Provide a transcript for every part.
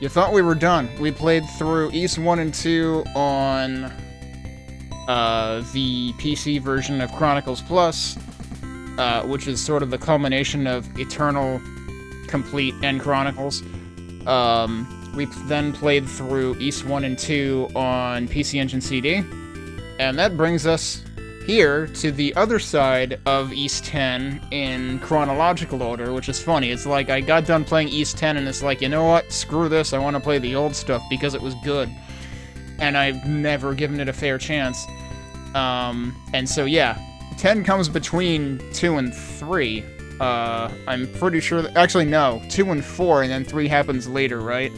You thought we were done. We played through East 1 and 2 on the PC version of Chronicles Plus, which is sort of the culmination of Eternal, Complete, and Chronicles. We then played through East 1 and 2 on PC Engine CD, and that brings us here to the other side of East 10 in chronological order, which is funny. It's like I got done playing East 10 and it's like, you know what, screw this, I want to play the old stuff because it was good. And I've never given it a fair chance. And so yeah, 10 comes between 2 and 3. I'm pretty sure that, actually no, 2 and 4 and then 3 happens later, right?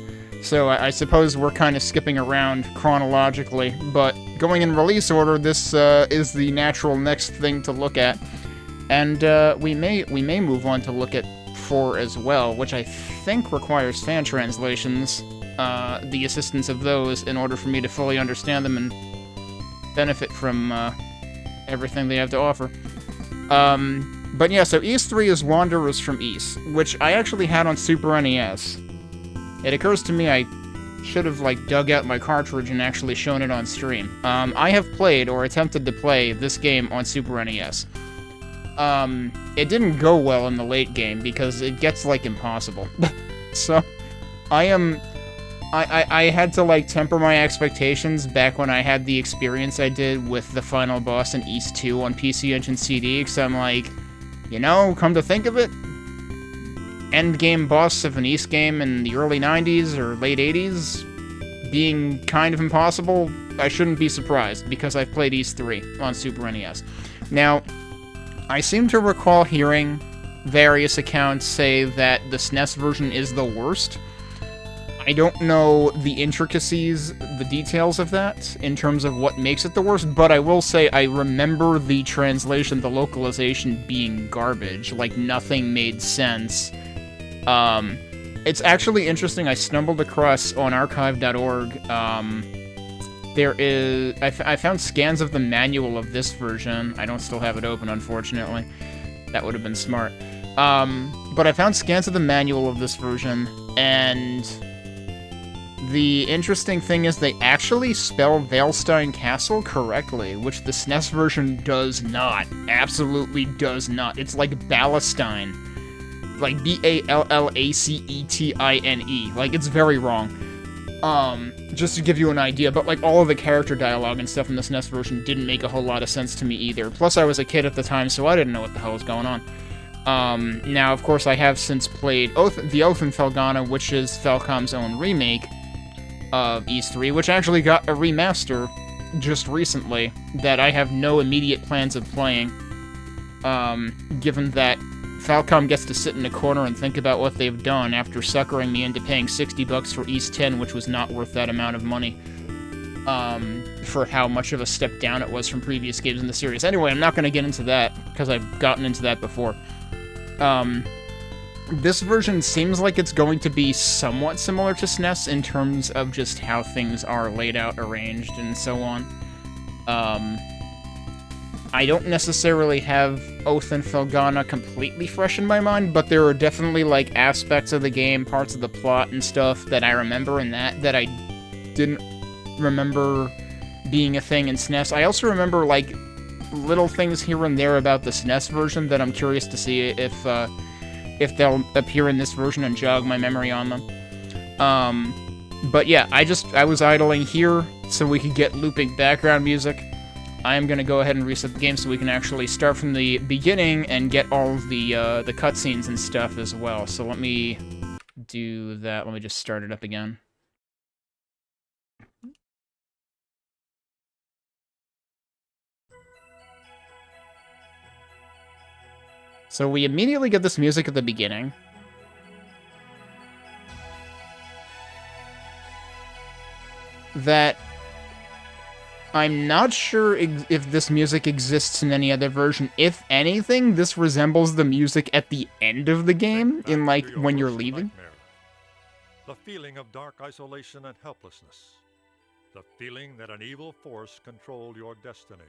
So I suppose we're kind of skipping around chronologically, but going in release order, this is the natural next thing to look at. And we may move on to look at 4 as well, which I think requires fan translations, the assistance of those, in order for me to fully understand them and benefit from everything they have to offer. But yeah, so East 3 is Wanderers from East, which I actually had on Super NES. It occurs to me I should have, like, dug out my cartridge and actually shown it on stream. I have played, or attempted to play, this game on Super NES. It didn't go well in the late game, because it gets, like, impossible. So, I had to, like, temper my expectations back when I had the experience I did with the final boss in East 2 on PC Engine CD, because I'm like, you know, come to think of it, endgame boss of an East game in the early 90s or late 80s being kind of impossible, I shouldn't be surprised, because I've played East 3 on Super NES. Now, I seem to recall hearing various accounts say that the SNES version is the worst. I don't know the intricacies, the details of that, in terms of what makes it the worst, but I will say I remember the translation, the localization being garbage, like nothing made sense. It's actually interesting, I stumbled across on archive.org, I found scans of the manual of this version. I don't still have it open, unfortunately. That would have been smart. But I found scans of the manual of this version, and the interesting thing is they actually spell Valestein Castle correctly, which the SNES version does not. Absolutely does not. It's like Ballastine. Like Ballacetine. Like, it's very wrong. Just to give you an idea, but like all of the character dialogue and stuff in the SNES version didn't make a whole lot of sense to me either. Plus, I was a kid at the time, so I didn't know what the hell was going on. Now, of course, I have since played The Oath in Felghana, which is Falcom's own remake of East 3, which actually got a remaster just recently that I have no immediate plans of playing, given that Falcom gets to sit in a corner and think about what they've done after suckering me into paying $60 for East 10, which was not worth that amount of money, for how much of a step down it was from previous games in the series. Anyway, I'm not going to get into that, because I've gotten into that before. This version seems like it's going to be somewhat similar to SNES in terms of just how things are laid out, arranged, and so on. I don't necessarily have Oath and Felghana completely fresh in my mind, but there are definitely, like, aspects of the game, parts of the plot and stuff that I remember in that I didn't remember being a thing in SNES. I also remember, like, little things here and there about the SNES version that I'm curious to see if they'll appear in this version and jog my memory on them. But yeah, I was idling here so we could get looping background music. I am going to go ahead and reset the game so we can actually start from the beginning and get all of the cutscenes and stuff as well. So let me do that. Let me just start it up again. So we immediately get this music at the beginning. That I'm not sure if this music exists in any other version. If anything, this resembles the music at the end of the game, in, like, when you're leaving. The feeling of dark isolation and helplessness. The feeling that an evil force controlled your destiny.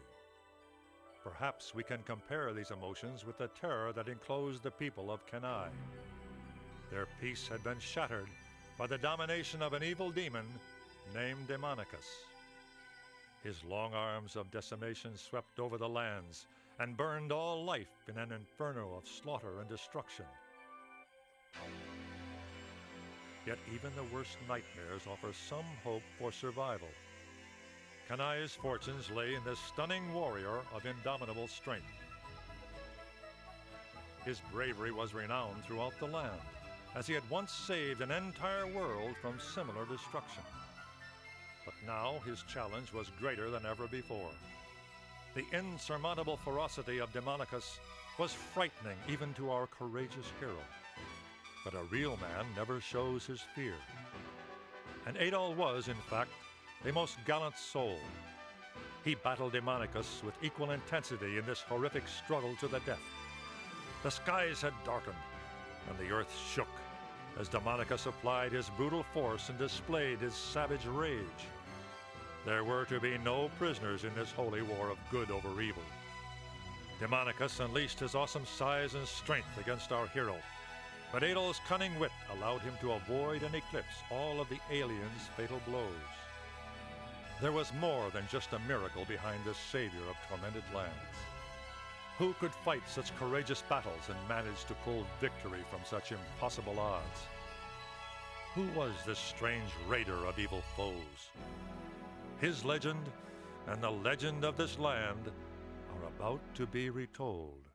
Perhaps we can compare these emotions with the terror that enclosed the people of Kenai. Their peace had been shattered by the domination of an evil demon named Demonicus. His long arms of decimation swept over the lands and burned all life in an inferno of slaughter and destruction. Yet even the worst nightmares offer some hope for survival. Kanai's fortunes lay in this stunning warrior of indomitable strength. His bravery was renowned throughout the land, as he had once saved an entire world from similar destruction. But now his challenge was greater than ever before. The insurmountable ferocity of Demonicus was frightening even to our courageous hero. But a real man never shows his fear. And Adol was, in fact, a most gallant soul. He battled Demonicus with equal intensity in this horrific struggle to the death. The skies had darkened, and the earth shook as Demonicus applied his brutal force and displayed his savage rage. There were to be no prisoners in this holy war of good over evil. Demonicus unleashed his awesome size and strength against our hero, but Adol's cunning wit allowed him to avoid and eclipse all of the alien's fatal blows. There was more than just a miracle behind this savior of tormented lands. Who could fight such courageous battles and manage to pull victory from such impossible odds? Who was this strange raider of evil foes? His legend and the legend of this land are about to be retold.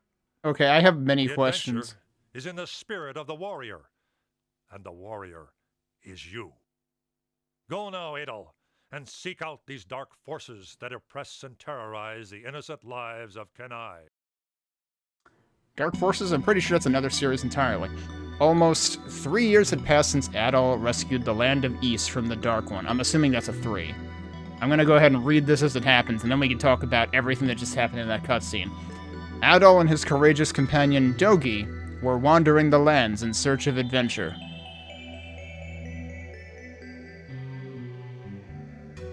Okay, I have many The questions. adventure is in the spirit of the warrior, and the warrior is you. Go now, Adol, and seek out these dark forces that oppress and terrorize the innocent lives of Kenai. Dark Forces? I'm pretty sure that's another series entirely. Almost 3 years had passed since Adol rescued the Land of East from the Dark One. I'm assuming that's a 3. I'm gonna go ahead and read this as it happens, and then we can talk about everything that just happened in that cutscene. Adol and his courageous companion, Dogi, were wandering the lands in search of adventure.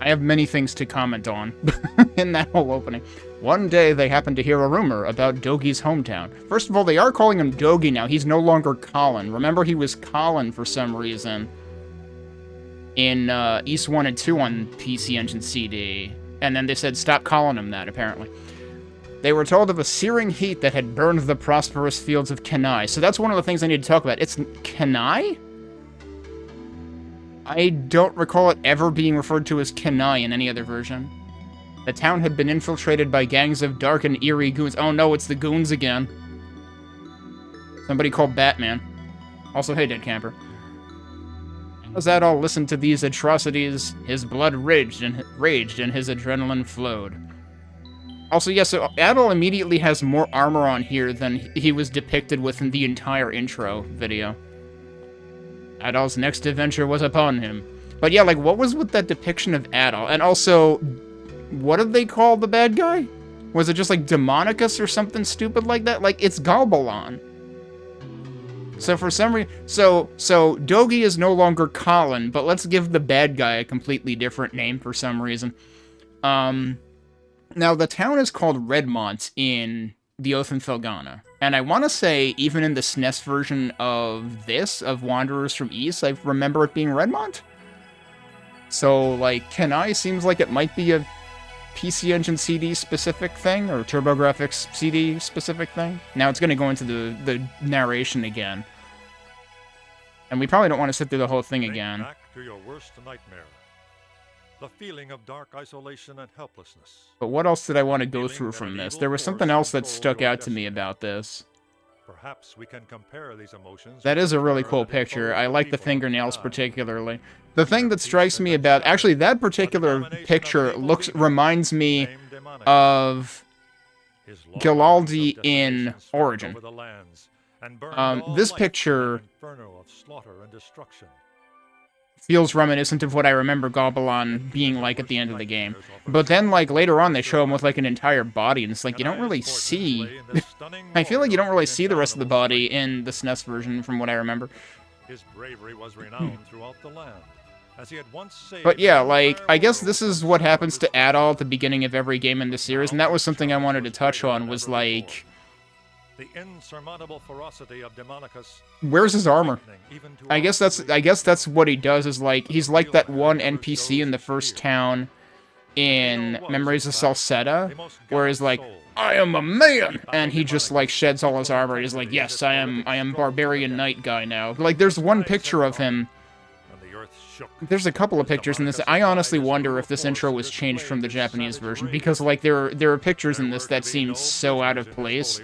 I have many things to comment on in that whole opening. One day, they happened to hear a rumor about Dogi's hometown. First of all, they are calling him Dogi now. He's no longer Colin. Remember, he was Colin for some reason in East 1 and 2 on PC Engine CD. And then they said, stop calling him that, apparently. They were told of a searing heat that had burned the prosperous fields of Kenai. So that's one of the things I need to talk about. It's Kenai? I don't recall it ever being referred to as Kenai in any other version. The town had been infiltrated by gangs of dark and eerie goons. Oh no, it's the goons again. Somebody called Batman. Also, hey, Dead Camper. As Adol listened to these atrocities, his blood raged and his adrenaline flowed. Also, yes, so Adol immediately has more armor on here than he was depicted with in the entire intro video. Adol's next adventure was upon him. But yeah, like, what was with that depiction of Adol? And also, what did they call the bad guy? Was it just, like, Demonicus or something stupid like that? Like, it's Galbalon. So for some reason... So Dogi is no longer Colin, but let's give the bad guy a completely different name for some reason. Now, the town is called Redmont in The Oath in Felghana. And I want to say, even in the SNES version of this, of Wanderers from East, I remember it being Redmont? So, like, Kenai seems like it might be a PC Engine CD specific thing, or TurboGrafx CD specific thing. Now it's going to go into the narration again. And we probably don't want to sit through the whole thing again. Back to your worst nightmare. The feeling of dark isolation and helplessness. But what else did I want to go through from this? There was something else that stuck out to me about this. Perhaps we can compare these emotions. That is a really cool picture. I like the fingernails particularly. The thing that strikes me about... Actually, that particular picture reminds me of Gilaldi in Origin. This picture feels reminiscent of what I remember Galbalon being like at the end of the game. But then, like, later on, they show him with, like, an entire body, and it's like, you don't really see... I feel like you don't really see the rest of the body in the SNES version, from what I remember. His bravery was renowned throughout the land, as he had once saved... But yeah, like, I guess this is what happens to Adol at the beginning of every game in the series, and that was something I wanted to touch on, was, like... The insurmountable ferocity of Demonicus. Where's his armor? I guess that's what he does, is like, he's like that one NPC in the first town in Memories of Salsetta, where he's like, I am a man! And he just, like, sheds all his armor. He's like, yes, I am barbarian knight guy now. Like, there's one picture of him. There's a couple of pictures in this. I honestly wonder if this intro was changed from the Japanese version, because, like, there are pictures in this that seem so out of place,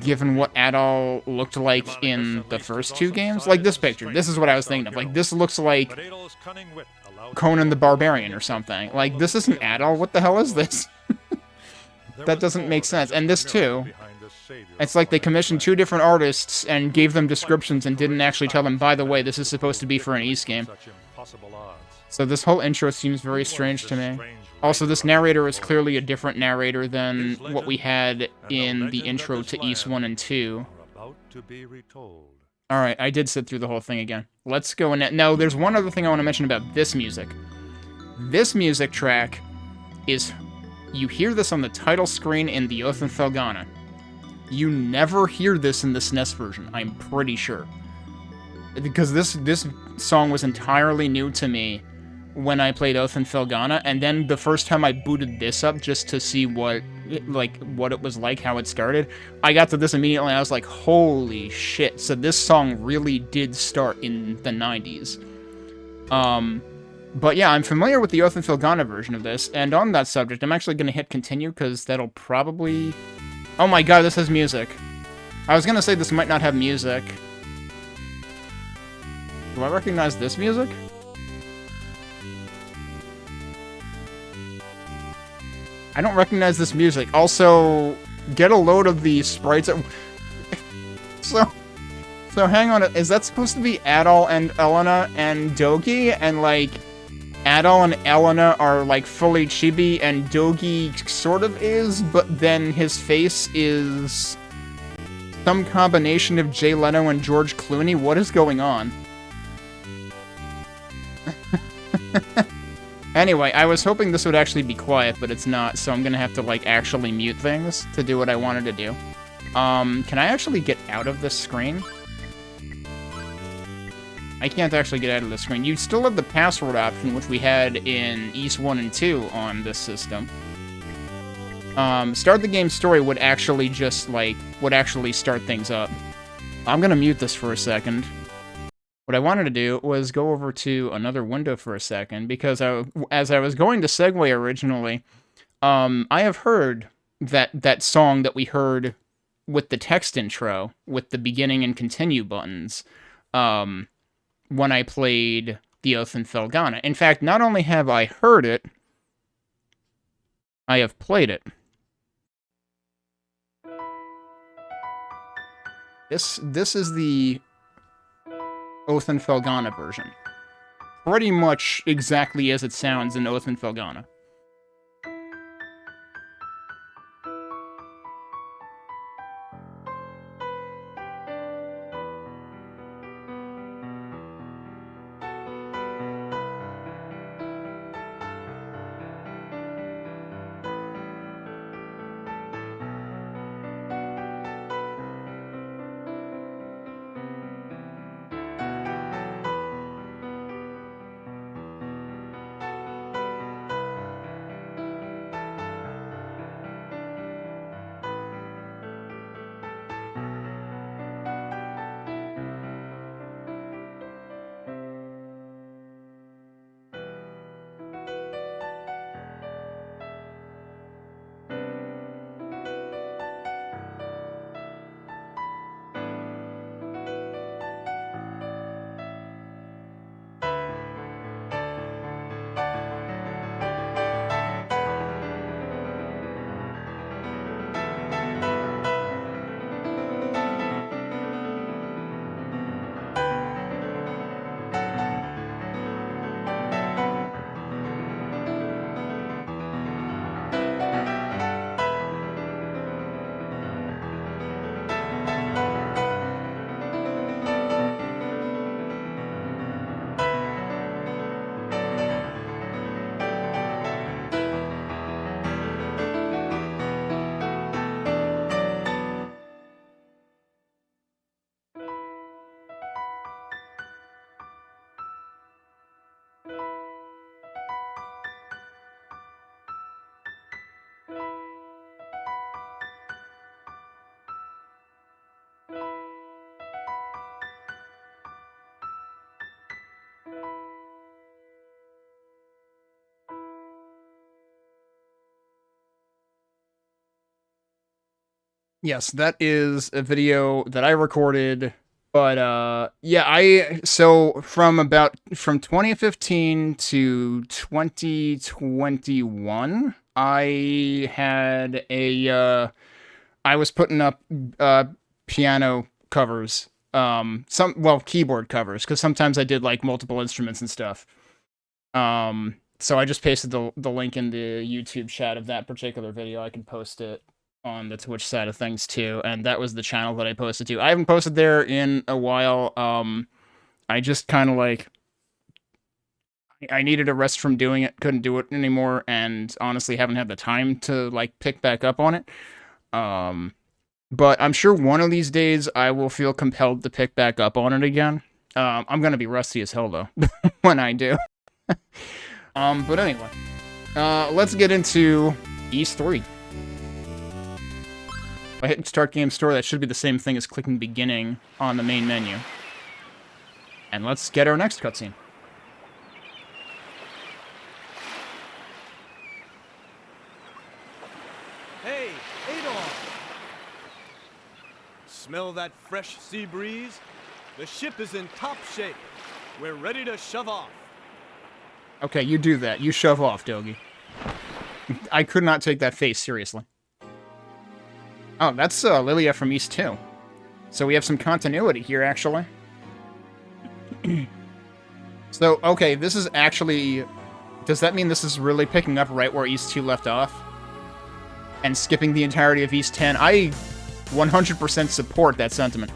given what Adol looked like in the first two games. Like, this picture. This is what I was thinking of. Like, this looks like Conan the Barbarian or something. Like, this isn't Adol. What the hell is this? That doesn't make sense. And this, too. It's like they commissioned two different artists and gave them descriptions and didn't actually tell them, by the way, this is supposed to be for an Ys game. So this whole intro seems very strange to me. Also, this narrator is clearly a different narrator than what we had in the intro to Ys 1 and 2. Alright, I did sit through the whole thing again. Let's go in. Now, there's one other thing I want to mention about this music. This music track is... You hear this on the title screen in the Oath and Felghana. You never hear this in the SNES version, I'm pretty sure. Because this song was entirely new to me when I played Oath and Felghana, and then the first time I booted this up just to see what it was like, how it started, I got to this immediately and I was like, holy shit. So this song really did start in the 90s. But yeah, I'm familiar with the Oath and Felghana version of this, and on that subject, I'm actually going to hit continue, because that'll probably... Oh my god, this has music. I was going to say this might not have music. Do I recognize this music? I don't recognize this music. Also, get a load of the sprites. So hang on, is that supposed to be Adol and Elena and Dogi? And, like, Adol and Elena are, like, fully chibi, and Dogi sort of is, but then his face is some combination of Jay Leno and George Clooney? What is going on? Anyway, I was hoping this would actually be quiet, but it's not, so I'm gonna have to, like, actually mute things to do what I wanted to do. Can I actually get out of this screen? I can't actually get out of the screen. You still have the password option, which we had in Ys 1 and 2 on this system. Start the game story would actually just, like, start things up. I'm gonna mute this for a second. What I wanted to do was go over to another window for a second, because as I was going to segue originally, I have heard that song that we heard with the text intro, with the beginning and continue buttons, when I played the Oath and Felghana. In fact, not only have I heard it, I have played it. This is the Oath and Felghana version. Pretty much exactly as it sounds in Oath and Felghana. Yes, that is a video that I recorded, but yeah, from 2015 to 2021, I was putting up piano covers, keyboard covers, because sometimes I did like multiple instruments and stuff. So I just pasted the link in the YouTube chat of that particular video. I can post it on the Twitch side of things too, and that was the channel that I posted to. I haven't posted there in a while. I just kind of like I needed a rest from doing it, couldn't do it anymore, and honestly haven't had the time to like pick back up on it. But I'm sure one of these days I will feel compelled to pick back up on it again. I'm gonna be rusty as hell though when I do. But anyway, let's get into Ys 3. If I hit Start Game Store, that should be the same thing as clicking Beginning on the main menu. And let's get our next cutscene. Hey, Adolf! Smell that fresh sea breeze? The ship is in top shape. We're ready to shove off. Okay, you do that. You shove off, Dogi. I could not take that face seriously. Oh, that's Lilia from Ys 2. So we have some continuity here, actually. So, okay, this is actually... Does that mean this is really picking up right where Ys 2 left off? And skipping the entirety of Ys 10? I 100% support that sentiment.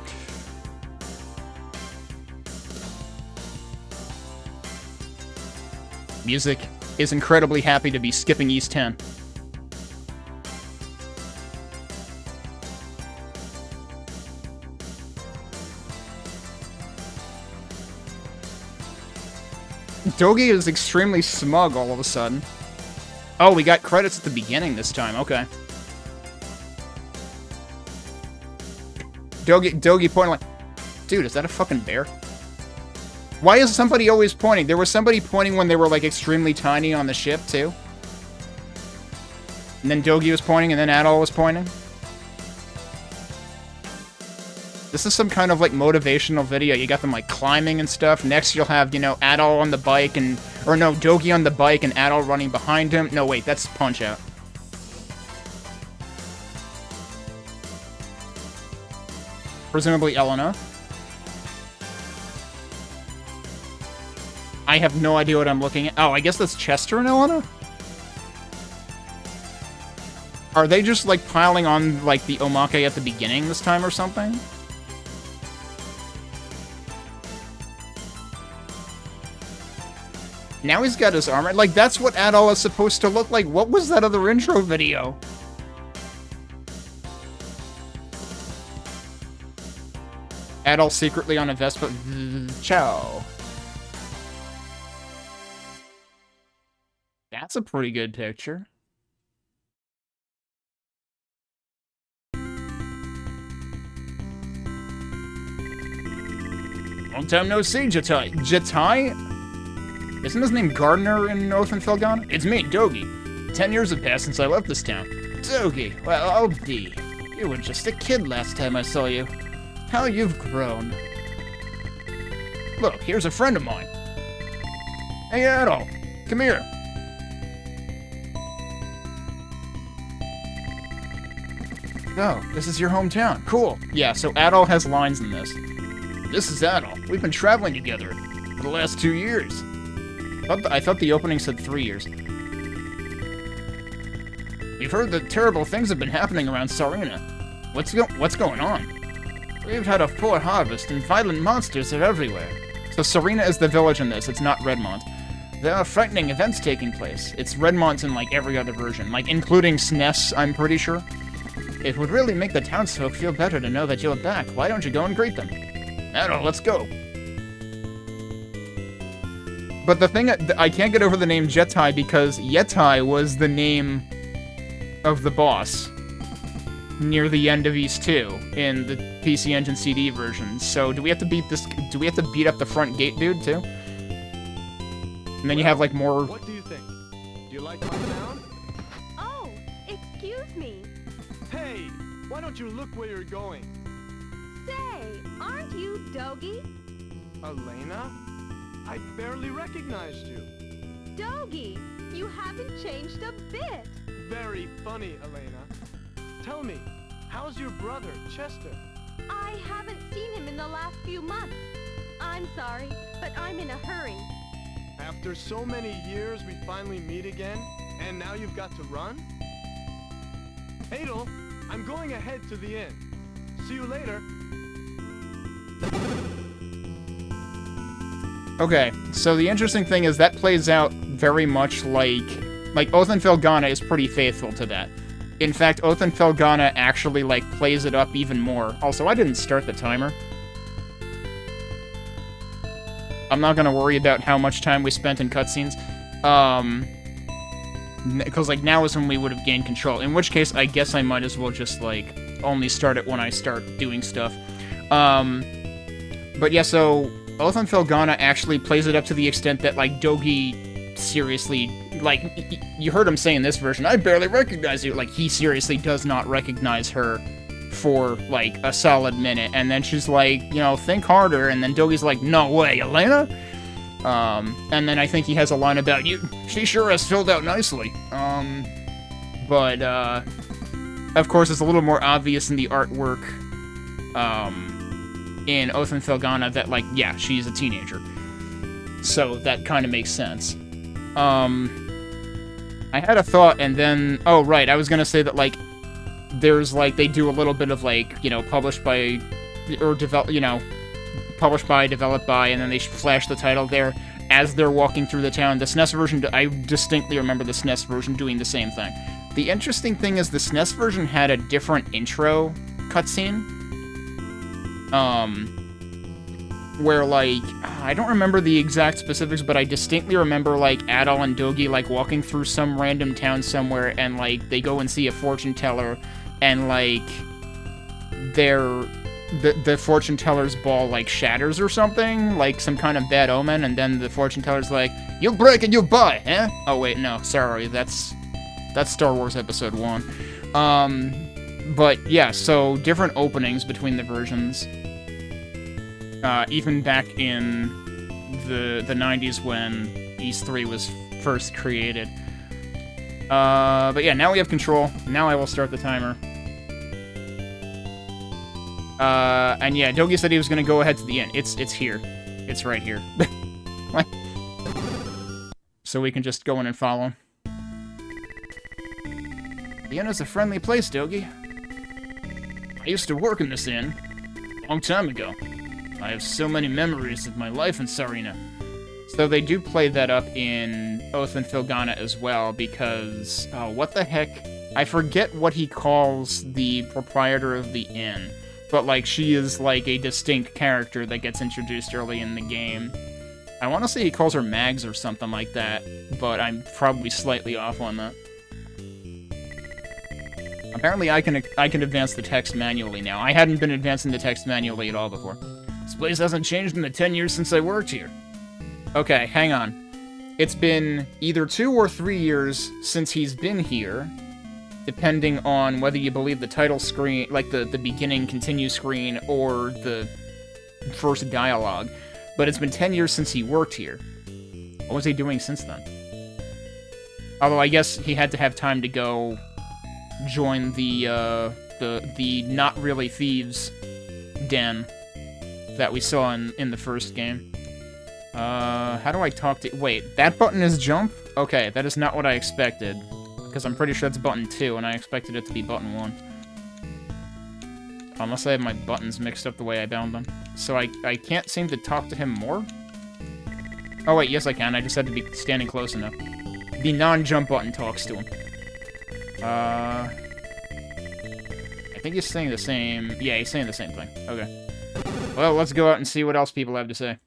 Music is incredibly happy to be skipping Ys 10. Dogi is extremely smug all of a sudden. Oh, we got credits at the beginning this time, okay. Dogi pointing like... Dude, is that a fucking bear? Why is somebody always pointing? There was somebody pointing when they were, like, extremely tiny on the ship, too. And then Dogi was pointing, and then Adol was pointing. This is some kind of, like, motivational video. You got them, like, climbing and stuff. Next, you'll have, you know, Adol on the bike and... Or, no, Dogi on the bike and Adol running behind him. No, wait, that's Punch-Out. Presumably Elena. I have no idea what I'm looking at. Oh, I guess that's Chester and Elena? Are they just, like, piling on, like, the omake at the beginning this time or something? Now he's got his armor. Like, that's what Adol is supposed to look like. What was that other intro video? Adol secretly on a Vespa. Ciao. That's a pretty good picture. Long time no see, Jatai. Jatai? Isn't his name Gardner in Northern Felghana? It's me, Dogi. 10 years have passed since I left this town. Dogi, well, I'll be. You were just a kid last time I saw you. How you've grown. Look, here's a friend of mine. Hey, Adol, come here. Oh, this is your hometown. Cool. Yeah, so Adol has lines in this. This is Adol. We've been traveling together for the last 2 years. I thought the opening said 3 years. We've heard that terrible things have been happening around Sarina. What's going on? We've had a poor harvest and violent monsters are everywhere. So Sarina is the village in this, it's not Redmont. There are frightening events taking place. It's Redmont in like every other version, like including SNES, I'm pretty sure. It would really make the townsfolk feel better to know that you're back. Why don't you go and greet them? Adol, let's go. But the thing, I can't get over the name Jetai because Yetai was the name of the boss near the end of East 2 in the PC Engine CD version. So do we have to beat this? Do we have to beat up the front gate dude too? And then you have like more. What do you think? Do you like my town? Oh, excuse me. Hey, why don't you look where you're going? Say, aren't you Dogi? Elena? I barely recognized you. Dogi, you haven't changed a bit. Very funny, Elena. Tell me, how's your brother, Chester? I haven't seen him in the last few months. I'm sorry, but I'm in a hurry. After so many years, we finally meet again, and now you've got to run? Adel, I'm going ahead to the inn. See you later. Okay, so the interesting thing is that plays out very much like Oath and Felghana is pretty faithful to that. In fact, Oath and Felghana actually, like, plays it up even more. Also, I didn't start the timer. I'm not gonna worry about how much time we spent in cutscenes. Because, like, now is when we would have gained control. In which case, I guess I might as well just, like, only start it when I start doing stuff. But yeah, so Oath and Felghana actually plays it up to the extent that, like, Dogi seriously, like, you heard him say in this version, I barely recognize you. Like, he seriously does not recognize her for, like, a solid minute. And then she's like, you know, think harder. And then Dogi's like, no way, Elena? And then I think he has a line about, she sure has filled out nicely. But, of course, it's a little more obvious in the artwork, in Oath and Felghana that, like, yeah, she's a teenager. So that kind of makes sense. I had a thought, and then, oh, right, I was gonna say that, like, there's, like, they do a little bit of, like, you know, published by, or published by, developed by, and then they flash the title there as they're walking through the town. The SNES version, I distinctly remember the SNES version doing the same thing. The interesting thing is the SNES version had a different intro cutscene. Where, like, I don't remember the exact specifics, but I distinctly remember, like, Adol and Dogi, like, walking through some random town somewhere, and, like, they go and see a fortune teller, and, like, the fortune teller's ball, like, shatters or something, like some kind of bad omen, and then the fortune teller's like, you break and you buy, eh? Oh, wait, no, sorry, that's Star Wars Episode 1. But, yeah, so different openings between the versions. Even back in the 90s when East 3 was first created. But yeah, now we have control. Now I will start the timer. And yeah, Dogi said he was gonna go ahead to the inn. It's here. It's right here. So we can just go in and follow him. The inn is a friendly place, Dogi. I used to work in this inn a long time ago. I have so many memories of my life in Sarina. So they do play that up in Oath and Felghana as well, because, oh, what the heck? I forget what he calls the proprietor of the inn, but, like, she is, like, a distinct character that gets introduced early in the game. I want to say he calls her Mags or something like that, but I'm probably slightly off on that. Apparently I can advance the text manually now. I hadn't been advancing the text manually at all before. This place hasn't changed in the 10 years since I worked here. Okay, hang on. It's been either 2 or 3 years since he's been here, depending on whether you believe the title screen, like the beginning continue screen, or the first dialogue. But it's been 10 years since he worked here. What was he doing since then? Although I guess he had to have time to go join the not really thieves den that we saw in the first game. How do I talk to... Wait, that button is jump? Okay, that is not what I expected. Because I'm pretty sure it's button 2, and I expected it to be button 1. Unless I have my buttons mixed up the way I bound them. So I can't seem to talk to him more? Oh wait, yes I can, I just had to be standing close enough. The non-jump button talks to him. I think he's saying the same... Yeah, he's saying the same thing. Okay. Well, let's go out and see what else people have to say.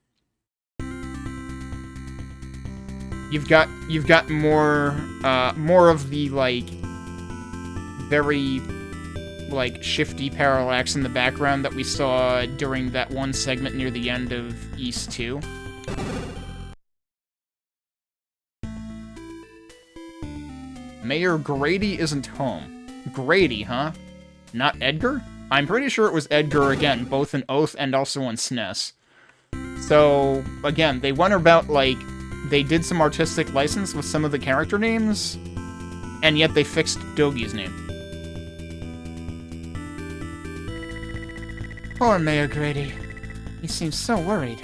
You've got more of the, like, very, like, shifty parallax in the background that we saw during that one segment near the end of East 2. Mayor Grady isn't home. Grady, huh? Not Edgar? I'm pretty sure it was Edgar again, both in Oath and also on SNES. So, again, they went about, like, they did some artistic license with some of the character names, and yet they fixed Dogi's name. Poor Mayor Grady. He seems so worried.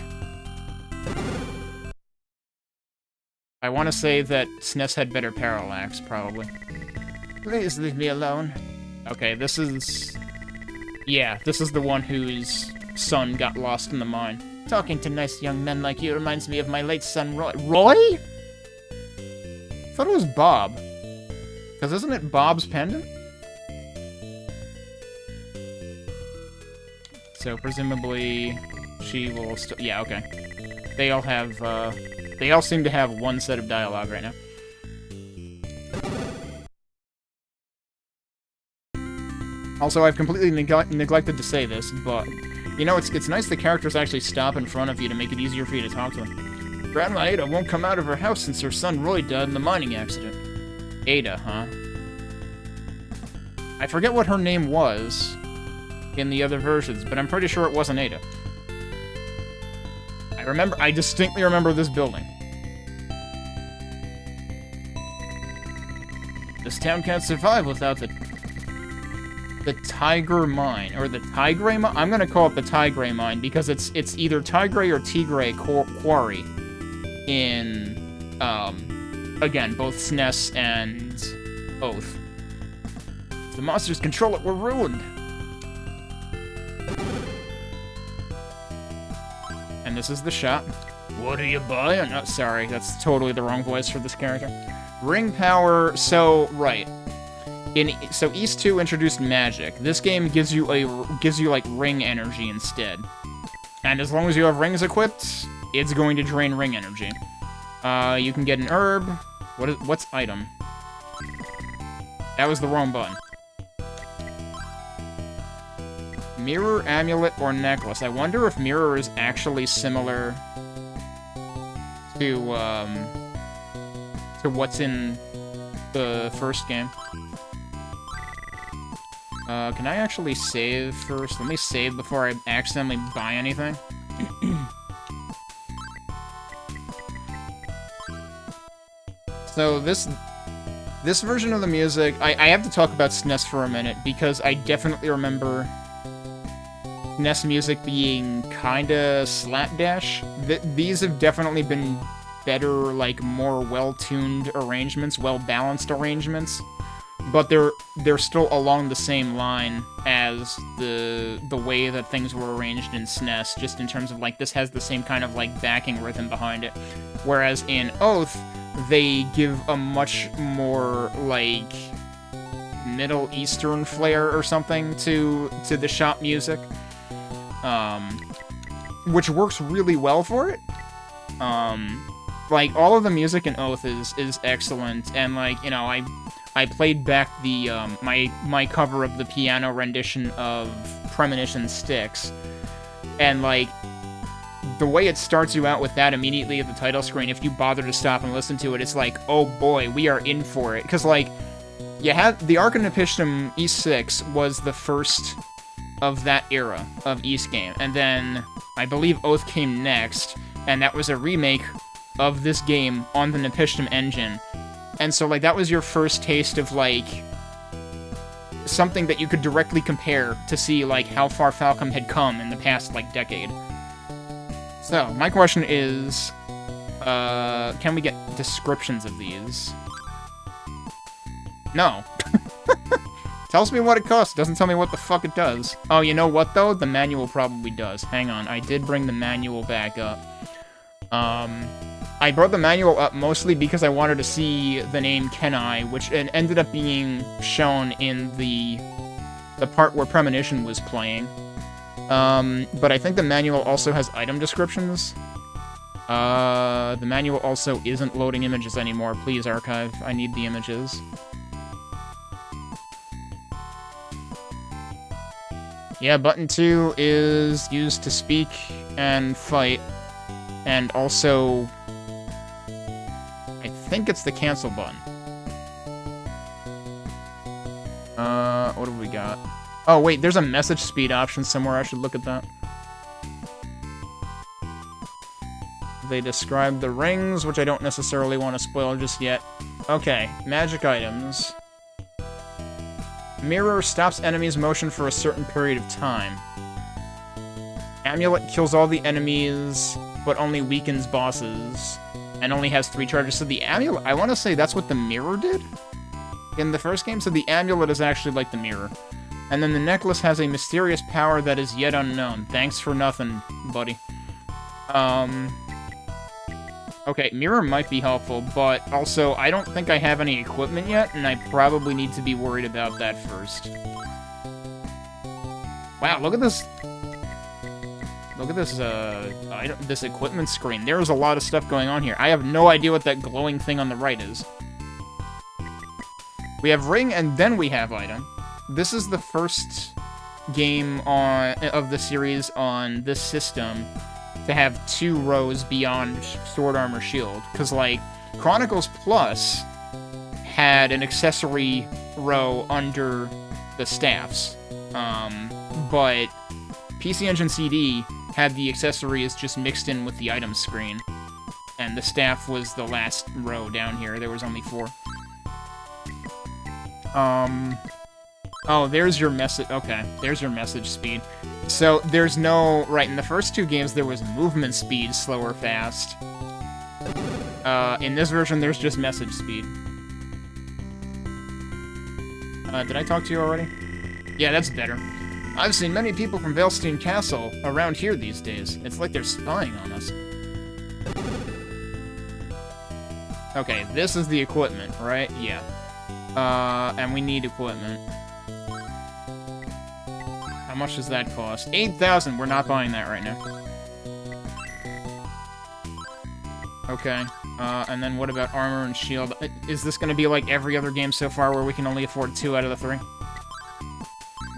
I want to say that SNES had better parallax, probably. Please leave me alone. Okay, this is... Yeah, this is the one whose son got lost in the mine. Talking to nice young men like you reminds me of my late son, Roy. Roy? I thought it was Bob. Because isn't it Bob's pendant? So, presumably, she will still... Yeah, okay. They all have, they all seem to have one set of dialogue right now. Also, I've completely neglected to say this, but... You know, it's nice the characters actually stop in front of you to make it easier for you to talk to them. Grandma Ada won't come out of her house since her son Roy died in the mining accident. Ada, huh? I forget what her name was in the other versions, but I'm pretty sure it wasn't Ada. I distinctly remember this building. This town can't survive without the Tiger Mine, or the Tigray Mine? I'm gonna call it the Tigray Mine, because it's either Tigray or Tigray Quarry in, again, both SNES and Oath. If the monsters control it, we're ruined! And this is the shop. What are you buying? Oh, sorry, that's totally the wrong voice for this character. Ring power, so, right. So East 2 introduced magic. This game gives you like ring energy instead. And as long as you have rings equipped, it's going to drain ring energy. You can get an herb. What's item? That was the wrong button. Mirror, amulet, or necklace. I wonder if mirror is actually similar to what's in the first game. Can I actually save first? Let me save before I accidentally buy anything. So this version of the music, I have to talk about SNES for a minute, because I definitely remember SNES music being kinda slapdash. These have definitely been better, like, more well-tuned arrangements, well-balanced arrangements. But they're still along the same line as the way that things were arranged in SNES, just in terms of, like, this has the same kind of, like, backing rhythm behind it. Whereas in Oath, they give a much more, like, Middle Eastern flair or something to the shop music. Which works really well for it. Like, all of the music in Oath is excellent, and, like, you know, I played back the, my cover of the piano rendition of Premonition Styx, and, like, the way it starts you out with that immediately at the title screen, if you bother to stop and listen to it, it's like, oh boy, we are in for it. Because, like, you had, the Arc and Epistom East 6 was the first of that era of East game, and then I believe Oath came next, and that was a remake of this game on the Nepistom engine. And so, like, that was your first taste of, like, something that you could directly compare to see, like, how far Falcom had come in the past, like, decade. So, my question is, can we get descriptions of these? No. Tells me what it costs, doesn't tell me what the fuck it does. Oh, you know what, though? The manual probably does. Hang on, I did bring the manual back up. I brought the manual up mostly because I wanted to see the name Kenai, which ended up being shown in the part where Premonition was playing. But I think the manual also has item descriptions. The manual also isn't loading images anymore. Please, archive. I need the images. Yeah, button 2 is used to speak and fight, and also, I think it's the cancel button. What have we got? Oh, wait, there's a message speed option somewhere. I should look at that. They describe the rings, which I don't necessarily want to spoil just yet. Okay, magic items. Mirror stops enemies' motion for a certain period of time. Amulet kills all the enemies, but only weakens bosses, and only has 3 charges. So the amulet, I want to say that's what the mirror did in the first game. So the amulet is actually like the mirror. And then the necklace has a mysterious power that is yet unknown. Thanks for nothing, buddy. Okay, mirror might be helpful, but also I don't think I have any equipment yet, and I probably need to be worried about that first. Wow, look at this. Look at this, this equipment screen. There's a lot of stuff going on here. I have no idea what that glowing thing on the right is. We have ring, and then we have item. This is the first game of the series on this system to have 2 rows beyond Sword Armor Shield. Because, like, Chronicles Plus had an accessory row under the staffs. But PC Engine CD had the accessories just mixed in with the item screen. And the staff was the last row down here. There was only 4. Oh, there's your message. Okay, there's your message speed. So, there's no... Right, in the first 2 games, there was movement speed, slow or fast. In this version, there's just message speed. Did I talk to you already? Yeah, that's better. I've seen many people from Valestein Castle around here these days. It's like they're spying on us. Okay, this is the equipment, right? Yeah. And we need equipment. How much does that cost? 8,000! We're not buying that right now. Okay. And then what about armor and shield? Is this gonna be like every other game so far where we can only afford 2 out of the 3?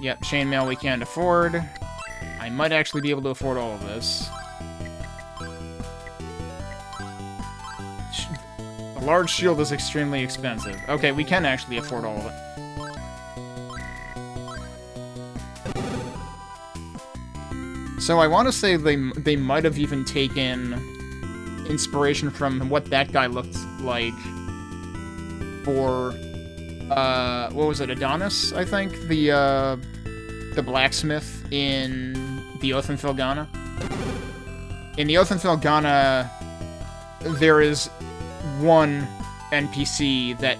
Yep, chainmail we can't afford. I might actually be able to afford all of this. A large shield is extremely expensive. Okay, we can actually afford all of it. So I want to say they might have even taken inspiration from what that guy looked like for, what was it, Adonis, I think? The blacksmith in the Oath in Felghana. In the Oath in Felghana, there is one NPC that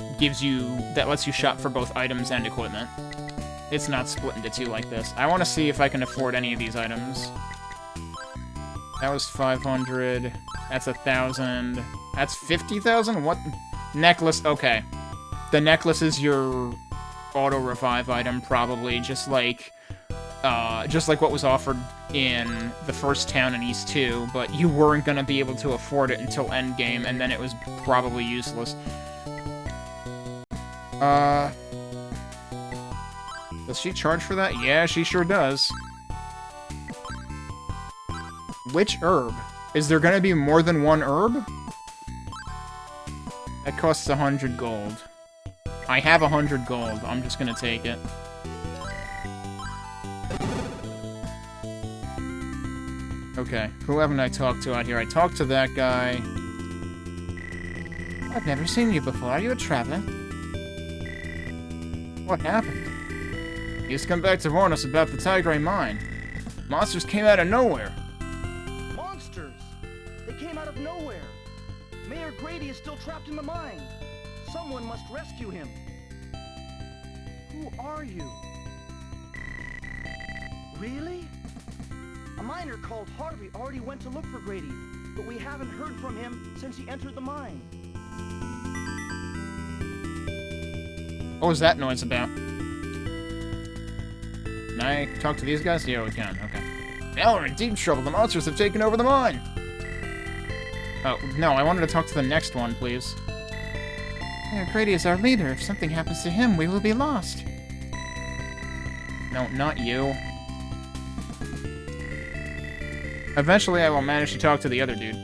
lets you shop for both items and equipment. It's not split into 2 like this. I want to see if I can afford any of these items. That was 500. That's 1,000. That's 50,000? What? Necklace. Okay. The necklace is your auto-revive item, probably, just like what was offered in the first town in East 2, but you weren't going to be able to afford it until endgame, and then it was probably useless. Does she charge for that? Yeah, she sure does. Which herb? Is there gonna be more than one herb? That costs 100 gold. I have 100 gold. I'm just gonna take it. Okay, who haven't I talked to out here? I talked to that guy. I've never seen you before. Are you a traveler? What happened? He's come back to warn us about the Tigray mine. Monsters came out of nowhere. Monsters? They came out of nowhere. Mayor Grady is still trapped in the mine. Someone must rescue him. Who are you? Really? A miner called Harvey already went to look for Grady, but we haven't heard from him since he entered the mine. What was that noise about? Can I talk to these guys? Yeah, we can. Okay. Now we're in deep trouble. The monsters have taken over the mine. Oh, no, I wanted to talk to the next one, please. Mayor Grady is our leader. If something happens to him, we will be lost. No, not you. Eventually, I will manage to talk to the other dude.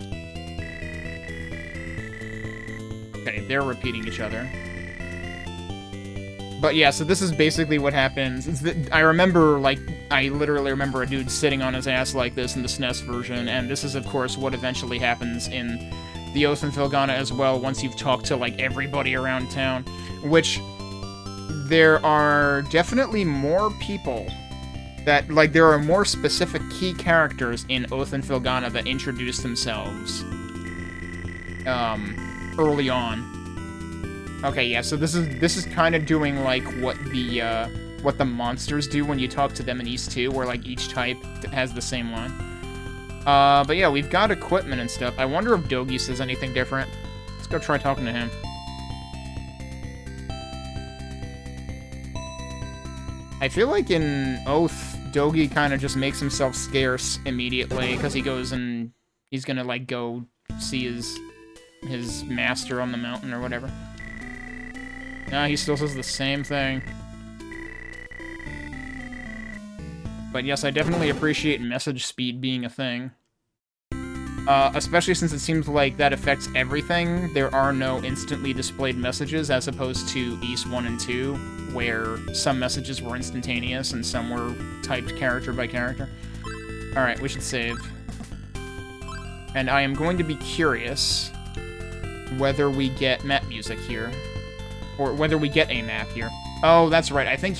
Okay, they're repeating each other. But yeah, so this is basically what happens. I remember, like, I literally remember a dude sitting on his ass like this in the SNES version, and this is, of course, what eventually happens in the Oath in Felghana as well, once you've talked to, like, everybody around town. Which, there are definitely more people that, like, there are more specific key characters in Oath in Felghana that introduce themselves, early on. Okay, yeah, so this is kind of doing, like, what the monsters do when you talk to them in East 2, where, like, each type has the same line. But yeah, we've got equipment and stuff. I wonder if Dogi says anything different. Let's go try talking to him. I feel like in Oath, Dogi kind of just makes himself scarce immediately, because he goes and he's gonna, like, go see his master on the mountain or whatever. Nah, he still says the same thing. But yes, I definitely appreciate message speed being a thing. Especially since it seems like that affects everything. There are no instantly displayed messages, as opposed to East 1 and 2, where some messages were instantaneous and some were typed character by character. Alright, we should save. And I am going to be curious whether we get map music here. Or whether we get a map here. Oh, that's right. I think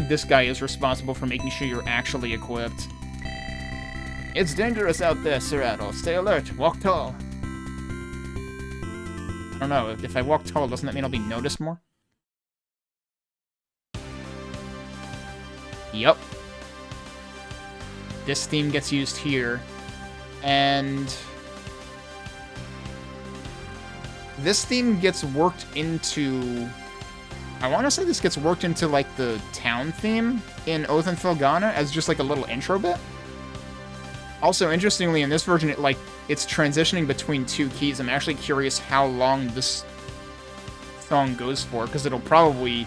this guy is responsible for making sure you're actually equipped. It's dangerous out there, Sir Adol. Stay alert. Walk tall. I don't know. If I walk tall, doesn't that mean I'll be noticed more? Yup. This theme gets used here. And this theme gets worked into... I want to say this gets worked into, like, the town theme in Oath in Felghana as just, like, a little intro bit. Also, interestingly, in this version, it's transitioning between two keys. I'm actually curious how long this song goes for, because it'll probably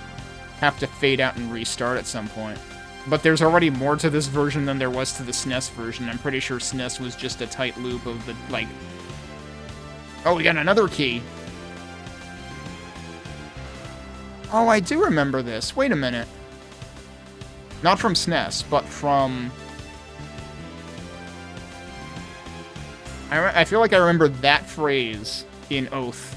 have to fade out and restart at some point. But there's already more to this version than there was to the SNES version. I'm pretty sure SNES was just a tight loop of the, like... Oh, we got another key! Oh, I do remember this. Wait a minute. Not from SNES, but from... I feel like I remember that phrase in Oath.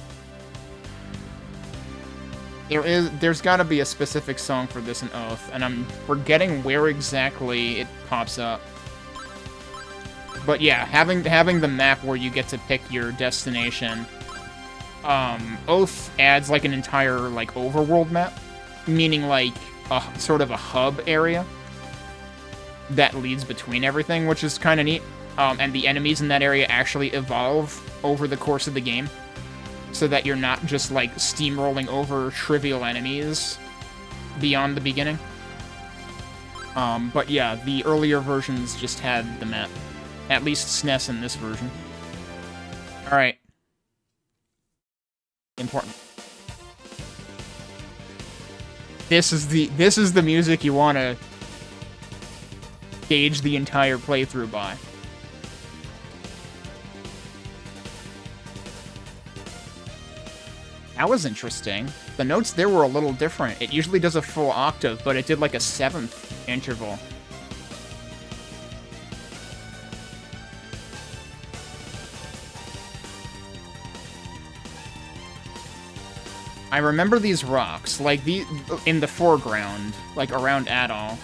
There's gotta be a specific song for this in Oath, and I'm forgetting where exactly it pops up. But yeah, having the map where you get to pick your destination... Oath adds, like, an entire, like, overworld map, meaning, like, sort of a hub area that leads between everything, which is kind of neat. And the enemies in that area actually evolve over the course of the game, so that you're not just, like, steamrolling over trivial enemies beyond the beginning. But yeah, the earlier versions just had the map. At least SNES in this version. Alright. Important. This is the music you want to gauge the entire playthrough by. That was interesting. The notes there were a little different. It usually does a full octave, but it did like a 7th interval. I remember these rocks, like, in the foreground, like, around Adol.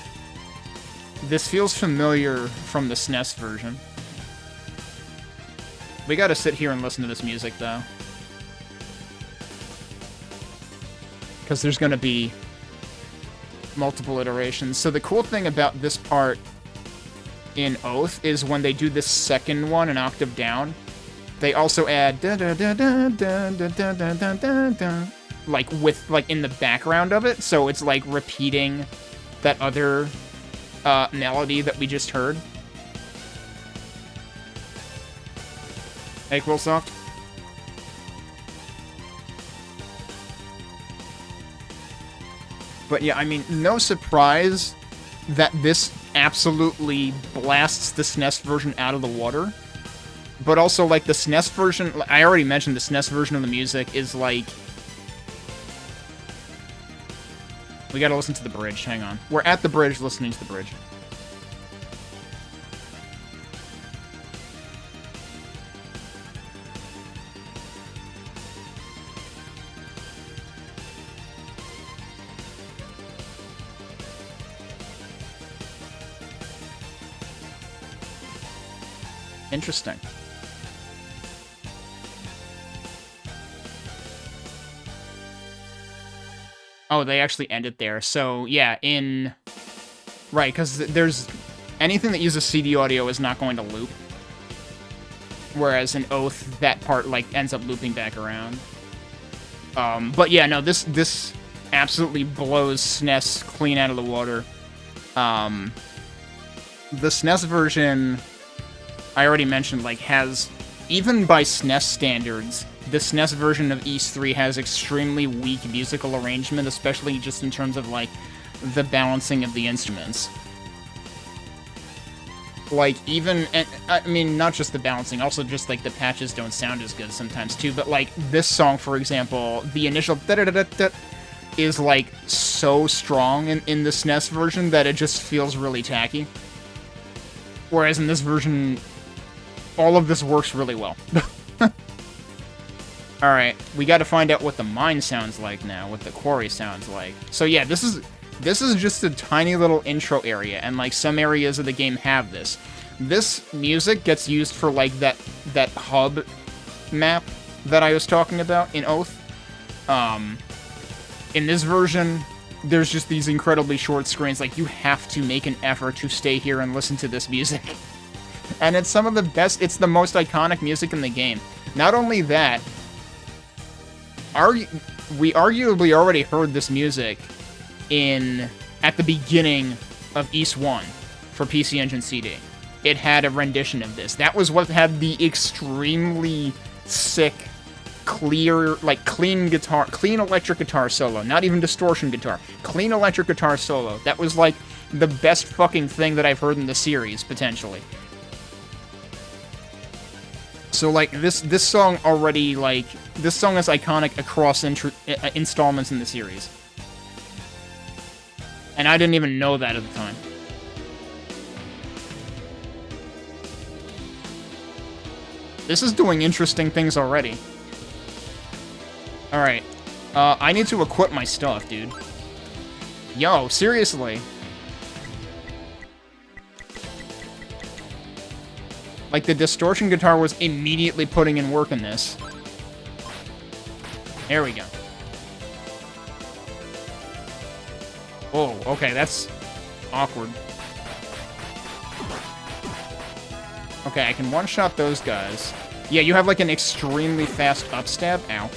This feels familiar from the SNES version. We gotta sit here and listen to this music, though. Because there's gonna be multiple iterations. So the cool thing about this part in Oath is when they do this second one an octave down, they also add da-da-da-da-da-da-da-da-da-da, like, with, like, in the background of it, so it's, like, repeating that other melody that we just heard. Hey, Quillsoft. But yeah, I mean, no surprise that this absolutely blasts the SNES version out of the water. But also, like, the SNES version... I already mentioned the SNES version of the music is, like... We gotta listen to the bridge. Hang on. We're at the bridge listening to the bridge. Interesting. Oh, they actually end it there. So, yeah, in... Right, because there's... Anything that uses CD audio is not going to loop. Whereas in Oath, that part, like, ends up looping back around. But yeah, no, this absolutely blows SNES clean out of the water. The SNES version... I already mentioned, like, has, even by SNES standards, the SNES version of Ys 3 has extremely weak musical arrangement, especially just in terms of, like, the balancing of the instruments. Like, even, and, I mean, not just the balancing, also just, like, the patches don't sound as good sometimes, too, but, like, this song, for example, the initial da-da-da-da-da is, like, so strong in the SNES version that it just feels really tacky. Whereas in this version... all of this works really well. Alright, we gotta find out what the mine sounds like now, what the quarry sounds like. So yeah, this is just a tiny little intro area, and like some areas of the game have this. This music gets used for like that hub map that I was talking about in Oath. In this version, there's just these incredibly short screens, like you have to make an effort to stay here and listen to this music. And it's some of the best, it's the most iconic music in the game. Not only that, we arguably already heard this music at the beginning of Ys 1 for PC Engine CD. It had a rendition of this. That was what had the extremely sick, clear, like clean electric guitar solo. Not even distortion guitar. Clean electric guitar solo. That was like the best fucking thing that I've heard in the series, potentially. So, like, this song already, like, this song is iconic across installments in the series. And I didn't even know that at the time. This is doing interesting things already. Alright. I need to equip my stuff, dude. Yo, seriously. Like, the distortion guitar was immediately putting in work in this. There we go. Oh, okay, that's awkward. Okay, I can one-shot those guys. Yeah, you have, like, an extremely fast upstab. Ow.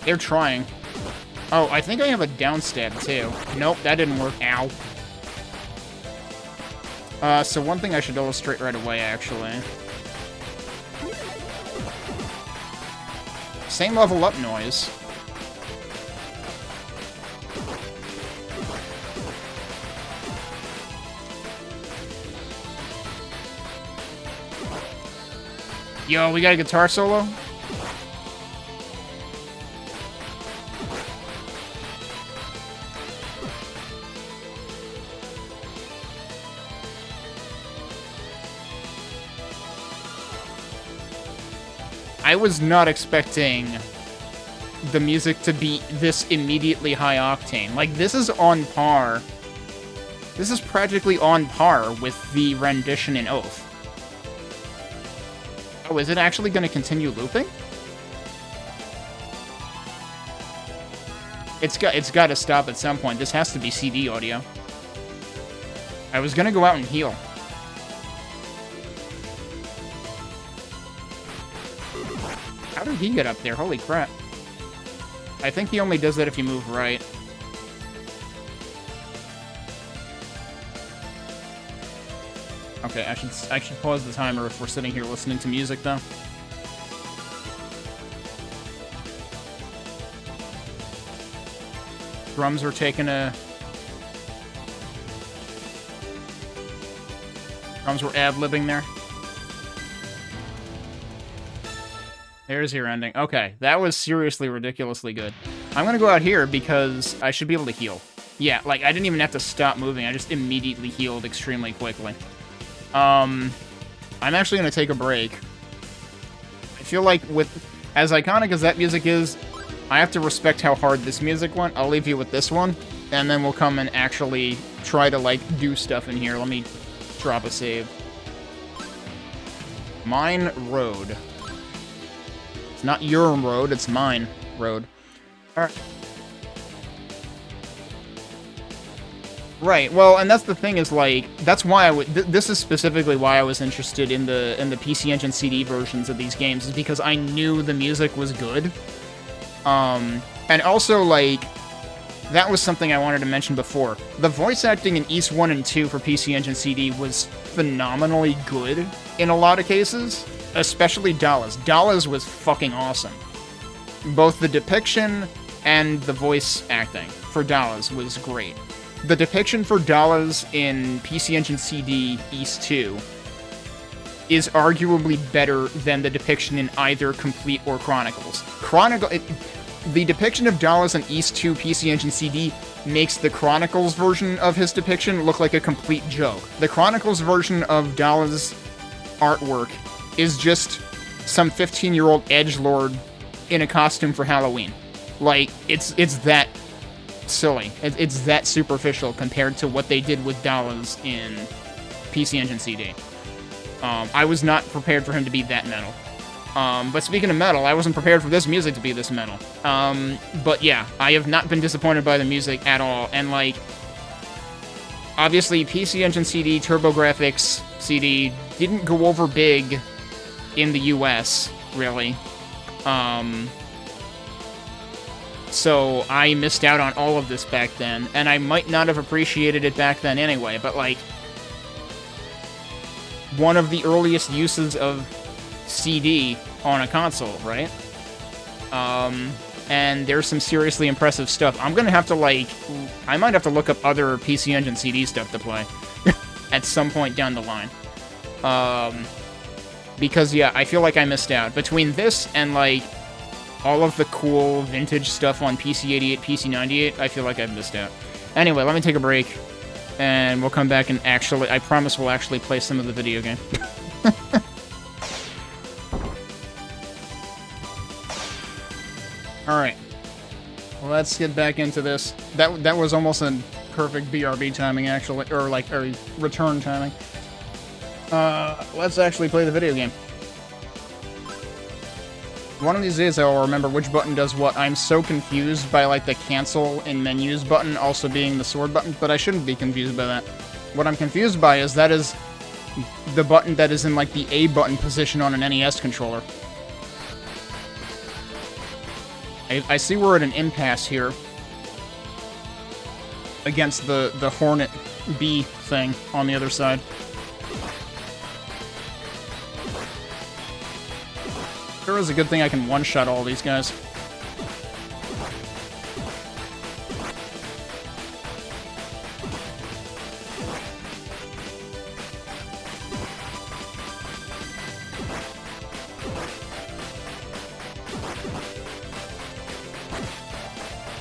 They're trying. Oh, I think I have a down stab, too. Nope, that didn't work. Ow. So one thing I should illustrate right away, actually. Same level up noise. Yo, we got a guitar solo? I was not expecting the music to be this immediately high octane. Like, this is on par This is practically on par with the rendition in Oath. Oh, is it actually going to continue looping? It's got to stop at some point. This has to be CD audio. I was going to go out and heal. How did he get up there? Holy crap. I think he only does that if you move right. Okay, I should pause the timer if we're sitting here listening to music, though. Drums are taking a... Drums were ad-libbing there. There's your ending. Okay, that was seriously ridiculously good. I'm gonna go out here because I should be able to heal. Yeah, like, I didn't even have to stop moving. I just immediately healed extremely quickly. I'm actually gonna take a break. I feel like with... As iconic as that music is, I have to respect how hard this music went. I'll leave you with this one, and then we'll come and actually try to, like, do stuff in here. Let me drop a save. Mine Road. It's not your road, it's mine road. Alright. Right, well, and that's the thing is, like, that's why this is specifically why I was interested in the PC Engine CD versions of these games, is because I knew the music was good. And also, like, that was something I wanted to mention before. The voice acting in East 1 and 2 for PC Engine CD was phenomenally good in a lot of cases, especially Dallas. Dallas was fucking awesome. Both the depiction and the voice acting for Dallas was great. The depiction for Dallas in PC Engine CD East 2 is arguably better than the depiction in either Complete or Chronicles. The depiction of Dallas in East 2 PC Engine CD makes the Chronicles version of his depiction look like a complete joke. The Chronicles version of Dallas' artwork is just some 15-year-old edgelord in a costume for Halloween. Like, it's that silly. It's that superficial compared to what they did with Dallas in PC Engine CD. I was not prepared for him to be that metal. But speaking of metal, I wasn't prepared for this music to be this metal. But yeah, I have not been disappointed by the music at all. And like, obviously PC Engine CD, TurboGrafx CD didn't go over big in the US, really. So I missed out on all of this back then, and I might not have appreciated it back then anyway, but like, one of the earliest uses of CD on a console, right? And there's some seriously impressive stuff. I'm gonna have to, like, I might have to look up other PC Engine CD stuff to play at some point down the line. Because, yeah, I feel like I missed out. Between this and, like, all of the cool vintage stuff on PC-88, PC-98, I feel like I've missed out. Anyway, let me take a break, and we'll come back and actually, I promise we'll actually play some of the video game. Alright. Let's get back into this. That was almost a perfect BRB timing, actually, or like, or return timing. Let's actually play the video game. One of these days I will remember which button does what. I'm so confused by, like, the cancel in menus button also being the sword button, but I shouldn't be confused by that. What I'm confused by is that is the button that is in, like, the A button position on an NES controller. I see we're at an impasse here against the Hornet B thing on the other side. Sure is a good thing I can one-shot all these guys.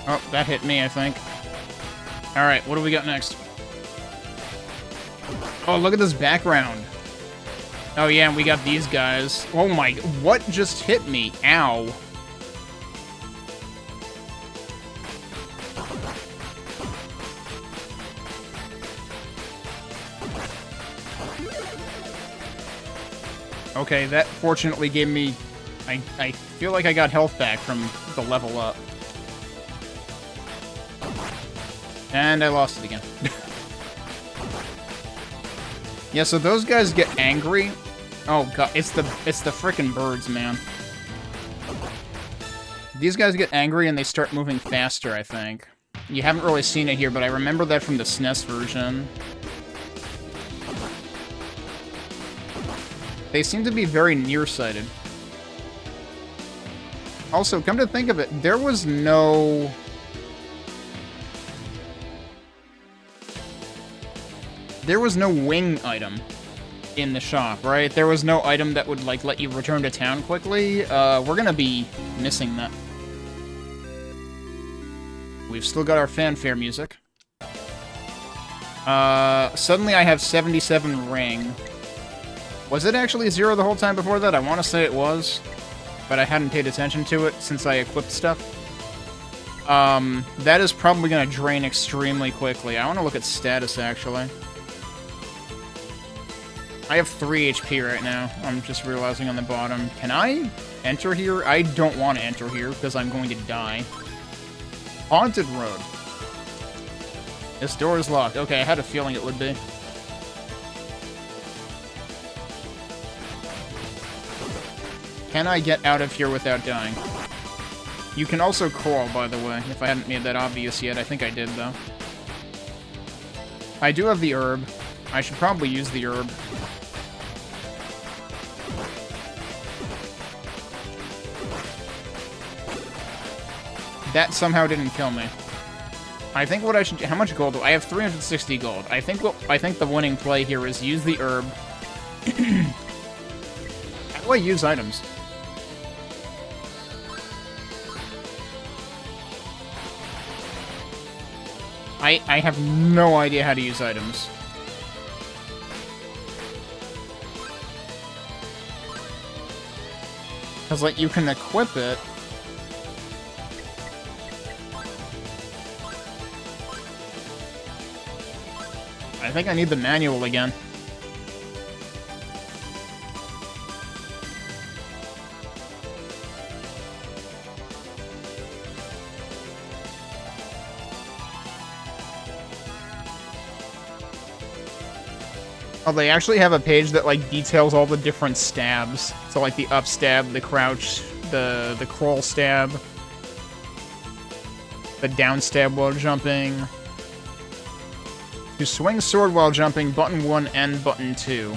Oh, that hit me, I think. Alright, what do we got next? Oh, look at this background. Oh yeah, and we got these guys. Oh my, what just hit me? Ow. Okay, that fortunately gave me... I feel like I got health back from the level up. And I lost it again. Yeah, so those guys get angry. Oh god, it's the frickin' birds, man. These guys get angry and they start moving faster, I think. You haven't really seen it here, but I remember that from the SNES version. They seem to be very nearsighted. Also, come to think of it, there was no... There was no wing item in the shop, right? There was no item that would, like, let you return to town quickly. We're gonna be missing that. We've still got our fanfare music. Suddenly I have 77 ring. Was it actually 0 the whole time before that? I want to say it was, but I hadn't paid attention to it since I equipped stuff. That is probably gonna drain extremely quickly. I want to look at status, actually. I have 3 HP right now. I'm just realizing on the bottom. Can I enter here? I don't want to enter here because I'm going to die. Haunted Road. This door is locked. Okay, I had a feeling it would be. Can I get out of here without dying? You can also crawl, by the way, if I hadn't made that obvious yet. I think I did, though. I do have the herb. I should probably use the herb. That somehow didn't kill me. I think what I should... How much gold do I have? 360 gold. I think the winning play here is use the herb. How do I use items? I have no idea how to use items. Because, like, you can equip it. I think I need the manual again. Oh, they actually have a page that, like, details all the different stabs. So, like, the up stab, the crouch, the crawl stab, the down stab while jumping. To swing sword while jumping, button 1 and button 2.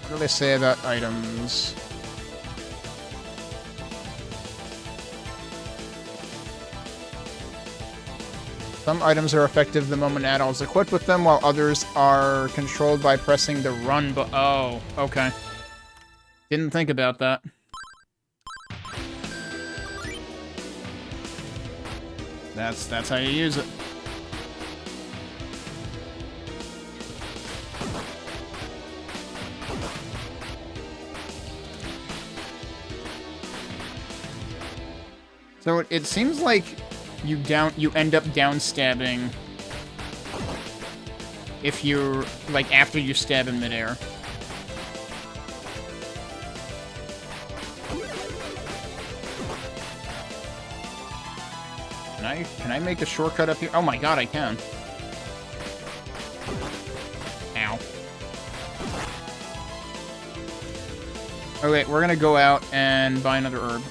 What do they say about items? Some items are effective the moment Adol is equipped with them, while others are controlled by pressing the run button. Oh, okay. Didn't think about that. That's how you use it. So it seems like you end up down stabbing if you're like after you stab in midair. Can I make a shortcut up here? Oh my god, I can. Ow. Okay, we're gonna go out and buy another herb.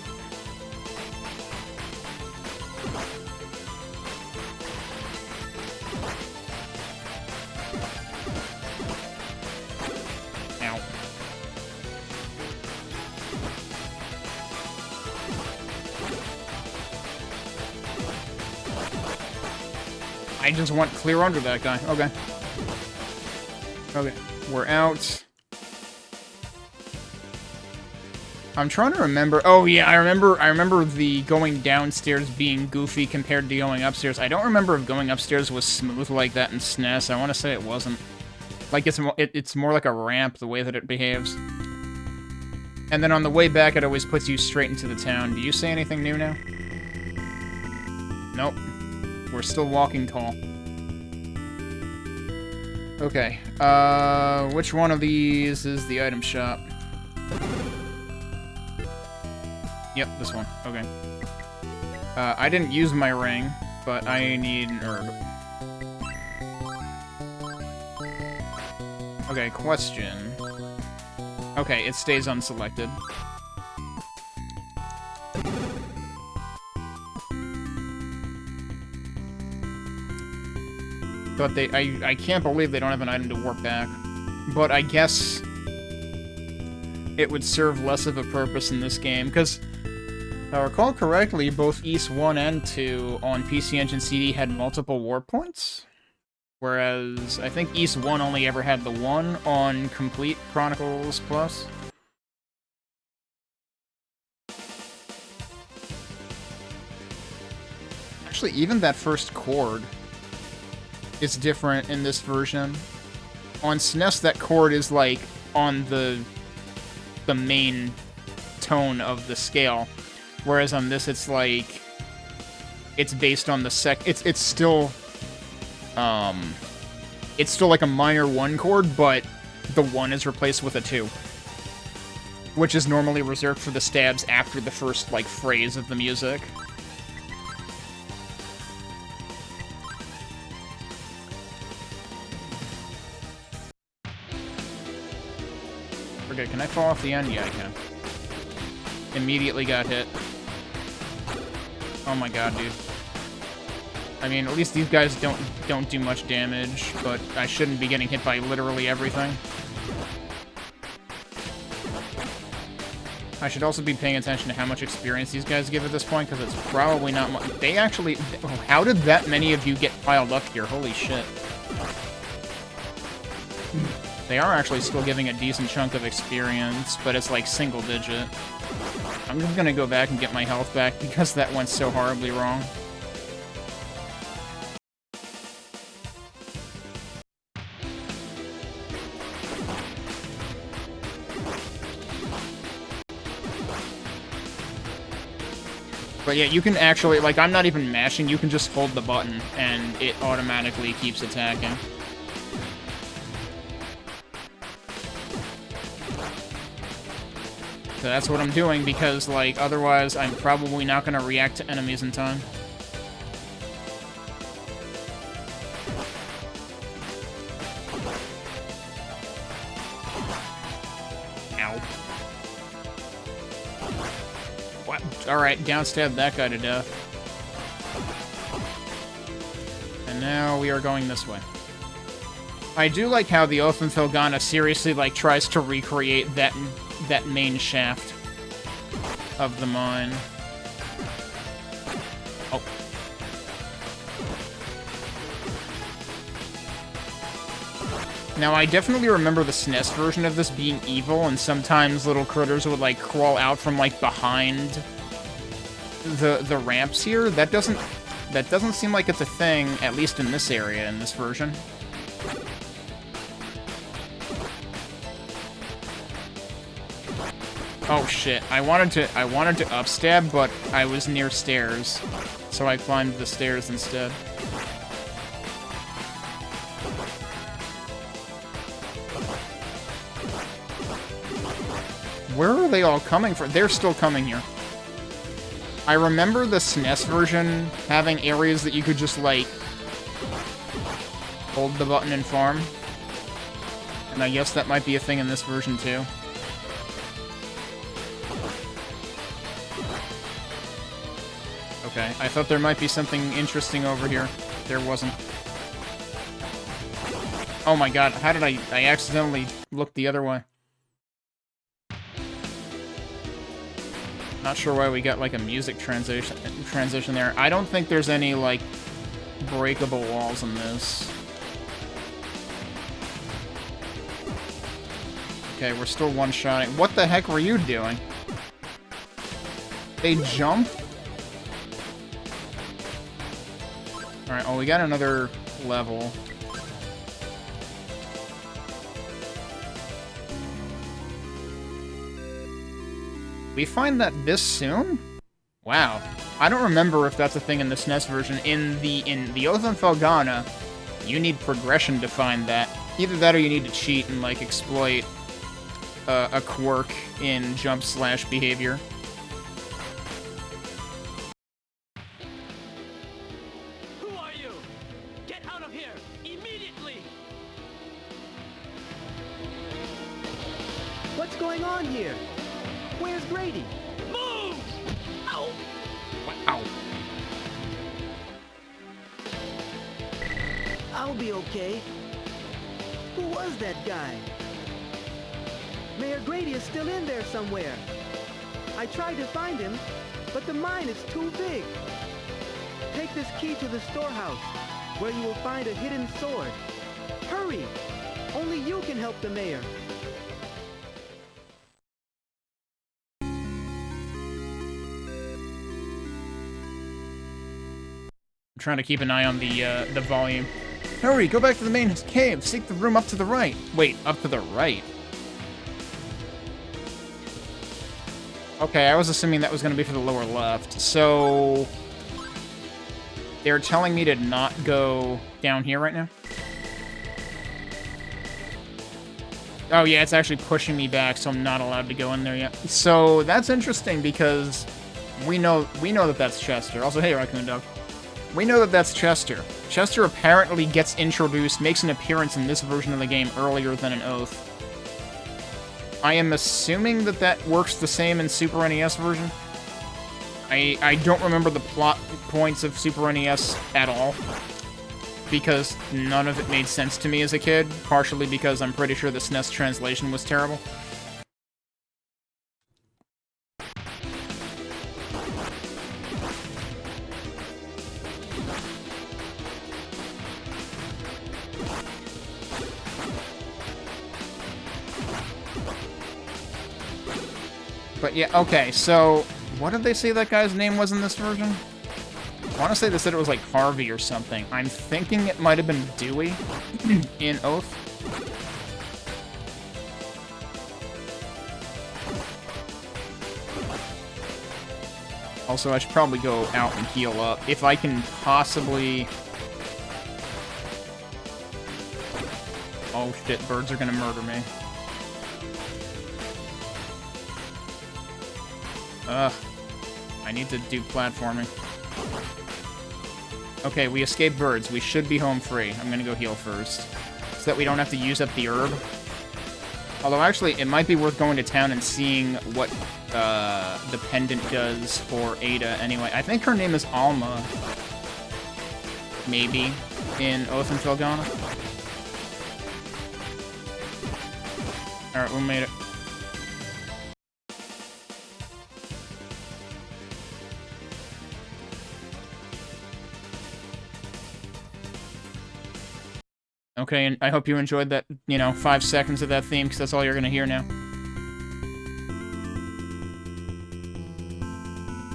Ow. I just want clear under that guy. Okay. Okay, we're out. I'm trying to remember. Oh yeah, I remember the going downstairs being goofy compared to going upstairs. I don't remember if going upstairs was smooth like that in SNES. I want to say it wasn't. Like it's more like a ramp the way that it behaves. And then on the way back, it always puts you straight into the town. Do you say anything new now? Nope. We're still walking tall. Okay, which one of these is the item shop? Yep, this one. Okay. I didn't use my ring, but I need an herb. Okay, question. Okay, it stays unselected. But I can't believe they don't have an item to warp back. But I guess it would serve less of a purpose in this game, because if I recall correctly, both Ys 1 and 2 on PC Engine CD had multiple warp points. Whereas I think Ys 1 only ever had the one on Complete Chronicles Plus. Actually, even that first chord is different in this version. On SNES, that chord is like on the main tone of the scale, whereas on this it's like it's based on the it's still like a minor 1 chord, but the 1 is replaced with a 2, which is normally reserved for the stabs after the first like phrase of the music. Okay, can I fall off the end? Yeah, I can. Immediately got hit. Oh my god, dude. I mean, at least these guys don't do much damage, but I shouldn't be getting hit by literally everything. I should also be paying attention to how much experience these guys give at this point, because it's probably not much. They actually... How did that many of you get piled up here? Holy shit. They are actually still giving a decent chunk of experience, but it's like single digit. I'm just gonna go back and get my health back because that went so horribly wrong. But yeah, you can actually, like, I'm not even mashing, you can just hold the button and it automatically keeps attacking. So that's what I'm doing, because, like, otherwise I'm probably not going to react to enemies in time. Ow. What? Alright, downstab that guy to death. And now we are going this way. I do like how the Oath in Felghana seriously, like, tries to recreate that main shaft of the mine. Oh. Now, I definitely remember the SNES version of this being evil, and sometimes little critters would, like, crawl out from, like, behind the ramps here. That doesn't seem like it's a thing, at least in this area, in this version. Oh shit, I wanted to upstab, but I was near stairs, so I climbed the stairs instead. Where are they all coming from? They're still coming here. I remember the SNES version having areas that you could just, like, hold the button and farm. And I guess that might be a thing in this version too. Okay, I thought there might be something interesting over here. There wasn't. Oh my god, how did I accidentally look the other way? Not sure why we got, like, a music transition there. I don't think there's any, like, breakable walls in this. Okay, we're still one-shotting. What the heck were you doing? They jump? Alright, well, we got another level. We find that this soon? Wow. I don't remember if that's a thing in the SNES version. In the Oath in Felghana, you need progression to find that. Either that or you need to cheat and, like, exploit a quirk in jump/behavior. Who are you? Get out of here immediately! What's going on here? Where's Grady? Move! Ow! Ow. I'll be okay. Who was that guy? Mayor Grady is still in there somewhere. I tried to find him, but the mine is too big. Take this key to the storehouse, where you will find a hidden sword. Hurry! Only you can help the mayor. I'm trying to keep an eye on the volume. Hurry, go back to the main cave. Seek the room up to the right. Wait, up to the right? Okay, I was assuming that was going to be for the lower left. So they're telling me to not go down here right now? Oh yeah, it's actually pushing me back, so I'm not allowed to go in there yet. So that's interesting because we know that that's Chester. Also, hey, Raccoon Dog. We know that that's Chester. Chester apparently gets introduced, makes an appearance in this version of the game earlier than in Oath. I am assuming that that works the same in Super NES version. I don't remember the plot points of Super NES at all, because none of it made sense to me as a kid, partially because I'm pretty sure the SNES translation was terrible. But yeah, okay, so what did they say that guy's name was in this version? I want to say they said it was like Harvey or something. I'm thinking it might have been Dewey in Oath. Also, I should probably go out and heal up if I can possibly... Oh shit, birds are gonna murder me. Ugh. I need to do platforming. Okay, we escaped birds. We should be home free. I'm gonna go heal first, so that we don't have to use up the herb. Although, actually, it might be worth going to town and seeing what the pendant does for Ada anyway. I think her name is Alma. Maybe. In Oath and Felghana. Alright, we made it. Okay, and I hope you enjoyed that, 5 seconds of that theme, because that's all you're gonna hear now.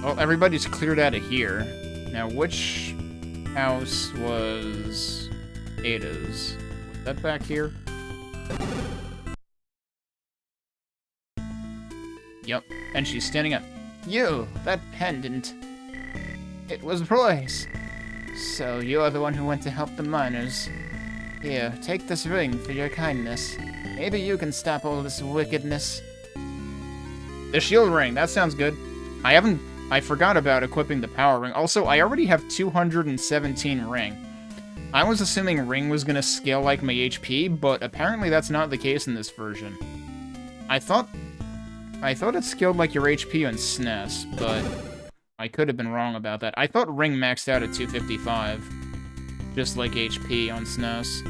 Well, everybody's cleared out of here. Now, which house was Ada's? Was that back here? Yep, and she's standing up. You, that pendant. It was Roy's. So, you're the one who went to help the miners. Here, take this ring for your kindness. Maybe you can stop all this wickedness. The shield ring, that sounds good. I forgot about equipping the power ring. Also, I already have 217 ring. I was assuming ring was gonna scale like my HP, but apparently that's not the case in this version. I thought it scaled like your HP on SNES, but I could have been wrong about that. I thought ring maxed out at 255. Just like HP on SNES.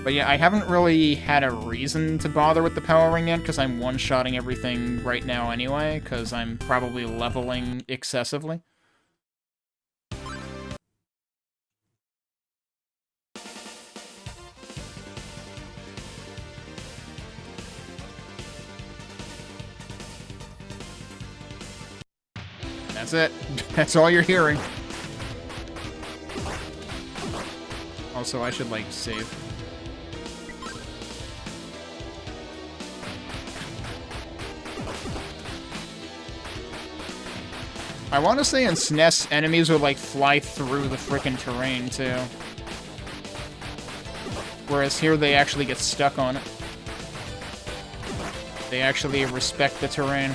But yeah, I haven't really had a reason to bother with the power ring yet, because I'm one-shotting everything right now anyway, because I'm probably leveling excessively. That's it. That's all you're hearing. Also, I should, save. I want to say in SNES, enemies would, like, fly through the frickin' terrain, too. Whereas here, they actually get stuck on it. They actually respect the terrain.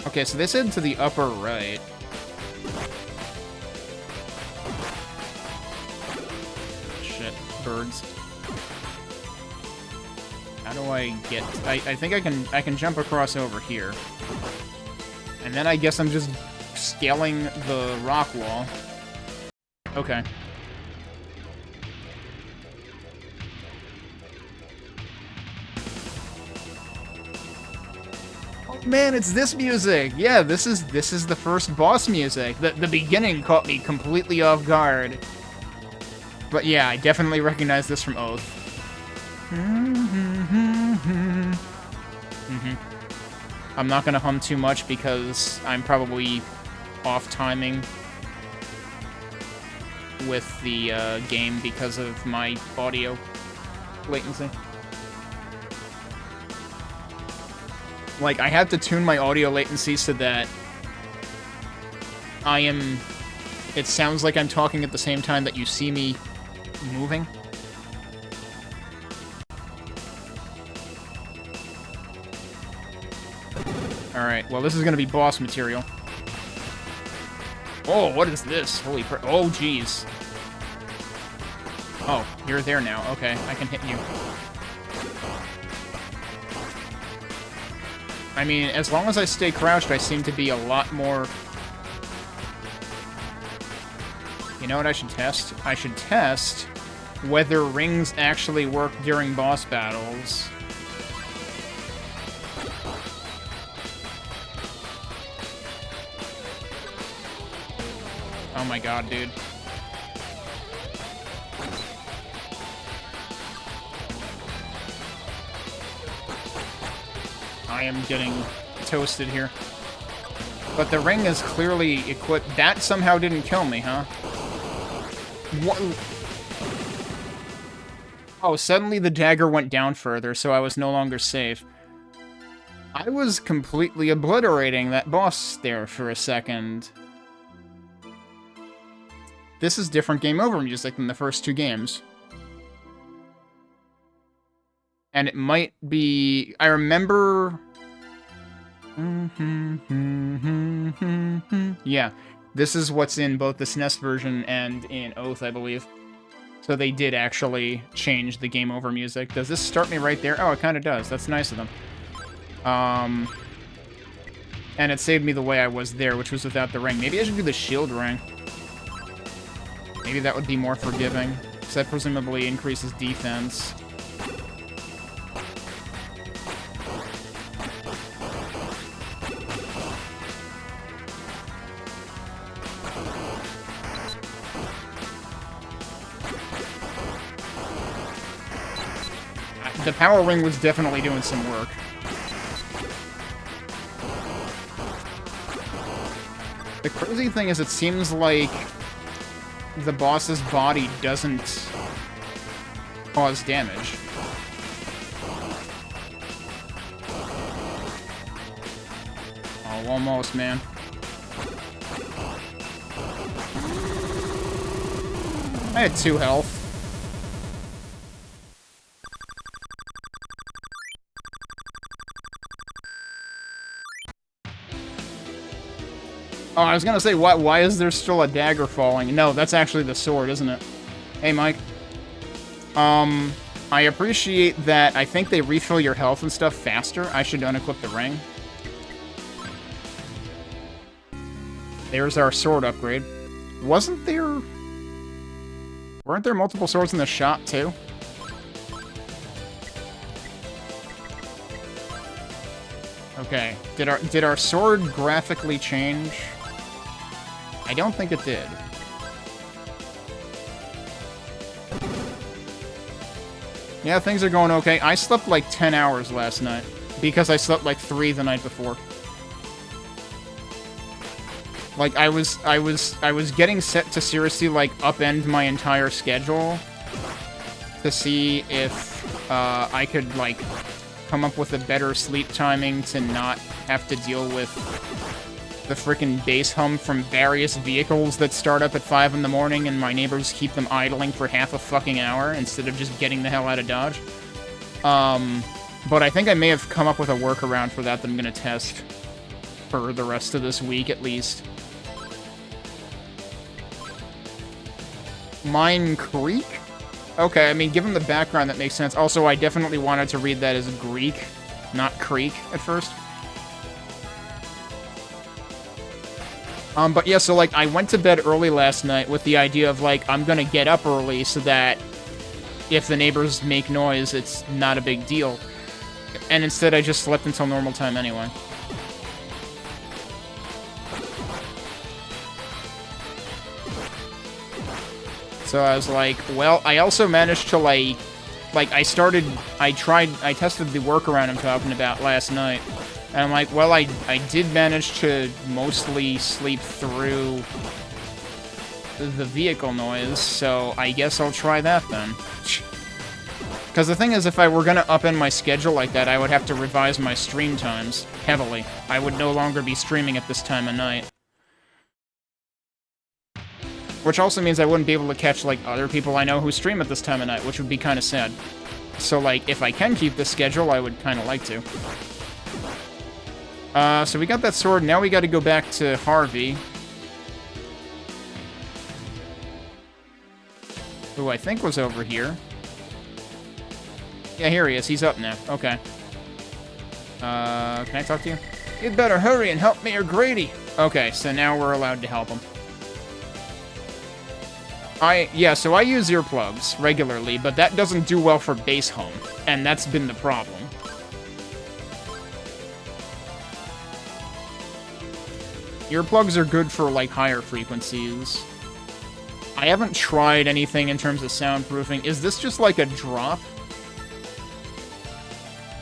Okay, so they said to the upper right. Shit, birds. How do I get... I think I can jump across over here. And then I guess I'm just scaling the rock wall. Okay. Oh man, it's this music! Yeah, this is the first boss music. The beginning caught me completely off guard. But yeah, I definitely recognize this from Oath. I'm not gonna hum too much because I'm probably off timing with the game because of my audio latency. Like, I have to tune my audio latency so that it sounds like I'm talking at the same time that you see me moving. Alright, well, this is gonna be boss material. Oh, what is this? Holy crap. Oh, jeez. Oh, you're there now. Okay, I can hit you. I mean, as long as I stay crouched, I seem to be a lot more... You know what I should test? I should test whether rings actually work during boss battles. Oh my god, dude. I am getting toasted here. But the ring is clearly equipped. That somehow didn't kill me, huh? What? Oh, suddenly the dagger went down further, so I was no longer safe. I was completely obliterating that boss there for a second. This is different game over music than the first two games. And it might be... I remember... Yeah, this is what's in both the SNES version and in Oath, I believe. So they did actually change the game over music. Does this start me right there? Oh, it kind of does. That's nice of them. And it saved me the way I was there, which was without the ring. Maybe I should do the shield ring. Maybe that would be more forgiving, because that presumably increases defense. The power ring was definitely doing some work. The crazy thing is, it seems like the boss's body doesn't cause damage. Oh, almost, man. I had 2 health. Oh, I was gonna say, why is there still a dagger falling? No, that's actually the sword, isn't it? Hey, Mike. I appreciate that. I think they refill your health and stuff faster. I should unequip the ring. There's our sword upgrade. Weren't there multiple swords in the shop, too? Okay. Did our sword graphically change? I don't think it did. Yeah, things are going okay. I slept like 10 hours last night, because I slept like 3 the night before. Like, I was getting set to seriously, like, upend my entire schedule to see if I could, like, come up with a better sleep timing to not have to deal with the frickin' bass hum from various vehicles that start up at 5 in the morning and my neighbors keep them idling for half a fucking hour instead of just getting the hell out of Dodge. But I think I may have come up with a workaround for that I'm gonna test for the rest of this week, at least. Mine Creek? Okay, I mean, given the background, that makes sense. Also, I definitely wanted to read that as Greek, not Creek, at first. But yeah, so, like, I went to bed early last night with the idea of, like, I'm gonna get up early so that if the neighbors make noise, it's not a big deal. And instead, I just slept until normal time anyway. So I was like, well, I also managed to, like, I tested the workaround I'm talking about last night. And I'm like, well, I did manage to mostly sleep through the vehicle noise, so I guess I'll try that then. Because the thing is, if I were going to upend my schedule like that, I would have to revise my stream times heavily. I would no longer be streaming at this time of night. Which also means I wouldn't be able to catch, like, other people I know who stream at this time of night, which would be kind of sad. So, like, if I can keep this schedule, I would kind of like to. So we got that sword, now we gotta go back to Harvey. Who I think was over here. Yeah, here he is, he's up now, okay. Can I talk to you? You'd better hurry and help Mayor Grady! Okay, so now we're allowed to help him. So I use earplugs regularly, but that doesn't do well for bass hum, and that's been the problem. Earplugs are good for, like, higher frequencies. I haven't tried anything in terms of soundproofing. Is this just, like, a drop?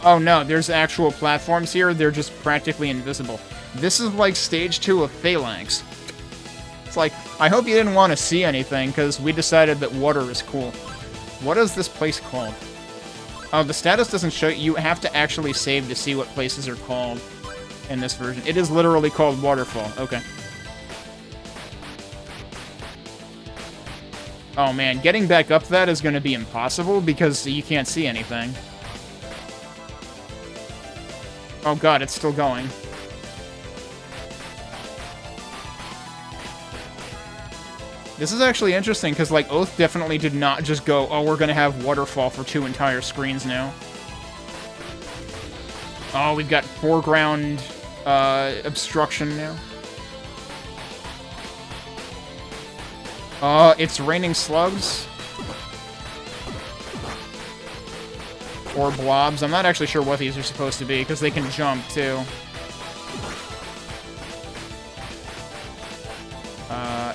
Oh, no, there's actual platforms here. They're just practically invisible. This is, like, stage 2 of Phalanx. It's like, I hope you didn't want to see anything, because we decided that water is cool. What is this place called? Oh, the status doesn't show you. You have to actually save to see what places are called in this version. It is literally called Waterfall. Okay. Oh man, getting back up that is going to be impossible because you can't see anything. Oh god, it's still going. This is actually interesting because, like, Oath definitely did not just go, oh, we're going to have Waterfall for 2 entire screens now. Oh, we've got foreground obstruction now. It's raining slugs. Or blobs. I'm not actually sure what these are supposed to be, because they can jump, too.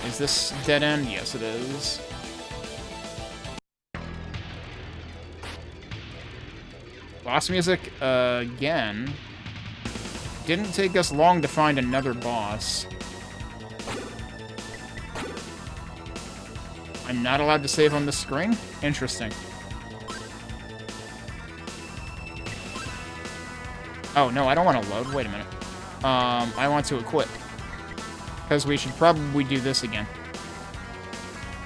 Is this dead end? Yes, it is. Boss music, again. Didn't take us long to find another boss. I'm not allowed to save on the screen? Interesting. Oh, no, I don't want to load. Wait a minute. I want to equip. Because we should probably do this again.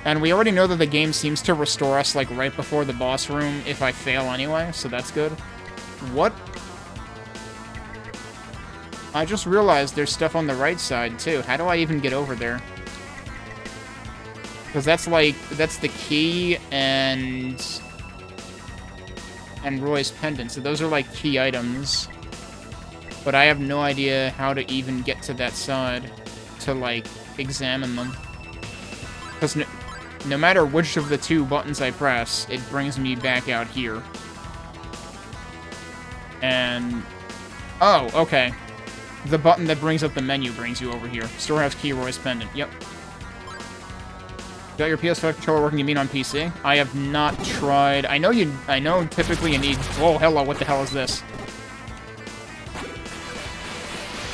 And we already know that the game seems to restore us, like, right before the boss room if I fail anyway, so that's good. What? I just realized there's stuff on the right side, too. How do I even get over there? Because that's, like, that's the key and Roy's pendant, so those are, like, key items. But I have no idea how to even get to that side to, like, examine them. Because no matter which of the 2 buttons I press, it brings me back out here. And... oh, okay. The button that brings up the menu brings you over here. Storehouse key, Roy's pendant. Yep. Got your PS5 controller working, you mean on PC? I have not tried... I know typically you need... oh, hello, what the hell is this?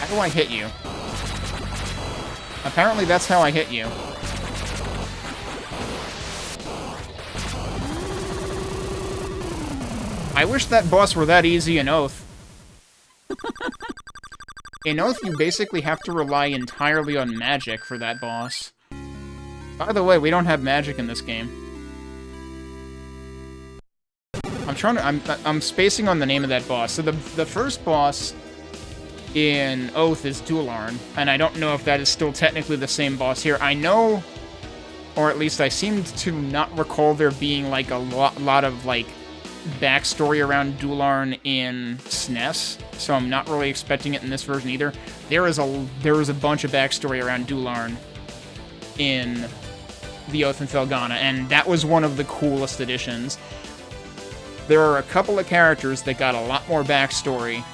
How do I hit you? Apparently that's how I hit you. I wish that boss were that easy in Oath. In Oath, you basically have to rely entirely on magic for that boss. By the way, we don't have magic in this game. I'm spacing on the name of that boss. So the first boss in Oath is Dularn, and I don't know if that is still technically the same boss here. I know, or at least I seemed to not recall there being, like, a lot of, like, backstory around Dularn in SNES, so I'm not really expecting it in this version either. There is a bunch of backstory around Dularn in the Oath and Felghana, and that was one of the coolest additions. There are a couple of characters that got a lot more backstory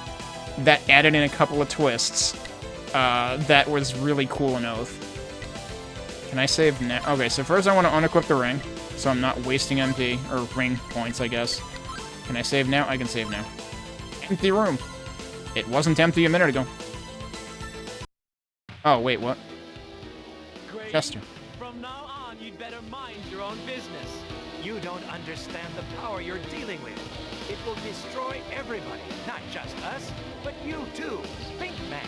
that added in a couple of twists that was really cool in Oath. Can I save now? Okay, so first I want to unequip the ring, so I'm not wasting MP, or ring points, I guess. Can I save now? I can save now. Empty room. It wasn't empty a minute ago. Oh, wait, what? Great. Chester. From now on, you'd better mind your own business. You don't understand the power you're dealing with. It will destroy everybody, not just us, but you too, Pink Man.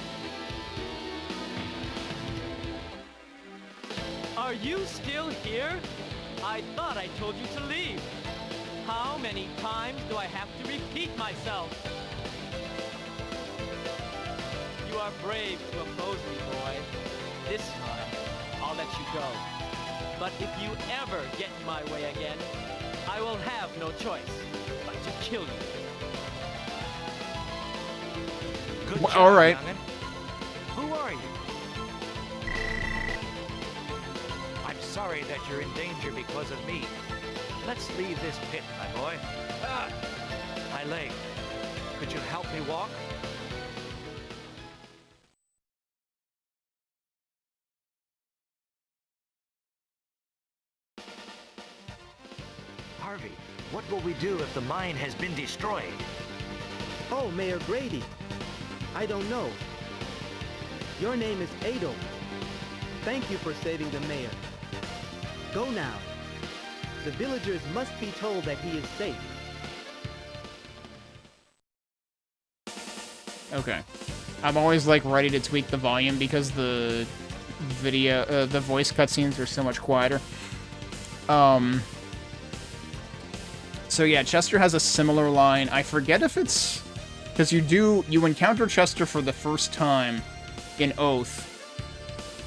Are you still here? I thought I told you to leave. How many times do I have to repeat myself? You are brave to oppose me, boy. This time, I'll let you go. But if you ever get in my way again, I will have no choice but to kill you. Good job, all right. young'un. Who are you? I'm sorry that you're in danger because of me. Let's leave this pit, my boy. Ah, my leg. Could you help me walk? Harvey, what will we do if the mine has been destroyed? Oh, Mayor Grady. I don't know. Your name is Ado. Thank you for saving the mayor. Go now. The villagers must be told that he is safe. Okay. I'm always, like, ready to tweak the volume because the video, the voice cutscenes are so much quieter. So yeah, Chester has a similar line. I forget if it's... Because you encounter Chester for the first time in Oath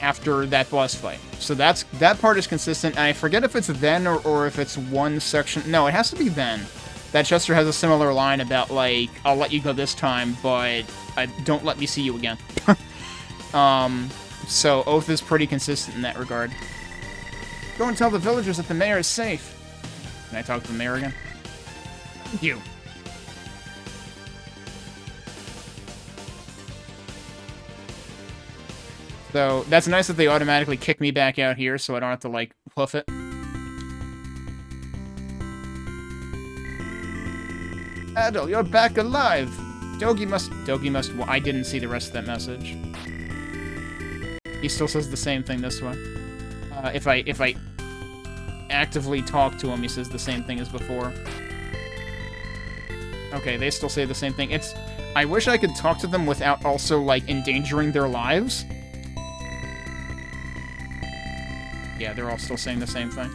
after that boss fight. So that part is consistent, and I forget if it's then or if it's one section... No, it has to be then. That Chester has a similar line about, like, I'll let you go this time, but don't let me see you again. So Oath is pretty consistent in that regard. Go and tell the villagers that the mayor is safe. Can I talk to the mayor again? Thank you. So, that's nice that they automatically kick me back out here, so I don't have to, like, hoof it. Adel, you're back alive! Dogi must... Well, I didn't see the rest of that message. He still says the same thing this way. If I actively talk to him, he says the same thing as before. Okay, they still say the same thing. I wish I could talk to them without also, like, endangering their lives. Yeah, they're all still saying the same thing.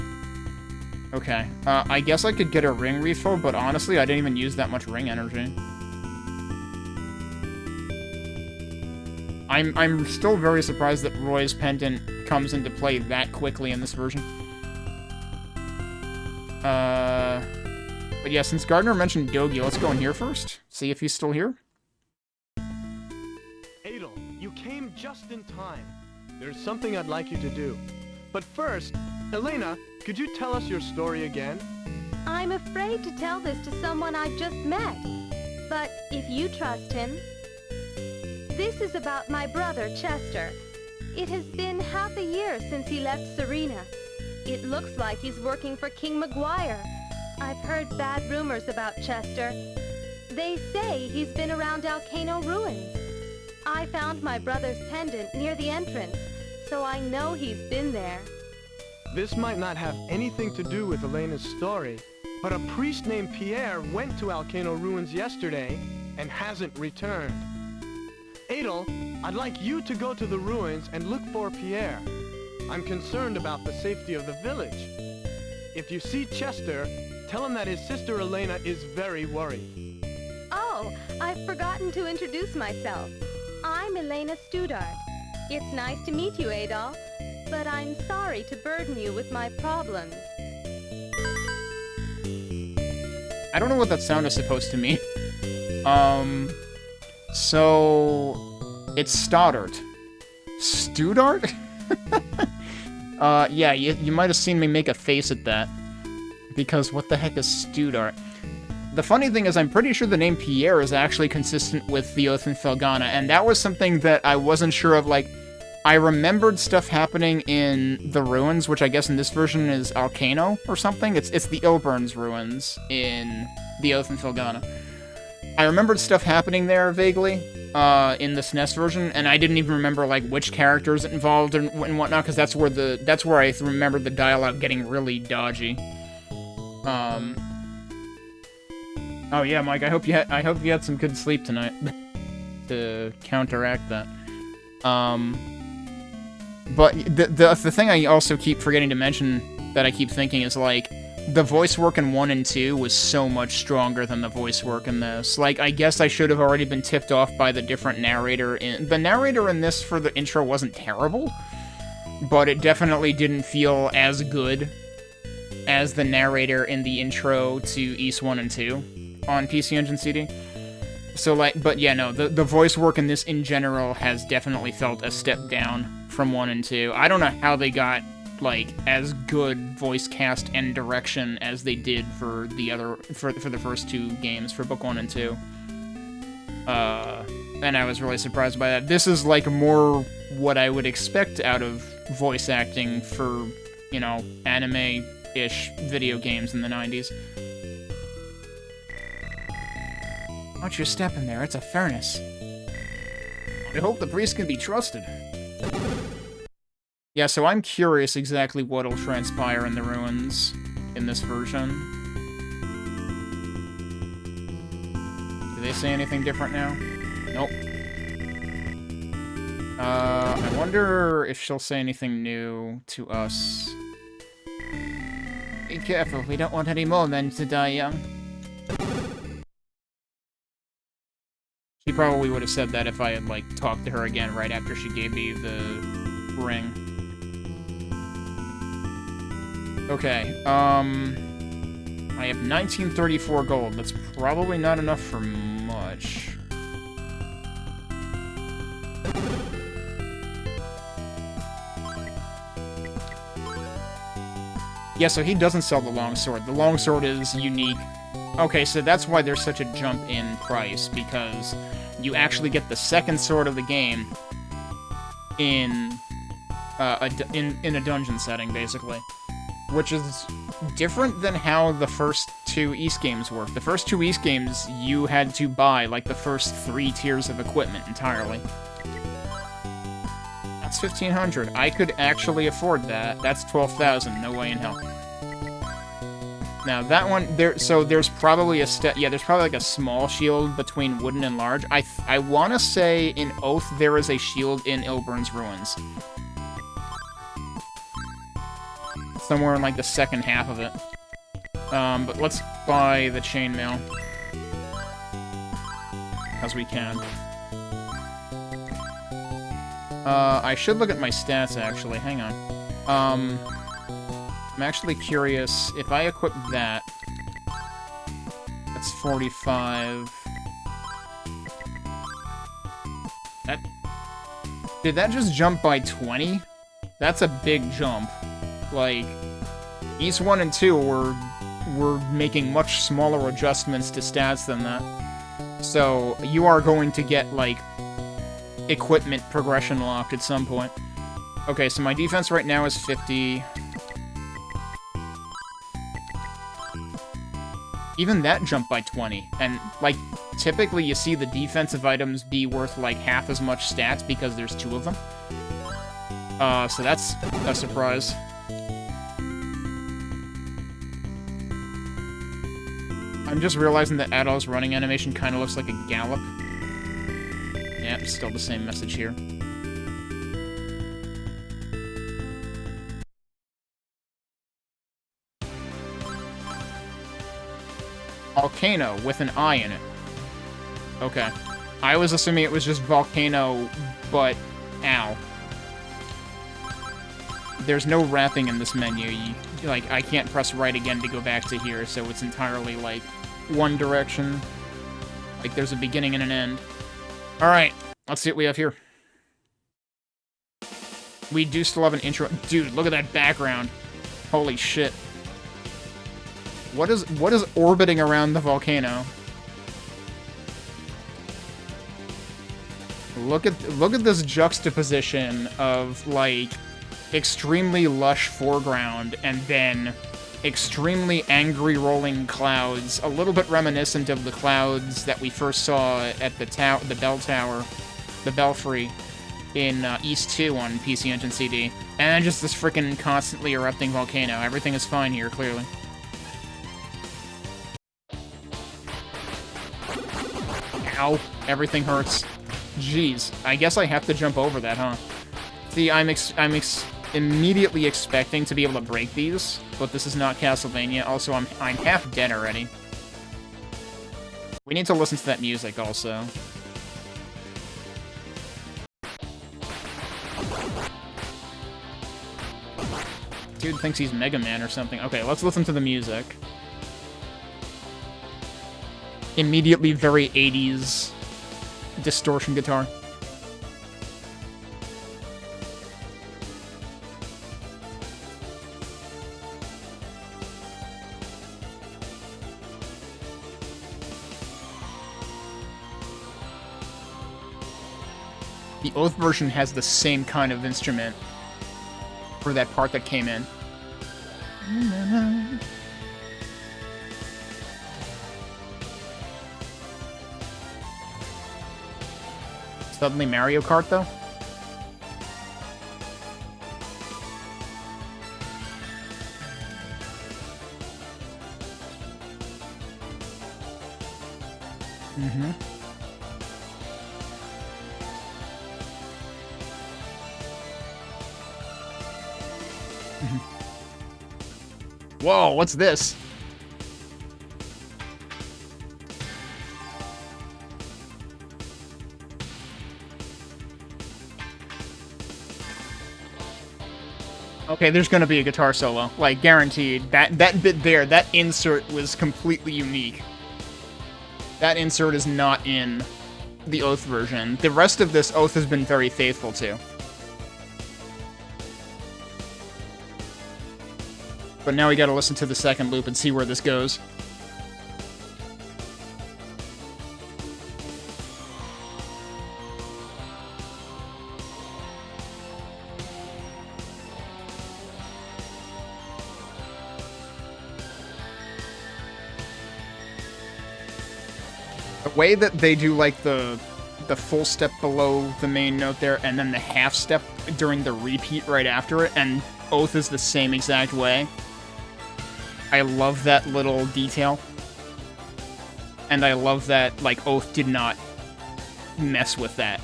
Okay. I guess I could get a ring refill, but honestly, I didn't even use that much ring energy. I'm still very surprised that Roy's pendant comes into play that quickly in this version. But yeah, since Gardner mentioned Dogi, let's go in here first. See if he's still here. Adel, you came just in time. There's something I'd like you to do. But first, Elena, could you tell us your story again? I'm afraid to tell this to someone I've just met. But if you trust him... This is about my brother, Chester. It has been half a year since he left Serena. It looks like he's working for King Maguire. I've heard bad rumors about Chester. They say he's been around Alcano Ruins. I found my brother's pendant near the entrance, so I know he's been there. This might not have anything to do with Elena's story, but a priest named Pierre went to Volcano Ruins yesterday and hasn't returned. Adel, I'd like you to go to the ruins and look for Pierre. I'm concerned about the safety of the village. If you see Chester, tell him that his sister Elena is very worried. Oh, I've forgotten to introduce myself. I'm Elena Studart. It's nice to meet you, Adol, but I'm sorry to burden you with my problems. I don't know what that sound is supposed to mean. So... It's Stoddart. Studart? Yeah, you might have seen me make a face at that. Because what the heck is Studart? The funny thing is, I'm pretty sure the name Pierre is actually consistent with the Oath in Felghana, and that was something that I wasn't sure of, like... I remembered stuff happening in the ruins, which I guess in this version is Volcano or something. It's the Ilburns ruins in the Oath in Felghana. I remembered stuff happening there vaguely in the SNES version, and I didn't even remember like which characters it involved and whatnot, because that's where I remembered the dialogue getting really dodgy. Oh yeah, Mike. I hope you had some good sleep tonight to counteract that. But the thing I also keep forgetting to mention that I keep thinking is, like, the voice work in 1 and 2 was so much stronger than the voice work in this. Like, I guess I should have already been tipped off by the different narrator in... The narrator in this for the intro wasn't terrible, but it definitely didn't feel as good as the narrator in the intro to East 1 and 2 on PC Engine CD. So, like, but yeah, no, the voice work in this in general has definitely felt a step down from 1 and 2. I don't know how they got, like, as good voice cast and direction as they did for the first 2 games, for Book 1 and 2. And I was really surprised by that. This is, like, more what I would expect out of voice acting for, you know, anime-ish video games in the 90s. Watch your step in there, it's a furnace. I hope the priest can be trusted. Yeah, so I'm curious exactly what'll transpire in the ruins in this version. Do they say anything different now? Nope. I wonder if she'll say anything new to us. Be careful, we don't want any more men to die young. She probably would have said that if I had, like, talked to her again right after she gave me the ring. Okay, I have 1934 gold. That's probably not enough for much. Yeah, so he doesn't sell the longsword. The longsword is unique. Okay, so that's why there's such a jump in price, because you actually get the second sword of the game in a dungeon setting, basically. Which is different than how the first 2 East games work. The first 2 East games, you had to buy, like, the first 3 tiers of equipment entirely. That's 1,500. I could actually afford that. That's 12,000. No way in hell. Now, that one, there's probably a there's probably, like, a small shield between wooden and large. I want to say in Oath there is a shield in Ilburn's Ruins. Somewhere in, like, the second half of it. But let's buy the chainmail. Because we can. I should look at my stats, actually. Hang on. I'm actually curious, if I equip that... That's 45... Did that just jump by 20? That's a big jump. Like, East 1 and 2 were making much smaller adjustments to stats than that. So, you are going to get, like, equipment progression locked at some point. Okay, so my defense right now is 50. Even that jumped by 20. And, like, typically you see the defensive items be worth, like, half as much stats because there's 2 of them. So that's a surprise. I'm just realizing that Adol's running animation kind of looks like a gallop. Yep, still the same message here. Volcano with an I in it. Okay. I was assuming it was just volcano, but ow. There's no wrapping in this menu. Like, I can't press right again to go back to here, so it's entirely, like, one direction. Like, there's a beginning and an end. Alright, let's see what we have here. We do still have an intro. Dude, look at that background. Holy shit. What is orbiting around the volcano? Look at this juxtaposition of, like, extremely lush foreground and then extremely angry rolling clouds, a little bit reminiscent of the clouds that we first saw at the bell tower, the belfry in East 2 on PC Engine CD, and then just this freaking constantly erupting volcano. Everything is fine here, clearly. Ow, everything hurts. Jeez, I guess I have to jump over that, huh? See, I'm immediately expecting to be able to break these, but this is not Castlevania. Also, I'm half dead already. We need to listen to that music, also. Dude thinks he's Mega Man or something. Okay, let's listen to the music. Immediately very 80s distortion guitar. The Oath version has the same kind of instrument for that part that came in. Suddenly Mario Kart, though? Mm-hmm. Whoa, what's this? Okay, there's gonna be a guitar solo. Like, guaranteed. That bit there, that insert was completely unique. That insert is not in the Oath version. The rest of this, Oath has been very faithful to. But now we gotta listen to the second loop and see where this goes. The way that they do, like, the full step below the main note there, and then the half step during the repeat right after it, and Oath is the same exact way. I love that little detail. And I love that, like, Oath did not mess with that.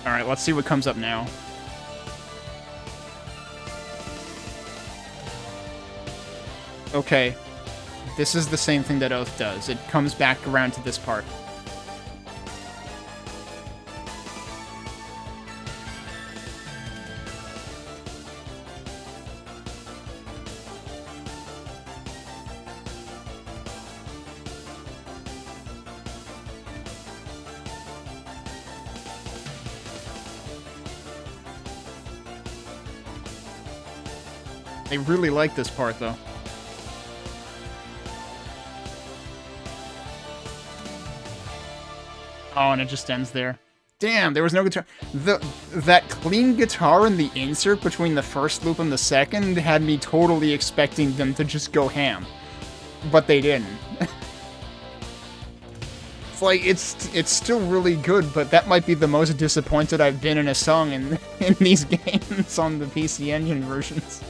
Alright, let's see what comes up now. Okay. This is the same thing that Oath does. It comes back around to this part. I really like this part, though. Oh, and it just ends there. Damn, there was no guitar. That clean guitar in the insert between the first loop and the second had me totally expecting them to just go ham. But they didn't. It's like, it's still really good, but that might be the most disappointed I've been in a song in these games on the PC Engine versions.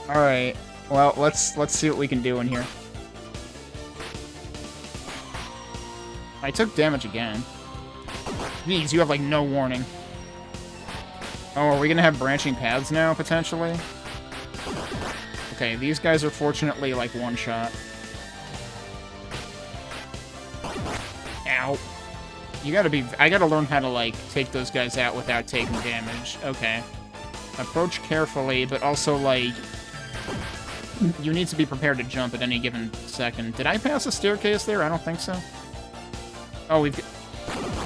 Alright, Well, let's see what we can do in here. I took damage again. Jeez, you have, like, no warning. Oh, are we gonna have branching paths now, potentially? Okay, these guys are fortunately, like, one-shot. Ow. You gotta be... I gotta learn how to, like, take those guys out without taking damage. Okay. Approach carefully, but also, like... You need to be prepared to jump at any given second. Did I pass a staircase there? I don't think so. Oh, we've...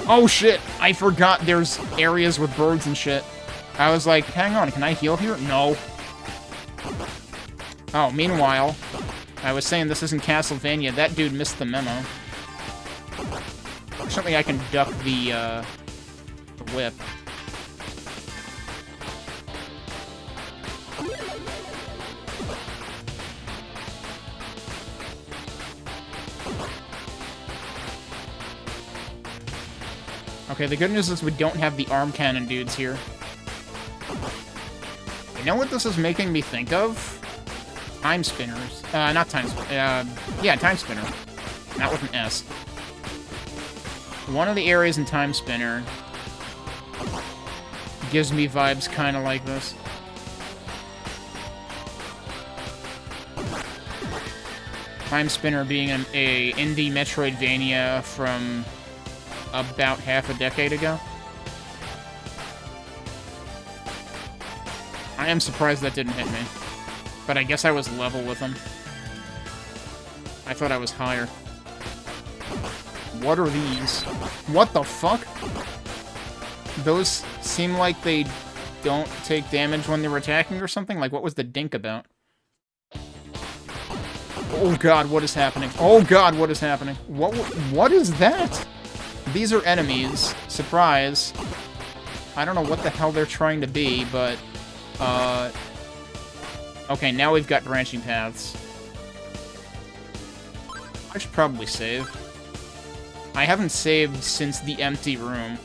Oh, shit! I forgot there's areas with birds and shit. I was like, hang on, can I heal here? No. Oh, meanwhile, I was saying this isn't Castlevania. That dude missed the memo. Fortunately, I can duck the whip. Okay, the good news is we don't have the arm cannon dudes here. You know what this is making me think of? Time spinners. Not time spinner. Yeah, time spinner. Not with an S. One of the areas in Time Spinner gives me vibes kind of like this. Time Spinner being a indie Metroidvania from about half a decade ago. I am surprised that didn't hit me. But I guess I was level with him. I thought I was higher. What are these? What the fuck? Those seem like they don't take damage when they're attacking or something? Like, what was the dink about? Oh god, what is happening? Oh god, what is happening? What is that? These are enemies. Surprise. I don't know what the hell they're trying to be, but... Okay, now we've got branching paths. I should probably save. I haven't saved since the empty room.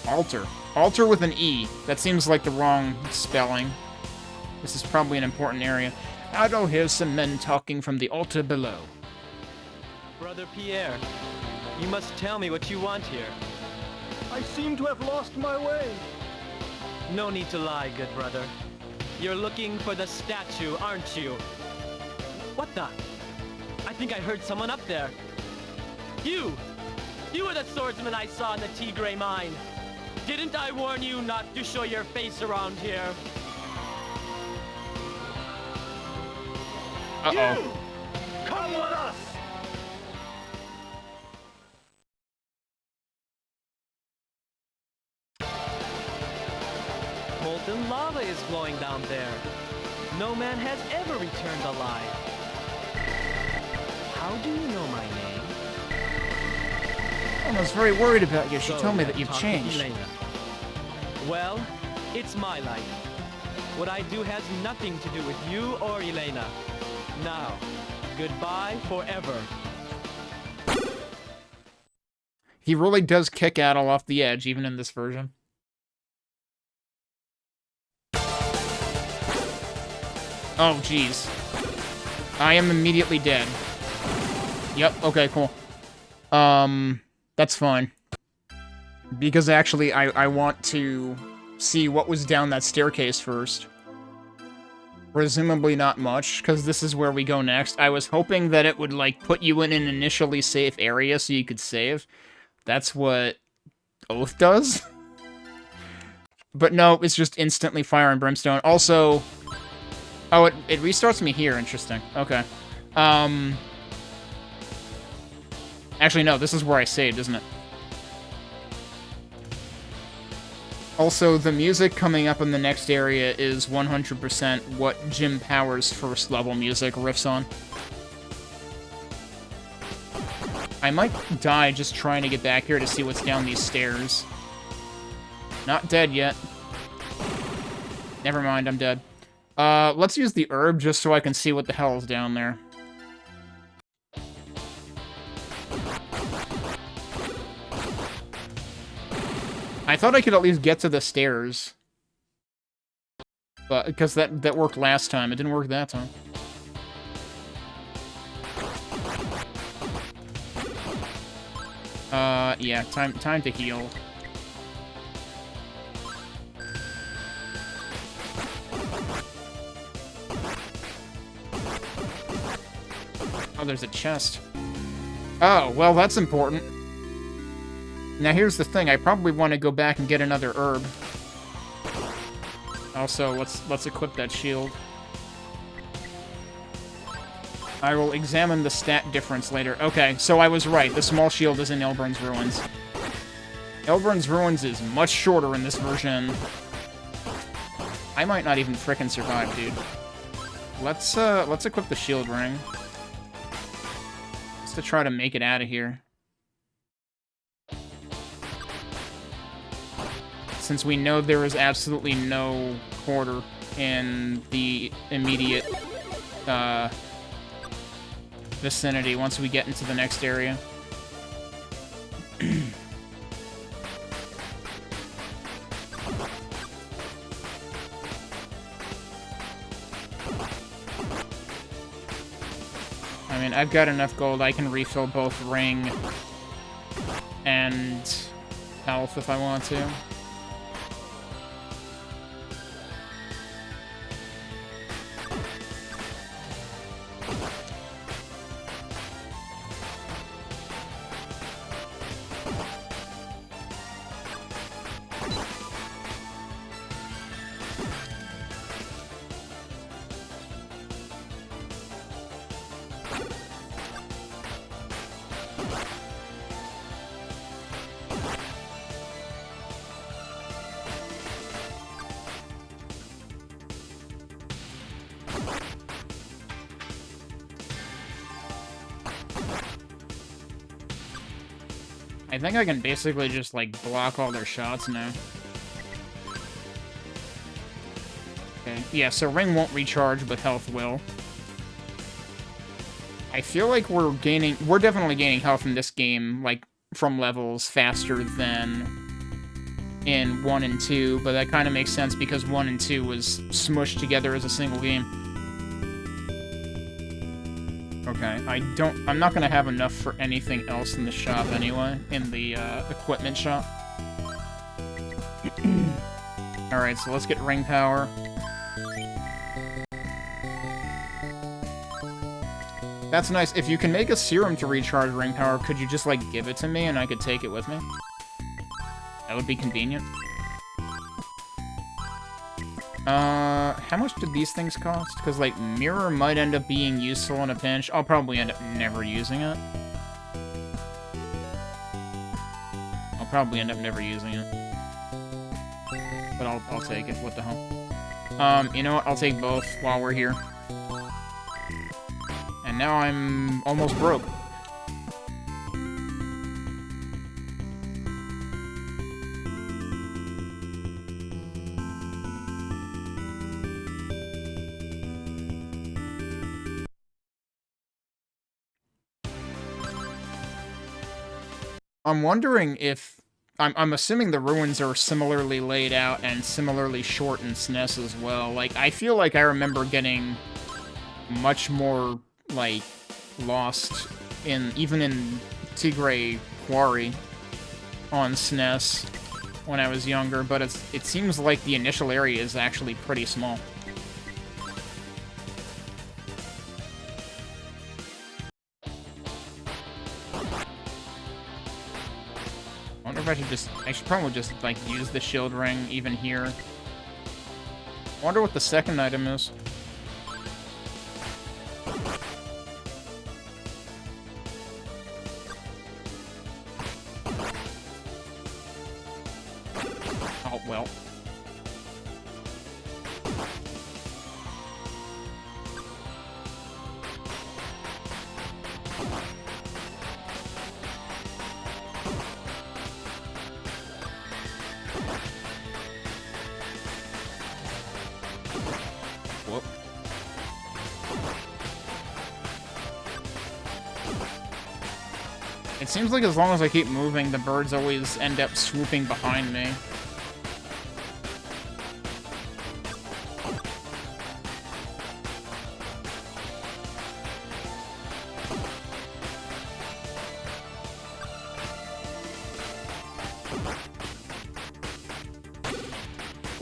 Altar. Altar with an E. That seems like the wrong spelling. This is probably an important area. I'll hear some men talking from the altar below. Brother Pierre, you must tell me what you want here. I seem to have lost my way. No need to lie, good brother. You're looking for the statue, aren't you? What the? I think I heard someone up there. You! You were the swordsman I saw in the Tigray mine. Didn't I warn you not to show your face around here? Uh-oh. You! Come with us! Molten lava is flowing down there. No man has ever returned alive. How do you know my name? I was very worried about you. She So told me you that you've talked to changed. Elena. Well, it's my life. What I do has nothing to do with you or Elena. Now, goodbye forever. He really does kick Adol off the edge, even in this version. Oh, jeez. I am immediately dead. Yep, okay, cool. That's fine. Because actually, I want to see what was down that staircase first. Presumably not much, because this is where we go next. I was hoping that it would, like, put you in an initially safe area so you could save. That's what Oath does. But no, it's just instantly fire and brimstone. Also... Oh, it restarts me here. Interesting. Okay. Actually, no, this is where I saved, isn't it? Also, the music coming up in the next area is 100% what Jim Power's first level music riffs on. I might die just trying to get back here to see what's down these stairs. Not dead yet. Never mind, I'm dead. Let's use the herb just so I can see what the hell is down there. I thought I could at least get to the stairs. But because that worked last time, it didn't work that time. Yeah, time to heal. Oh, there's a chest. Oh, well, that's important. Now, here's the thing. I probably want to go back and get another herb. Also, let's equip that shield. I will examine the stat difference later. Okay, so I was right. The small shield is in Elburn's Ruins. Elburn's Ruins is much shorter in this version. I might not even frickin' survive, dude. Let's equip the shield ring. Just to try to make it out of here. Since we know there is absolutely no quarter in the immediate vicinity once we get into the next area. I mean, I've got enough gold. I can refill both ring and health if I want to. I think I can basically just, like, block all their shots now. Okay, yeah, so ring won't recharge, but health will. I feel like we're definitely gaining health in this game, like, from levels faster than in 1 and 2, but that kind of makes sense because 1 and 2 was smushed together as a single game. Okay, I'm not gonna have enough for anything else in the shop anyway, in the equipment shop. Alright, so let's get ring power. That's nice. If you can make a serum to recharge ring power, could you just, like, give it to me and I could take it with me? That would be convenient. How much did these things cost? Because, like, mirror might end up being useful in a pinch. I'll probably end up never using it. I'll probably end up never using it. But I'll take it. What the hell? You know what? I'll take both while we're here. And now I'm almost broke. I'm wondering if... I'm assuming the ruins are similarly laid out and similarly short in SNES as well. Like, I feel like I remember getting much more, like, lost even in Tigray Quarry on SNES when I was younger, but it seems like the initial area is actually pretty small. I should probably just, like, use the shield ring even here. I wonder what the second item is. Oh, well. It seems like as long as I keep moving, the birds always end up swooping behind me.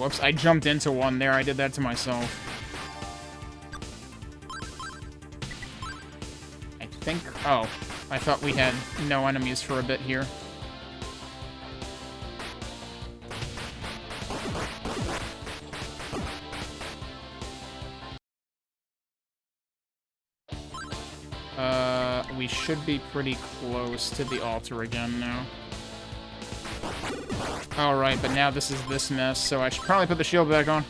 Whoops, I jumped into one there. I did that to myself. I think... Oh, I thought we had no enemies for a bit here. We should be pretty close to the altar again now. Alright, but now this is this mess, so I should probably put the shield back on.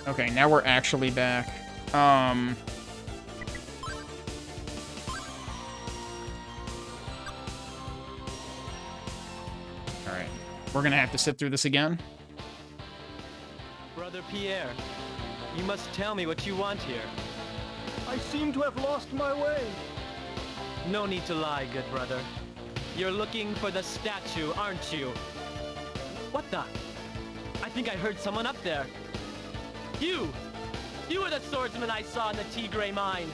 Okay, now we're actually back. Alright. We're gonna have to sit through this again. Brother Pierre, you must tell me what you want here. I seem to have lost my way. No need to lie, good brother. You're looking for the statue, aren't you? What the? I think I heard someone up there. You! You were the swordsman I saw in the Tigray mine.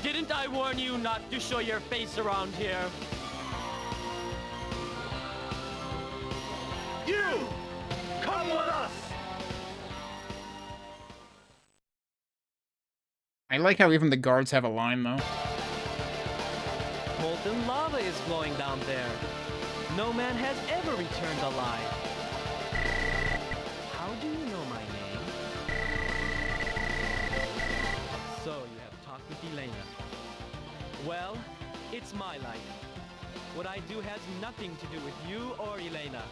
Didn't I warn you not to show your face around here? You! Come with us! I like how even the guards have a line, though. Molten lava is flowing down there. No man has ever returned alive. How do you know my name? So you have talked with Elena. Well, it's my life. What I do has nothing to do with you or Elena.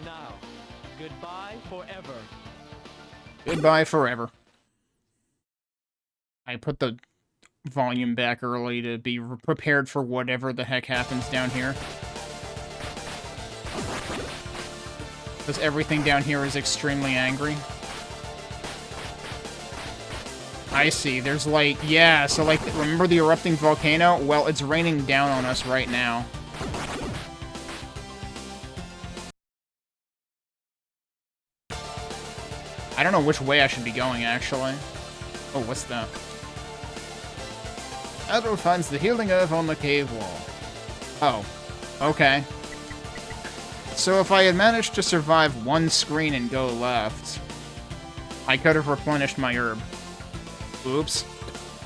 Now, goodbye forever. Goodbye forever. I put the volume back early to be prepared for whatever the heck happens down here. Because everything down here is extremely angry. I see, there's like, yeah, so like, remember the erupting volcano? Well, it's raining down on us right now. I don't know which way I should be going, actually. Oh, what's that? Adol finds the healing herb on the cave wall. Oh, okay. So if I had managed to survive one screen and go left, I could have replenished my herb. Oops.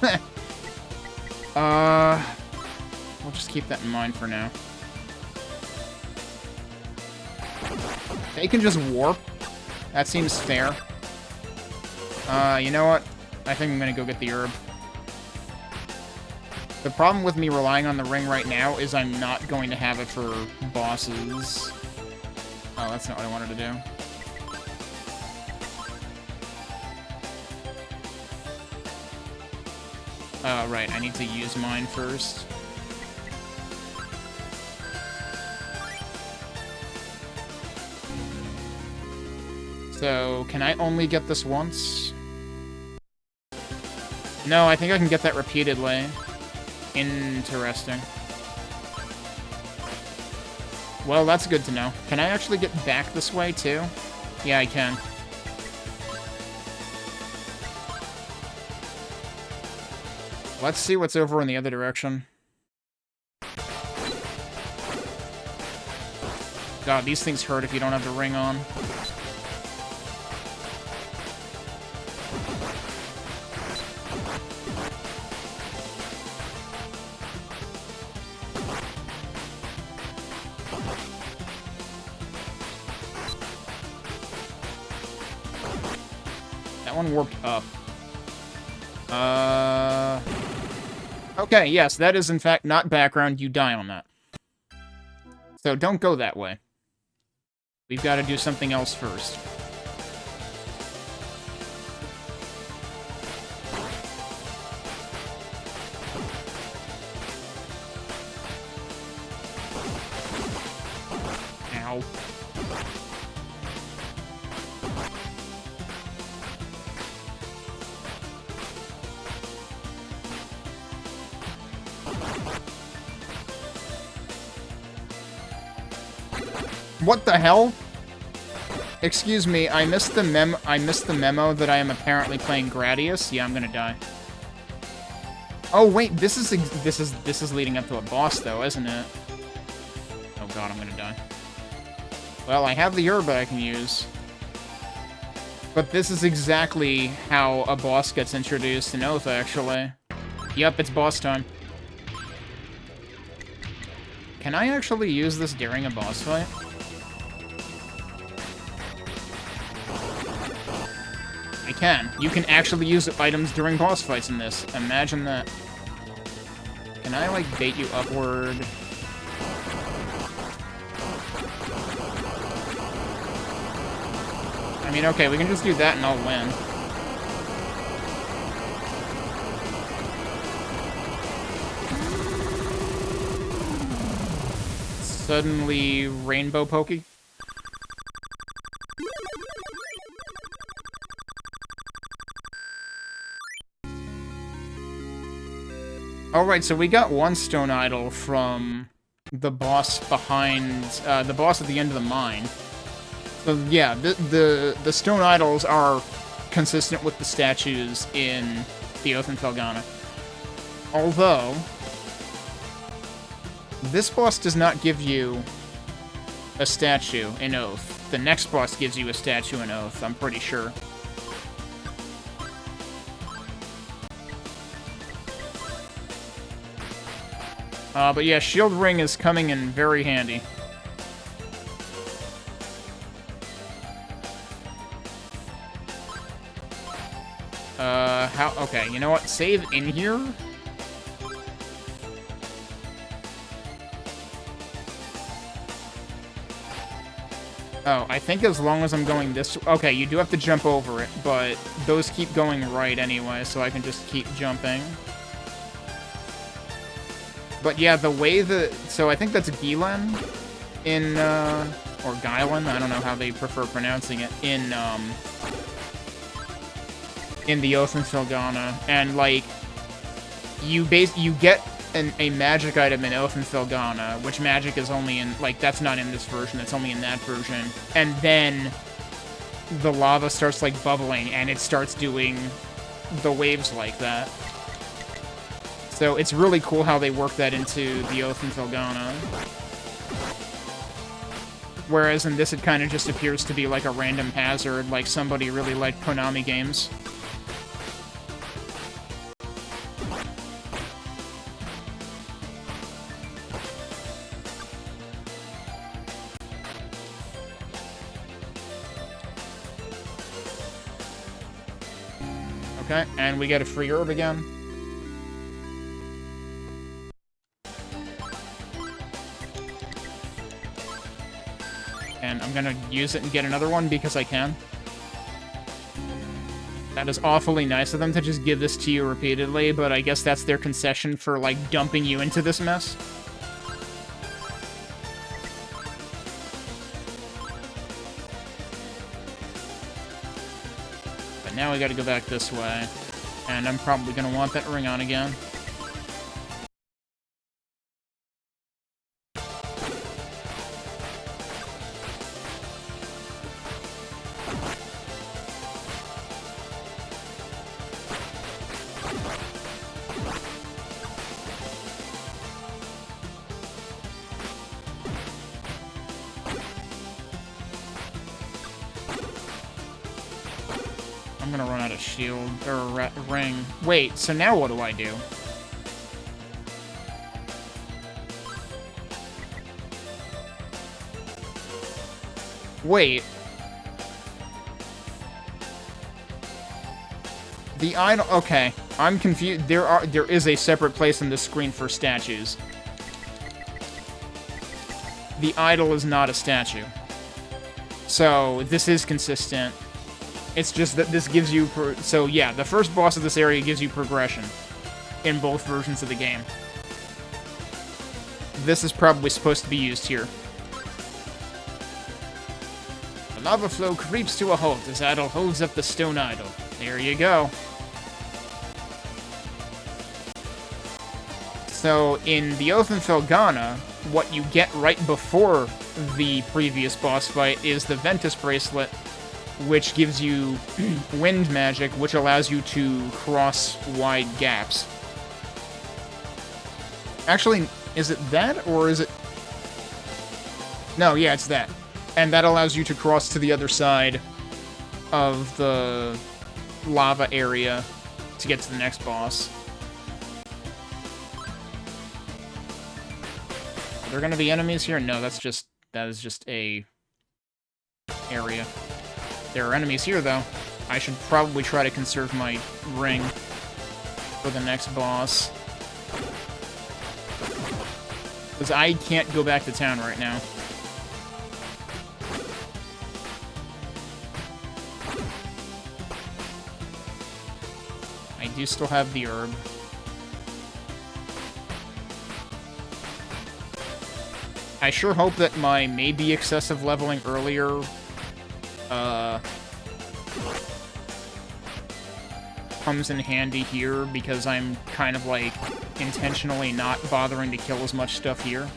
We'll just keep that in mind for now. They can just warp. That seems fair. You know what? I think I'm gonna go get the herb. The problem with me relying on the ring right now is I'm not going to have it for bosses. Oh, that's not what I wanted to do. Oh, right, I need to use mine first. So, can I only get this once? No, I think I can get that repeatedly. Interesting. Well, that's good to know. Can I actually get back this way, too? Yeah, I can. Let's see what's over in the other direction. God, these things hurt if you don't have the ring on. That one warped up. Okay, yes, that is in fact not background. You die on that. So don't go that way. We've got to do something else first. Ow. What the hell? Excuse me, I missed the memo that I am apparently playing Gradius. Yeah, I'm gonna die. Oh wait, this is leading up to a boss though, isn't it? Oh god, I'm gonna die. Well, I have the herb I can use. But this is exactly how a boss gets introduced in Oath, actually. Yep, it's boss time. Can I actually use this during a boss fight? I can. You can actually use items during boss fights in this. Imagine that. Can I, like, bait you upward? I mean, okay, we can just do that and I'll win. Suddenly rainbow pokey. Alright, so we got one stone idol from the boss behind, the boss at the end of the mine. So yeah, the stone idols are consistent with the statues in the Oath in Felghana. Although, this boss does not give you a statue in Oath. The next boss gives you a statue in Oath, I'm pretty sure. But yeah, Shield Ring is coming in very handy. Okay, you know what? Save in here? Oh, I think as long as I'm going this... Okay, you do have to jump over it, but those keep going right anyway, so I can just keep jumping. But yeah, the way that... So I think that's Gilan in, or Gylan, I don't know how they prefer pronouncing it, in the Oath in Felghana. And, like, you get a magic item in Oath in Felghana, which magic is only in... Like, that's not in this version, it's only in that version. And then the lava starts, like, bubbling, and it starts doing the waves like that. So it's really cool how they work that into the Oath in Felghana. Whereas in this it kind of just appears to be like a random hazard, like somebody really liked Konami games. Okay, and we get a free herb again. And I'm gonna use it and get another one because I can. That is awfully nice of them to just give this to you repeatedly, but I guess that's their concession for, like, dumping you into this mess. But now we gotta go back this way. And I'm probably gonna want that ring on again. I'm gonna run out of shield, or ring. Wait, so now what do I do? Wait. The idol, okay. I'm confused. There is a separate place on the screen for statues. The idol is not a statue. So, this is consistent. It's just that this gives you... So, yeah, the first boss of this area gives you progression in both versions of the game. This is probably supposed to be used here. The lava flow creeps to a halt as Idol holds up the stone idol. There you go. So, in the Oath in Felghana, what you get right before the previous boss fight is the Ventus Bracelet, which gives you wind magic, which allows you to cross wide gaps. Actually, is it that, or is it... No, yeah, it's that. And that allows you to cross to the other side of the lava area to get to the next boss. Are there gonna be enemies here? No, that is just a area. There are enemies here, though. I should probably try to conserve my ring for the next boss. Because I can't go back to town right now. I do still have the herb. I sure hope that my maybe excessive leveling earlier, comes in handy here, because I'm kind of, like, intentionally not bothering to kill as much stuff here,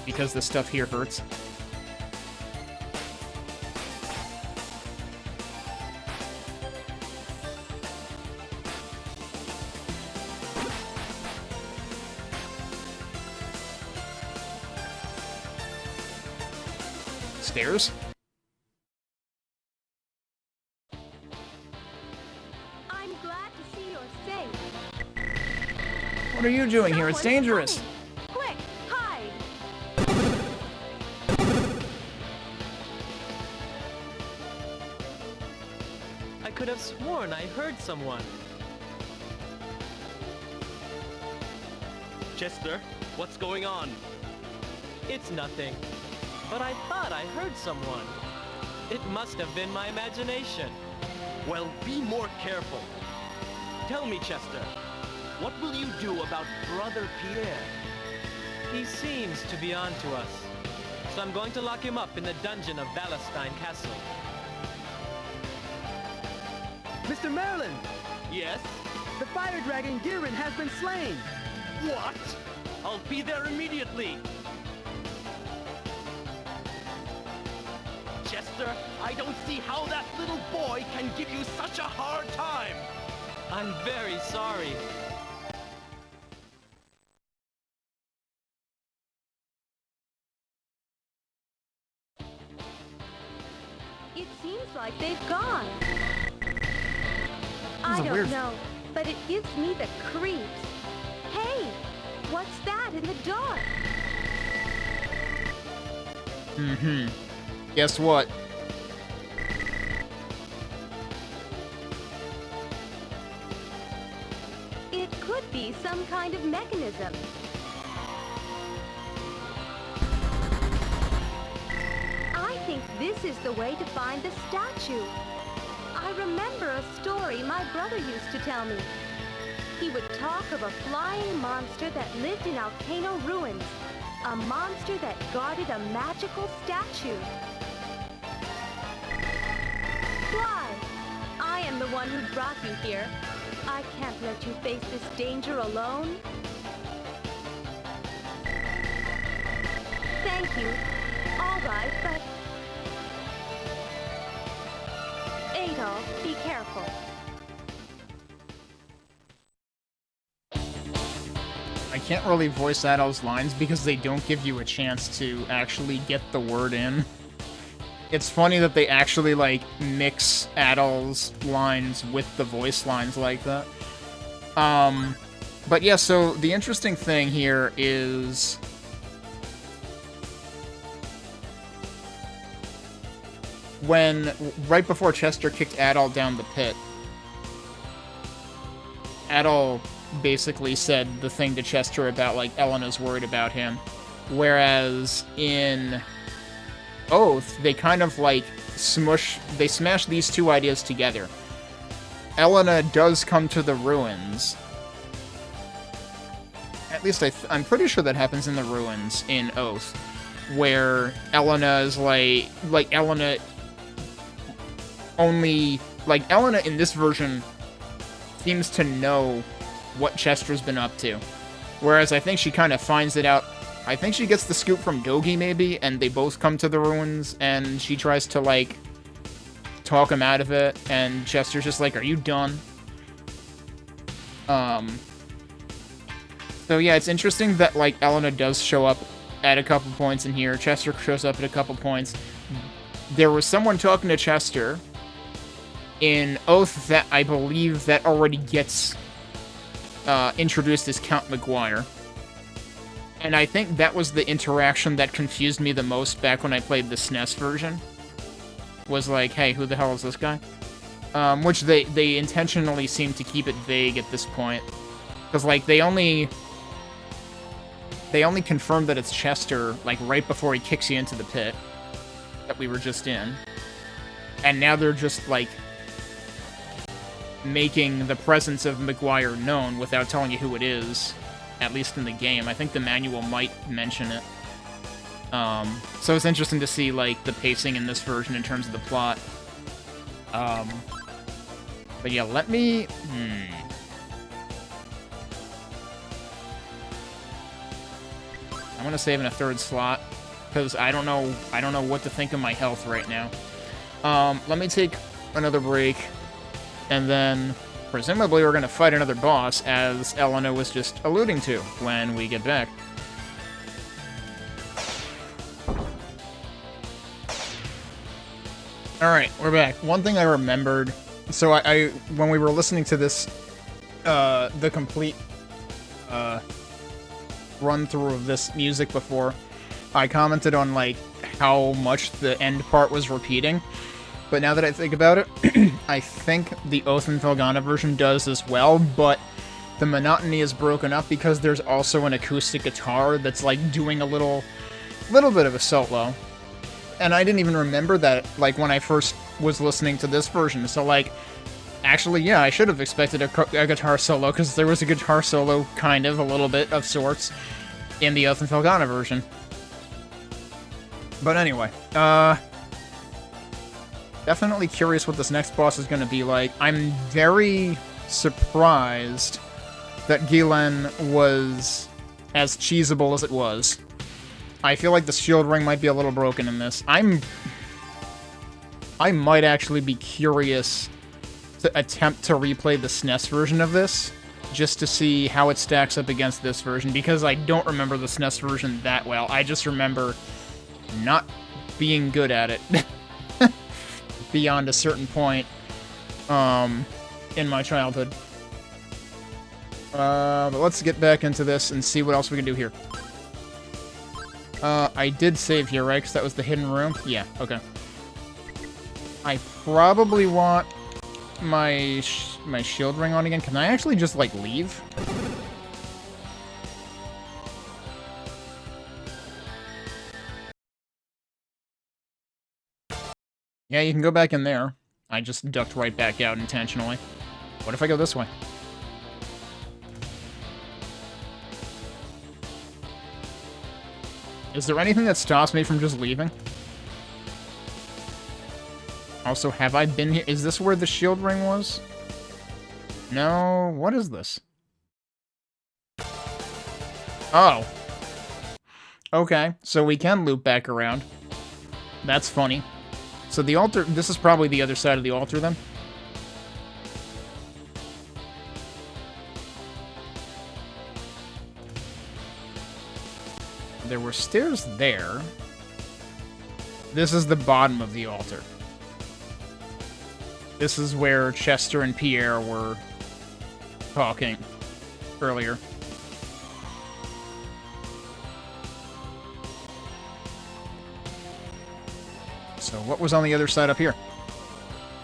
because the stuff here hurts. Stairs? I'm glad to see you're safe. What are you doing here? It's dangerous! Quick, hide! I could have sworn I heard someone. Chester, what's going on? It's nothing. But I thought I heard someone. It must have been my imagination. Well, be more careful. Tell me, Chester, what will you do about Brother Pierre? He seems to be on to us. So I'm going to lock him up in the dungeon of Valestein Castle. Mr. Merlin, Yes? the fire dragon Girin has been slain. What? I'll be there immediately. Chester, I don't see how that little boy can give you such a hard time. I'm very sorry. It seems like they've gone. I a don't weird- know, but it gives me the creeps. Hey, what's that in the dark? Mm-hmm. Guess what? It could be some kind of mechanism. I think this is the way to find the statue. I remember a story my brother used to tell me. He would talk of a flying monster that lived in volcano ruins. A monster that guarded a magical statue. Why? I am the one who brought you here. I can't let you face this danger alone. Thank you. All right, but... Adolf, be careful. I can't really voice Adol's lines because they don't give you a chance to actually get the word in. It's funny that they actually, like, mix Adol's lines with the voice lines like that. But yeah, so the interesting thing here is... right before Chester kicked Adol down the pit, Adol basically said the thing to Chester about, like, Elena's worried about him. Whereas in Oath, they kind of, like, smash these two ideas together. Elena does come to the ruins. At least I'm pretty sure that happens in the ruins in Oath. Where Elena is, like Elena only... Like, Elena in this version seems to know what Chester's been up to. Whereas I think she kind of finds it out. I think she gets the scoop from Dogi, maybe, and they both come to the ruins, and she tries to, like, talk him out of it, and Chester's just like, are you done? So So yeah, it's interesting that, like, Elena does show up at a couple points in here. Chester shows up at a couple points. There was someone talking to Chester in Oath that I believe that already gets introduced as Count McGuire. And I think that was the interaction that confused me the most back when I played the SNES version. Was like, hey, who the hell is this guy? Which they intentionally seem to keep it vague at this point. Because, like, they only confirmed that it's Chester, like, right before he kicks you into the pit that we were just in. And now they're just, like, making the presence of McGuire known without telling you who it is, at least in the game. I think the manual might mention it. So it's interesting to see, like, the pacing in this version in terms of the plot. But yeah, let me... I'm gonna save in a third slot, because I don't know what to think of my health right now. Let me take another break, and then presumably we're gonna fight another boss, as Elena was just alluding to, when we get back. Alright, we're back. One thing I remembered, so I when we were listening to this, the complete, run-through of this music before, I commented on, like, how much the end part was repeating. But now that I think about it, I think the Oath and Felghana version does as well, but the monotony is broken up because there's also an acoustic guitar that's, like, doing a little bit of a solo. And I didn't even remember that, like, when I first was listening to this version. So, like, actually, yeah, I should have expected a guitar solo, because there was a guitar solo, kind of, a little bit, of sorts, in the Oath and Felghana version. But anyway, definitely curious what this next boss is going to be like. I'm very surprised that Ghilan was as cheesable as it was. I feel like the shield ring might be a little broken in this. I might actually be curious to attempt to replay the SNES version of this, just to see how it stacks up against this version, because I don't remember the SNES version that well. I just remember not being good at it beyond a certain point in my childhood. But let's get back into this and see what else we can do here. I did save here, right? Because that was the hidden room? Yeah, okay. I probably want my shield ring on again. Can I actually just, like, leave? Yeah, you can go back in there. I just ducked right back out intentionally. What if I go this way? Is there anything that stops me from just leaving? Also, have I been here? Is this where the shield ring was? No, what is this? Oh. Okay, so we can loop back around. That's funny. So the altar, this is probably the other side of the altar then? There were stairs there. This is the bottom of the altar. This is where Chester and Pierre were talking earlier. So what was on the other side up here?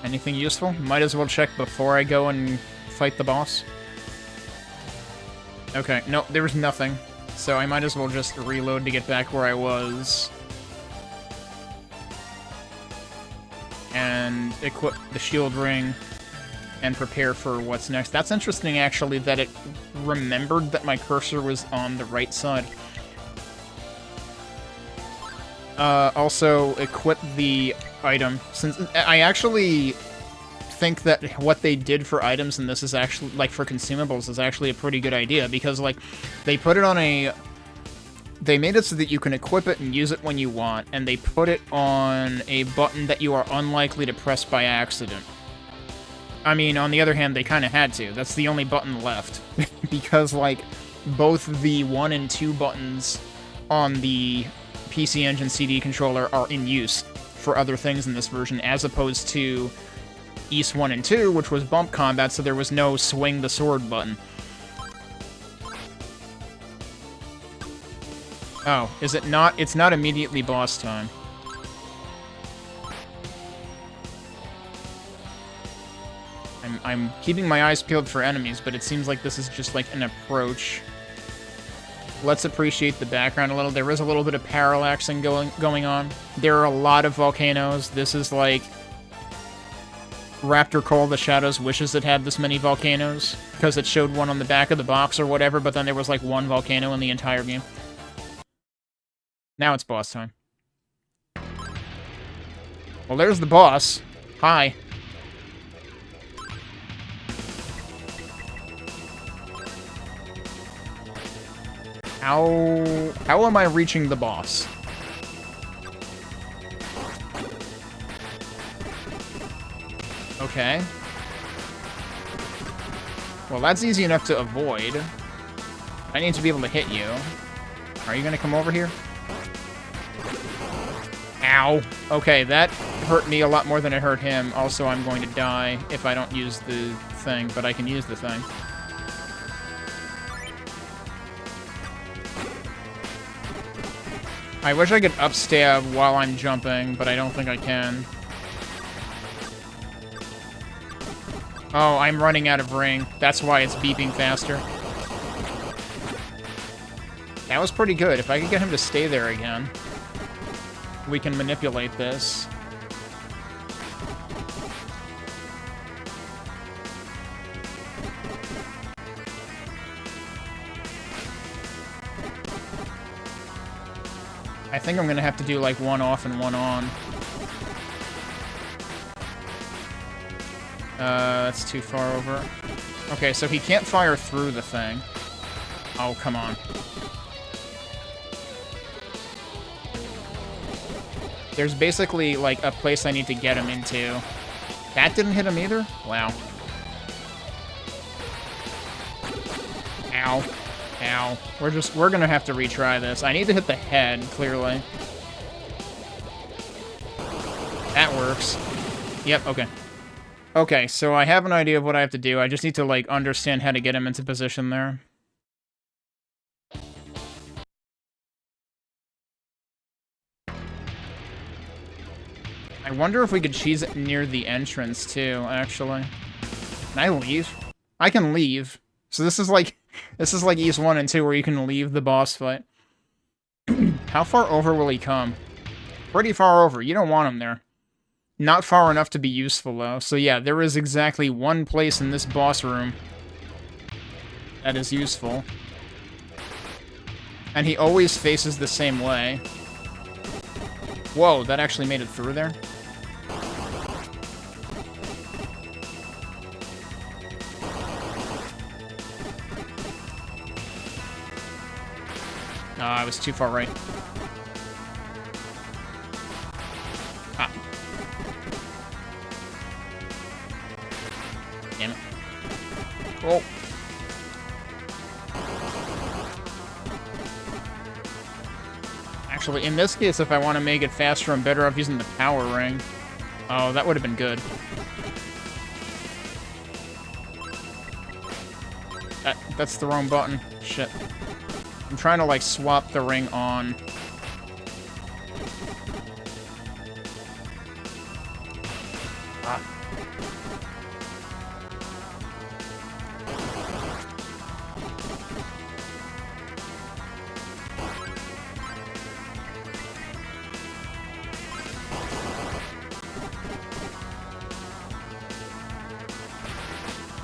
Anything useful? Might as well check before I go and fight the boss. Okay, no, there was nothing. So I might as well just reload to get back where I was. And equip the shield ring and prepare for what's next. That's interesting, actually, that it remembered that my cursor was on the right side. Also, equip the item. Since I actually think that what they did for items, and this is actually, like, for consumables, is actually a pretty good idea, because, like, they put it on a... They made it so that you can equip it and use it when you want, and they put it on a button that you are unlikely to press by accident. I mean, on the other hand, they kind of had to. That's the only button left. Because, like, both the 1 and 2 buttons on the PC Engine CD controller are in use for other things in this version, as opposed to Ys 1 and 2, which was bump combat, so there was no swing the sword button. Oh, is it not? It's not immediately boss time. I'm keeping my eyes peeled for enemies, but it seems like this is just like an approach. Let's appreciate the background a little. There is a little bit of parallaxing going on. There are a lot of volcanoes. This is like Raptor Call of the Shadows wishes it had this many volcanoes, because it showed one on the back of the box or whatever, but then there was like one volcano in the entire game. Now it's boss time. Well, there's the boss. Hi. How am I reaching the boss? Okay. Well, that's easy enough to avoid. I need to be able to hit you. Are you gonna come over here? Ow. Okay, that hurt me a lot more than it hurt him. Also, I'm going to die if I don't use the thing, but I can use the thing. I wish I could upstab while I'm jumping, but I don't think I can. Oh, I'm running out of ring. That's why it's beeping faster. That was pretty good. If I could get him to stay there again, we can manipulate this. I think I'm gonna have to do like one off and one on. That's too far over. Okay, so he can't fire through the thing. Oh, come on. There's basically like a place I need to get him into. That didn't hit him either? Wow. Ow. Ow. We're gonna have to retry this. I need to hit the head, clearly. That works. Yep, okay. Okay, so I have an idea of what I have to do. I just need to, like, understand how to get him into position there. I wonder if we could cheese it near the entrance, too, actually. Can I leave? I can leave. So this is like Ys 1 and 2, where you can leave the boss fight. How far over will he come? Pretty far over. You don't want him there. Not far enough to be useful, though. So yeah, there is exactly one place in this boss room that is useful. And he always faces the same way. Whoa, that actually made it through there? I was too far right. Ah. Damn it. Oh. Actually, in this case, if I want to make it faster, I'm better off using the power ring. Oh, that would have been good. That's the wrong button. Shit. I'm trying to, like, swap the ring on. Ah.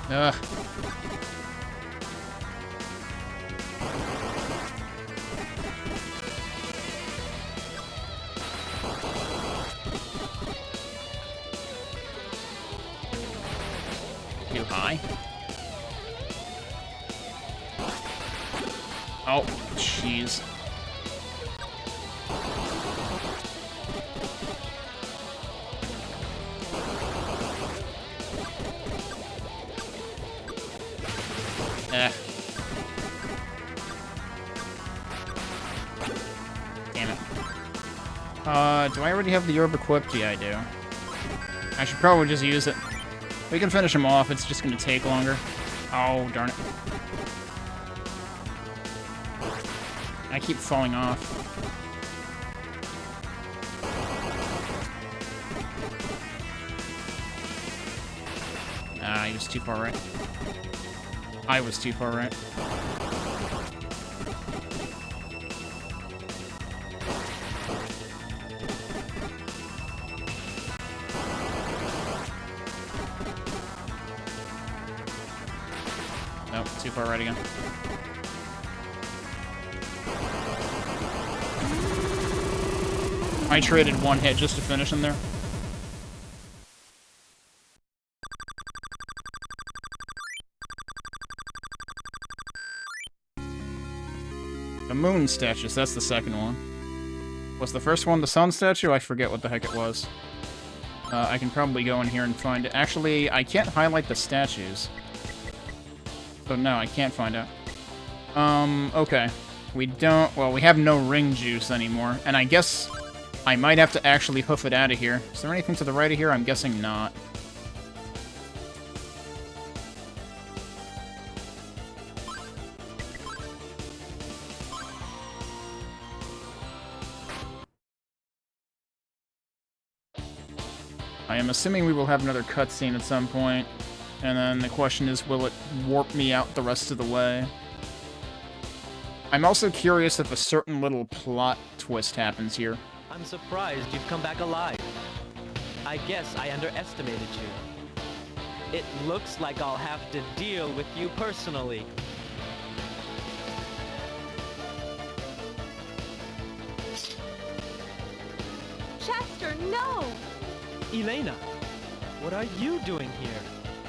Ugh. Too high. Oh, jeez. Do I already have the herb equipped? Yeah, I do. I should probably just use it. We can finish him off, it's just gonna take longer. Oh, darn it. I keep falling off. Ah, he was too far right. I was too far right. Nope, too far right again. I traded one hit just to finish him there. The moon statues, that's the second one. Was the first one the sun statue? I forget what the heck it was. I can probably go in here and find it. Actually, I can't highlight the statues. So no, I can't find out. Okay. We don't... Well, we have no ring juice anymore. And I guess I might have to actually hoof it out of here. Is there anything to the right of here? I'm guessing not. I am assuming we will have another cutscene at some point. And then the question is, will it warp me out the rest of the way? I'm also curious if a certain little plot twist happens here. I'm surprised you've come back alive. I guess I underestimated you. It looks like I'll have to deal with you personally. Chester, no! Elena, what are you doing here?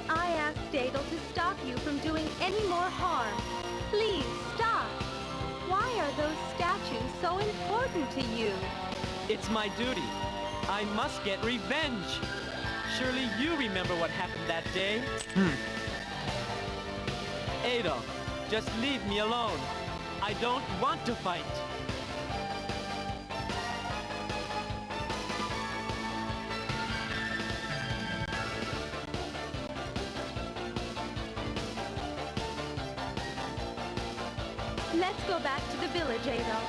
I asked Adel to stop you from doing any more harm. Please, stop. Why are those statues so important to you? It's my duty. I must get revenge. Surely you remember what happened that day? Adel, just leave me alone. I don't want to fight. Let's go back to the village, Adel.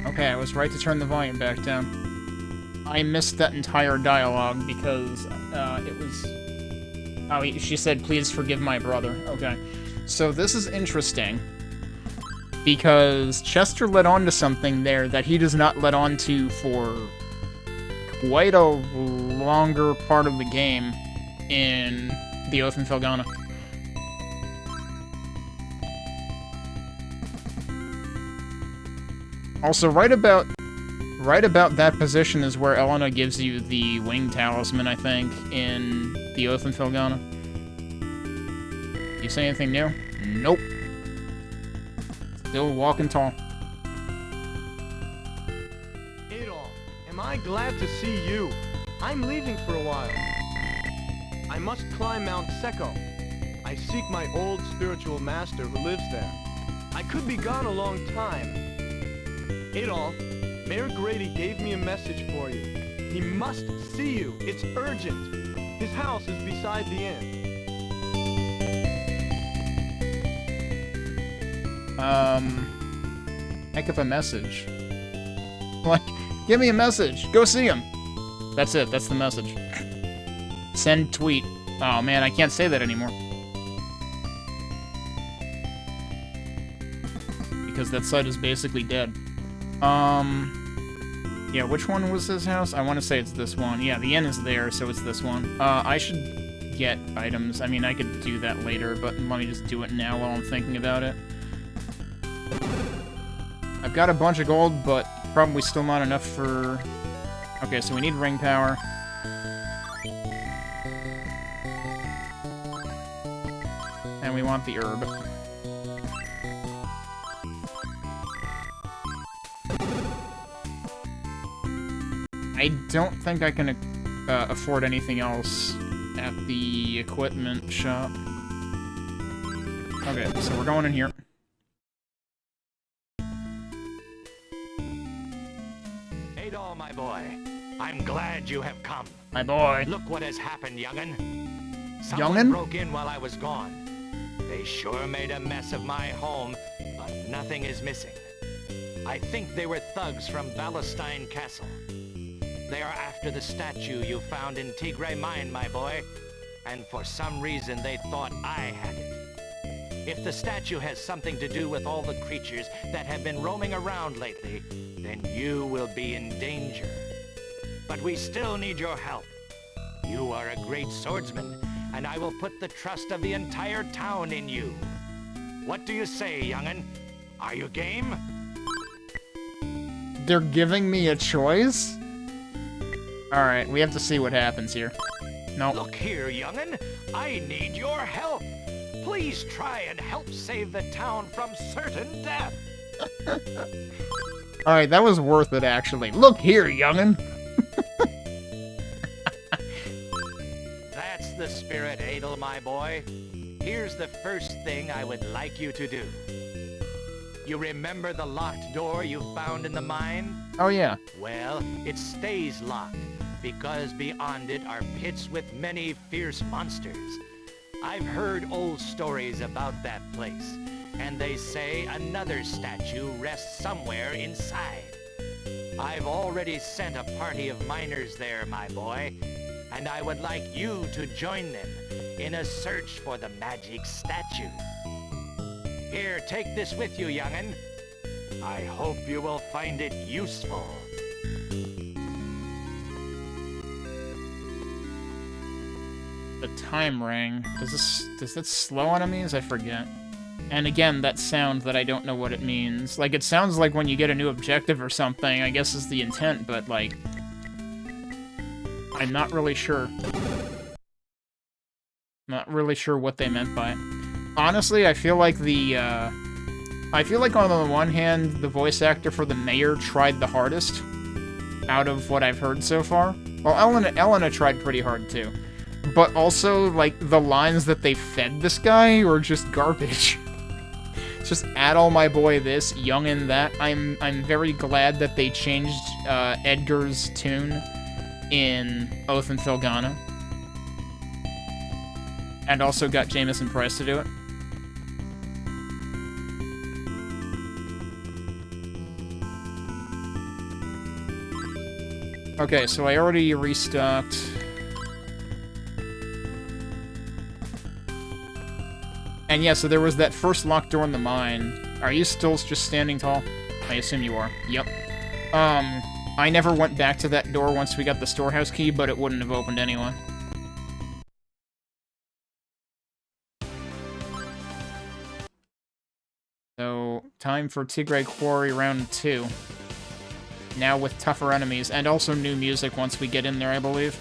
Okay, I was right to turn the volume back down. I missed that entire dialogue because it was... Oh, she said, please forgive my brother. Okay. So this is interesting because Chester led on to something there that he does not let on to for quite a longer part of the game in The Oath in Felghana. Also, right about that position is where Elena gives you the wing talisman, I think, in The Oath in Felghana. You say anything new? Nope. Still walking tall. Am I glad to see you? I'm leaving for a while. I must climb Mount Secco. I seek my old spiritual master who lives there. I could be gone a long time. Adolf, Mayor Grady gave me a message for you. He must see you. It's urgent. His house is beside the inn. Heck of a message. Like, give me a message. Go see him. That's it. That's the message. Send tweet. Oh man, I can't say that anymore. Because that site is basically dead. Yeah, which one was his house? I want to say it's this one. Yeah, the inn is there, so it's this one. I should get items. I mean, I could do that later, but let me just do it now while I'm thinking about it. I've got a bunch of gold, but probably still not enough for... Okay, so we need ring power. And we want the herb. I don't think I can afford anything else at the equipment shop. Okay, so we're going in here. Adol, my boy, I'm glad you have come. My boy. Look what has happened, young'un. Young'un? Someone broke in while I was gone. They sure made a mess of my home, but nothing is missing. I think they were thugs from Balestine Castle. They are after the statue you found in Tigray Mine, my boy. And for some reason they thought I had it. If the statue has something to do with all the creatures that have been roaming around lately, then you will be in danger. But we still need your help. You are a great swordsman, and I will put the trust of the entire town in you. What do you say, young'un? Are you game? They're giving me a choice? Alright, we have to see what happens here. Nope. Look here, young'un. I need your help. Please try and help save the town from certain death. Alright, that was worth it, actually. Look here, young'un. That's the spirit, Adol, my boy. Here's the first thing I would like you to do. You remember the locked door you found in the mine? Oh, yeah. Well, it stays locked, because beyond it are pits with many fierce monsters. I've heard old stories about that place, and they say another statue rests somewhere inside. I've already sent a party of miners there, my boy, and I would like you to join them in a search for the magic statue. Here, take this with you, young'un. I hope you will find it useful. The time ring. Does that slow enemies? I forget. And again, that sound that I don't know what it means. Like, it sounds like when you get a new objective or something, I guess is the intent, but, like, I'm not really sure. Not really sure what they meant by it. Honestly, I feel like on the one hand, the voice actor for the mayor tried the hardest out of what I've heard so far. Well, Elena tried pretty hard, too. But also, like, the lines that they fed this guy were just garbage. It's just, Adol, my boy, this, young'un, that. I'm very glad that they changed Edgar's tune in Oath and Felghana. And also got Jamison Price to do it. Okay, so I already restocked. And yeah, so there was that first locked door in the mine. Are you still just standing tall? I assume you are. Yep. I never went back to that door once we got the storehouse key, but it wouldn't have opened anyway. So, time for Tigray Quarry Round 2. Now with tougher enemies, and also new music once we get in there, I believe.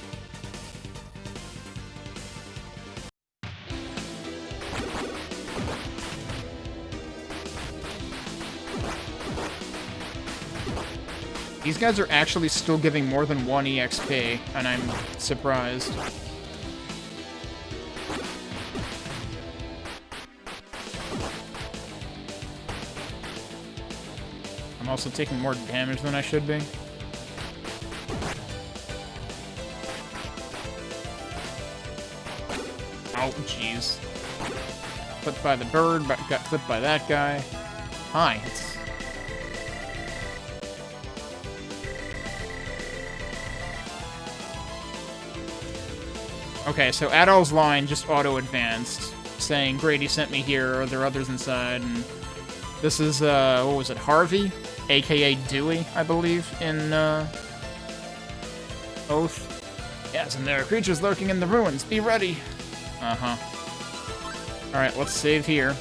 These guys are actually still giving more than 1 EXP, and I'm surprised. I'm also taking more damage than I should be. Oh, jeez. Clipped by the bird, but got clipped by that guy. Hi. Okay, so Adol's line just auto-advanced, saying Grady sent me here, or there are others inside, and this is, what was it, Harvey? AKA Dewey, I believe, in, Oath. Yes, and there are creatures lurking in the ruins. Be ready! Uh-huh. Alright, let's save here.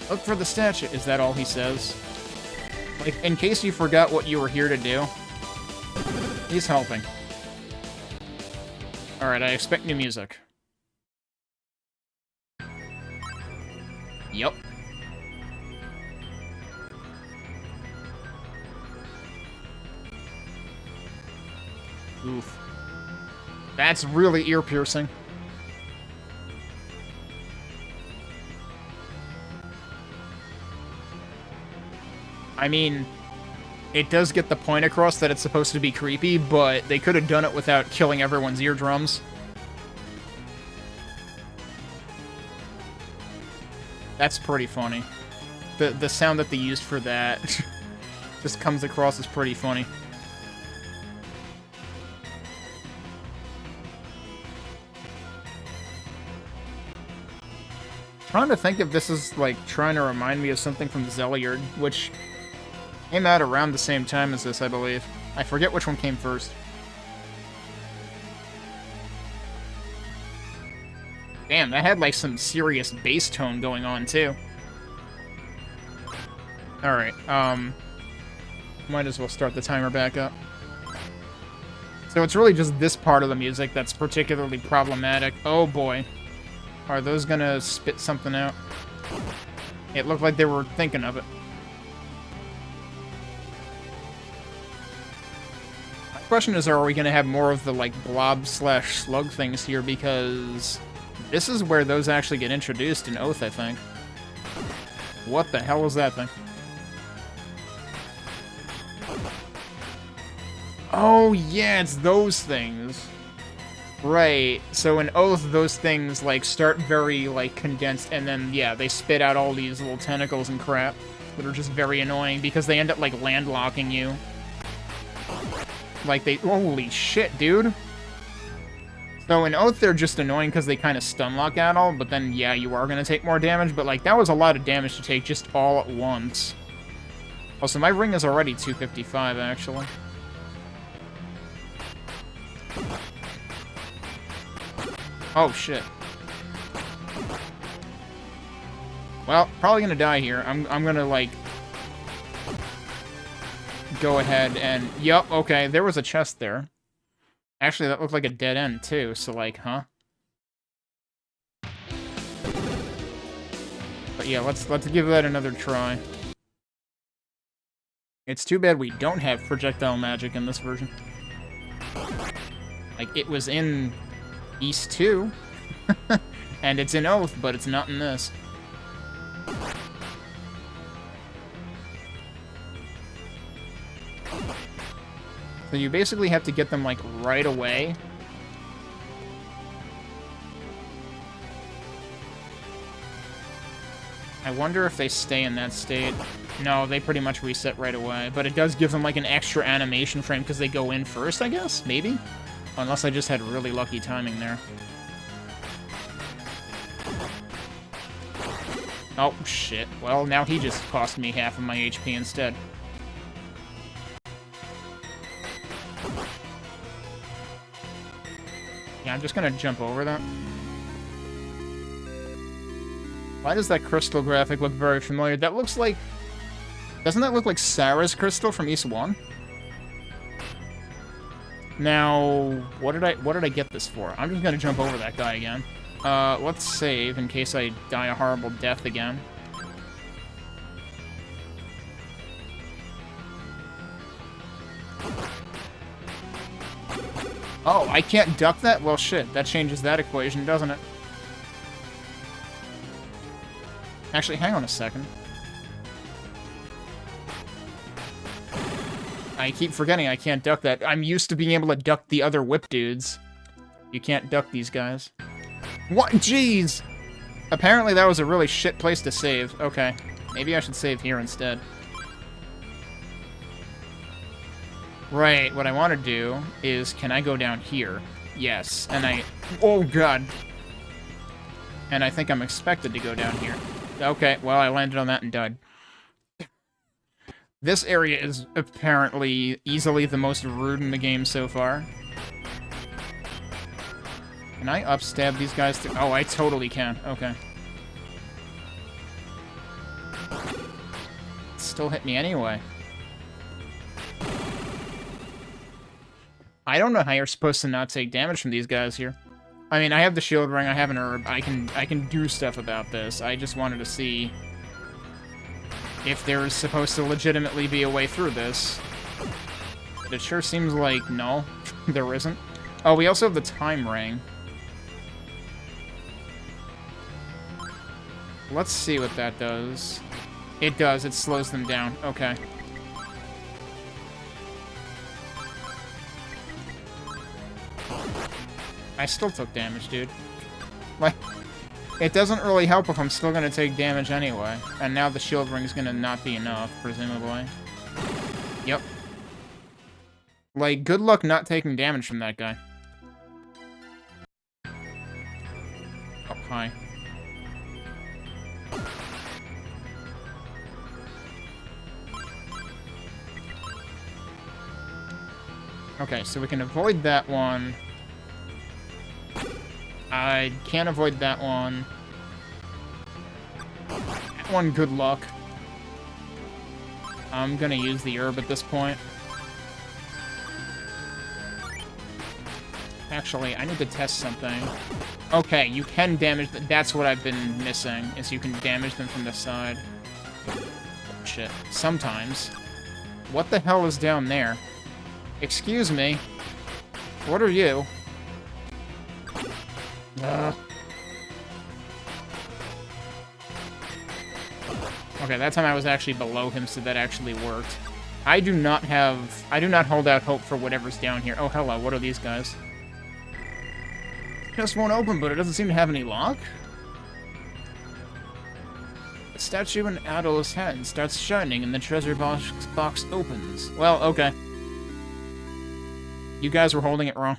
Look for the statue. Is that all he says? Like, in case you forgot what you were here to do, he's helping. Alright, I expect new music. Yup. Oof. That's really ear-piercing. I mean, it does get the point across that it's supposed to be creepy, but they could have done it without killing everyone's eardrums. That's pretty funny. The sound that they used for that just comes across as pretty funny. Trying to think if this is, like, trying to remind me of something from Zeliard, which came out around the same time as this, I believe. I forget which one came first. Damn, that had, like, some serious bass tone going on, too. Alright, might as well start the timer back up. So it's really just this part of the music that's particularly problematic. Oh boy. Are those gonna spit something out? It looked like they were thinking of it. My question is, are we gonna have more of the, like, blob/slug things here? Because this is where those actually get introduced in Oath, I think. What the hell was that thing? Oh, yeah, it's those things. Right, so in Oath, those things, like, start very, like, condensed, and then, yeah, they spit out all these little tentacles and crap that are just very annoying, because they end up, like, landlocking you. Like, they... Holy shit, dude! So in Oath, they're just annoying because they kind of stun-lock at all, but then, yeah, you are going to take more damage, but, like, that was a lot of damage to take just all at once. Also, my ring is already 255, actually. Oh, shit. Well, probably gonna die here. I'm gonna, like... go ahead and... Yup, okay, there was a chest there. Actually, that looked like a dead end, too, so, like, huh? But yeah, let's give that another try. It's too bad we don't have projectile magic in this version. Like, it was in East 2, and it's in Oath, but it's not in this. So you basically have to get them, like, right away. I wonder if they stay in that state. No, they pretty much reset right away, but it does give them, like, an extra animation frame because they go in first, I guess? Maybe? Unless I just had really lucky timing there. Oh, shit. Well, now he just cost me half of my HP instead. Yeah, I'm just gonna jump over that. Why does that crystal graphic look very familiar? That looks like... Doesn't that look like Sarah's crystal from East 1? Now, what did I get this for? I'm just gonna jump over that guy again. Let's save in case I die a horrible death again. Oh, I can't duck that? Well, shit, that changes that equation, doesn't it? Actually, hang on a second. I keep forgetting I can't duck that. I'm used to being able to duck the other whip dudes. You can't duck these guys. What? Jeez! Apparently that was a really shit place to save. Okay. Maybe I should save here instead. Right, what I want to do is, can I go down here? Yes, and I... Oh, God. And I think I'm expected to go down here. Okay, well, I landed on that and died. This area is apparently easily the most rude in the game so far. Can I upstab these guys? Oh, I totally can. Okay. Still hit me anyway. I don't know how you're supposed to not take damage from these guys here. I mean, I have the shield ring, I have an herb, I can do stuff about this. I just wanted to see if there's supposed to legitimately be a way through this. But it sure seems like no, there isn't. Oh, we also have the time ring. Let's see what that does. It does. It slows them down. Okay. I still took damage, dude. Like, it doesn't really help if I'm still gonna take damage anyway. And now the shield ring's gonna not be enough, presumably. Yep. Like, good luck not taking damage from that guy. Oh, hi. Okay, so we can avoid that one. I can't avoid that one. That one, good luck. I'm gonna use the herb at this point. Actually, I need to test something. Okay, you can damage... That's what I've been missing, is you can damage them from the side. Oh, shit. Sometimes. What the hell is down there? Excuse me. What are you? Okay, that time I was actually below him, so that actually worked. I do not hold out hope for whatever's down here. Oh, hello, what are these guys? Just won't open, but it doesn't seem to have any lock. The statue in Adol's hand starts shining and the treasure box opens. Well, okay. You guys were holding it wrong.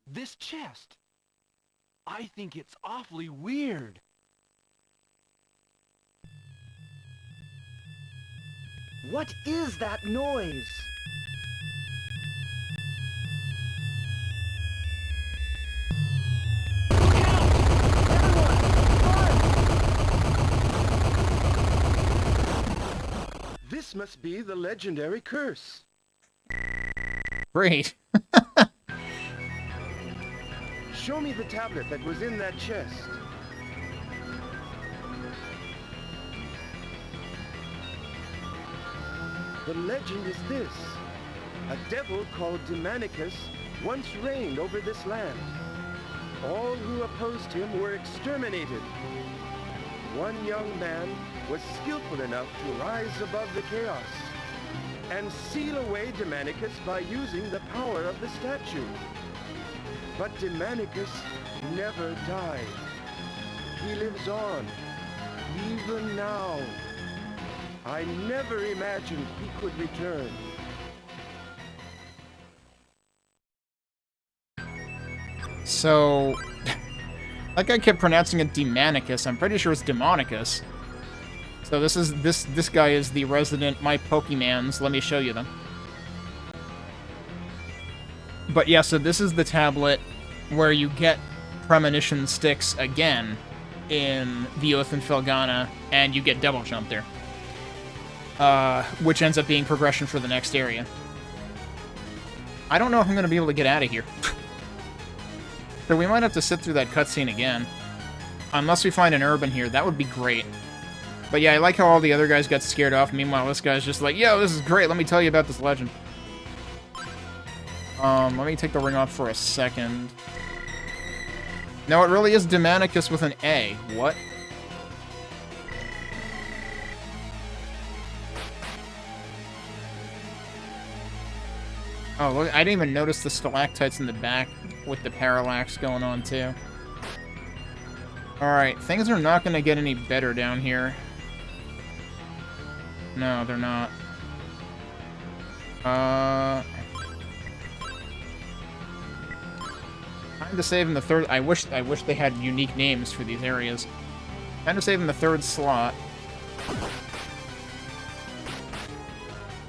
This chest. I think it's awfully weird. What is that noise? This must be the legendary curse. Great. Show me the tablet that was in that chest. The legend is this. A devil called Demonicus once reigned over this land. All who opposed him were exterminated. One young man was skillful enough to rise above the chaos and seal away Demonicus by using the power of the statue. But Demonicus never died. He lives on, even now. I never imagined he could return. So, like I kept pronouncing it Demonicus, I'm pretty sure it's Demonicus. So this guy is the resident My Pokemans. Let me show you them. But yeah, so this is the tablet where you get premonition sticks again in the Oath and Felghana, and you get double jump there. Which ends up being progression for the next area. I don't know if I'm going to be able to get out of here. So we might have to sit through that cutscene again. Unless we find an herb in here, that would be great. But yeah, I like how all the other guys got scared off. Meanwhile, this guy's just like, yo, this is great, let me tell you about this legend. Let me take the ring off for a second. No, it really is Demonicus with an A. What? Oh, look, I didn't even notice the stalactites in the back with the parallax going on, too. Alright, things are not going to get any better down here. No, they're not. Time to save in the third... I wish they had unique names for these areas. Time to save in the third slot.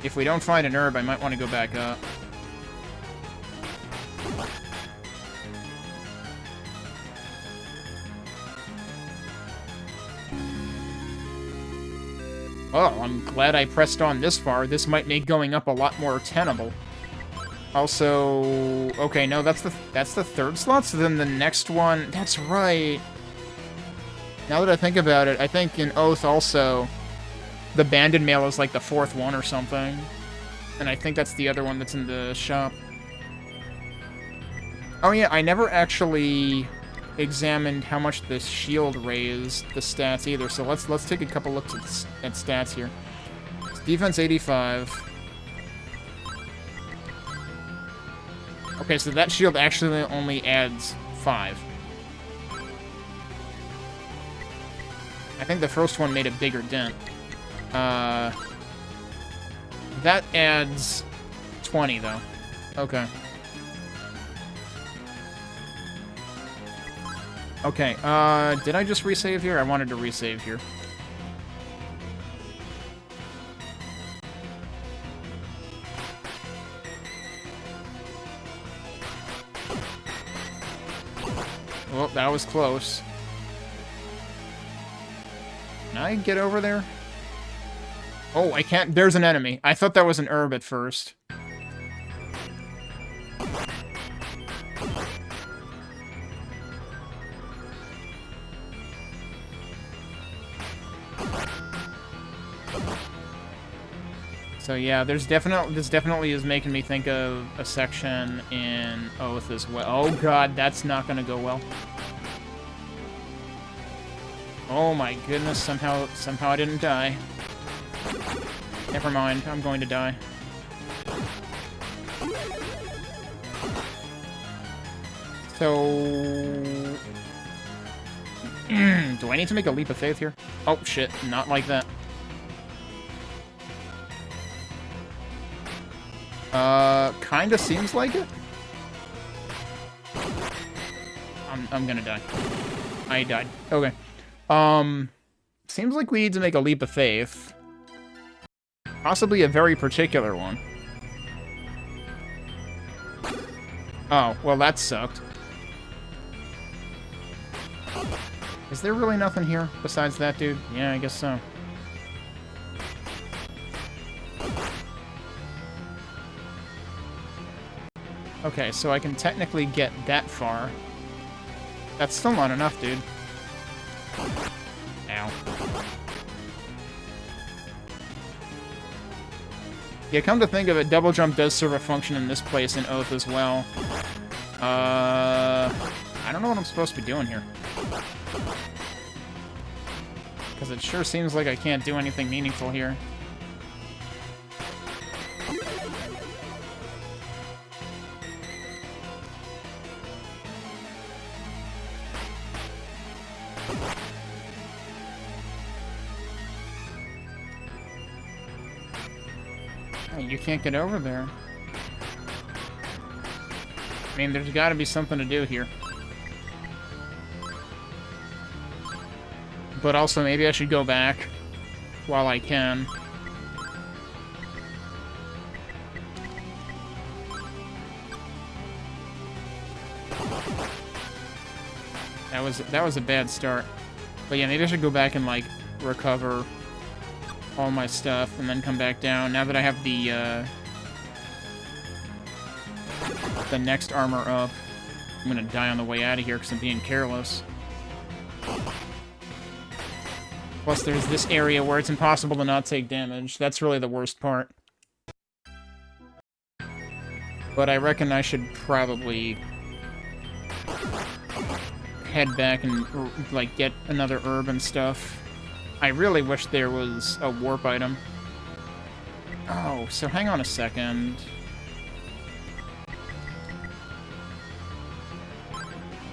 If we don't find an herb, I might want to go back up. Oh, I'm glad I pressed on this far. This might make going up a lot more tenable. Also, okay, no, that's the third slot, so then the next one... That's right. Now that I think about it, I think in Oath also, the banded mail is like the fourth one or something. And I think that's the other one that's in the shop. Oh yeah, I never actually examined how much the shield raised the stats either, so let's take a couple looks at stats here. Defense 85. Okay, so that shield actually only adds 5. I think the first one made a bigger dent. That adds 20, though. Okay. Okay, did I just resave here? I wanted to resave here. Well, that was close. Can I get over there? Oh, I can't. There's an enemy. I thought that was an herb at first. So yeah, this definitely is making me think of a section in Oath as well. Oh god, that's not gonna go well. Oh my goodness, somehow I didn't die. Never mind, I'm going to die. So... do I need to make a leap of faith here? Oh shit, not like that. Kinda seems like it. I'm gonna die. I died. Okay. Seems like we need to make a leap of faith. Possibly a very particular one. Oh, well that sucked. Is there really nothing here besides that dude? Yeah, I guess so. Okay, so I can technically get that far. That's still not enough, dude. Ow. Yeah, come to think of it, double jump does serve a function in this place in Oath as well. I don't know what I'm supposed to be doing here. Because it sure seems like I can't do anything meaningful here. You can't get over there. I mean, there's got to be something to do here. But also, maybe I should go back while I can. That was a bad start. But yeah, maybe I should go back and, like, recover all my stuff and then come back down. Now that I have the next armor up, I'm gonna die on the way out of here because I'm being careless. Plus, there's this area where it's impossible to not take damage. That's really the worst part. But I reckon I should probably head back and, like, get another herb and stuff. I really wish there was a warp item. Oh, so hang on a second.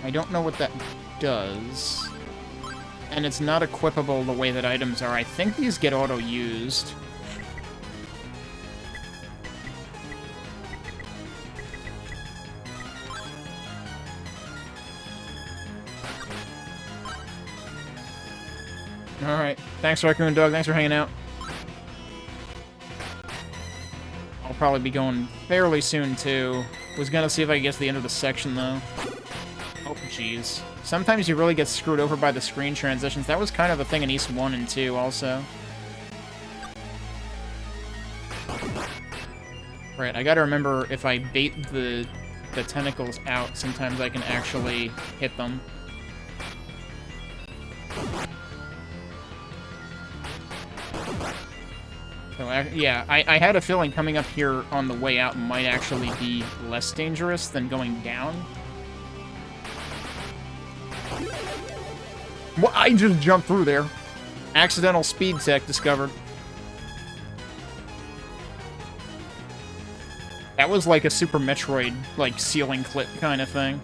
I don't know what that does. And it's not equipable the way that items are. I think these get auto-used. Alright. Thanks, Raccoon Dog. Thanks for hanging out. I'll probably be going fairly soon, too. Was gonna see if I could get to the end of the section, though. Oh, jeez. Sometimes you really get screwed over by the screen transitions. That was kind of a thing in East 1 and 2, also. Right, I gotta remember, if I bait the tentacles out, sometimes I can actually hit them. So, yeah, I had a feeling coming up here on the way out might actually be less dangerous than going down. Well, I just jumped through there. Accidental speed tech discovered. That was like a Super Metroid, like, ceiling clip kind of thing.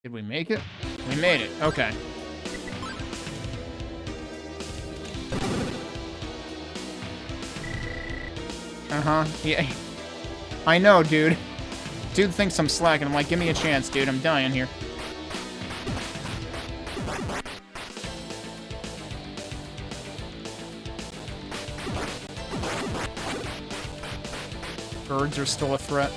Did we make it? We made it. Okay. Uh-huh. Yeah. I know, dude. Dude thinks I'm slacking. I'm like, give me a chance, dude. I'm dying here. Birds are still a threat.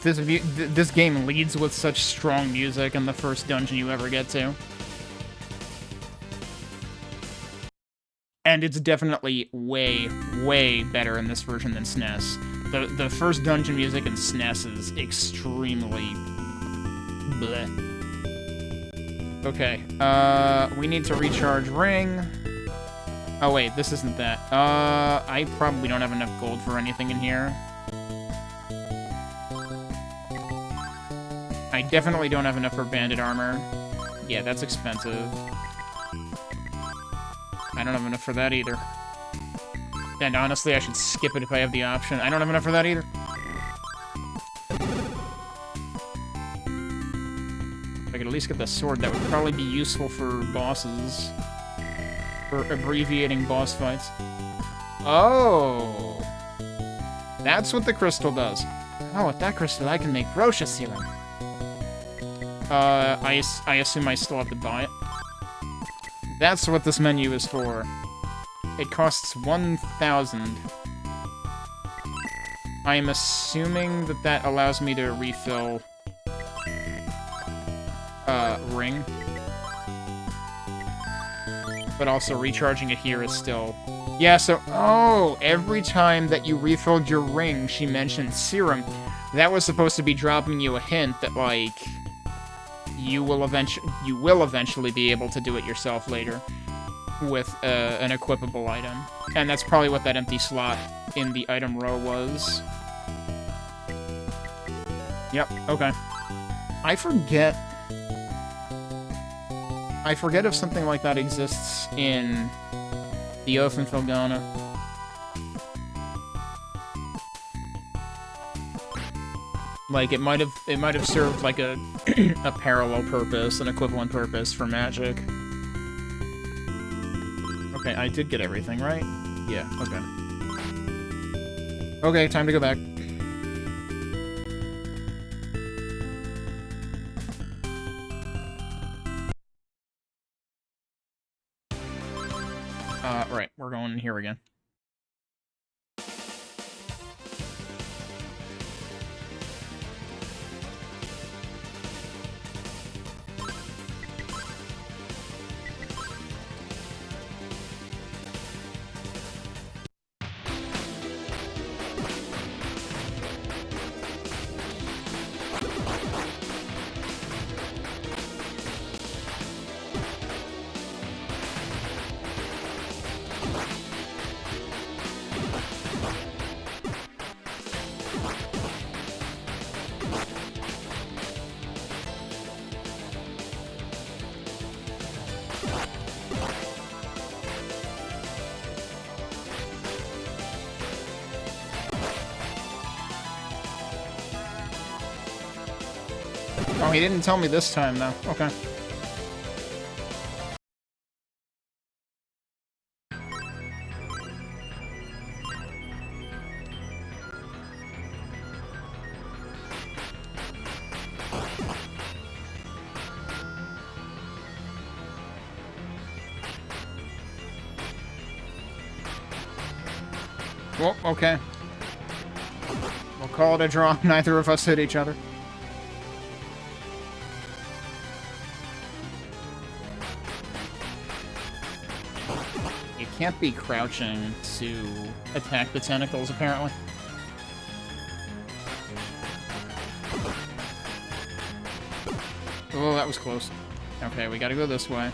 This game leads with such strong music in the first dungeon you ever get to. And it's definitely way, way better in this version than SNES. The first dungeon music in SNES is extremely bleh. Okay, we need to recharge ring. Oh wait, this isn't that. I probably don't have enough gold for anything in here. I definitely don't have enough for bandit armor. Yeah, that's expensive. I don't have enough for that either. And honestly, I should skip it if I have the option. I don't have enough for that either. If I could at least get the sword, that would probably be useful for bosses. For abbreviating boss fights. Oh! That's what the crystal does. Oh, with that crystal, I can make Rocha serum. I assume I still have to buy it. That's what this menu is for. It costs 1,000. I am assuming that that allows me to refill... ring. But also recharging it here is still... Yeah, so... Oh! Every time that you refilled your ring, she mentioned serum. That was supposed to be dropping you a hint that, like... You will eventually be able to do it yourself later with an equipable item. And that's probably what that empty slot in the item row was. Yep, okay. I forget if something like that exists in the Oath and Felghana. Like, it might have served, like, a parallel purpose, an equivalent purpose for magic. Okay, I did get everything, right? Yeah, okay. Okay, time to go back. Right, we're going in here again. Oh, he didn't tell me this time, though. Okay. Well, okay. We'll call it a draw. Neither of us hit each other. You can't be crouching to attack the tentacles, apparently. Oh, that was close. Okay, we gotta go this way.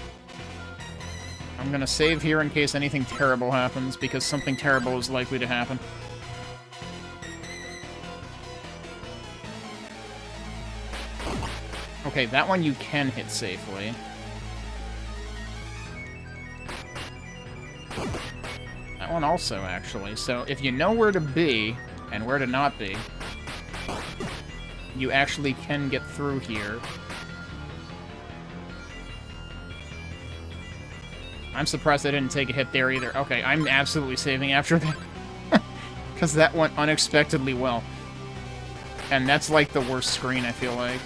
I'm gonna save here in case anything terrible happens, because something terrible is likely to happen. Okay, that one you can hit safely. That one also, actually. So, if you know where to be, and where to not be, you actually can get through here. I'm surprised I didn't take a hit there either. Okay, I'm absolutely saving after that. Because that went unexpectedly well. And that's like the worst screen, I feel like.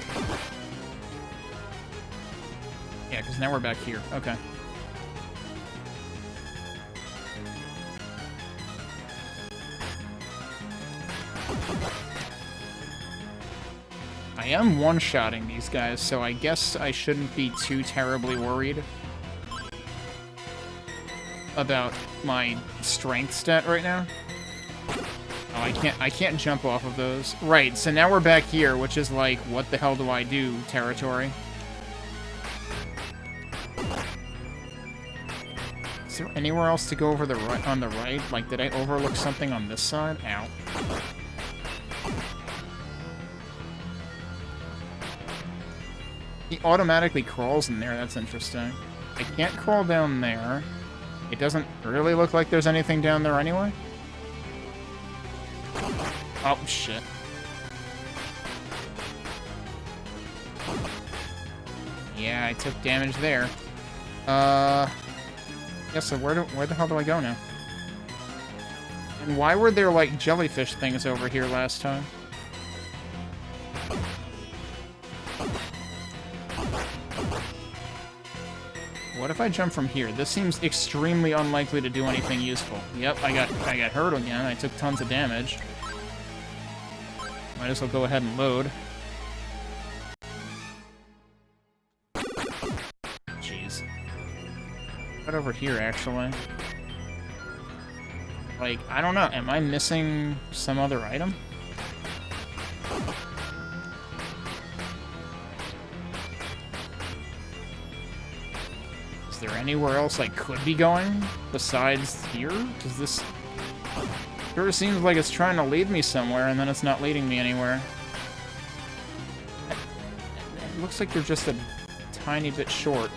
Yeah, because now we're back here. Okay. I am one-shotting these guys, so I guess I shouldn't be too terribly worried about my strength stat right now. Oh, I can't jump off of those. Right, so now we're back here, which is like, what the hell do I do territory. Is there anywhere else to go over the right, on the right? Like, did I overlook something on this side? Ow. He automatically crawls in there, that's interesting. I can't crawl down there. It doesn't really look like there's anything down there anyway. Oh, shit. Yeah, I took damage there. Yeah, so where the hell do I go now? And why were there, like, jellyfish things over here last time? What if I jump from here? This seems extremely unlikely to do anything useful. Yep, I got hurt again. I took tons of damage. Might as well go ahead and load. Jeez. Right over here, actually. Like, I don't know. Am I missing some other item? Is there anywhere else I could be going besides here? Because this sure seems like it's trying to lead me somewhere, and then it's not leading me anywhere. It looks like they're just a tiny bit short.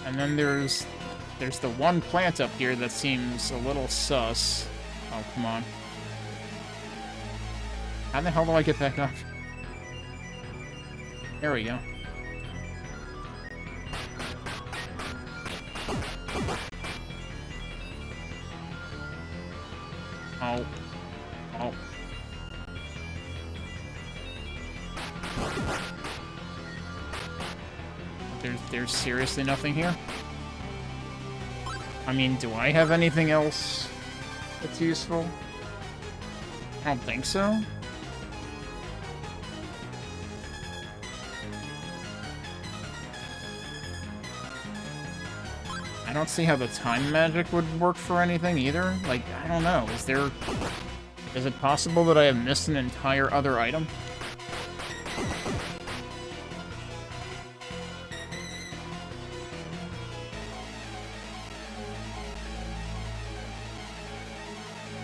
And then there's the one plant up here that seems a little sus. Oh, come on. How the hell do I get back up? There we go. Oh. Oh. There's seriously nothing here? I mean, do I have anything else that's useful? I don't think so. I don't see how the time magic would work for anything either. Like, I don't know. Is it possible that I have missed an entire other item?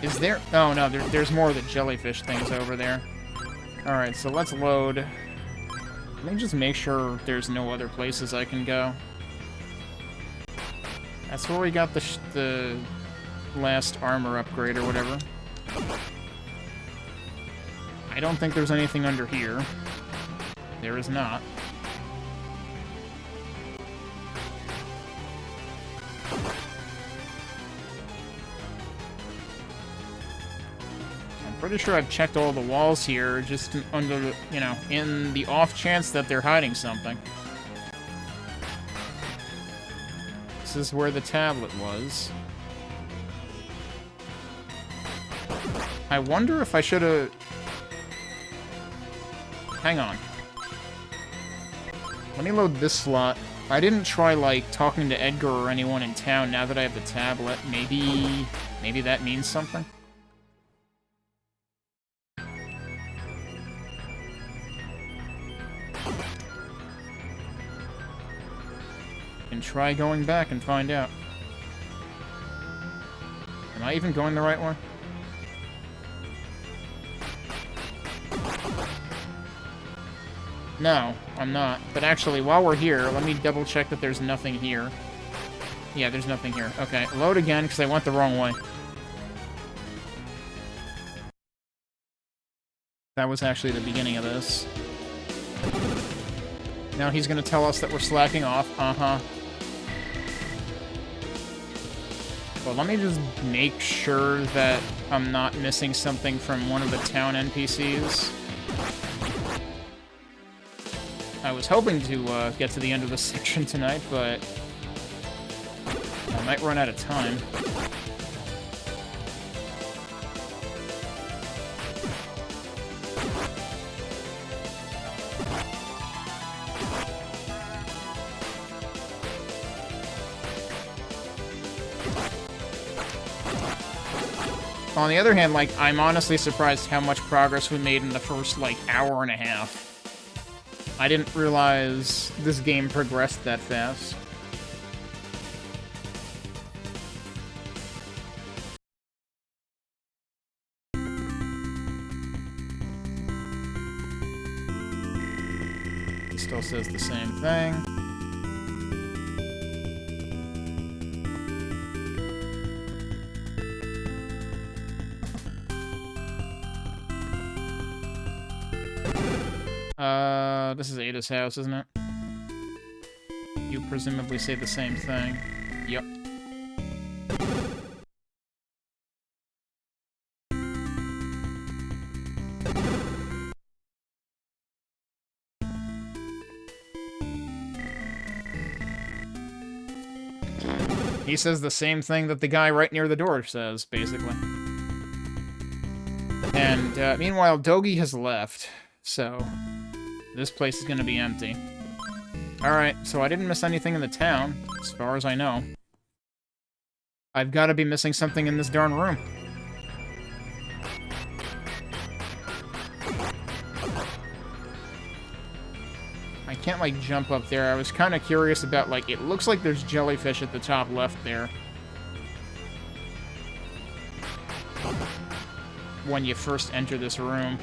Is there? Oh, no, there's more of the jellyfish things over there. Alright, so let's load. Let me just make sure there's no other places I can go. That's where we got the last armor upgrade or whatever. I don't think there's anything under here. There is not. Pretty sure I've checked all the walls here, just under the, you know, in the off chance that they're hiding something. This is where the tablet was. I wonder if I should have... Hang on. Let me load this slot. I didn't try, like, talking to Edgar or anyone in town now that I have the tablet. Maybe that means something? Can try going back and find out. Am I even going the right way? No, I'm not. But actually, while we're here, let me double check that there's nothing here. Yeah, there's nothing here. Okay, load again, because I went the wrong way. That was actually the beginning of this. Now he's gonna tell us that we're slacking off. Uh-huh. Well, let me just make sure that I'm not missing something from one of the town NPCs. I was hoping to get to the end of this section tonight, but I might run out of time. On the other hand, like, I'm honestly surprised how much progress we made in the first, like, hour and a half. I didn't realize this game progressed that fast. It still says the same thing. This is Ada's house, isn't it? You presumably say the same thing. Yep. He says the same thing that the guy right near the door says, basically. And, meanwhile, Dogi has left, so... this place is gonna be empty. Alright, so I didn't miss anything in the town, as far as I know. I've gotta be missing something in this darn room. I can't, like, jump up there. I was kinda curious about, like, it looks like there's jellyfish at the top left there. When you first enter this room.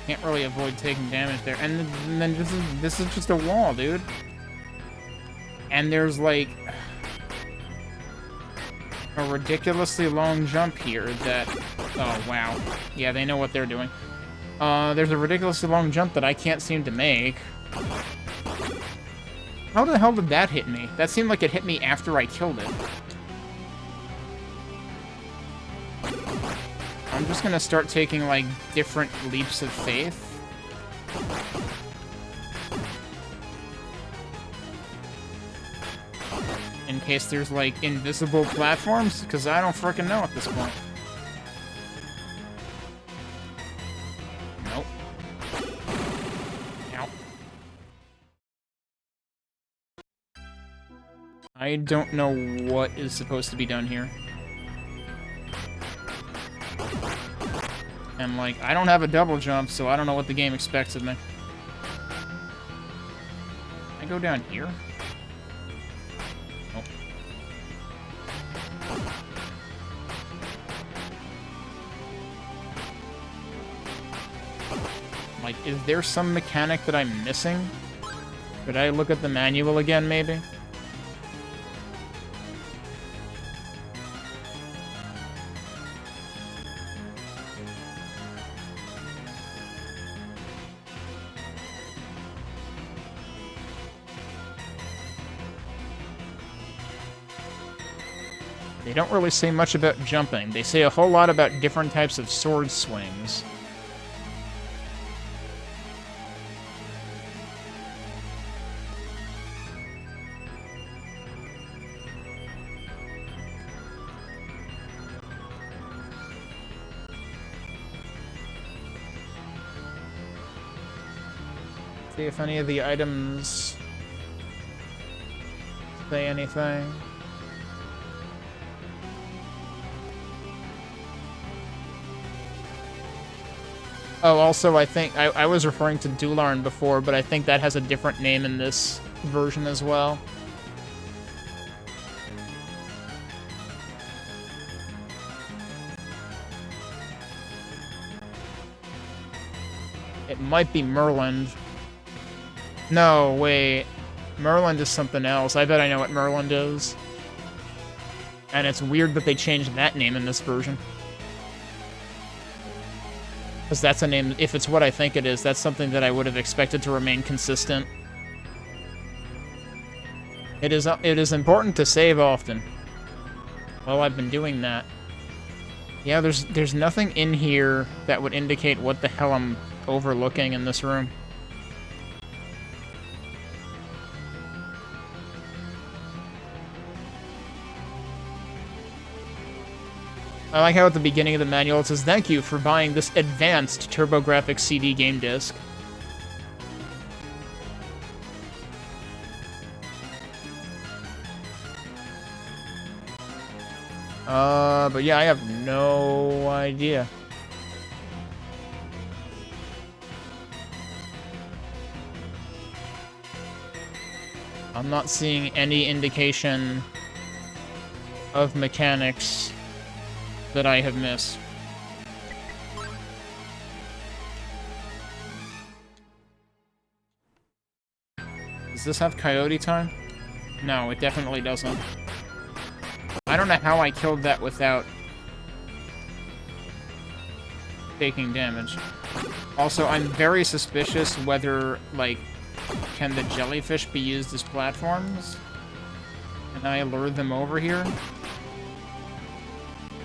Can't really avoid taking damage there. And then this is just a wall, dude. And there's, like, a ridiculously long jump here that... oh, wow. Yeah, they know what they're doing. There's a ridiculously long jump that I can't seem to make. How the hell did that hit me? That seemed like it hit me after I killed it. I'm just gonna start taking, like, different leaps of faith. In case there's, like, invisible platforms, because I don't frickin' know at this point. Nope. Ow. I don't know what is supposed to be done here. And, like, I don't have a double jump, so I don't know what the game expects of me. Can I go down here? Nope. Like, is there some mechanic that I'm missing? Could I look at the manual again, maybe? They don't really say much about jumping. They say a whole lot about different types of sword swings. See if any of the items say anything. Oh, also, I think I was referring to Dularn before, but I think that has a different name in this version as well. It might be Merland. No, wait. Merland is something else. I bet I know what Merland is. And it's weird that they changed that name in this version. Because that's a name, if it's what I think it is, that's something that I would have expected to remain consistent. It is important to save often. Well, I've been doing that. Yeah, there's nothing in here that would indicate what the hell I'm overlooking in this room. I like how at the beginning of the manual it says, "Thank you for buying this advanced TurboGrafx CD game disc." But yeah, I have no idea. I'm not seeing any indication of mechanics that I have missed. Does this have coyote time? No, it definitely doesn't. I don't know how I killed that without taking damage. Also, I'm very suspicious whether, like, can the jellyfish be used as platforms? Can I lure them over here?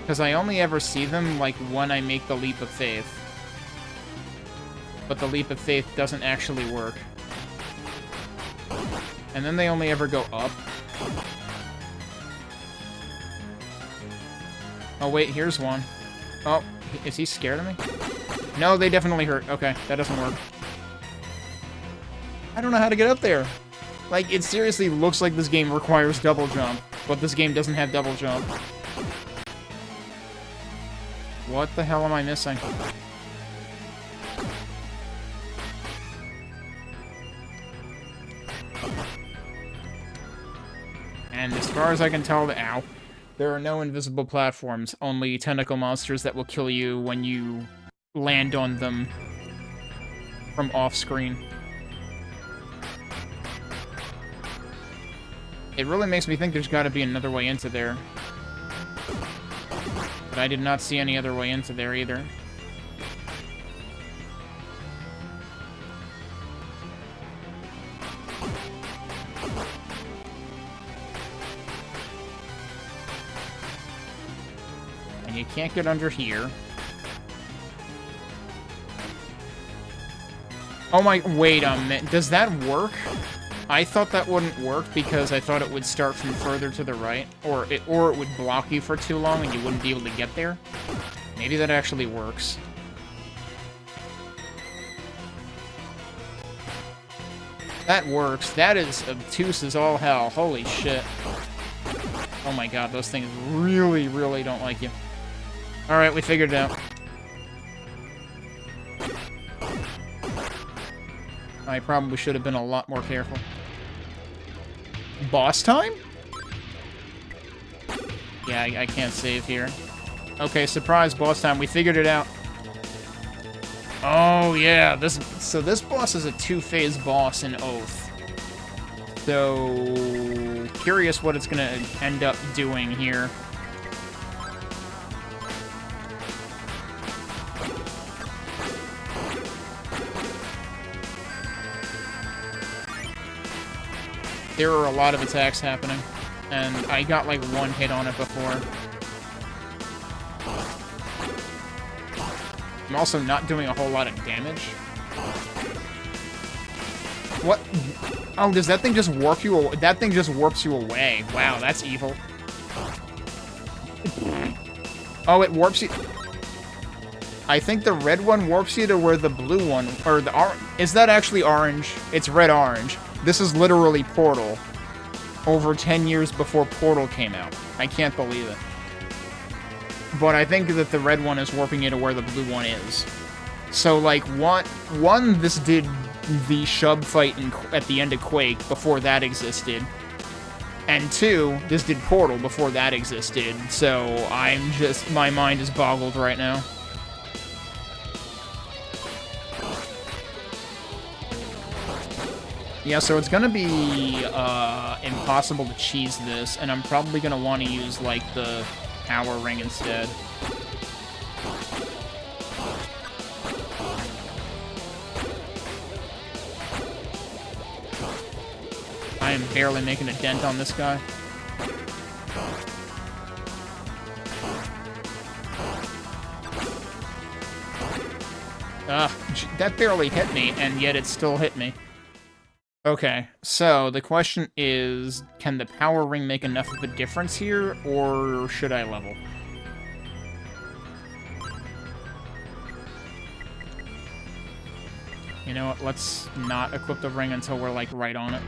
Because I only ever see them, like, when I make the leap of faith. But the leap of faith doesn't actually work. And then they only ever go up. Oh, wait, here's one. Oh, is he scared of me? No, they definitely hurt. Okay, that doesn't work. I don't know how to get up there. Like, it seriously looks like this game requires double jump, but this game doesn't have double jump. What the hell am I missing? And as far as I can tell, ow, there are no invisible platforms, only tentacle monsters that will kill you when you land on them from off-screen. It really makes me think there's got to be another way into there. But I did not see any other way into there either. And you can't get under here. Oh my, wait a minute, does that work? I thought that wouldn't work because I thought it would start from further to the right, or it would block you for too long and you wouldn't be able to get there. Maybe that actually works. That works. That is obtuse as all hell. Holy shit. Oh my god, those things really, really don't like you. Alright, we figured it out. I probably should have been a lot more careful. Boss time? Yeah, I can't save here. Okay, surprise, boss time. We figured it out. Oh, yeah, this boss is a two-phase boss in Oath. So, curious what it's gonna end up doing here. There are a lot of attacks happening, and I got like one hit on it before. I'm also not doing a whole lot of damage. What? Oh, does that thing just warp you? That thing just warps you away. Wow, that's evil. Oh, it warps you. I think the red one warps you to where the blue one, or the orange. Is that actually orange? It's red-orange. This is literally Portal. Over 10 years before Portal came out. I can't believe it. But I think that the red one is warping you to where the blue one is. So, like, one, this did the shub fight at the end of Quake before that existed. And two, this did Portal before that existed. So, my mind is boggled right now. Yeah, so it's gonna be impossible to cheese this, and I'm probably gonna want to use, like, the power ring instead. I am barely making a dent on this guy. That barely hit me, and yet it still hit me. Okay, so the question is, can the power ring make enough of a difference here, or should I level? You know what, let's not equip the ring until we're, like, right on it.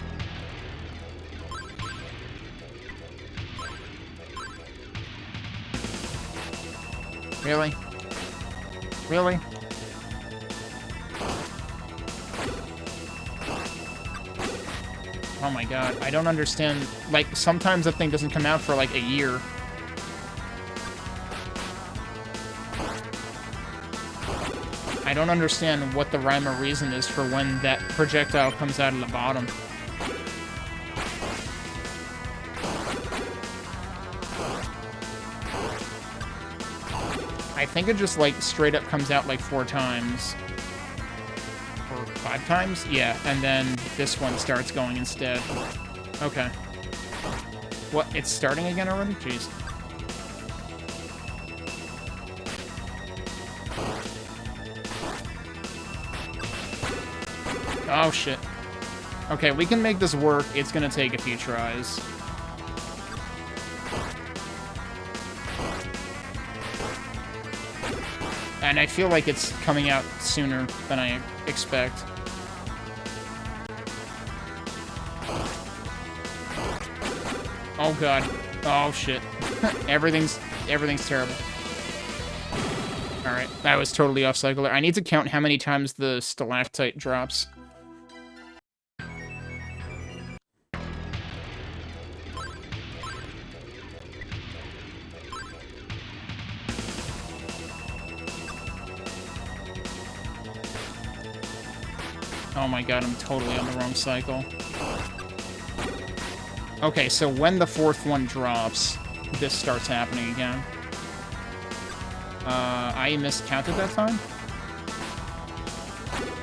Really? Really? Oh my god, I don't understand. Like, sometimes that thing doesn't come out for, like, a year. I don't understand what the rhyme or reason is for when that projectile comes out of the bottom. I think it just, like, straight up comes out, like, 4 times. Or 5 times? Yeah, and then this one starts going instead. Okay. What? It's starting again already? Jeez. Oh, shit. Okay, we can make this work. It's gonna take a few tries. And I feel like it's coming out sooner than I expect. Oh god. Oh shit. Everything's terrible. Alright, that was totally off cycle there. I need to count how many times the stalactite drops. Oh my god, I'm totally on the wrong cycle. Okay, so when the 4th one drops, this starts happening again. I miscounted that time?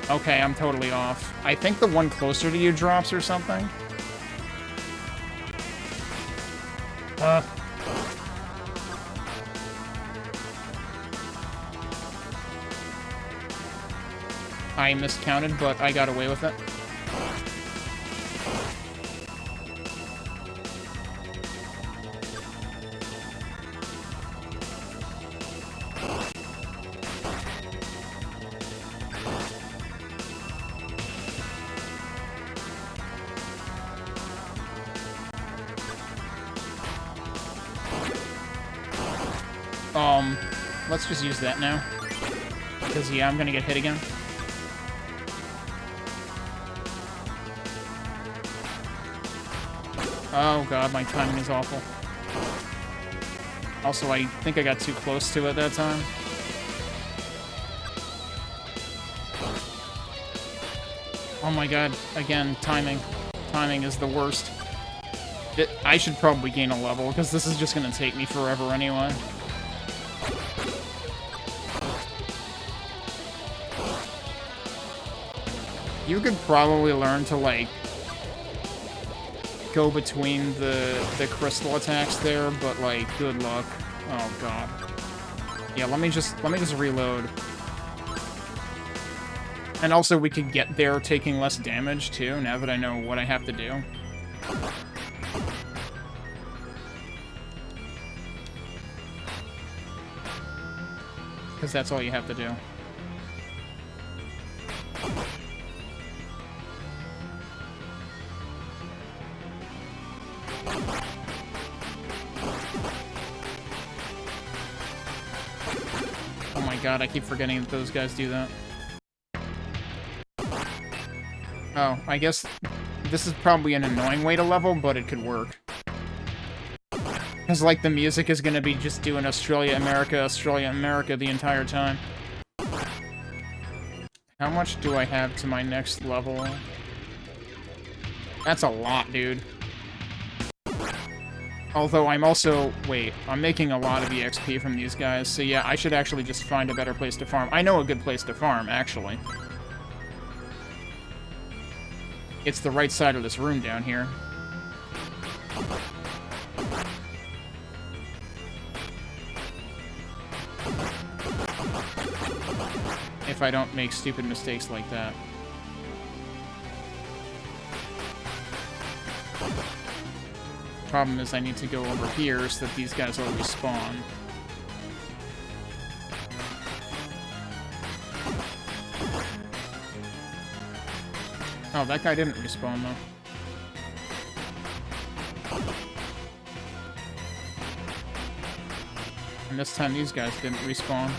Okay, I'm totally off. I think the one closer to you drops or something. I miscounted, but I got away with it. Let's just use that now. Because, yeah, I'm gonna get hit again. Oh god, my timing is awful. Also, I think I got too close to it that time. Oh my god, again, timing. Timing is the worst. I should probably gain a level, because this is just gonna take me forever anyway. You could probably learn to, like, go between the crystal attacks there, but, like, good luck. Oh god. Yeah, let me just reload. And also, we could get there taking less damage, too, now that I know what I have to do. Because that's all you have to do. Oh my god, I keep forgetting that those guys do that. Oh, I guess this is probably an annoying way to level, but it could work. Because, like, the music is gonna be just doing Australia, America the entire time. How much do I have to my next level? That's a lot, dude. Although I'm also... Wait, I'm making a lot of EXP from these guys, so yeah, I should actually just find a better place to farm. I know a good place to farm, actually. It's the right side of this room down here. If I don't make stupid mistakes like that. Problem is I need to go over here so that these guys always spawn. Oh, that guy didn't respawn, though. And this time these guys didn't respawn.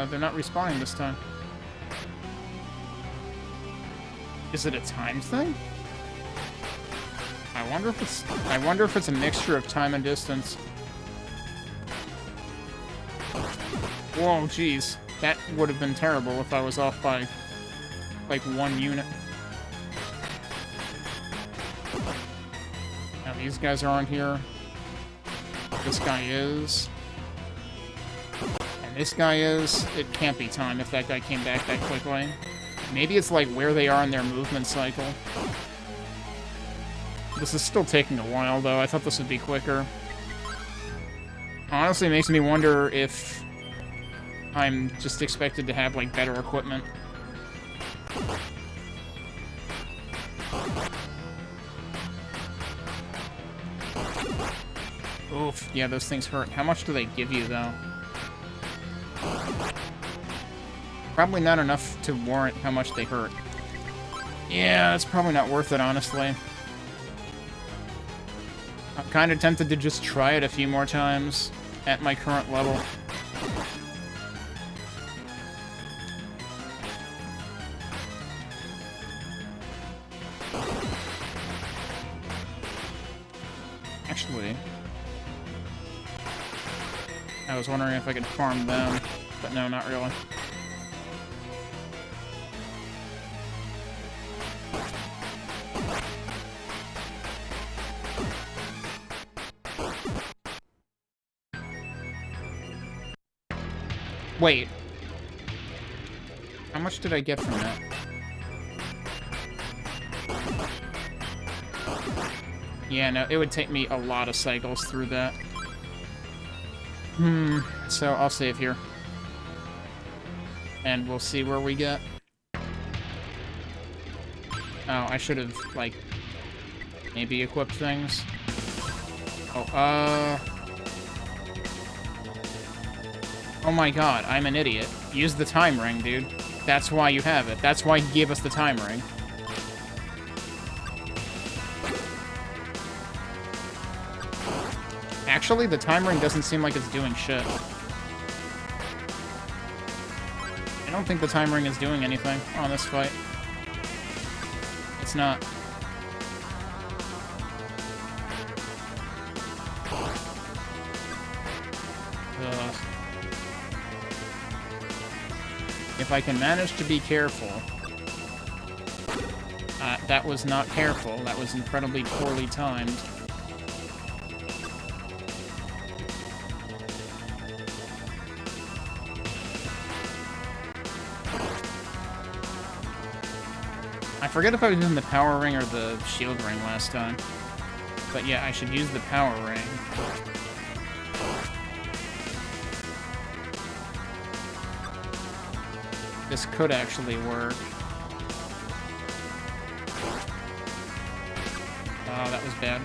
They're not respawning this time. Is it a time thing? I wonder if it's a mixture of time and distance. Whoa, jeez. That would have been terrible if I was off by, like, 1 unit. Now, these guys aren't here. This guy is. And this guy is. It can't be time if that guy came back that quickly. Maybe it's, like, where they are in their movement cycle. This is still taking a while, though. I thought this would be quicker. Honestly, it makes me wonder if I'm just expected to have, like, better equipment. Oof, yeah, those things hurt. How much do they give you, though? Probably not enough to warrant how much they hurt. Yeah, it's probably not worth it, honestly. I'm kind of tempted to just try it a few more times at my current level. Actually, I was wondering if I could farm them, but no, not really. Wait. How much did I get from that? Yeah, no, it would take me a lot of cycles through that. So I'll save here. And we'll see where we get. Oh, I should have, like, maybe equipped things. Oh my god, I'm an idiot. Use the time ring, dude. That's why you have it. That's why he gave us the time ring. Actually, the time ring doesn't seem like it's doing shit. I don't think the time ring is doing anything on this fight. It's not. Ugh. If I can manage to be careful... that was not careful. That was incredibly poorly timed. I forget if I was using the power ring or the shield ring last time. But yeah, I should use the power ring. This could actually work. Oh, that was bad.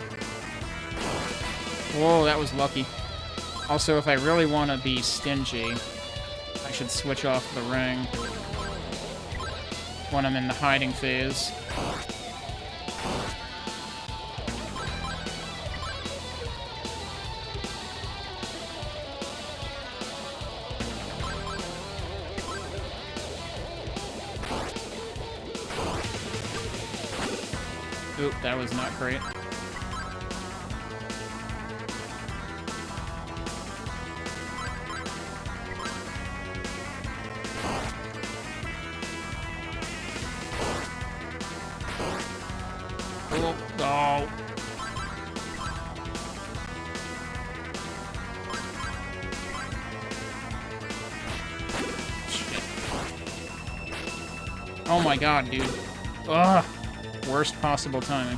Whoa, that was lucky. Also, if I really want to be stingy, I should switch off the ring when I'm in the hiding phase. Oop, that was not great. Oh, oh. Shit. Oh my god, dude. Ugh. Worst possible timing.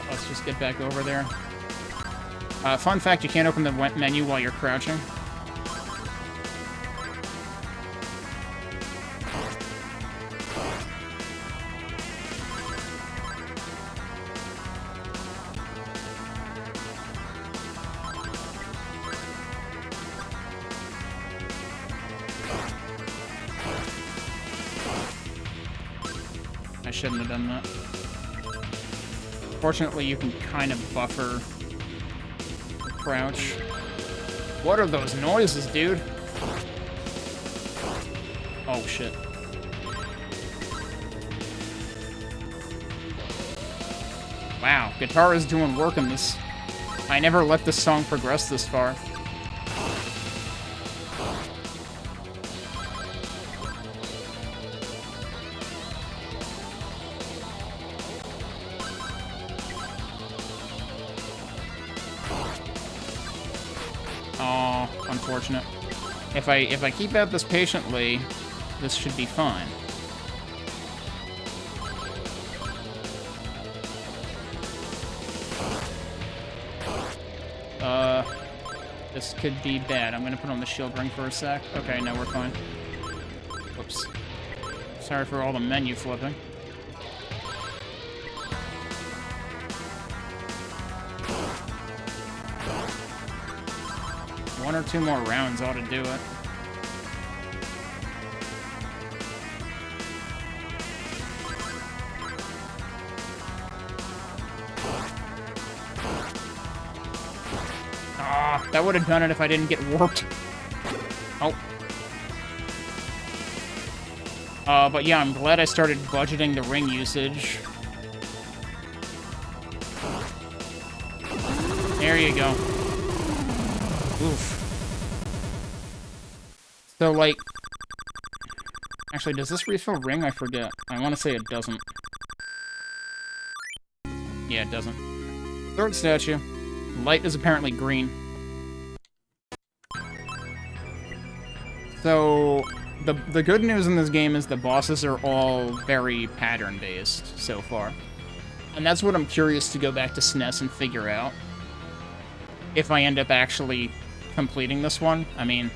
Let's just get back over there. Fun fact, you can't open the menu while you're crouching. I shouldn't have done that. Fortunately, you can kind of buffer the crouch. What are those noises, dude? Oh, shit. Wow, guitar is doing work in this. I never let this song progress this far. Unfortunate. If I keep at this patiently, this should be fine. This could be bad. I'm gonna put on the shield ring for a sec. Okay, no, we're fine. Whoops. Sorry for all the menu flipping. One or two more rounds ought to do it. Ah, that would have done it if I didn't get warped. Oh. But yeah, I'm glad I started budgeting the ring usage. There you go. Oof. So, like... Actually, does this refill ring? I forget. I want to say it doesn't. Yeah, it doesn't. Third statue. Light is apparently green. So, the good news in this game is the bosses are all very pattern-based so far. And that's what I'm curious to go back to SNES and figure out. If I end up actually completing this one. I mean,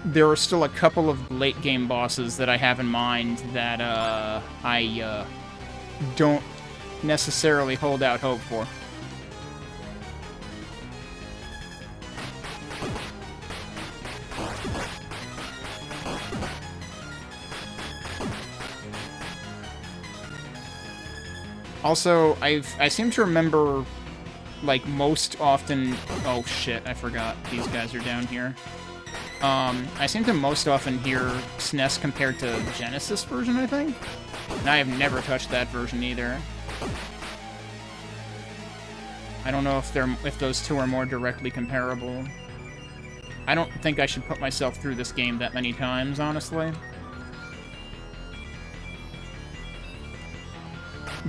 there are still a couple of late-game bosses that I have in mind that I don't necessarily hold out hope for. Also, I seem to remember, like, most often... Oh, shit, I forgot. These guys are down here. I seem to most often hear SNES compared to Genesis version, I think? And I have never touched that version either. I don't know if those two are more directly comparable. I don't think I should put myself through this game that many times, honestly.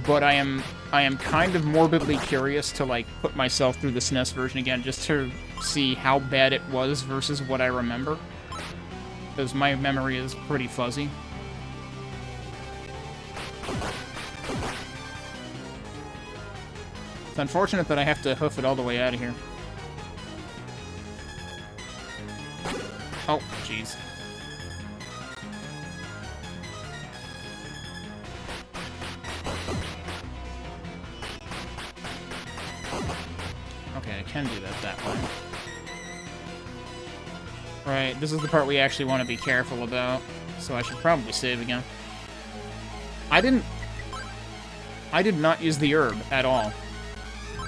But I am kind of morbidly curious to, like, put myself through the SNES version again, just to see how bad it was versus what I remember. Because my memory is pretty fuzzy. It's unfortunate that I have to hoof it all the way out of here. Oh, jeez. Okay, I can do that way. Right, this is the part we actually want to be careful about, so I should probably save again. I did not use the herb at all.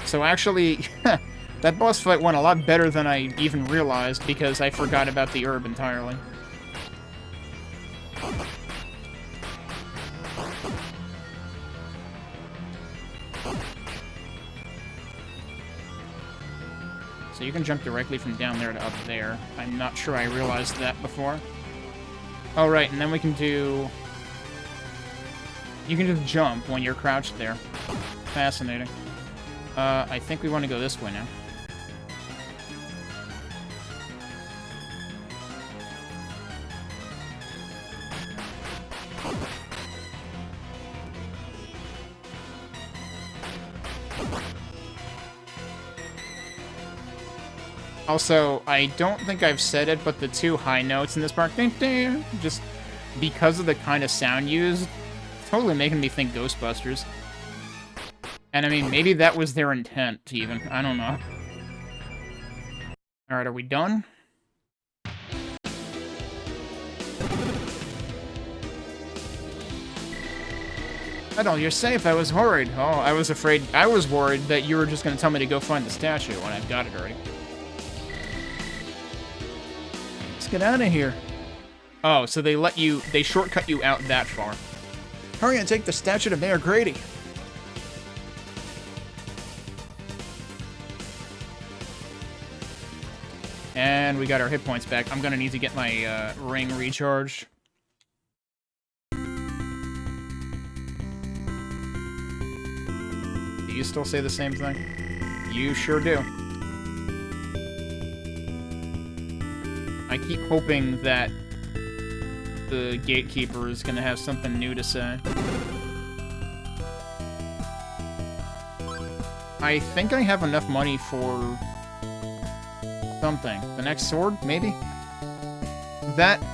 So actually, that boss fight went a lot better than I even realized, because I forgot about the herb entirely. So you can jump directly from down there to up there. I'm not sure I realized that before. Oh, right, and then we can do... You can just jump when you're crouched there. Fascinating. I think we want to go this way now. Also, I don't think I've said it, but the two high notes in this part, just because of the kind of sound used, totally making me think Ghostbusters. And I mean, maybe that was their intent, even. I don't know. Alright, are we done? Edel, you're safe. I was worried. Oh, I was afraid. I was worried that you were just going to tell me to go find the statue when I've got it already. Let's get out of here. Oh, so they shortcut you out that far. Hurry and take the statue to Mayor Grady. And we got our hit points back. I'm gonna need to get my ring recharged. Do you still say the same thing? You sure do. I keep hoping that the gatekeeper is gonna have something new to say. I think I have enough money for something. The next sword, maybe?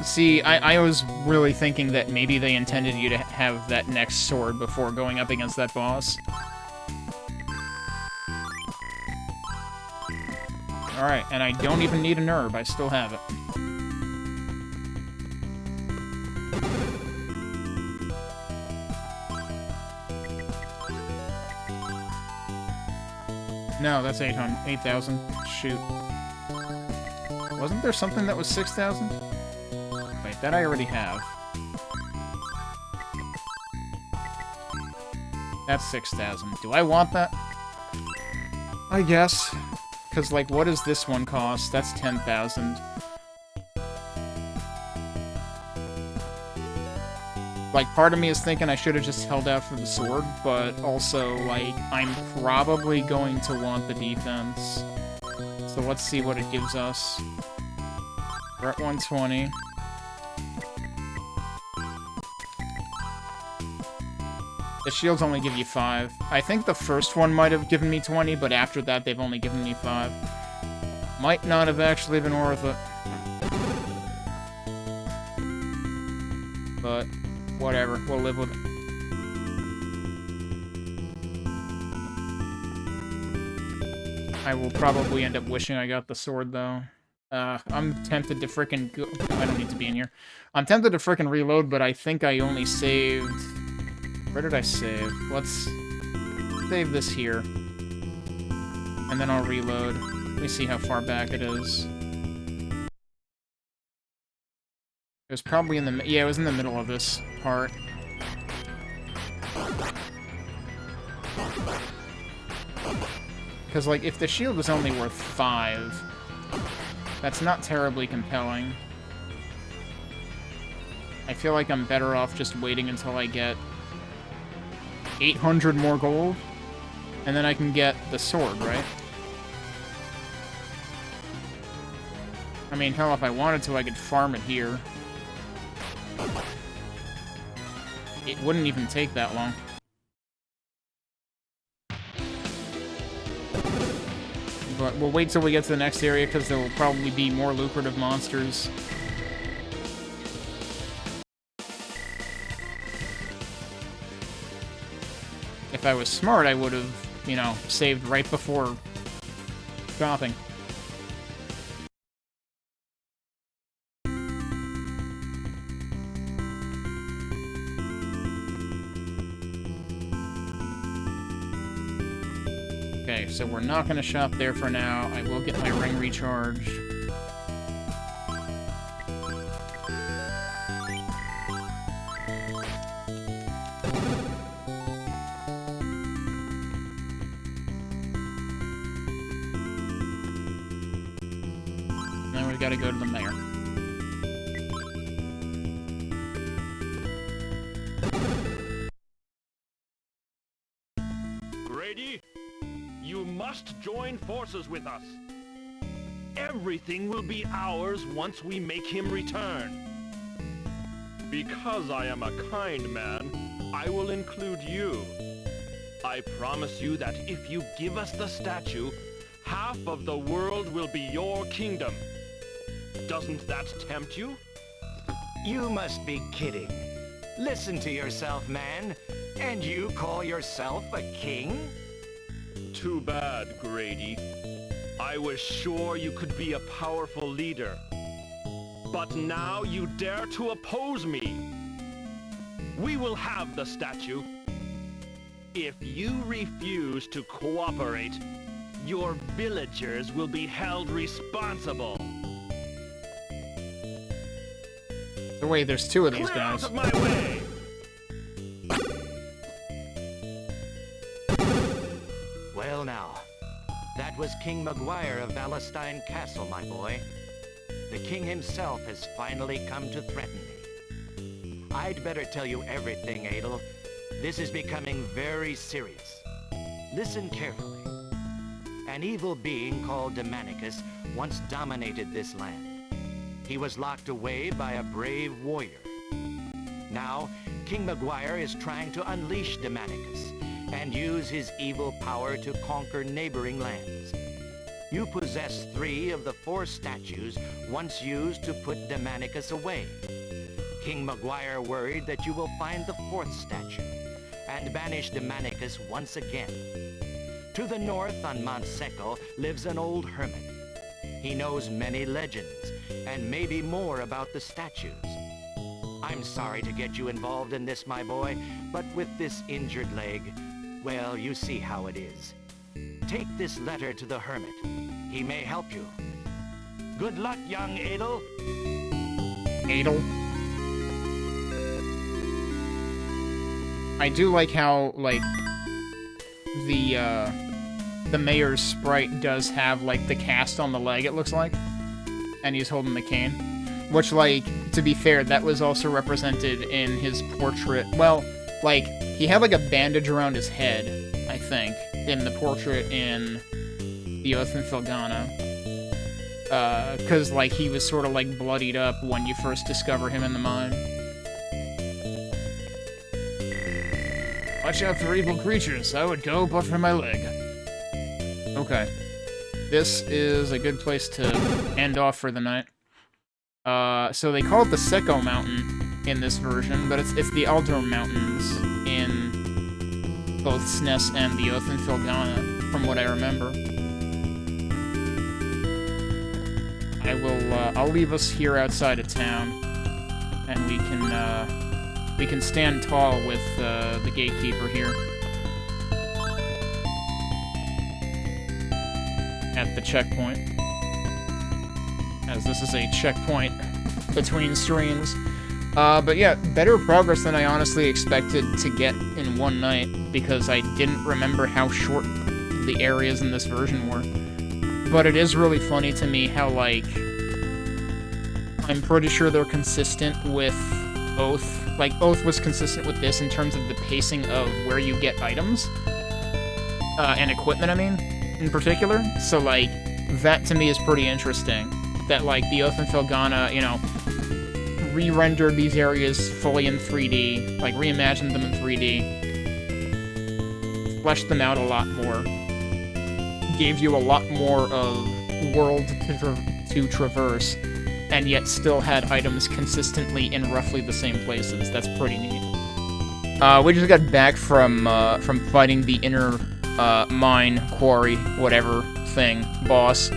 See, I was really thinking that maybe they intended you to have that next sword before going up against that boss. Alright, and I don't even need an herb, I still have it. No, that's 8,000. Shoot. Wasn't there something that was 6,000? Wait, that I already have. That's 6,000. Do I want that? I guess. Because, like, what does this one cost? That's 10,000. Like, part of me is thinking I should have just held out for the sword, but also, like, I'm probably going to want the defense. So let's see what it gives us. We're at 120. The shields only give you 5. I think the first one might have given me 20, but after that they've only given me 5. Might not have actually been worth it. But, whatever. We'll live with it. I will probably end up wishing I got the sword, though. I'm tempted to frickin' go... I don't need to be in here. I'm tempted to frickin' reload, but I think I only saved... Where did I save? Let's save this here. And then I'll reload. Let me see how far back it is. It was probably in the... Yeah, it was in the middle of this part. Because, like, if the shield was only worth 5, that's not terribly compelling. I feel like I'm better off just waiting until I get 800 more gold, and then I can get the sword, right? I mean, hell, if I wanted to, I could farm it here. It wouldn't even take that long. But we'll wait till we get to the next area, because there will probably be more lucrative monsters. If I was smart, I would have, you know, saved right before shopping. Okay, so we're not going to shop there for now. I will get my ring recharged. Then we gotta go to the mayor. Grady, you must join forces with us. Everything will be ours once we make him return. Because I am a kind man, I will include you. I promise you that if you give us the statue, half of the world will be your kingdom. Doesn't that tempt you? You must be kidding. Listen to yourself, man. And you call yourself a king? Too bad, Grady. I was sure you could be a powerful leader. But now you dare to oppose me. We will have the statue. If you refuse to cooperate, your villagers will be held responsible. So wait, there's 2 of these Clear guys. out of my way! Well now, that was King Maguire of Valestein Castle, my boy. The king himself has finally come to threaten me. I'd better tell you everything, Adel. This is becoming very serious. Listen carefully. An evil being called Demonicus once dominated this land. He was locked away by a brave warrior. Now, King Maguire is trying to unleash Demonicus and use his evil power to conquer neighboring lands. You possess 3 of the 4 statues once used to put Demonicus away. King Maguire worried that you will find the 4th statue and banish Demonicus once again. To the north on Mount Seco lives an old hermit. He knows many legends and maybe more about the statues. I'm sorry to get you involved in this, my boy, but with this injured leg, well, you see how it is. Take this letter to the hermit. He may help you. Good luck, young Adel. Adel. I do like how, like, the mayor's sprite does have, like, the cast on the leg, it looks like. And he's holding the cane. Which, like, to be fair, that was also represented in his portrait. Well, like, he had, like, a bandage around his head, I think, in the portrait in The Oath in Felghana. Because, like, he was sort of, like, bloodied up when you first discover him in the mine. Watch out for evil creatures. I would go, but for my leg. Okay. This is a good place to end off for the night. So they call it the Seco Mountain in this version, but it's the Alder Mountains in both SNES and The Oath in Felghana, from what I remember. I'll leave us here outside of town, and we can stand tall with the gatekeeper here. at the checkpoint, as this is a checkpoint between streams. But yeah, better progress than I honestly expected to get in one night, because I didn't remember how short the areas in this version were. But it is really funny to me how, like, I'm pretty sure they're consistent with Oath. Like, Oath was consistent with this in terms of the pacing of where you get items. And equipment, I mean, in particular. So, like, that to me is pretty interesting. That, like, the Oath and Felghana, you know, re-rendered these areas fully in 3D, like, reimagined them in 3D, fleshed them out a lot more, gave you a lot more of world to traverse, and yet still had items consistently in roughly the same places. That's pretty neat. We just got back from fighting the inner mine, quarry, whatever thing, boss.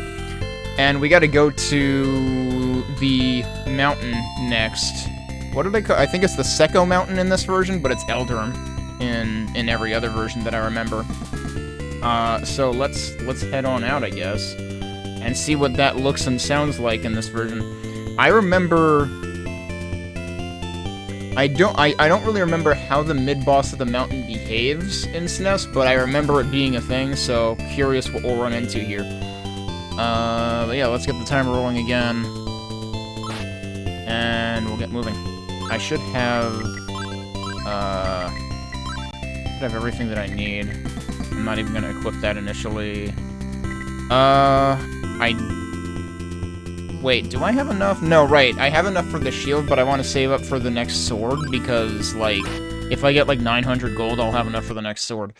And we gotta go to the mountain next. What do they call? I think it's the Secco Mountain in this version, but it's Elderm in every other version that I remember. So let's head on out, I guess, and see what that looks and sounds like in this version. I remember. I don't really remember how the mid-boss of the mountain behaves in SNES, but I remember it being a thing. So curious what we'll run into here. But yeah, let's get the timer rolling again. And we'll get moving. I should have everything that I need. I'm not even gonna equip that initially. Wait, do I have enough? No, right, I have enough for the shield, but I want to save up for the next sword, because, like, if I get, like, 900 gold, I'll have enough for the next sword.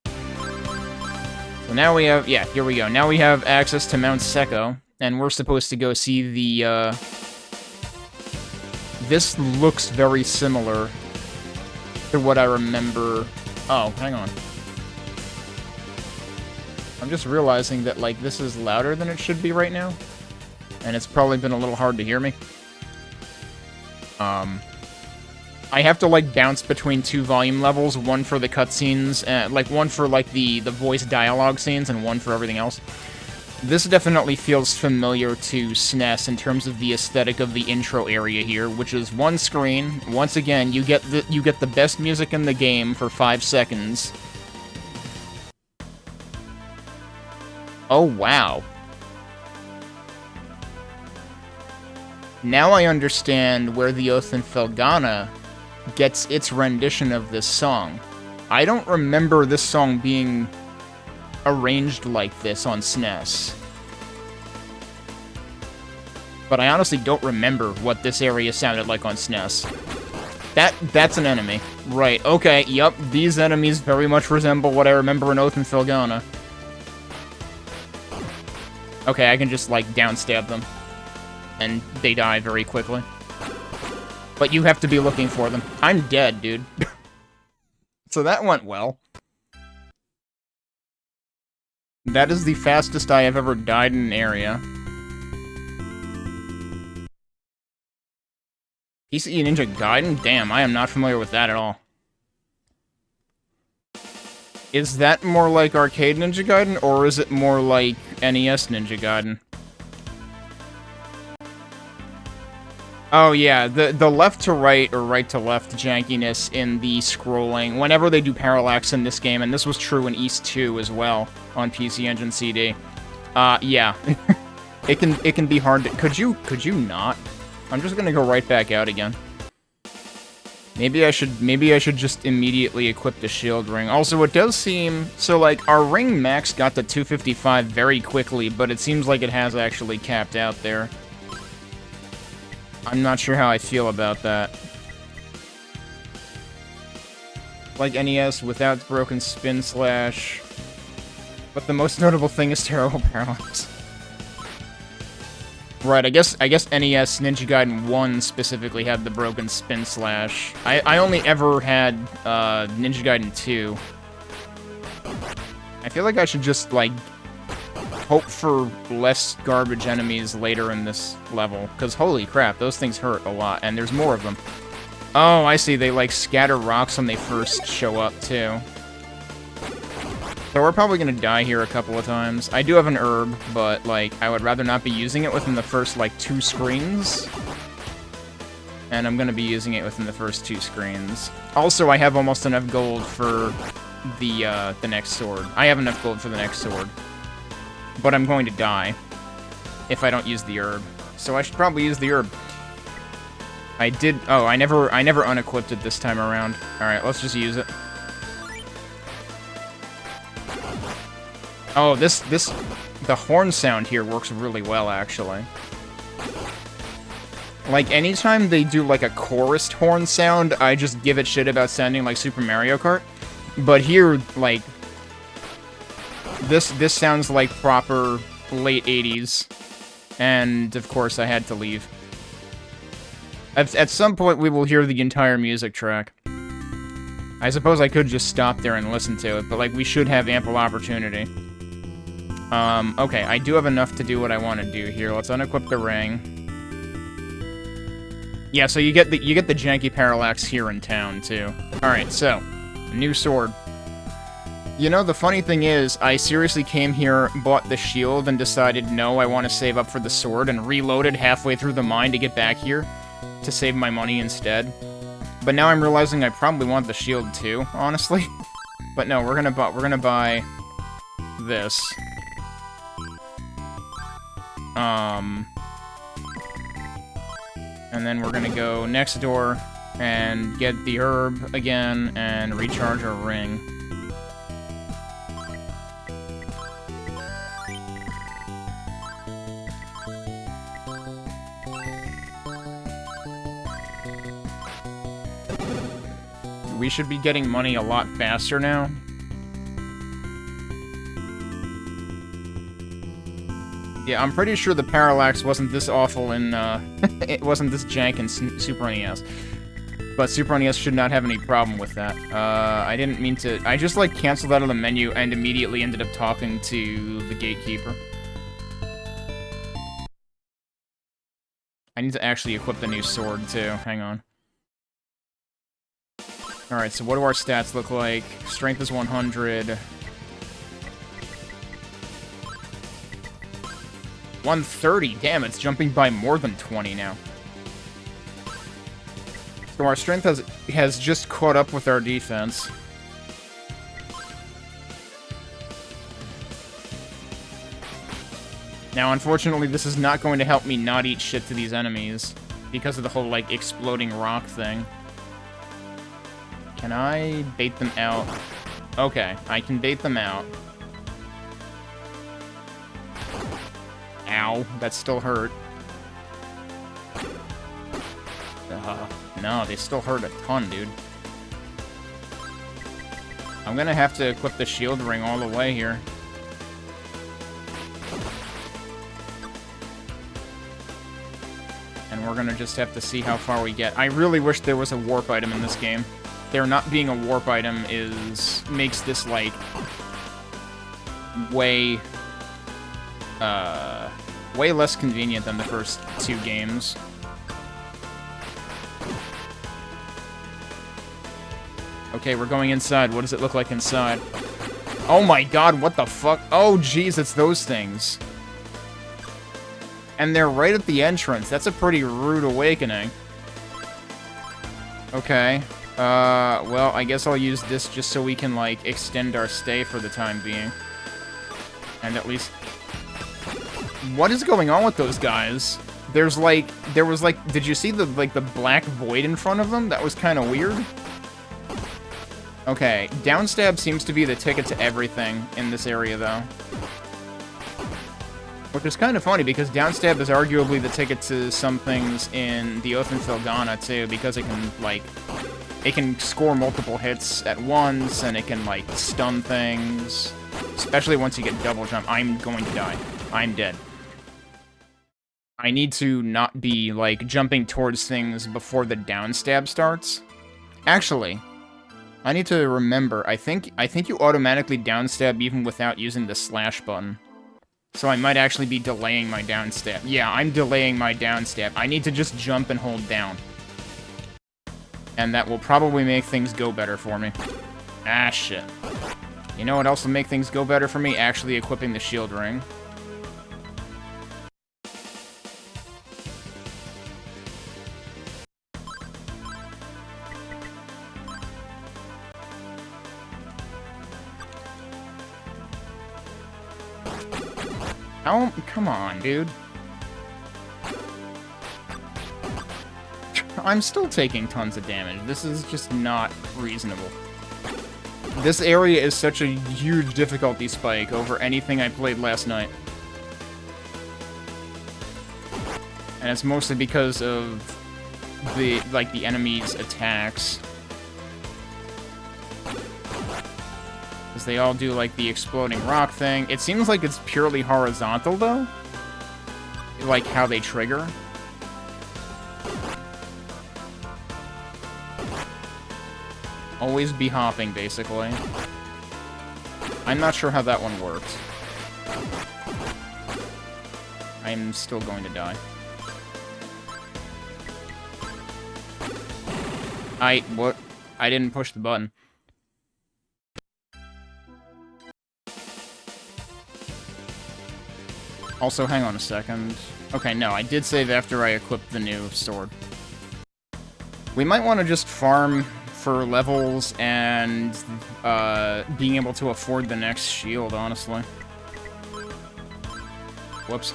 So now we have, yeah, here we go. Now we have access to Mount Secco, and we're supposed to go see the, This looks very similar to what I remember. Oh, hang on. I'm just realizing that, like, this is louder than it should be right now, and it's probably been a little hard to hear me. I have to, like, bounce between two volume levels, one for the cutscenes, like, one for, like, the voice dialogue scenes, and one for everything else. This definitely feels familiar to SNES in terms of the aesthetic of the intro area here, which is one screen. Once again, you get the best music in the game for 5 seconds. Oh, wow. Now I understand where the Oath and Felghana gets its rendition of this song. I don't remember this song being arranged like this on SNES. But I honestly don't remember what this area sounded like on SNES. That's an enemy. Right, okay, yup, these enemies very much resemble what I remember in Oath and Felghana. Okay, I can just, like, downstab them. And they die very quickly. But you have to be looking for them. I'm dead, dude. So that went well. That is the fastest I have ever died in an area. PCE Ninja Gaiden? Damn, I am not familiar with that at all. Is that more like Arcade Ninja Gaiden, or is it more like NES Ninja Gaiden? Oh yeah, the left to right or right to left jankiness in the scrolling, whenever they do parallax in this game, and this was true in East 2 as well, on PC Engine CD. Yeah. it can be hard to... Could you not? I'm just gonna go right back out again. Maybe I should just immediately equip the shield ring. Also, it does seem... So, like, our ring max got to 255 very quickly, but it seems like it has actually capped out there. I'm not sure how I feel about that. Like NES without broken spin slash... But the most notable thing is terrible parallax. Right, I guess NES Ninja Gaiden 1 specifically had the broken spin slash. I only ever had Ninja Gaiden 2. I feel like I should just, like, hope for less garbage enemies later in this level, because holy crap, those things hurt a lot, and there's more of them. Oh, I see, they, like, scatter rocks when they first show up, too. So we're probably gonna die here a couple of times. I do have an herb, but, like, I would rather not be using it within the first, like, 2 screens. And I'm gonna be using it within the first 2 screens. Also, I have almost enough gold for the next sword. I have enough gold for the next sword. But I'm going to die if I don't use the herb. So I should probably use the herb. I did... Oh, I never unequipped it this time around. Alright, let's just use it. Oh, the horn sound here works really well, actually. Like, anytime they do, like, a chorused horn sound, I just give it shit about sounding like Super Mario Kart. But here, like, this sounds like proper late 80s. And, of course, I had to leave. At some point, we will hear the entire music track. I suppose I could just stop there and listen to it, but, like, we should have ample opportunity. Okay, I do have enough to do what I want to do here. Let's unequip the ring. Yeah, so you get the janky parallax here in town, too. Alright, so, new sword. You know, the funny thing is, I seriously came here, bought the shield, and decided, no, I want to save up for the sword, and reloaded halfway through the mine to get back here, to save my money instead. But now I'm realizing I probably want the shield, too, honestly. But no, we're gonna buy this. And then we're gonna go next door and get the herb again and recharge our ring. We should be getting money a lot faster now. Yeah, I'm pretty sure the parallax wasn't this awful in, it wasn't this jank in Super NES. But Super NES should not have any problem with that. I didn't mean to... I just, like, canceled out of the menu and immediately ended up talking to the gatekeeper. I need to actually equip the new sword, too. Hang on. Alright, so what do our stats look like? Strength is 100... 130, damn, it's jumping by more than 20 now. So our strength has just caught up with our defense. Now, unfortunately, this is not going to help me not eat shit to these enemies, because of the whole, like, exploding rock thing. Can I bait them out? Okay, I can bait them out. Ow, that still hurt. No, they still hurt a ton, dude. I'm gonna have to equip the shield ring all the way here. And we're gonna just have to see how far we get. I really wish there was a warp item in this game. There not being a warp item makes this, like, way less convenient than the first 2 games. Okay, we're going inside. What does it look like inside? Oh my god, what the fuck? Oh, jeez, it's those things. And they're right at the entrance. That's a pretty rude awakening. Okay. Well, I guess I'll use this just so we can, like, extend our stay for the time being. And at least... What is going on with those guys? There was like, did you see the black void in front of them? That was kind of weird. Okay, downstab seems to be the ticket to everything in this area, though. Which is kind of funny, because downstab is arguably the ticket to some things in the Oath and Felghana, too, because it can, like, it can score multiple hits at once, and it can, like, stun things. Especially once you get double jump. I'm going to die. I'm dead. I need to not be, like, jumping towards things before the downstab starts. Actually, I need to remember, I think you automatically downstab even without using the slash button. So I might actually be delaying my downstab. Yeah, I'm delaying my downstab. I need to just jump and hold down. And that will probably make things go better for me. Ah, shit. You know what else will make things go better for me? Actually equipping the shield ring. Oh, come on, dude. I'm still taking tons of damage. This is just not reasonable. This area is such a huge difficulty spike over anything I played last night. And it's mostly because of the enemies' attacks. Because they all do, like, the exploding rock thing. It seems like it's purely horizontal, though. Like, how they trigger. Always be hopping, basically. I'm not sure how that one works. I'm still going to die. What? I didn't push the button. Also, hang on a second. Okay, no, I did save after I equipped the new sword. We might want to just farm for levels and being able to afford the next shield, honestly. Whoops.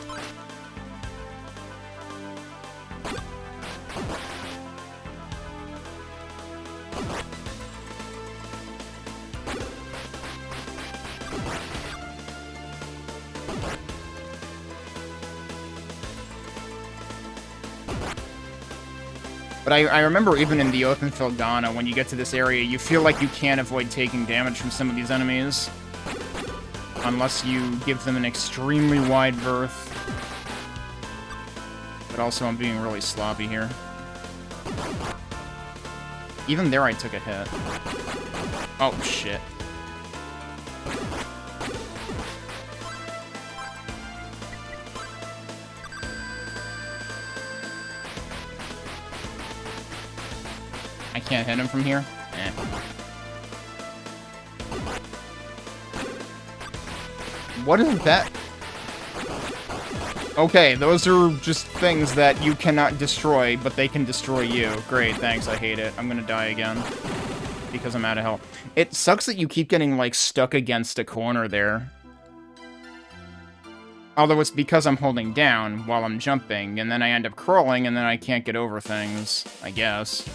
But I remember even in the open Felghana, when you get to this area, you feel like you can't avoid taking damage from some of these enemies. Unless you give them an extremely wide berth. But also, I'm being really sloppy here. Even there, I took a hit. Oh, shit. I can't hit him from here? Eh. What is that? Okay, those are just things that you cannot destroy, but they can destroy you. Great, thanks, I hate it. I'm gonna die again. Because I'm out of health. It sucks that you keep getting, like, stuck against a corner there. Although it's because I'm holding down while I'm jumping, and then I end up crawling, and then I can't get over things, I guess.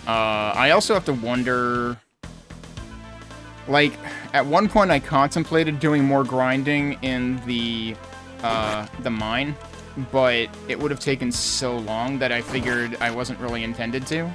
I also have to wonder... Like, at one point I contemplated doing more grinding in the mine, but it would have taken so long that I figured I wasn't really intended to.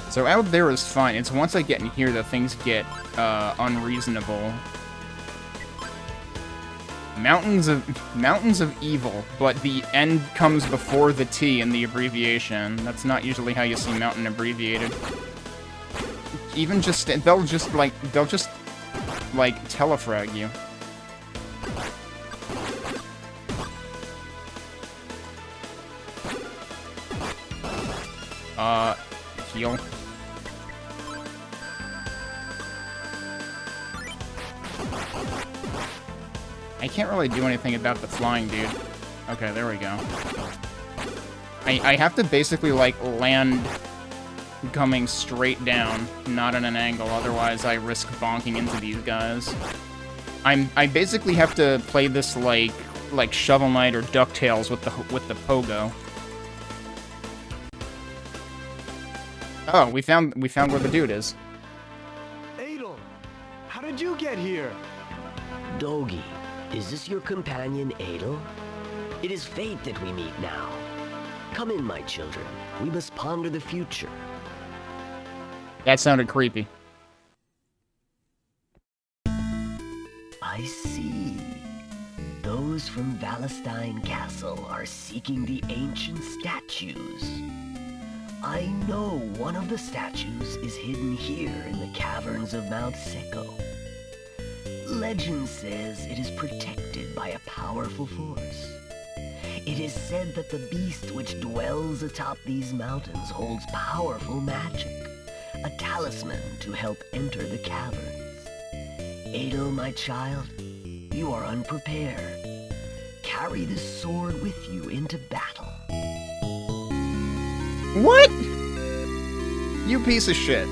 So out there is fine. It's once I get in here that things get unreasonable. Mountains of evil, but the end comes before the T in the abbreviation. That's not usually how you see mountain abbreviated. Even just they'll just telefrag you. Heal. I can't really do anything about the flying dude. Okay, there we go. I have to basically, like, land coming straight down, not at an angle, otherwise I risk bonking into these guys. I basically have to play this like Shovel Knight or DuckTales with the pogo. Oh, we found where the dude is. Adel, how did you get here? Dogi, is this your companion, Adel? It is fate that we meet now. Come in, my children. We must ponder the future. That sounded creepy. those from Valestein Castle are seeking the ancient statues. I know one of the statues is hidden here in the caverns of Mount Seco. Legend says it is protected by a powerful force. It is said that the beast which dwells atop these mountains holds powerful magic, a talisman to help enter the caverns. Adel, my child, you are unprepared. Carry this sword with you into battle. What? You piece of shit.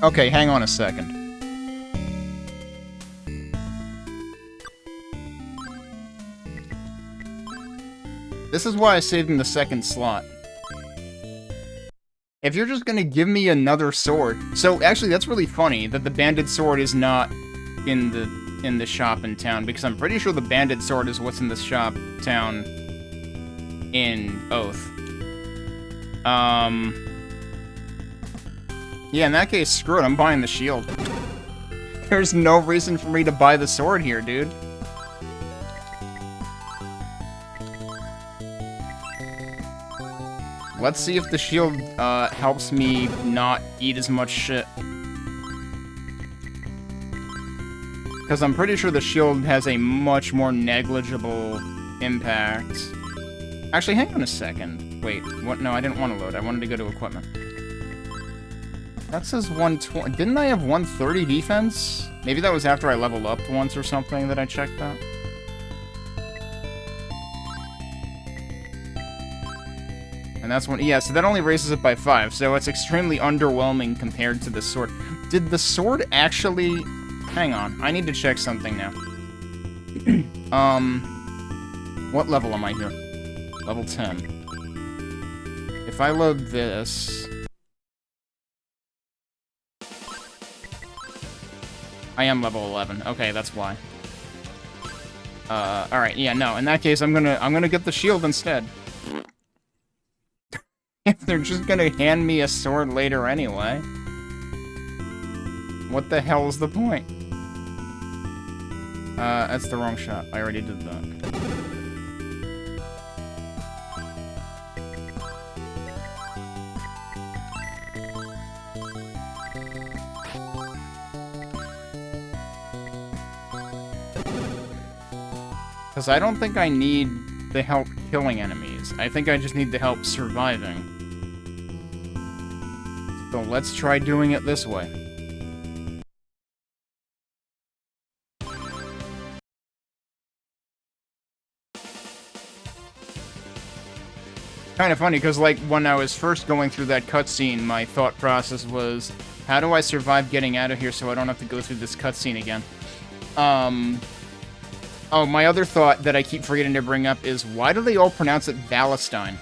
Okay, hang on a second. This is why I saved in the second slot. If you're just gonna give me another sword... So, actually, that's really funny that the banded sword is not in the shop in town, because I'm pretty sure the banded sword is what's in the shop town in Oath. Yeah, in that case, screw it, I'm buying the shield. There's no reason for me to buy the sword here, dude. Let's see if the shield helps me not eat as much shit. Because I'm pretty sure the shield has a much more negligible impact. Actually, hang on a second. Wait, what? No, I didn't want to load. I wanted to go to equipment. That says 120. Didn't I have 130 defense? Maybe that was after I leveled up once or something that I checked that. And that's one. Yeah, so that only raises it by 5. So it's extremely underwhelming compared to the sword. Did the sword actually... Hang on, I need to check something now. What level am I here? Level 10. If I load this... I am level 11. Okay, that's why. Alright, yeah, no, in that case, I'm gonna get the shield instead. If they're just gonna hand me a sword later anyway. What the hell is the point? That's the wrong shot. I already did that. Because I don't think I need the help killing enemies. I think I just need the help surviving. So let's try doing it this way. Kind of funny, because, like, when I was first going through that cutscene, my thought process was, how do I survive getting out of here so I don't have to go through this cutscene again? Oh, my other thought that I keep forgetting to bring up is, why do they all pronounce it Valestein?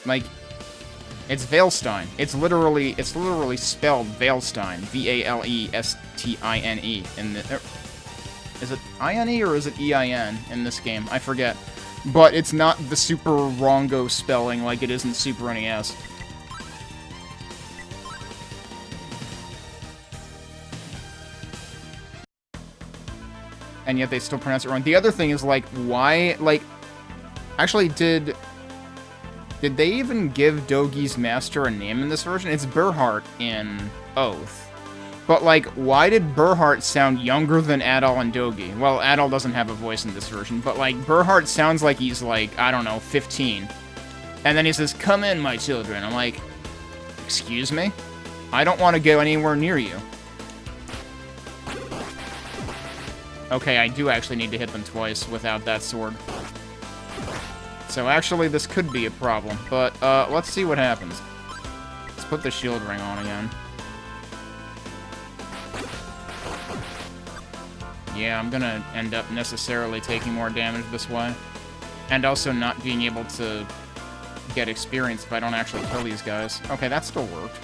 Like, it's Valestein. It's literally spelled Valestein. V-A-L-E-S-T-I-N-E. In the, is it I-N-E or is it E-I-N in this game? I forget. But it's not the super wrongo spelling like it is in Super NES. And yet they still pronounce it wrong. The other thing is, like, why, like... Actually, did they even give Dogi's master a name in this version? It's Berhart in Oath. But, like, why did Berhart sound younger than Adal and Dogi? Well, Adal doesn't have a voice in this version, but, like, Berhart sounds like he's, like, I don't know, 15. And then he says, "Come in, my children." I'm like, excuse me? I don't want to go anywhere near you. Okay, I do actually need to hit them twice without that sword. So actually, this could be a problem, but let's see what happens. Let's put the shield ring on again. Yeah, I'm gonna end up necessarily taking more damage this way. And also not being able to get experience if I don't actually kill these guys. Okay, that still worked.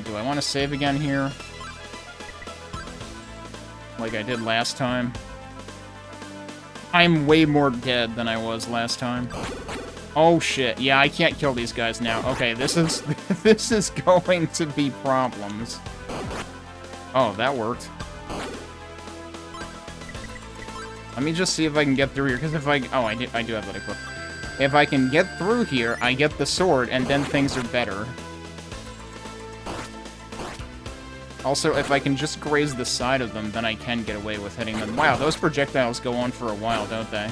Do I want to save again here? like I did last time. I'm way more dead than I was last time. Oh shit, yeah, I can't kill these guys now. Okay, this is this is going to be problems. Oh, that worked. Let me just see if I can get through here, because if I... Oh, I do have that equipped. If I can get through here, I get the sword, and then things are better. Also, if I can just graze the side of them, then I can get away with hitting them. Wow, those projectiles go on for a while, don't they?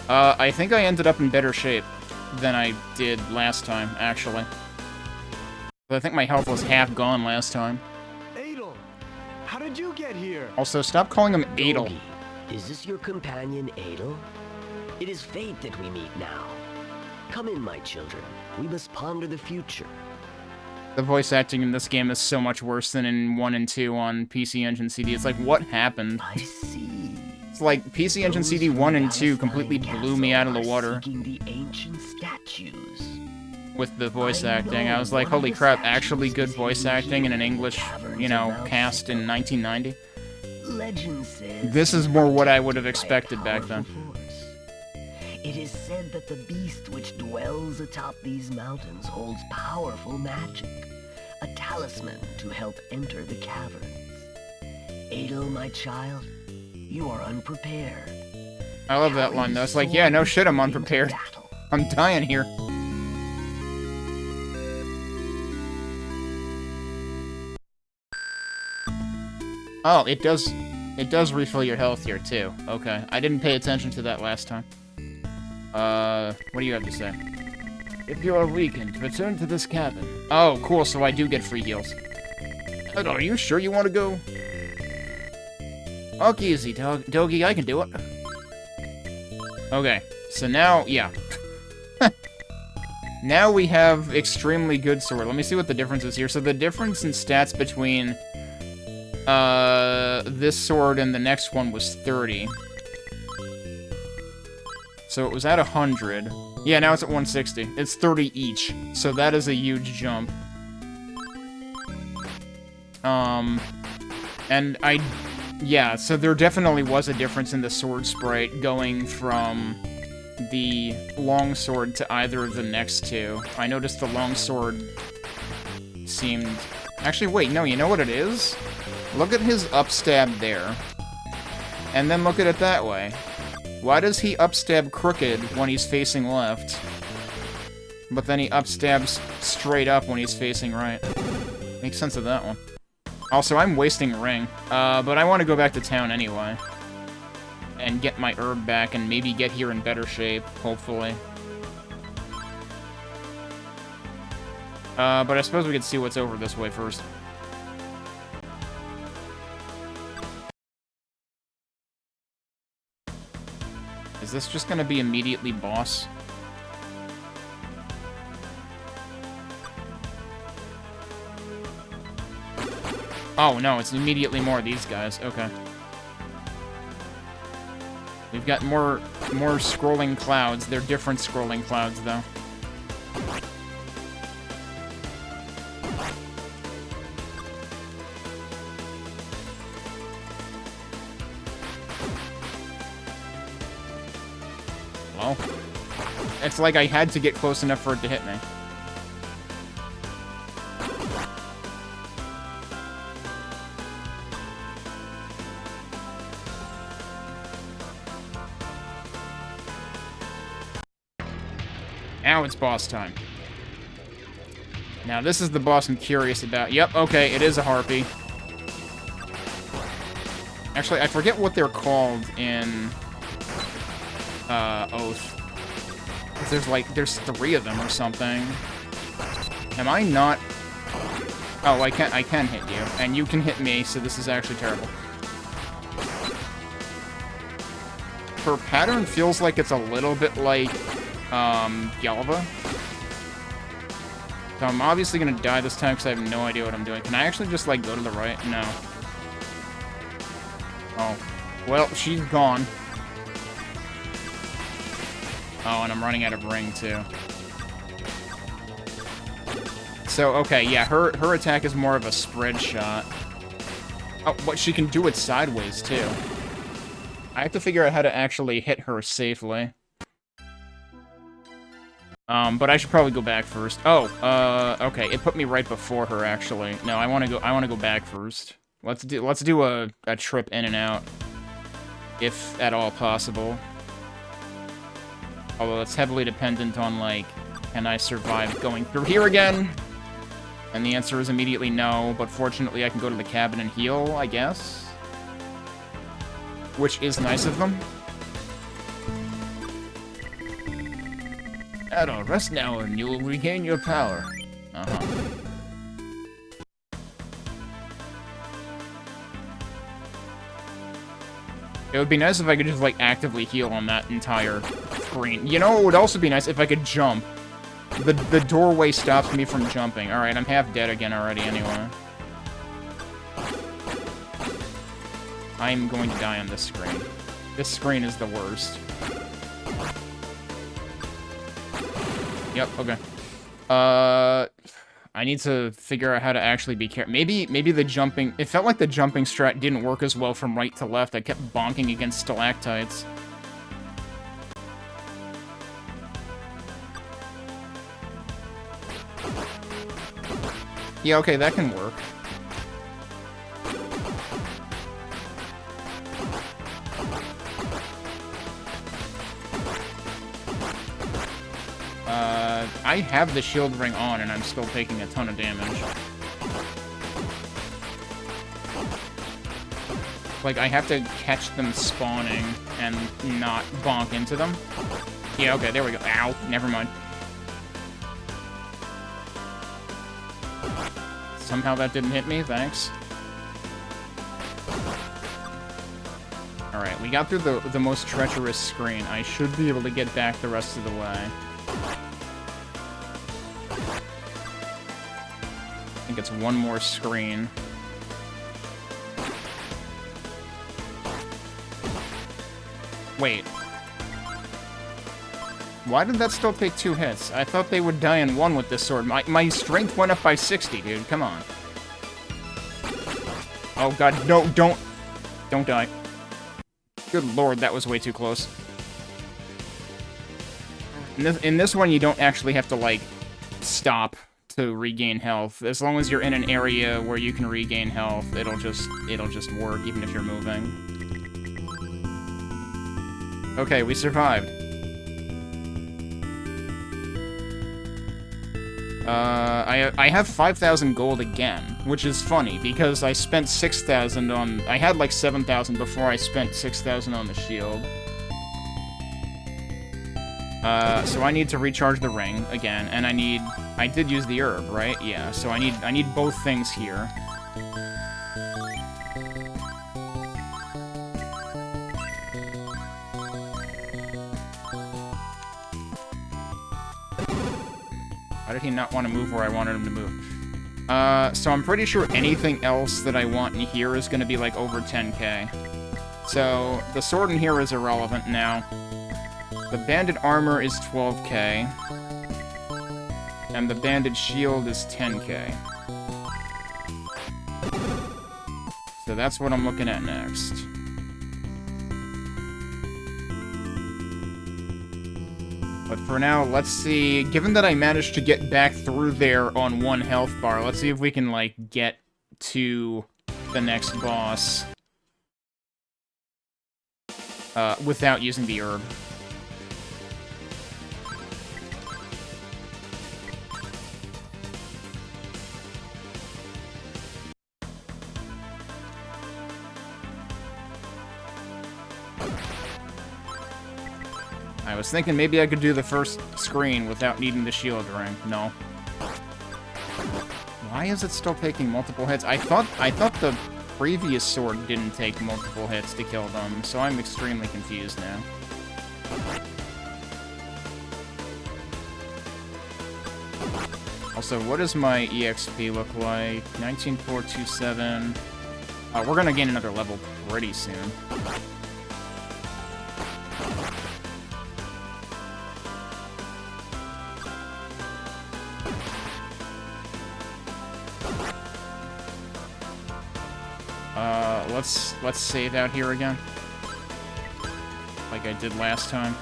I think I ended up in better shape than I did last time, actually. I think my health was half gone last time. Adel, how did you get here? Also, stop calling him Adel. Yogi, is this your companion, Adel? It is fate that we meet now. Come in, my children. We must ponder the future. The voice acting in this game is so much worse than in 1 and 2 on PC Engine CD. It's like, what happened? I see. It's like, PC Engine CD 1 and 2 completely blew me out of the water. The ancient statues. With the voice acting. I was like, holy crap, actually good voice acting in an English, you know, cast in 1990? Legend says this is more what I would have expected back then. It is said that the beast which dwells atop these mountains holds powerful magic, a talisman to help enter the caverns. Adel, my child, you are unprepared. I love that line though. It's like, yeah, no shit, I'm unprepared. I'm dying here. Oh, it does refill your health here too. Okay, I didn't pay attention to that last time. What do you have to say? If you are weakened, return to this cabin. Oh, cool, so I do get free heals. Are you sure you want to go? Okay, easy, Doggy, I can do it. Okay, so now, yeah. Now we have extremely good sword. Let me see what the difference is here. So the difference in stats between this sword and the next one was 30. So it was at 100. Yeah, now it's at 160. It's 30 each. So that is a huge jump. And yeah, so there definitely was a difference in the sword sprite going from the longsword to either of the next two. I noticed the longsword seemed... Actually, wait, no, you know what it is? Look at his upstab there. And then look at it that way. Why does he upstab crooked when he's facing left, but then he upstabs straight up when he's facing right? Makes sense of that one. Also, I'm wasting ring, but I want to go back to town anyway. And get my herb back and maybe get here in better shape, hopefully. But I suppose we could see what's over this way first. Is this just gonna be immediately boss? Oh no, it's immediately more of these guys. Okay. We've got more scrolling clouds. They're different scrolling clouds, though. Well, it's like I had to get close enough for it to hit me. Now it's boss time. Now this is the boss I'm curious about. Yep, okay, it is a harpy. Actually, I forget what they're called in Oath. There's 3 of them or something. Am I not... Oh, I can hit you. And you can hit me, so this is actually terrible. Her pattern feels like it's a little bit like, Galva. So I'm obviously gonna die this time because I have no idea what I'm doing. Can I actually just, like, go to the right? No. Oh. Well, she's gone. Oh, and I'm running out of ring, too. So, okay, yeah, her attack is more of a spread shot. Oh, but she can do it sideways, too. I have to figure out how to actually hit her safely. But I should probably go back first. Oh, okay, it put me right before her, actually. No, I wanna go back first. Let's do a trip in and out. If at all possible. Although it's heavily dependent on, like, can I survive going through here again? And the answer is immediately no, but fortunately I can go to the cabin and heal, I guess. Which is nice of them. Adult, rest now and you will regain your power. Uh-huh. It would be nice if I could just, like, actively heal on that entire screen. You know, it would also be nice if I could jump. The doorway stops me from jumping. Alright, I'm half dead again already anyway. I'm going to die on this screen. This screen is the worst. Yep, okay. I need to figure out how to actually be careful. Maybe the jumping... It felt like the jumping strat didn't work as well from right to left. I kept bonking against stalactites. Yeah, okay, that can work. I have the shield ring on, and I'm still taking a ton of damage. Like, I have to catch them spawning and not bonk into them. Yeah, okay, there we go. Ow, never mind. Somehow that didn't hit me, thanks. Alright, we got through the most treacherous screen. I should be able to get back the rest of the way. I think it's one more screen. Wait. Why did that still take 2 hits? I thought they would die in 1 with this sword. My strength went up by 60, dude. Come on. Oh god, no, don't die. Good lord, that was way too close. In this one, you don't actually have to, like, stop to regain health. As long as you're in an area where you can regain health, it'll just work, even if you're moving. Okay, we survived. I have 5,000 gold again, which is funny, because I spent 6,000 on... I had, like, 7,000 before I spent 6,000 on the shield. So I need to recharge the ring again, and I did use the herb, right? Yeah, so I need both things here. Why did he not want to move where I wanted him to move? So I'm pretty sure anything else that I want in here is going to be, like, over 10k. So the sword in here is irrelevant now. The banded armor is 12k. And the banded shield is 10k. So that's what I'm looking at next. But for now, let's see. Given that I managed to get back through there on 1 health bar, let's see if we can, like, get to the next boss without using the herb. I was thinking maybe I could do the first screen without needing the shield ring. No. Why is it still taking multiple hits? I thought the previous sword didn't take multiple hits to kill them, so I'm extremely confused now. Also, what does my EXP look like? 19427. We're gonna gain another level pretty soon. Let's save out here again. Like I did last time.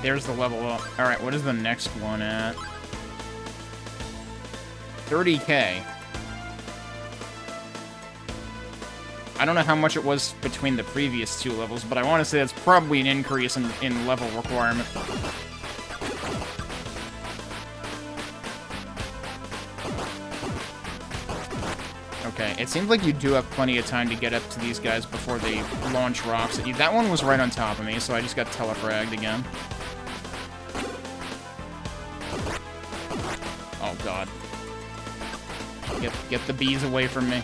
There's the level up. Alright, what is the next one at? 30k. I don't know how much it was between the previous two levels, but I want to say that's probably an increase in level requirement. Okay, it seems like you do have plenty of time to get up to these guys before they launch rocks at you. That one was right on top of me, so I just got telefragged again. Oh god. Get the bees away from me.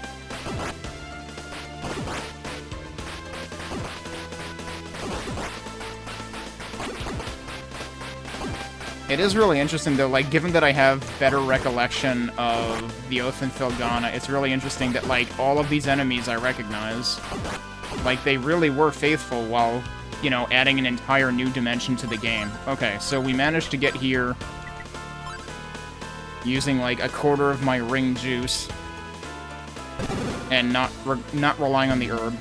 It is really interesting, though, like, given that I have better recollection of the Oath in Felghana, it's really interesting that, like, all of these enemies I recognize, like, they really were faithful while, you know, adding an entire new dimension to the game. Okay, so we managed to get here using, like, a quarter of my ring juice and not relying on the herb.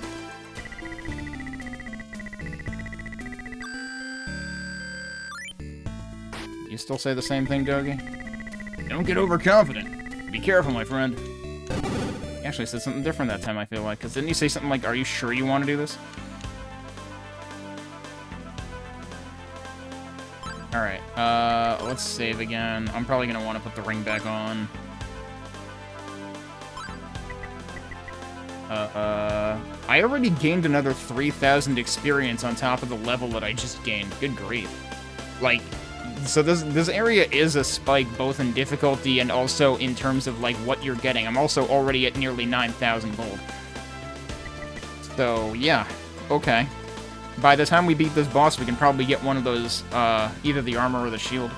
You still say the same thing, Dogi? Don't get overconfident. Be careful, my friend. He actually said something different that time, I feel like. Because didn't he say something like, are you sure you want to do this? Alright, let's save again. I'm probably going to want to put the ring back on. I already gained another 3,000 experience on top of the level that I just gained. Good grief. Like... So this area is a spike, both in difficulty and also in terms of, like, what you're getting. I'm also already at nearly 9,000 gold. So, yeah. Okay. By the time we beat this boss, we can probably get one of those, either the armor or the shield.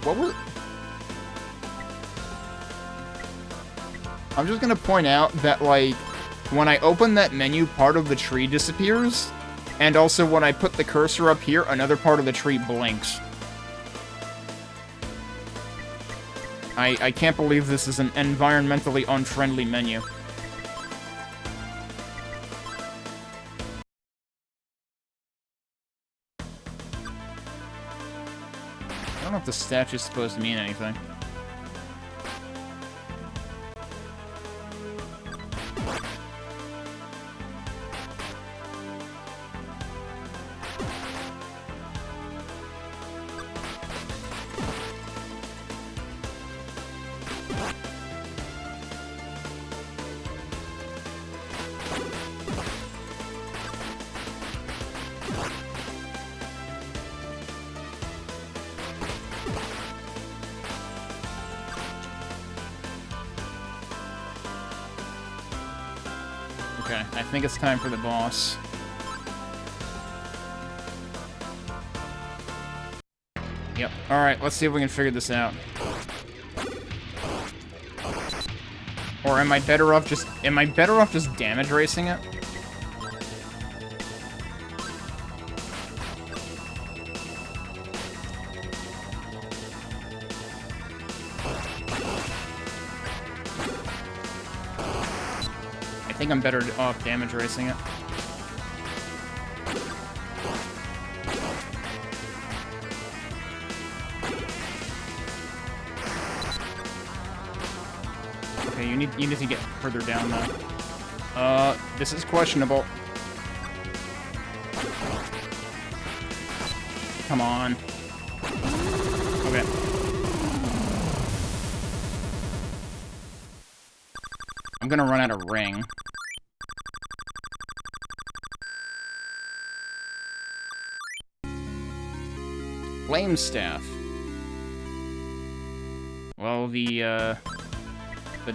What was... I'm just gonna point out that, like, when I open that menu, part of the tree disappears. And also, when I put the cursor up here, another part of the tree blinks. I can't believe this is an environmentally unfriendly menu. I don't know if the statue's supposed to mean anything. Okay, I think it's time for the boss. Yep. Alright, let's see if we can figure this out. Or am I better off just damage racing it? I think I'm better off damage racing it. Okay, you need to get further down though. This is questionable. Come on. Okay. I'm gonna run out of ring. Flame staff. Well, the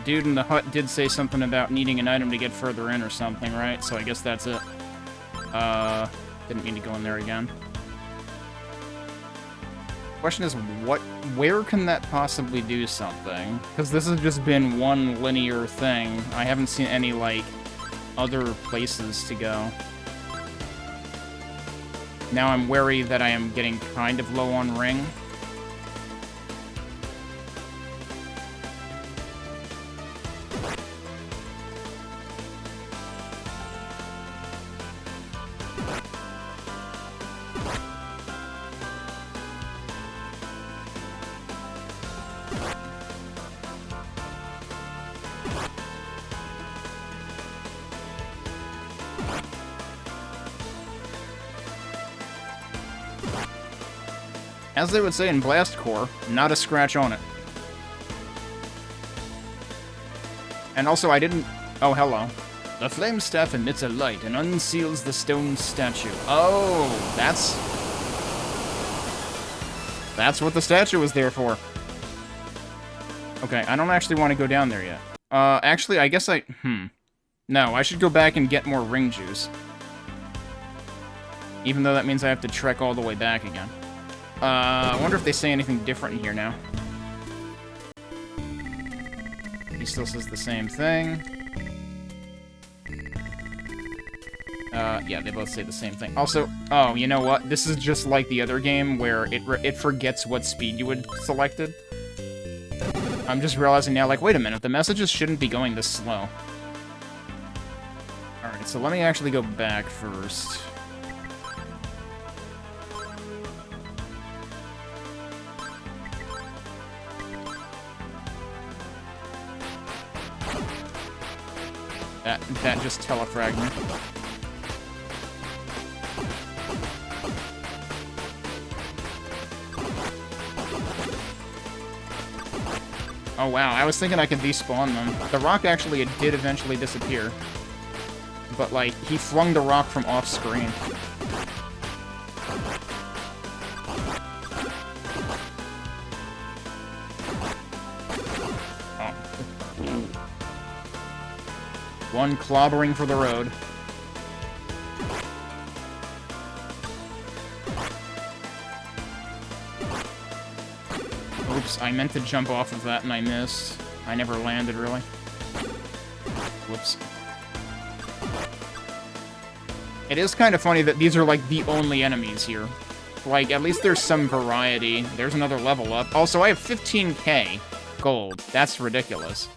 dude in the hut did say something about needing an item to get further in or something, right? So I guess that's it. Didn't mean to go in there again. Question is, where can that possibly do something? Because this has just been one linear thing. I haven't seen any, like, other places to go. Now I'm wary that I am getting kind of low on ring. As they would say in Blast Core, not a scratch on it. And also, I didn't... Oh, hello. The flame staff emits a light and unseals the stone statue. Oh, that's what the statue was there for. Okay, I don't actually want to go down there yet. Actually, I guess No, I should go back and get more ring juice. Even though that means I have to trek all the way back again. I wonder if they say anything different in here now. He still says the same thing. Yeah, they both say the same thing. Also, oh, you know what? This is just like the other game where it forgets what speed you had selected. I'm just realizing now, like, wait a minute, the messages shouldn't be going this slow. Alright, so let me actually go back first. That just telefragged me. Oh wow, I was thinking I could despawn them. The rock actually did eventually disappear. But like, he flung the rock from off screen. One clobbering for the road. Oops, I meant to jump off of that and I missed. I never landed, really. Whoops. It is kind of funny that these are, like, the only enemies here. Like, at least there's some variety. There's another level up. Also, I have 15k gold. That's ridiculous.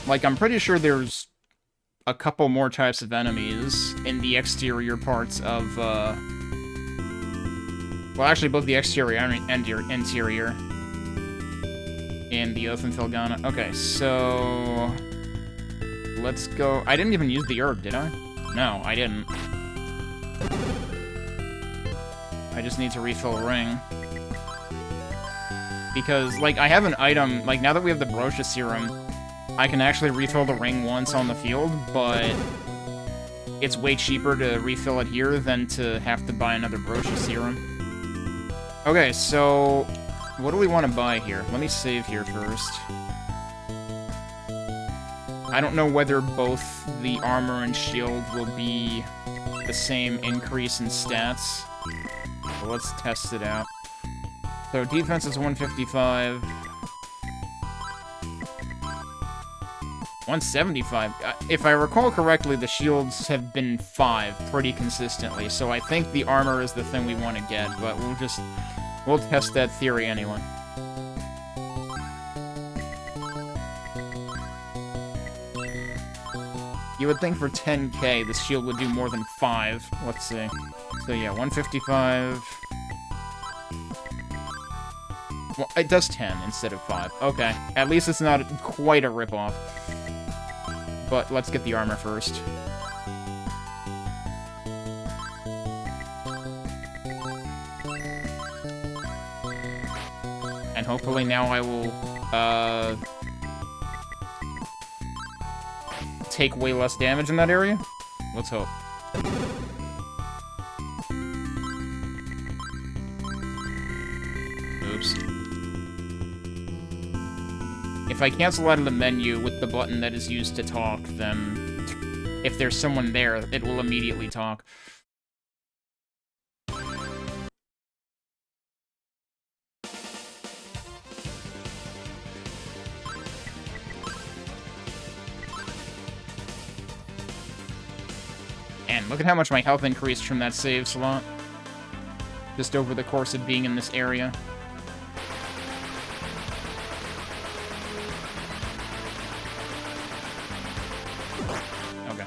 Like, I'm pretty sure there's a couple more types of enemies in the exterior parts of, well, actually, both the exterior and interior in the Oath and Felghana. Okay, so... let's go... I didn't even use the herb, did I? No, I didn't. I just need to refill a ring. Because, like, I have an item... Like, now that we have the Brosha Serum, I can actually refill the ring once on the field, but it's way cheaper to refill it here than to have to buy another Brosha Serum. Okay, so... what do we want to buy here? Let me save here first. I don't know whether both the armor and shield will be the same increase in stats. So let's test it out. So defense is 155. 175. If I recall correctly, the shields have been 5 pretty consistently, so I think the armor is the thing we want to get, but we'll test that theory anyway. You would think for 10k, the shield would do more than 5. Let's see. So yeah, 155. Well, it does 10 instead of 5. Okay, at least it's not quite a ripoff. But let's get the armor first. And hopefully now I will, take way less damage in that area? Let's hope. Oops. If I cancel out of the menu with the button that is used to talk, then if there's someone there, it will immediately talk. And look at how much my health increased from that save slot. Just over the course of being in this area. Okay.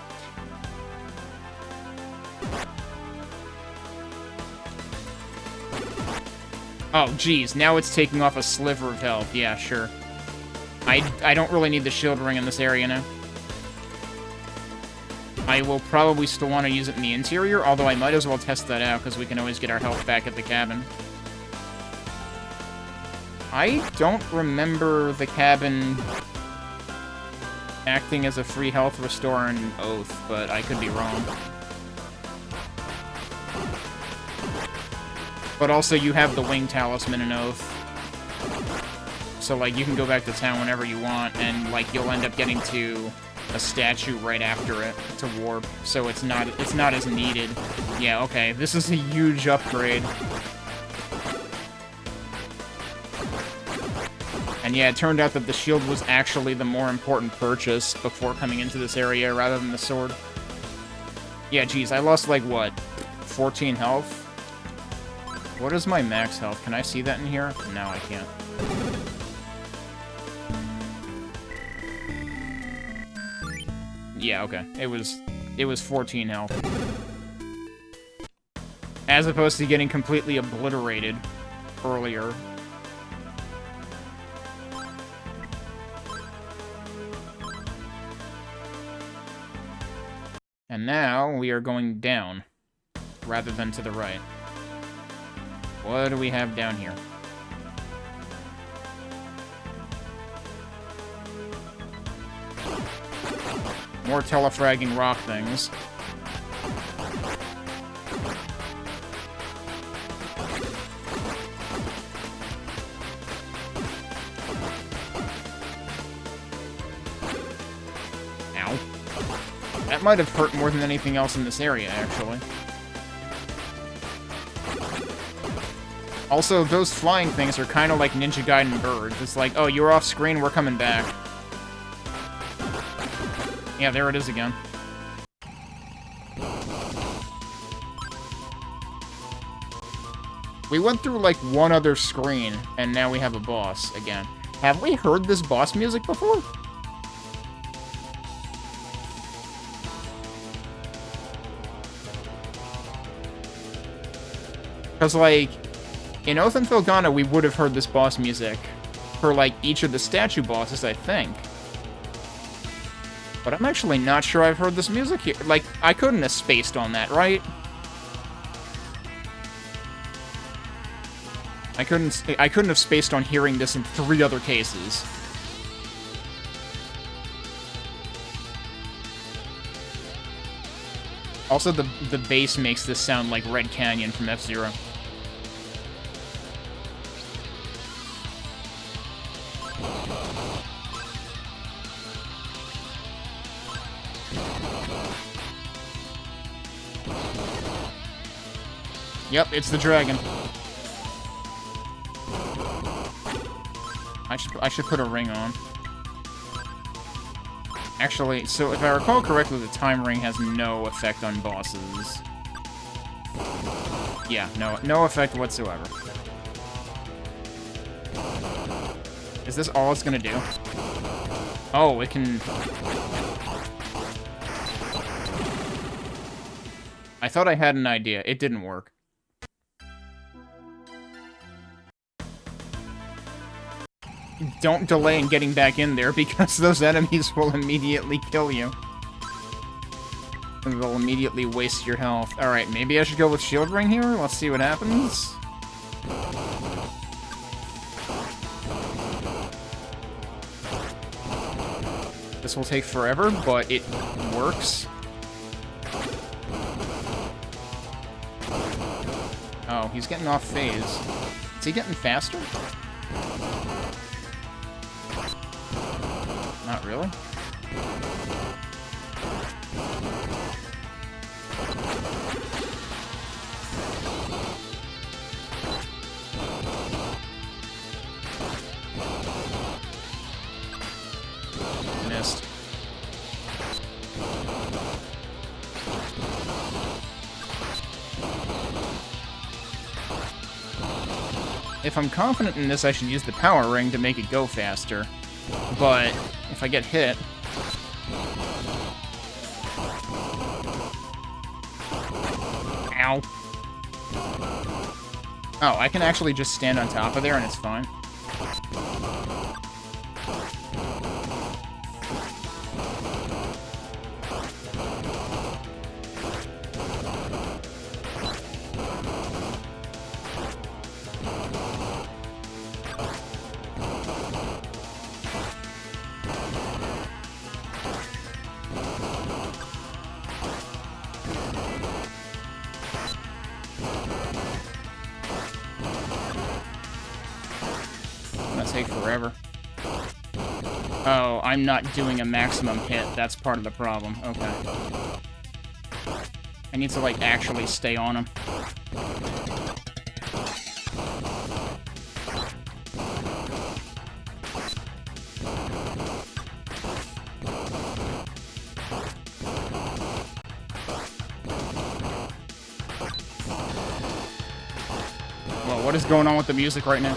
Oh, geez, now it's taking off a sliver of health. Yeah, sure. I don't really need the shield ring in this area now. I will probably still want to use it in the interior, although I might as well test that out, because we can always get our health back at the cabin. I don't remember the cabin acting as a free health restore in Oath, but I could be wrong. But also, you have the Wing Talisman in Oath. So, like, you can go back to town whenever you want, and, like, you'll end up getting to a statue right after it to warp. So it's not as needed. Yeah, okay, this is a huge upgrade. And yeah, it turned out that the shield was actually the more important purchase before coming into this area rather than the sword. Yeah, geez, I lost, like, what, 14 health? What is my max health? Can I see that in here? No, I can't. Yeah, okay. It was 14 health. As opposed to getting completely obliterated earlier. And now we are going down, rather than to the right. What do we have down here? More telefragging rock things. Ow. That might have hurt more than anything else in this area, actually. Also, those flying things are kind of like Ninja Gaiden birds. It's like, oh, you're off screen, we're coming back. Yeah, there it is again. We went through, like, one other screen, and now we have a boss again. Have we heard this boss music before? Because, like, in Oath and Felghana, we would have heard this boss music for, like, each of the statue bosses, I think. But I'm actually not sure I've heard this music here. Like, I couldn't have spaced on that, right? I couldn't have spaced on hearing this in 3 other cases. Also, the bass makes this sound like Red Canyon from F-Zero. Yep, it's the dragon. I should put a ring on. Actually, so if I recall correctly, the time ring has no effect on bosses. Yeah, no effect whatsoever. Is this all it's gonna do? Oh, it can... I thought I had an idea. It didn't work. Don't delay in getting back in there, because those enemies will immediately kill you. And they'll immediately waste your health. Alright, maybe I should go with Shield Ring here? Let's see what happens. This will take forever, but it works. Oh, he's getting off phase. Is he getting faster? Not really. Missed. If I'm confident in this, I should use the power ring to make it go faster. But if I get hit... Ow. Oh, I can actually just stand on top of there and it's fine. Take forever. Oh, I'm not doing a maximum hit. That's part of the problem. Okay. I need to, like, actually stay on him. Well, what is going on with the music right now?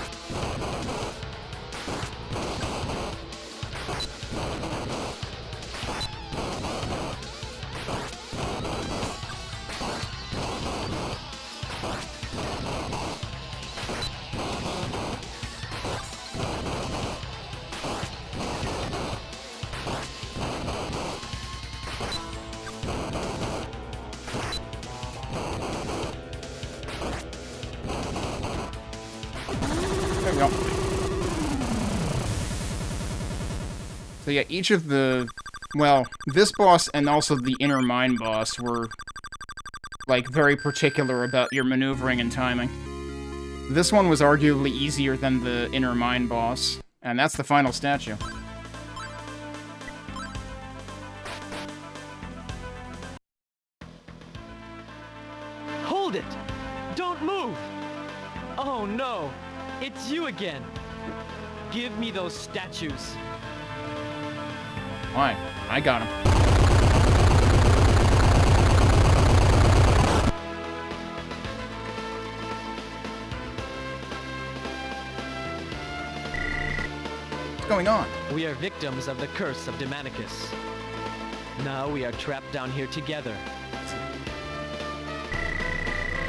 So yeah, each of the... Well, this boss and also the inner mine boss were, like, very particular about your maneuvering and timing. This one was arguably easier than the inner mine boss, and that's the final statue. Hold it! Don't move! Oh no! It's you again! Give me those statues. Why? I got him. What's going on? We are victims of the curse of Demonicus. Now we are trapped down here together.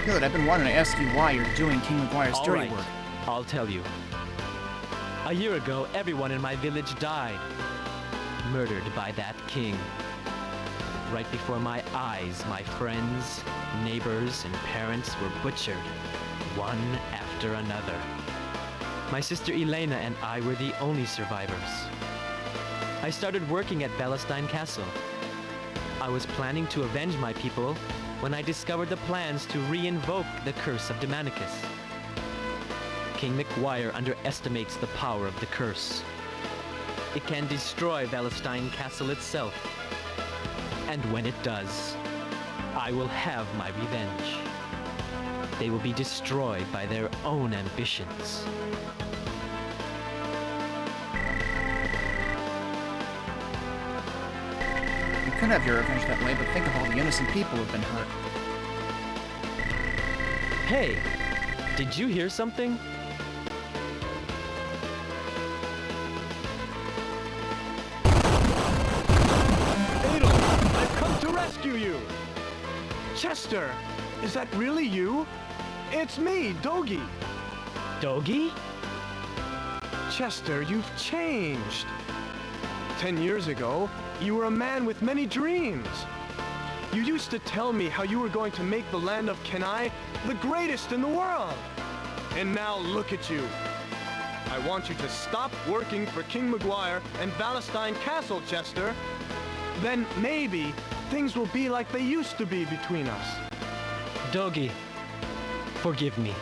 Good, I've been wanting to ask you why you're doing King McGuire's dirty work. I'll tell you. A year ago, everyone in my village died. Murdered by that king. Right before my eyes, my friends, neighbors, and parents were butchered, one after another. My sister Elena and I were the only survivors. I started working at Bellestein Castle. I was planning to avenge my people when I discovered the plans to re-invoke the curse of Demonicus. King McGuire underestimates the power of the curse. It can destroy Bellestein Castle itself. And when it does, I will have my revenge. They will be destroyed by their own ambitions. You could have your revenge that way, but think of all the innocent people who've been hurt. Hey, did you hear something? Rescue you! Chester, is that really you? It's me, Dogi. Dogi? Chester, you've changed. 10 years ago, you were a man with many dreams. You used to tell me how you were going to make the land of Kenai the greatest in the world. And now look at you. I want you to stop working for King McGuire and Bellestein Castle, Chester. Then maybe things will be like they used to be between us. Dogi, forgive me.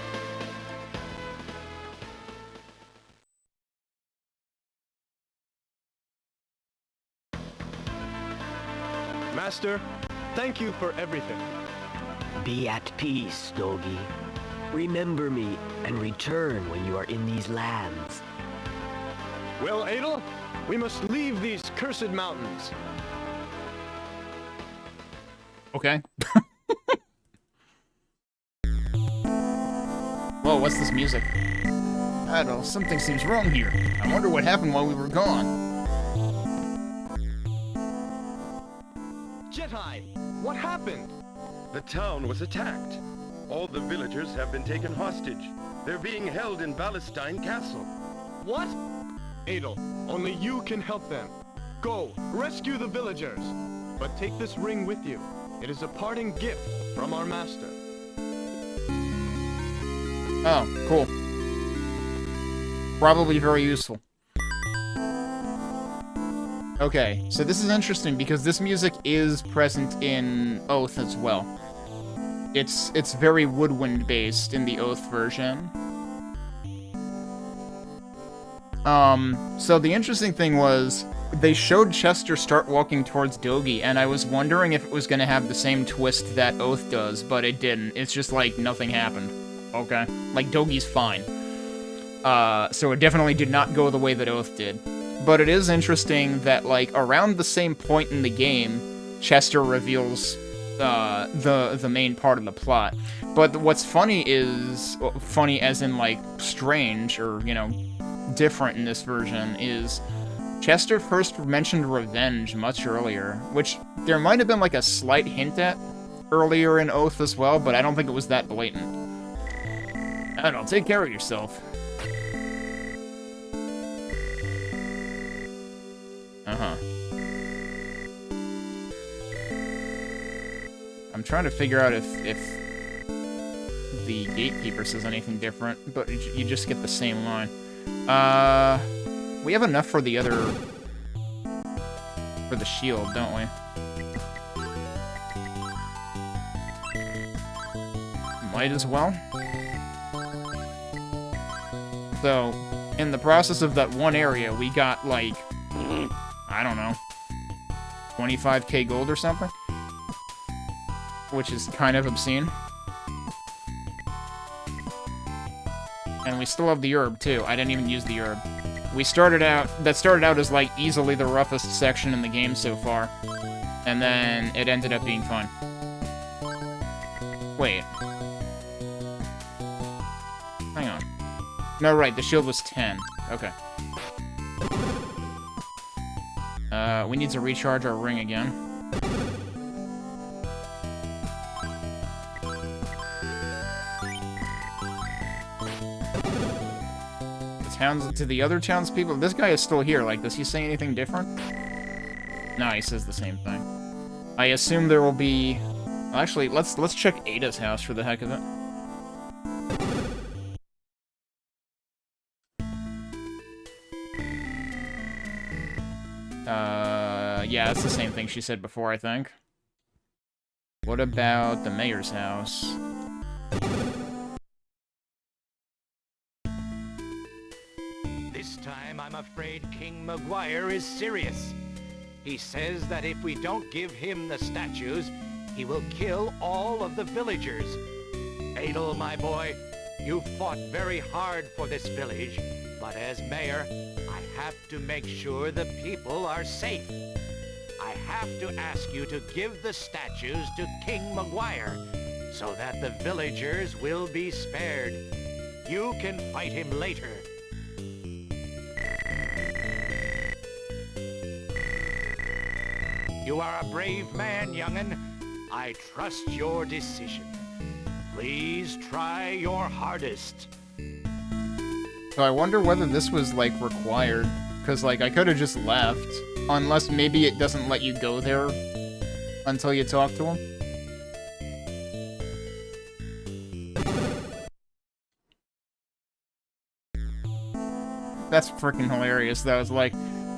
Master, thank you for everything. Be at peace, Dogi. Remember me and return when you are in these lands. Well, Adel, we must leave these cursed mountains. Okay. Whoa, what's this music? I don't know, something seems wrong here. I wonder what happened while we were gone. Jedi, what happened? The town was attacked. All the villagers have been taken hostage. They're being held in Ballestein Castle. What? Adel, only you can help them. Go, rescue the villagers. But take this ring with you. It is a parting gift from our master. Oh, cool. Probably very useful. Okay, so this is interesting because this music is present in Oath as well. It's very woodwind based in the Oath version. So the interesting thing was, they showed Chester start walking towards Dogi, and I was wondering if it was gonna have the same twist that Oath does, but it didn't. It's just like, nothing happened. Okay? Like, Dogi's fine. So it definitely did not go the way that Oath did. But it is interesting that, like, around the same point in the game, Chester reveals the main part of the plot. But what's funny is, funny as in, like, strange, or, you know, different in this version, is Chester first mentioned revenge much earlier, which there might have been, like, a slight hint at earlier in Oath as well, but I don't think it was that blatant. I don't know, take care of yourself. Uh-huh. I'm trying to figure out if the gatekeeper says anything different, but you just get the same line. We have enough for the other... for the shield, don't we? Might as well. So, in the process of that one area, we got, like... I don't know, 25k gold or something? Which is kind of obscene. And we still have the herb, too. I didn't even use the herb. That started out as, like, easily the roughest section in the game so far. And then it ended up being fun. Wait. Hang on. No, right, the shield was 10. Okay. We need to recharge our ring again. To the other townspeople, this guy is still here. Like, does he say anything different? No, he says the same thing. I assume there will be... Actually, let's check Ada's house for the heck of it. Yeah, it's the same thing she said before, I think. What about the mayor's house? This time, I'm afraid King Maguire is serious. He says that if we don't give him the statues, he will kill all of the villagers. Adel, my boy, you fought very hard for this village, but as mayor, I have to make sure the people are safe. I have to ask you to give the statues to King Maguire, so that the villagers will be spared. You can fight him later. You are a brave man, young'un. I trust your decision. Please try your hardest. So I wonder whether this was, like, required. Because, like, I could have just left. Unless maybe it doesn't let you go there until you talk to him. That's freaking hilarious, though. It's like,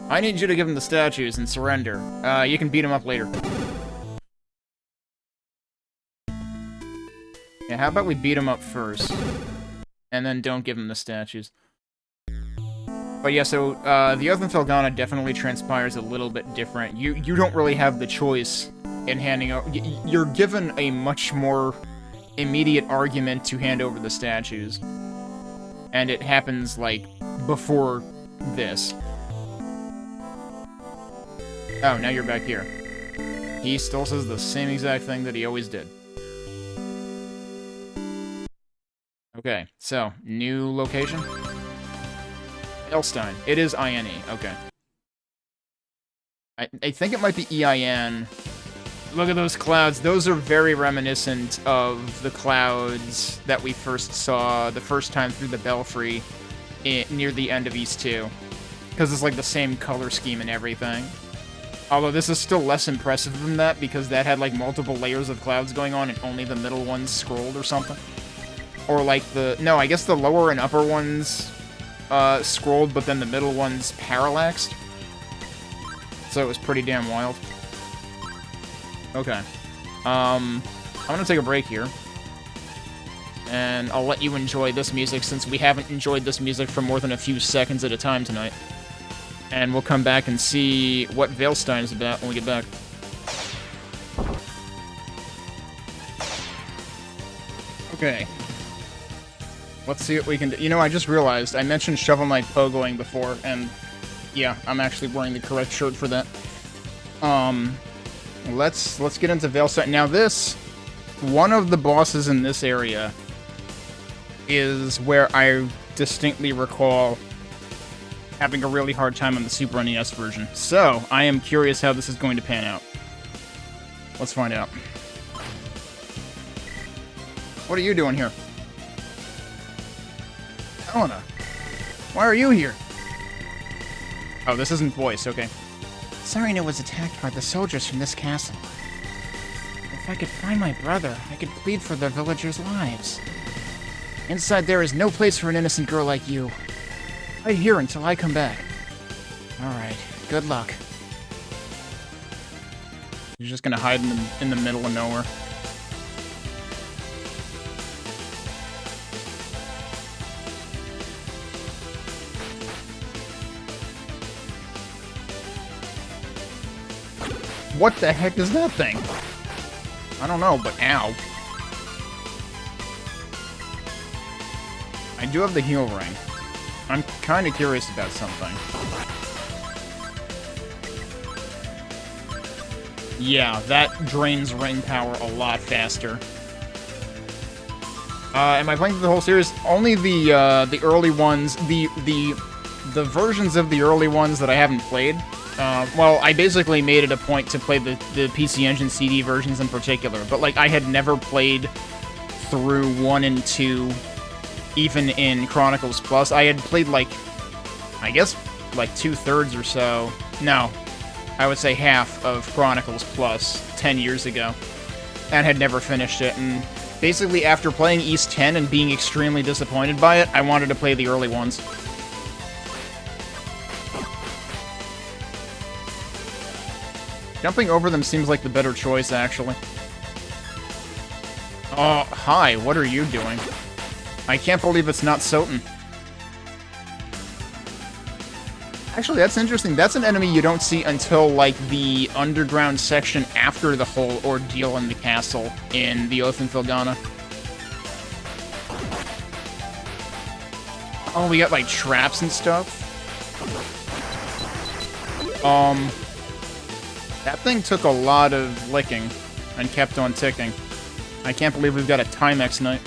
I need you to give him the statues and surrender. You can beat him up later. Yeah, how about we beat him up first? And then don't give him the statues. But yeah, so, the Oath in Felghana definitely transpires a little bit different. You don't really have the choice in handing over... You're given a much more immediate argument to hand over the statues. And it happens, like, before this. Oh, now you're back here. He still says the same exact thing that he always did. Okay, so, new location? Elstein. It is INE, okay. I think it might be EIN, Look at those clouds. Those are very reminiscent of the clouds that we first saw the first time through the Belfry near the end of East 2. Because it's like the same color scheme and everything. Although this is still less impressive than that because that had like multiple layers of clouds going on and only the middle ones scrolled or something. Or like no, I guess the lower and upper ones scrolled, but then the middle ones parallaxed. So it was pretty damn wild. Okay. I'm gonna take a break here. And I'll let you enjoy this music since we haven't enjoyed this music for more than a few seconds at a time tonight. And we'll come back and see what Veilstein is about when we get back. Okay. Let's see what we can do. You know, I just realized I mentioned Shovel Knight pogoing before, and yeah, I'm actually wearing the correct shirt for that. Let's get into Veilstein. Now this, one of the bosses in this area is where I distinctly recall having a really hard time on the Super NES version. So, I am curious how this is going to pan out. Let's find out. What are you doing here? Helena, why are you here? Oh, this isn't voice, okay. Sarina was attacked by the soldiers from this castle. If I could find my brother, I could plead for the villagers' lives. Inside there is no place for an innocent girl like you. Hide here until I come back. Alright, good luck. You're just gonna hide in the middle of nowhere. What the heck is that thing? I don't know, but ow. I do have the heal ring. I'm kind of curious about something. Yeah, that drains ring power a lot faster. Am I playing through the whole series? Only the early ones, the versions of the early ones that I haven't played. Well, I basically made it a point to play the PC Engine CD versions in particular, but like I had never played through 1 and 2, even in Chronicles Plus. I had played like, I guess, like 2/3 or so. No, I would say half of Chronicles Plus 10 years ago, and had never finished it. And basically, after playing East 10 and being extremely disappointed by it, I wanted to play the early ones. Jumping over them seems like the better choice, actually. Oh, hi, what are you doing? I can't believe it's not Soten. Actually, that's interesting. That's an enemy you don't see until, like, the underground section after the whole ordeal in the castle in the Oath in Felghana. Oh, we got, like, traps and stuff? That thing took a lot of licking and kept on ticking. I can't believe we've got a Timex Knight.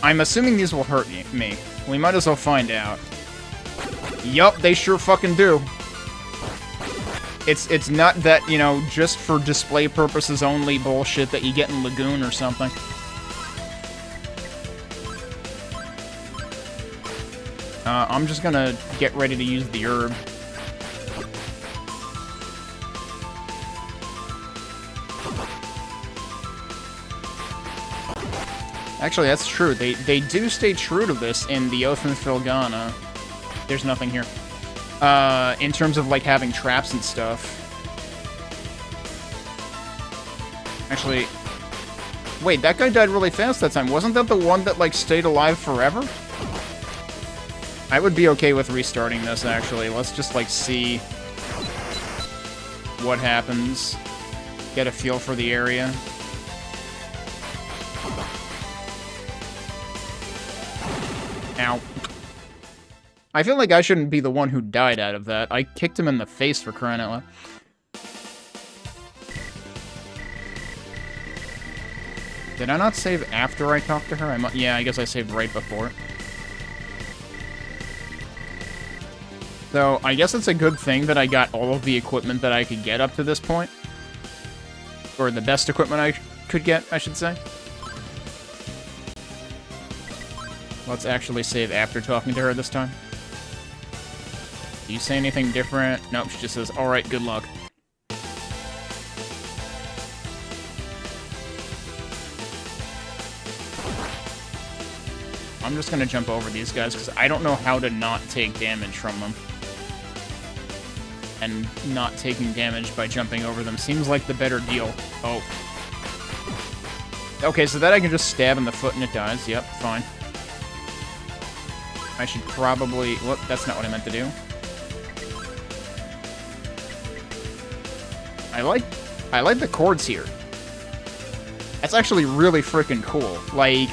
I'm assuming these will hurt me. We might as well find out. Yup, they sure fucking do. It's not that, you know, just for display purposes only bullshit that you get in Lagoon or something. I'm just gonna get ready to use the herb. Actually, that's true. They do stay true to this in the Oath in Felghana. There's nothing here. In terms of, like, having traps and stuff. Actually... Wait, that guy died really fast that time. Wasn't that the one that, like, stayed alive forever? I would be okay with restarting this, actually. Let's just, like, see what happens. Get a feel for the area. Ow. I feel like I shouldn't be the one who died out of that. I kicked him in the face for crying out loud. Did I not save after I talked to her? Yeah, I guess I saved right before. So, I guess it's a good thing that I got all of the equipment that I could get up to this point. Or the best equipment I could get, I should say. Let's actually save after talking to her this time. Do you say anything different? Nope, she just says, alright, good luck. I'm just gonna jump over these guys, because I don't know how to not take damage from them. And not taking damage by jumping over them seems like the better deal. Oh. Okay, so that I can just stab in the foot and it dies. Yep, fine. I should probably... Whoop, that's not what I meant to do. I like the chords here. That's actually really freaking cool. Like,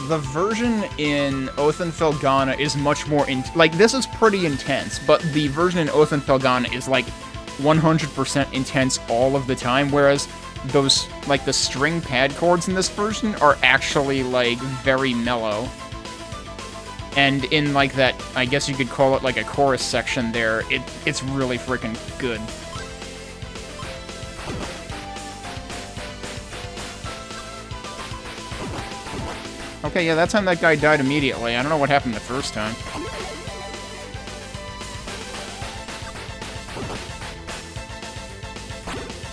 the version in Oath and Felghana is much more... Like, this is pretty intense, but the version in Oath and Felghana is, like, 100% intense all of the time, whereas those, like, the string pad chords in this version are actually, like, very mellow. And in, like, that, I guess you could call it, like, a chorus section there, it's really freaking good. Okay, yeah, that time that guy died immediately. I don't know what happened the first time.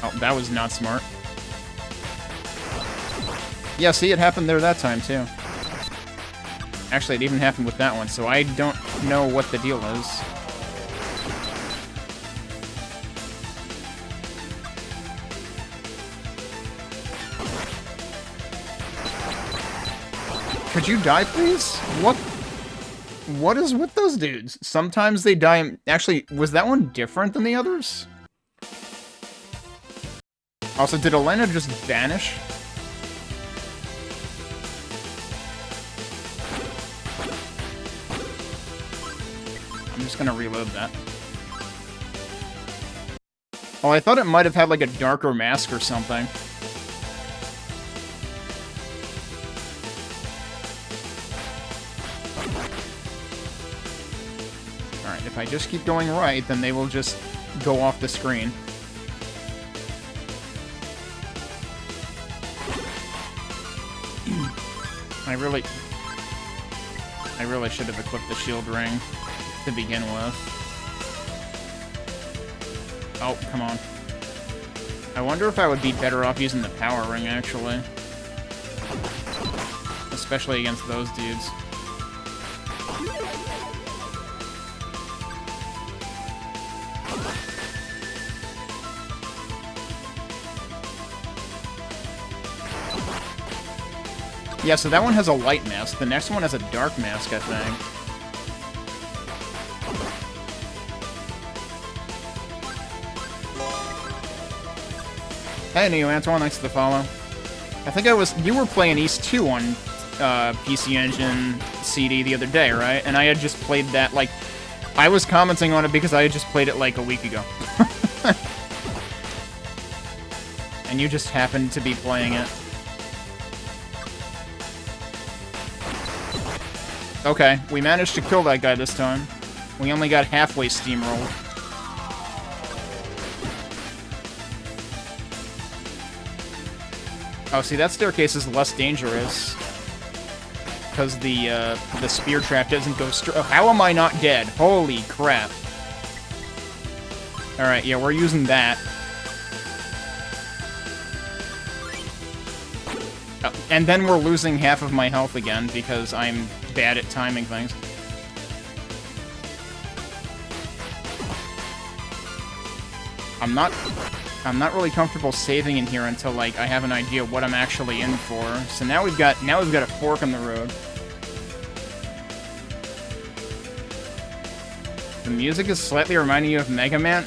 Oh, that was not smart. Yeah, see, it happened there that time, too. Actually, it even happened with that one, so I don't know what the deal is. Could you die, please? What is with those dudes? Sometimes they die... Actually, was that one different than the others? Also, did Elena just vanish? I'm just gonna reload that. Oh, I thought it might have had, like, a darker mask or something. Alright, if I just keep going right, then they will just go off the screen. I really should have equipped the shield ring to begin with. Oh, come on. I wonder if I would be better off using the power ring, actually. Especially against those dudes. Yeah, so that one has a light mask. The next one has a dark mask, I think. Hey, Neo Antoine, thanks for the follow. I think you were playing East 2 on PC Engine CD the other day, right? And I had just played that, like, I was commenting on it because I had just played it, like, a week ago. And you just happened to be playing it. Okay, we managed to kill that guy this time. We only got halfway steamrolled. Oh, see, that staircase is less dangerous. Because the spear trap doesn't go straight. Oh, how am I not dead? Holy crap. Alright, yeah, we're using that. Oh, and then we're losing half of my health again, because I'm bad at timing things. I'm not really comfortable saving in here until, like, I have an idea what I'm actually in for. So now we've got a fork in the road. The music is slightly reminding you of Mega Man?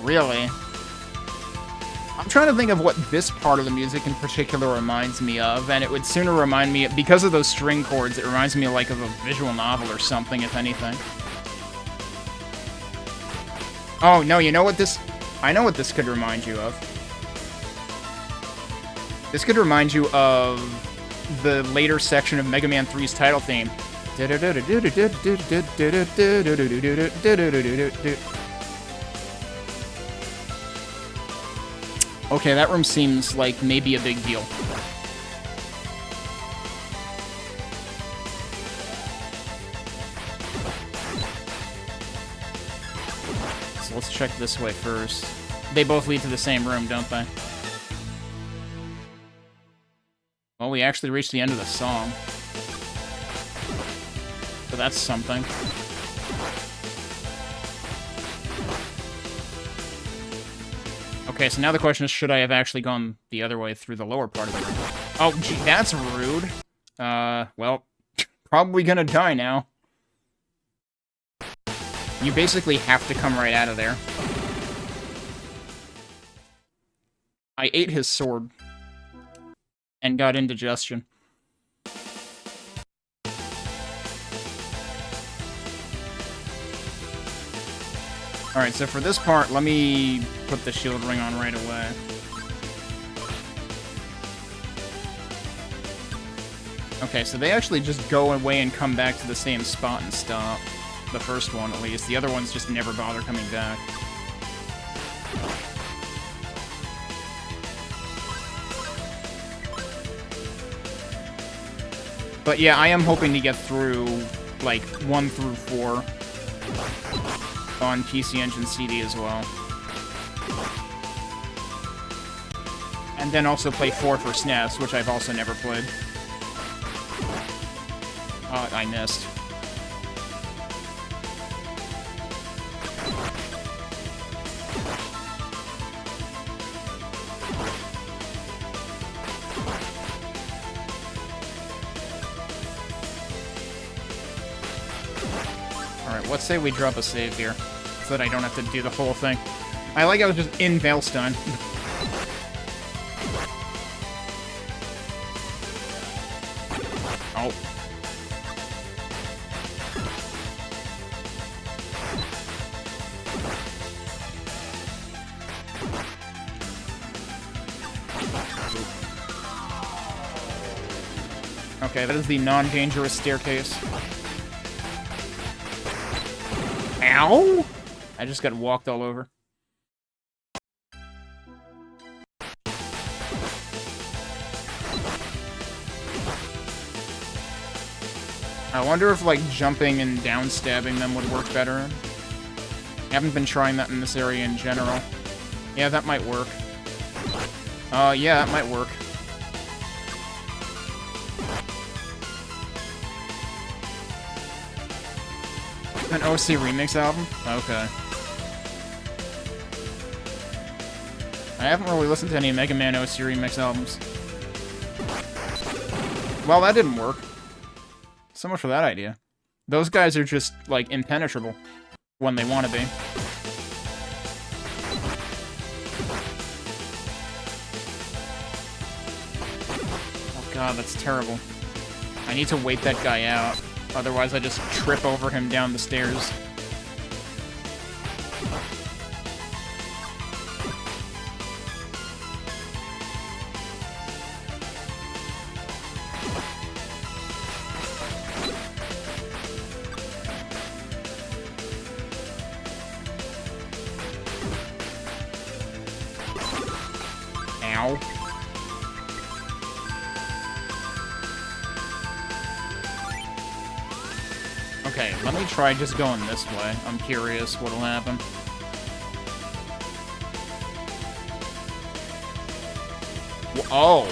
Really? I'm trying to think of what this part of the music in particular reminds me of, and it would sooner remind me, because of those string chords, it reminds me like of a visual novel or something, if anything. Oh, no, you know what this... I know what this could remind you of. This could remind you of the later section of Mega Man 3's title theme. Okay, that room seems like maybe a big deal. So let's check this way first. They both lead to the same room, don't they? Well, we actually reached the end of the song. So that's something. Okay, so now the question is, should I have actually gone the other way through the lower part of the room? Oh, gee, that's rude. Well, probably gonna die now. You basically have to come right out of there. I ate his sword. And got indigestion. Alright, so for this part, let me put the shield ring on right away. Okay, so they actually just go away and come back to the same spot and stop. The first one, at least. The other ones just never bother coming back. But yeah, I am hoping to get through, like, 1 through 4 on PC Engine CD as well. And then also play 4 for SNES, which I've also never played. I missed. Alright, let's say we drop a save here, so that I don't have to do the whole thing. I like I was just in Veilstein. Oh. Okay, that is the non-dangerous staircase. Ow! I just got walked all over. I wonder if, like, jumping and down-stabbing them would work better. I haven't been trying that in this area in general. Yeah, that might work. Yeah, that might work. An OC remix album? Okay. I haven't really listened to any Mega Man OC remix albums. Well, that didn't work. So much for that idea. Those guys are just, like, impenetrable when they want to be. Oh god, that's terrible. I need to wait that guy out. Otherwise, I just trip over him down the stairs. Ow. Okay, let me try just going this way. I'm curious what'll happen. Oh!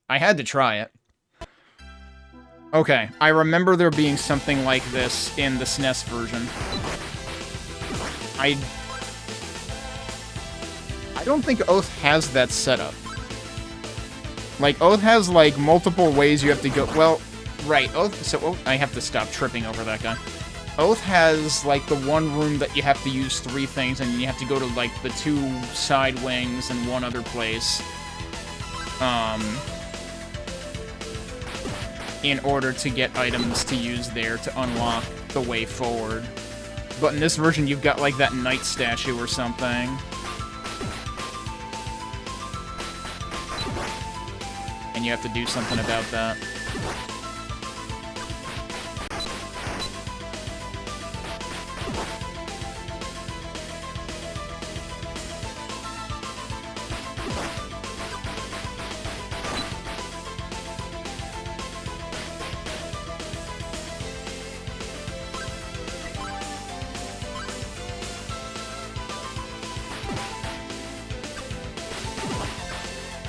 I had to try it. Okay, I remember there being something like this in the SNES version. I don't think Oath has that setup. Like, Oath has, like, multiple ways you have to go... Well, right, Oath... So, Oath, I have to stop tripping over that guy. Oath has, like, the one room that you have to use 3 things, and you have to go to, like, the 2 side wings and 1 other place. In order to get items to use there to unlock the way forward. But in this version, you've got, like, that knight statue or something. And you have to do something about that.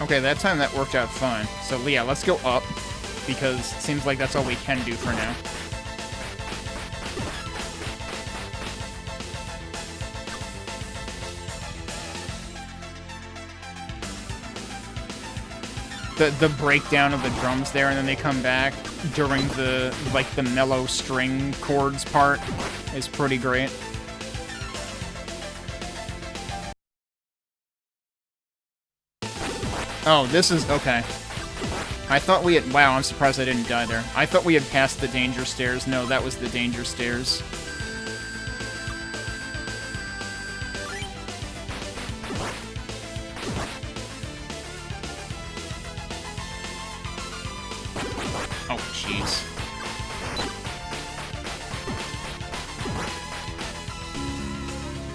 Okay, that time that worked out fine. So, yeah, let's go up, because it seems like that's all we can do for now. The breakdown of the drums there, and then they come back during the, like, the mellow string chords part is pretty great. Oh, this is... okay. I thought we had... wow, I'm surprised I didn't die there. I thought we had passed the danger stairs. No, that was the danger stairs. Oh, jeez.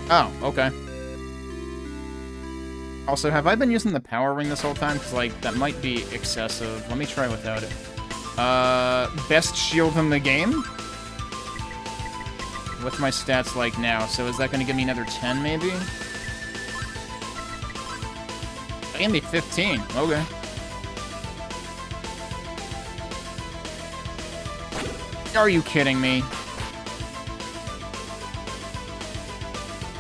Oh, okay. Also, have I been using the power ring this whole time? Because, like, that might be excessive. Let me try without it. Best shield in the game? What's my stats like now? So is that going to give me another 10, maybe? That gave me 15. Okay. Are you kidding me?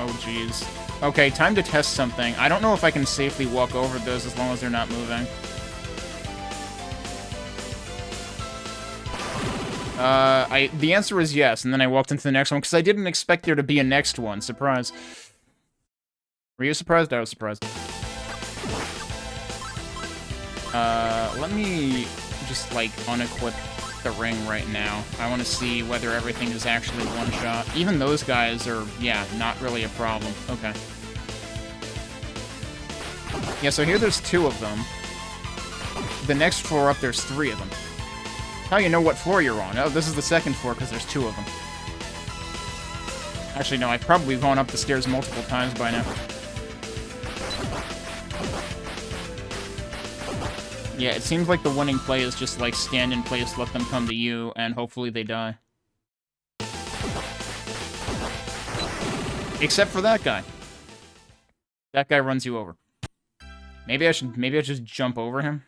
Oh, jeez. Okay, time to test something. I don't know if I can safely walk over those as long as they're not moving. The answer is yes, and then I walked into the next one, because I didn't expect there to be a next one. Surprise. Were you surprised? I was surprised. Let me just, like, unequip the ring right now. I want to see whether everything is actually one shot. Even those guys are, yeah, not really a problem. Okay. Yeah, so here there's 2 of them. The next floor up, there's 3 of them. How you know what floor you're on? Oh, this is the second floor because there's 2 of them. Actually, no, I've probably gone up the stairs multiple times by now. Yeah, it seems like the winning play is just, like, stand in place, let them come to you, and hopefully they die. Except for that guy. That guy runs you over. Maybe I should just jump over him.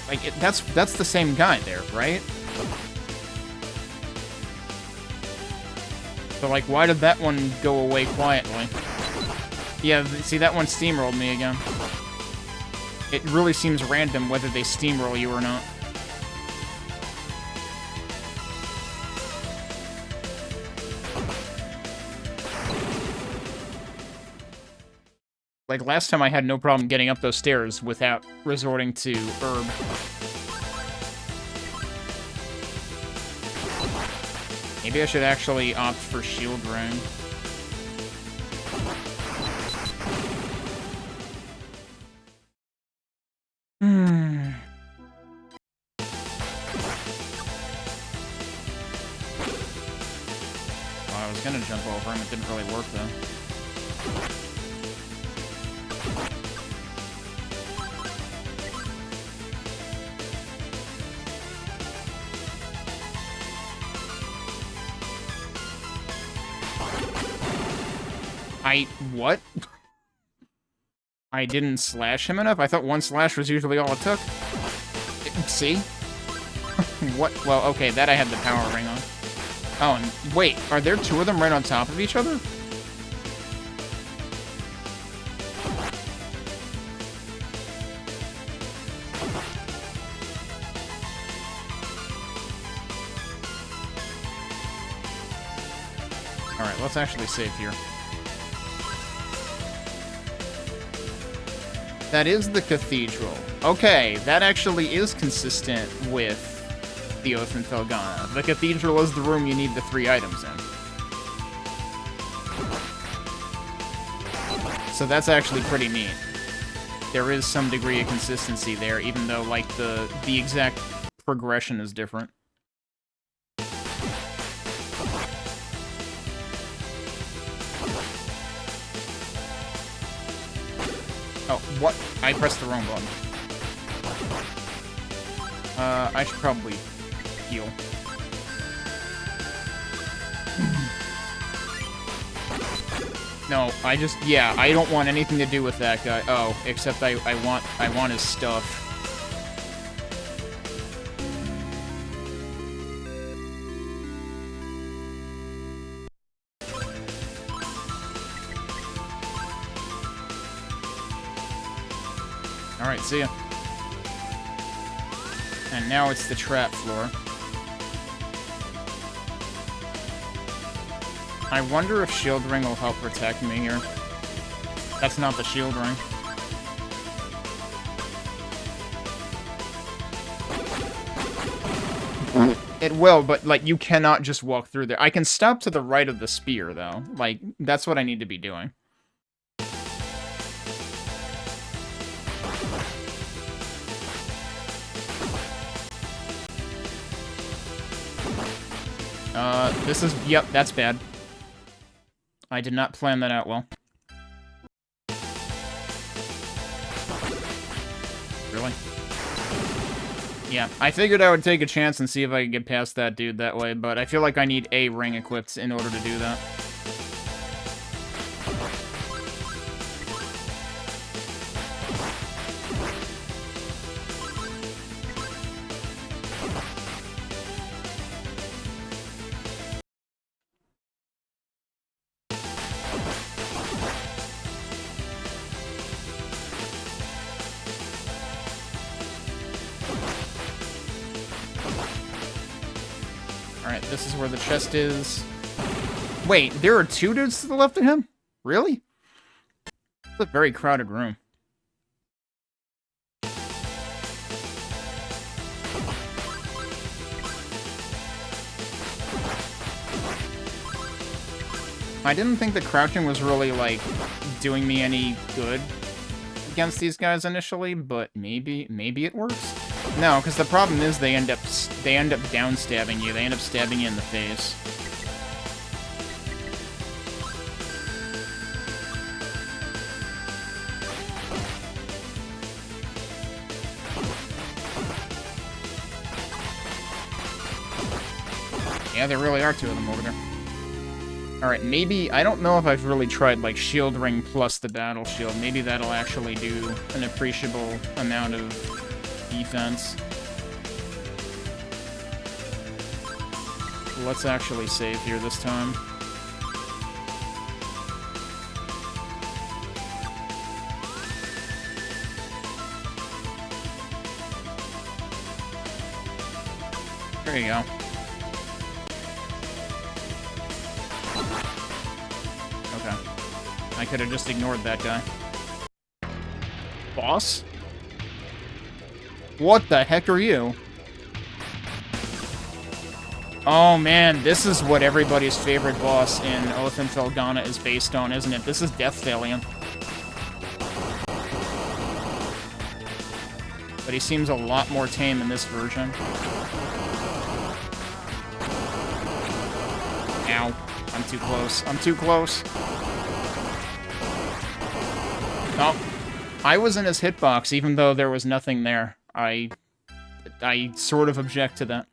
Like, that's the same guy there, right? So, like, why did that one go away quietly? Yeah, see, that one steamrolled me again. It really seems random whether they steamroll you or not. Like, last time I had no problem getting up those stairs without resorting to herb. Maybe I should actually opt for shield ring. Well, I was gonna jump over him, it didn't really work though. What? I didn't slash him enough? I thought one slash was usually all it took. See? What? Well, okay, that I had the power ring on. Oh, and wait, are there 2 of them right on top of each other? Alright, let's actually save here. That is the cathedral. Okay, that actually is consistent with the Oath in Felghana. The cathedral is the room you need the 3 items in. So that's actually pretty neat. There is some degree of consistency there, even though, like, the exact progression is different. Oh, what? I pressed the wrong button. I should probably heal. No, yeah, I don't want anything to do with that guy. Oh, except I want his stuff. Alright, see ya. And now it's the trap floor. I wonder if shield ring will help protect me here. That's not the shield ring. It will, but, like, you cannot just walk through there. I can stop to the right of the spear, though. Like, that's what I need to be doing. This is... Yep, that's bad. I did not plan that out well. Really? Yeah, I figured I would take a chance and see if I could get past that dude that way, but I feel like I need a ring equipped in order to do that. Alright, this is where the chest is. Wait, there are two dudes to the left of him? Really? It's a very crowded room. I didn't think that crouching was really, like, doing me any good against these guys initially, but maybe it works? No, because the problem is they end up down-stabbing you. They end up stabbing you in the face. Yeah, there really are two of them over there. Alright, maybe... I don't know if I've really tried, like, shield ring plus the battle shield. Maybe that'll actually do an appreciable amount of defense. Let's actually save here this time. There you go. Okay. I could have just ignored that guy. Boss? What the heck are you? Oh man, this is what everybody's favorite boss in Oath and Felghana is based on, isn't it? This is Death Thalion. But he seems a lot more tame in this version. Ow. I'm too close. I'm too close. Oh. I was in his hitbox, even though there was nothing there. I sort of object to that.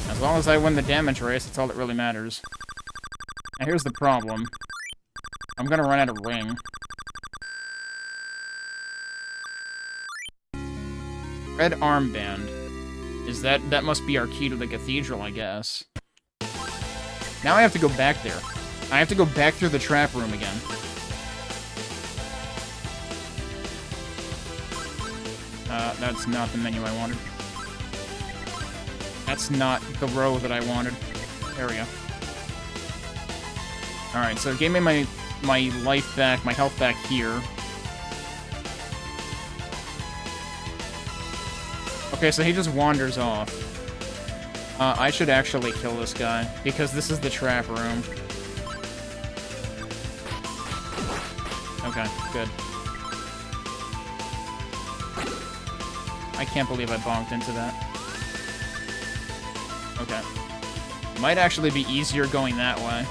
As long as I win the damage race, that's all that really matters. Now here's the problem. I'm gonna run out of ring. Red armband. Is that must be our key to the cathedral, I guess. Now I have to go back there. I have to go back through the trap room again. That's not the menu I wanted. That's not the row that I wanted. There we go. Alright, so it gave me my life back, my health back here. Okay, so he just wanders off. I should actually kill this guy, because this is the trap room. Okay, good. I can't believe I bonked into that. Okay. Might actually be easier going that way.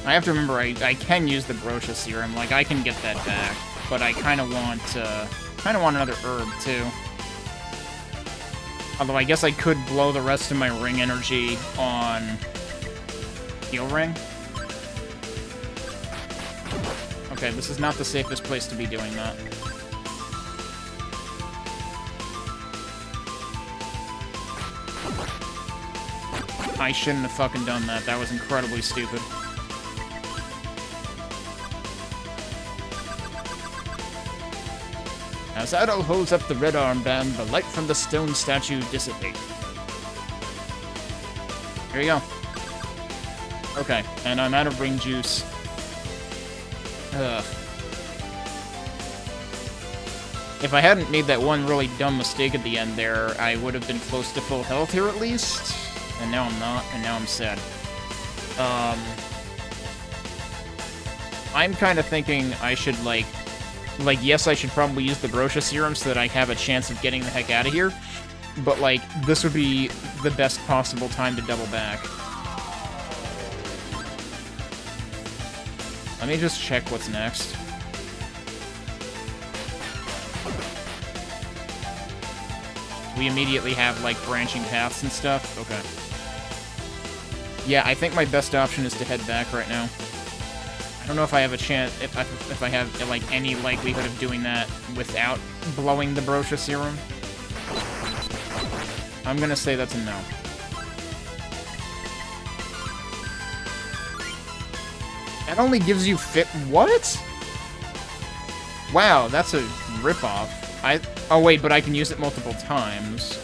I have to remember, I can use the Brosha Serum, like, I can get that back, but I kind of want another herb, too. Although I guess I could blow the rest of my ring energy on Heal Ring. Okay, this is not the safest place to be doing that. I shouldn't have fucking done that. That was incredibly stupid. As Adol holds up the red armband, the light from the stone statue dissipates. Here you go. Okay, and I'm out of ring juice. Ugh. If I hadn't made that one really dumb mistake at the end there, I would have been close to full health here at least. And now I'm not, and now I'm sad. I'm kind of thinking I should, like, yes, I should probably use the Brosha Serum so that I have a chance of getting the heck out of here. But, like, this would be the best possible time to double back. Let me just check what's next. We immediately have, like, branching paths and stuff? Okay. Yeah, I think my best option is to head back right now. I don't know if I have a chance, if I have, like, any likelihood of doing that without blowing the Brosha Serum. I'm gonna say that's a no. That only gives you what? Wow, that's a ripoff. Oh wait, but I can use it multiple times.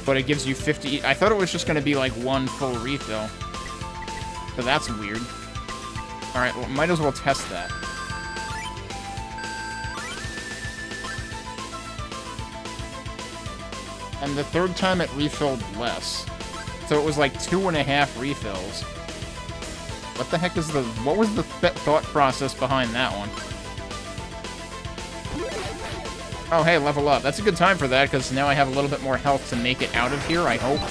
But it gives you 50... I thought it was just gonna be, like, one full refill. So that's weird. Alright, well, might as well test that. And the third time it refilled less. So it was like 2.5 refills. What the heck is the... What was the thought process behind that one? Oh, hey, level up. That's a good time for that, because now I have a little bit more health to make it out of here, I hope.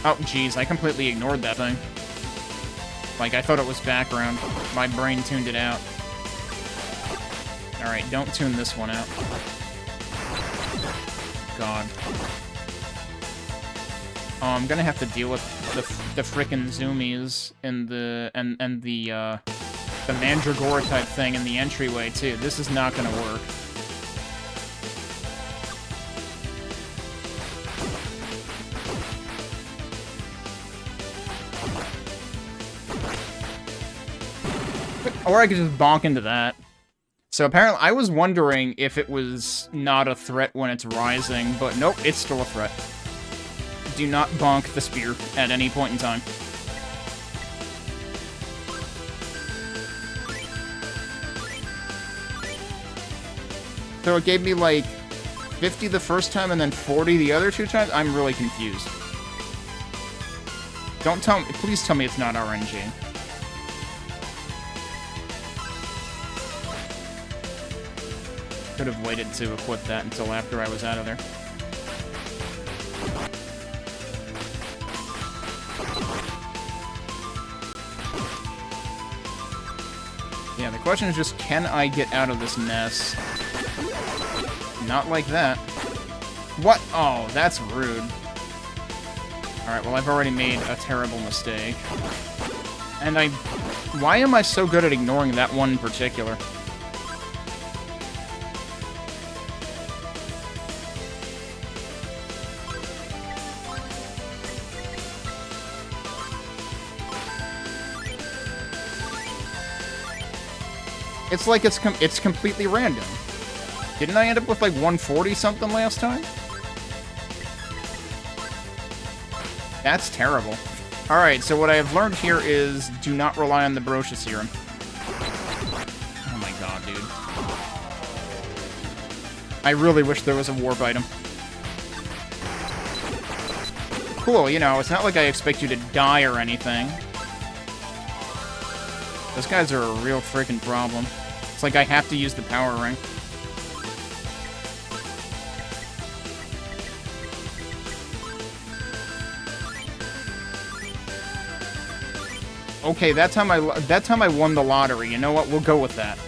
Oh, jeez, I completely ignored that thing. Like, I thought it was background. My brain tuned it out. Alright, don't tune this one out. God. Oh, I'm gonna have to deal with the frickin' zoomies and the Mandragora type thing in the entryway, too. This is not gonna work. Or I could just bonk into that. So apparently, I was wondering if it was not a threat when it's rising, but nope, it's still a threat. Do not bonk the spear at any point in time. So it gave me, like, 50 the first time and then 40 the other two times? I'm really confused. Don't tell me... Please tell me it's not RNG. Could have waited to equip that until after I was out of there. Yeah, the question is just, can I get out of this mess? Not like that. What? Oh, that's rude. Alright, well, I've already made a terrible mistake. And why am I so good at ignoring that one in particular? It's like it's completely random. Didn't I end up with like 140 something last time? That's terrible. Alright, so what I have learned here is do not rely on the Brocious Serum. Oh my god, dude. I really wish there was a warp item. Cool, you know, it's not like I expect you to die or anything. Those guys are a real freaking problem. It's like I have to use the power ring. Okay, that time I won the lottery. You know what? We'll go with that.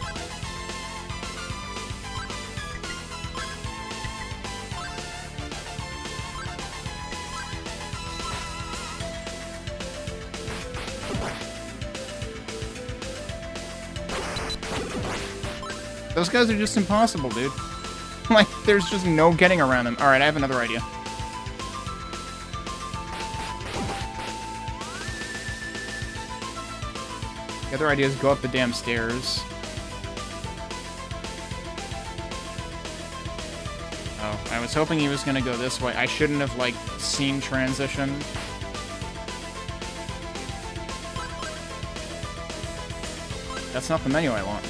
Those guys are just impossible, dude. Like, there's just no getting around them. Alright, I have another idea. The other idea is go up the damn stairs. Oh, I was hoping he was gonna go this way. I shouldn't have, like, seen transition. That's not the menu I want.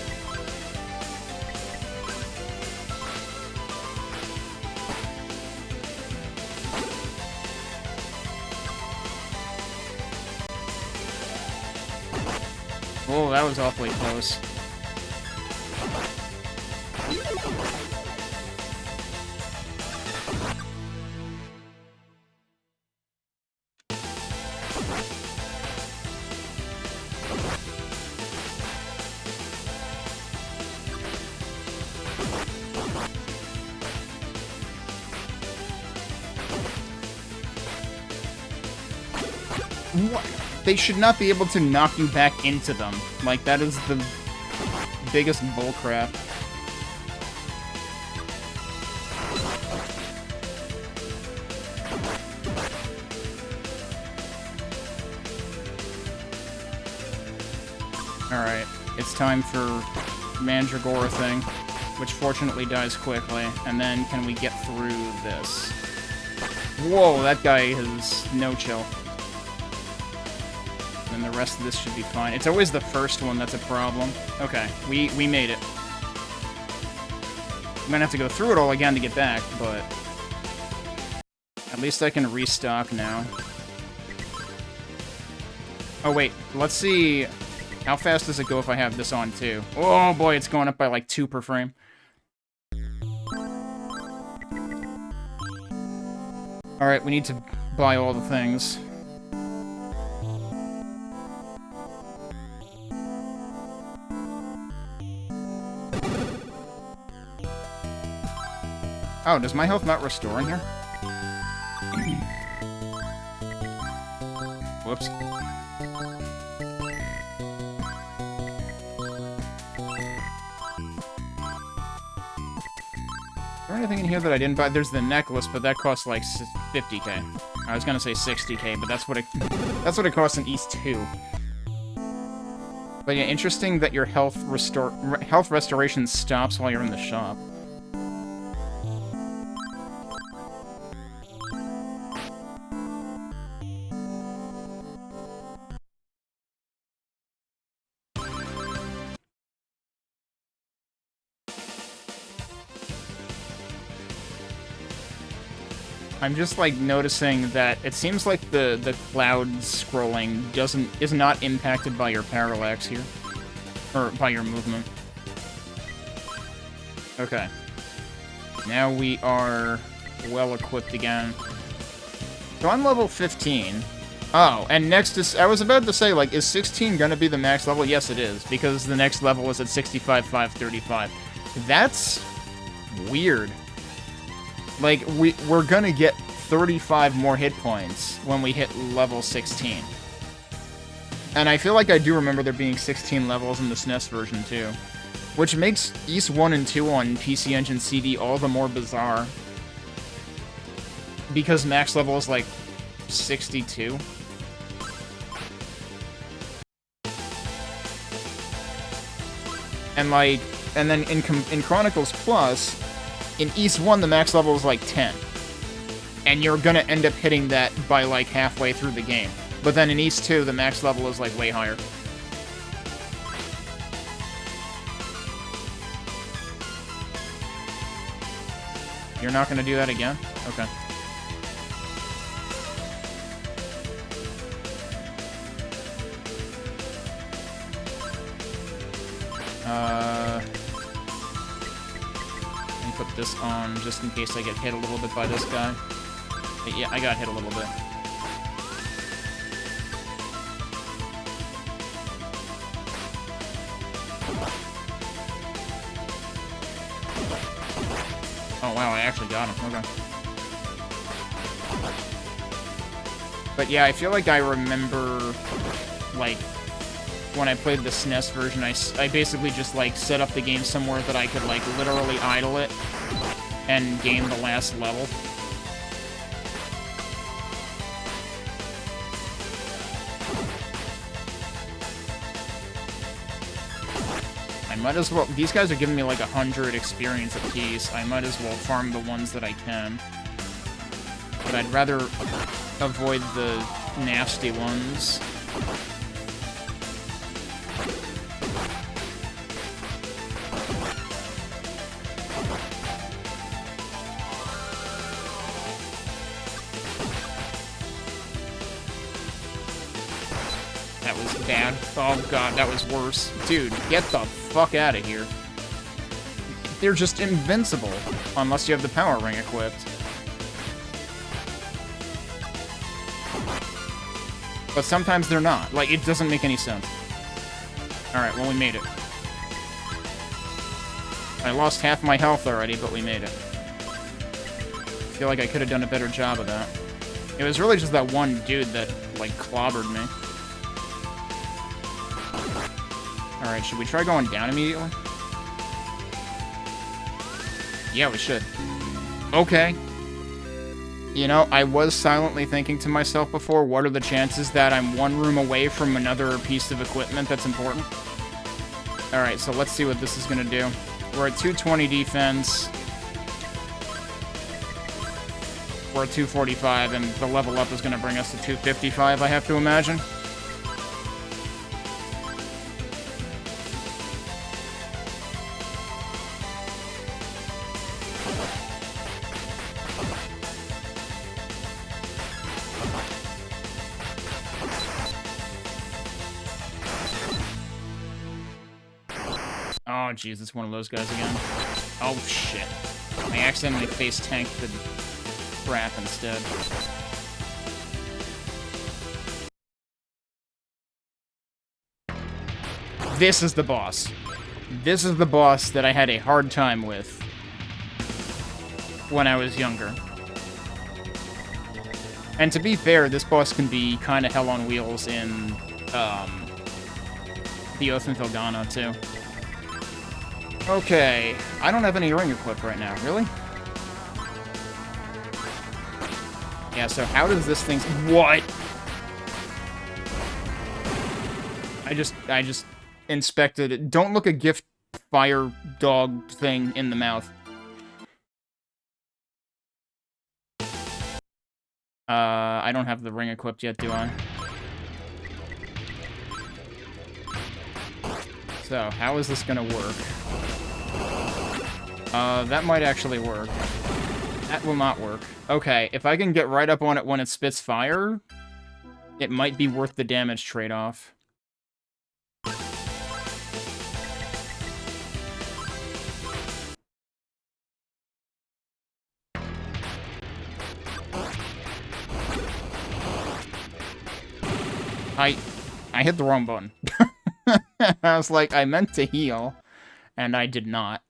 Oh, that was awfully close. What? They should not be able to knock you back into them. Like, that is the biggest bullcrap. Alright, it's time for Mandragora thing, which fortunately dies quickly. And then, can we get through this? Whoa, that guy has no chill. And the rest of this should be fine. It's always the first one that's a problem. Okay, we made it. I'm gonna have to go through it all again to get back, but at least I can restock now. Oh wait, let's see how fast does it go if I have this on too. Oh boy, it's going up by like 2 per frame. Alright, we need to buy all the things. Oh, does my health not restore in here? Whoops. Is there anything in here that I didn't buy? There's the necklace, but that costs like 50k. I was gonna say 60k, but that's what it costs in East 2. But yeah, interesting that your health restoration stops while you're in the shop. I'm just like noticing that it seems like the cloud scrolling is not impacted by your parallax here, or by your movement. Okay, now we are well equipped again. So I'm level 15. Oh, and next is, I was about to say, like, is 16 gonna be the max level? Yes, it is, because the next level is at 65,535. That's weird. Like, we're gonna get 35 more hit points when we hit level 16. And I feel like I do remember there being 16 levels in the SNES version, too. Which makes East 1 and 2 on PC Engine CD all the more bizarre. Because max level is, like, 62. And like, and then in Chronicles Plus, in East 1, the max level is like 10. And you're gonna end up hitting that by like halfway through the game. But then in East 2, the max level is like way higher. You're not gonna do that again? Okay. Let me put this on just in case I get hit a little bit by this guy. Yeah, I got hit a little bit. Oh wow, I actually got him. Okay. But yeah, I feel like I remember, like, when I played the SNES version, I basically just, like, set up the game somewhere that I could, like, literally idle it and game the last level. I might as well... These guys are giving me, like, 100 experience apiece. I might as well farm the ones that I can. But I'd rather avoid the nasty ones. That was bad. Oh god, that was worse. Dude, get the fuck out of here. They're just invincible, unless you have the power ring equipped. But sometimes they're not. Like, it doesn't make any sense. Alright, well, we made it. I lost half my health already, but we made it. I feel like I could have done a better job of that. It was really just that one dude that, like, clobbered me. Alright, should we try going down immediately? Yeah, we should. Okay. You know, I was silently thinking to myself before, what are the chances that I'm one room away from another piece of equipment that's important? Alright, so let's see what this is gonna do. We're at 220 defense. We're at 245, and the level up is gonna bring us to 255, I have to imagine. Oh, jeez, it's one of those guys again. Oh, shit. I accidentally face-tanked the crap instead. This is the boss. This is the boss that I had a hard time with when I was younger. And to be fair, this boss can be kind of hell on wheels in the Oath and Felghana, too. Okay, I don't have any ring equipped right now, really? Yeah, so how does this thing... What? I just inspected it. Don't look a gift fire dog thing in the mouth. I don't have the ring equipped yet, do I? So, how is this gonna work? That might actually work. That will not work. Okay, if I can get right up on it when it spits fire, it might be worth the damage trade-off. I hit the wrong button. I was like, I meant to heal, and I did not.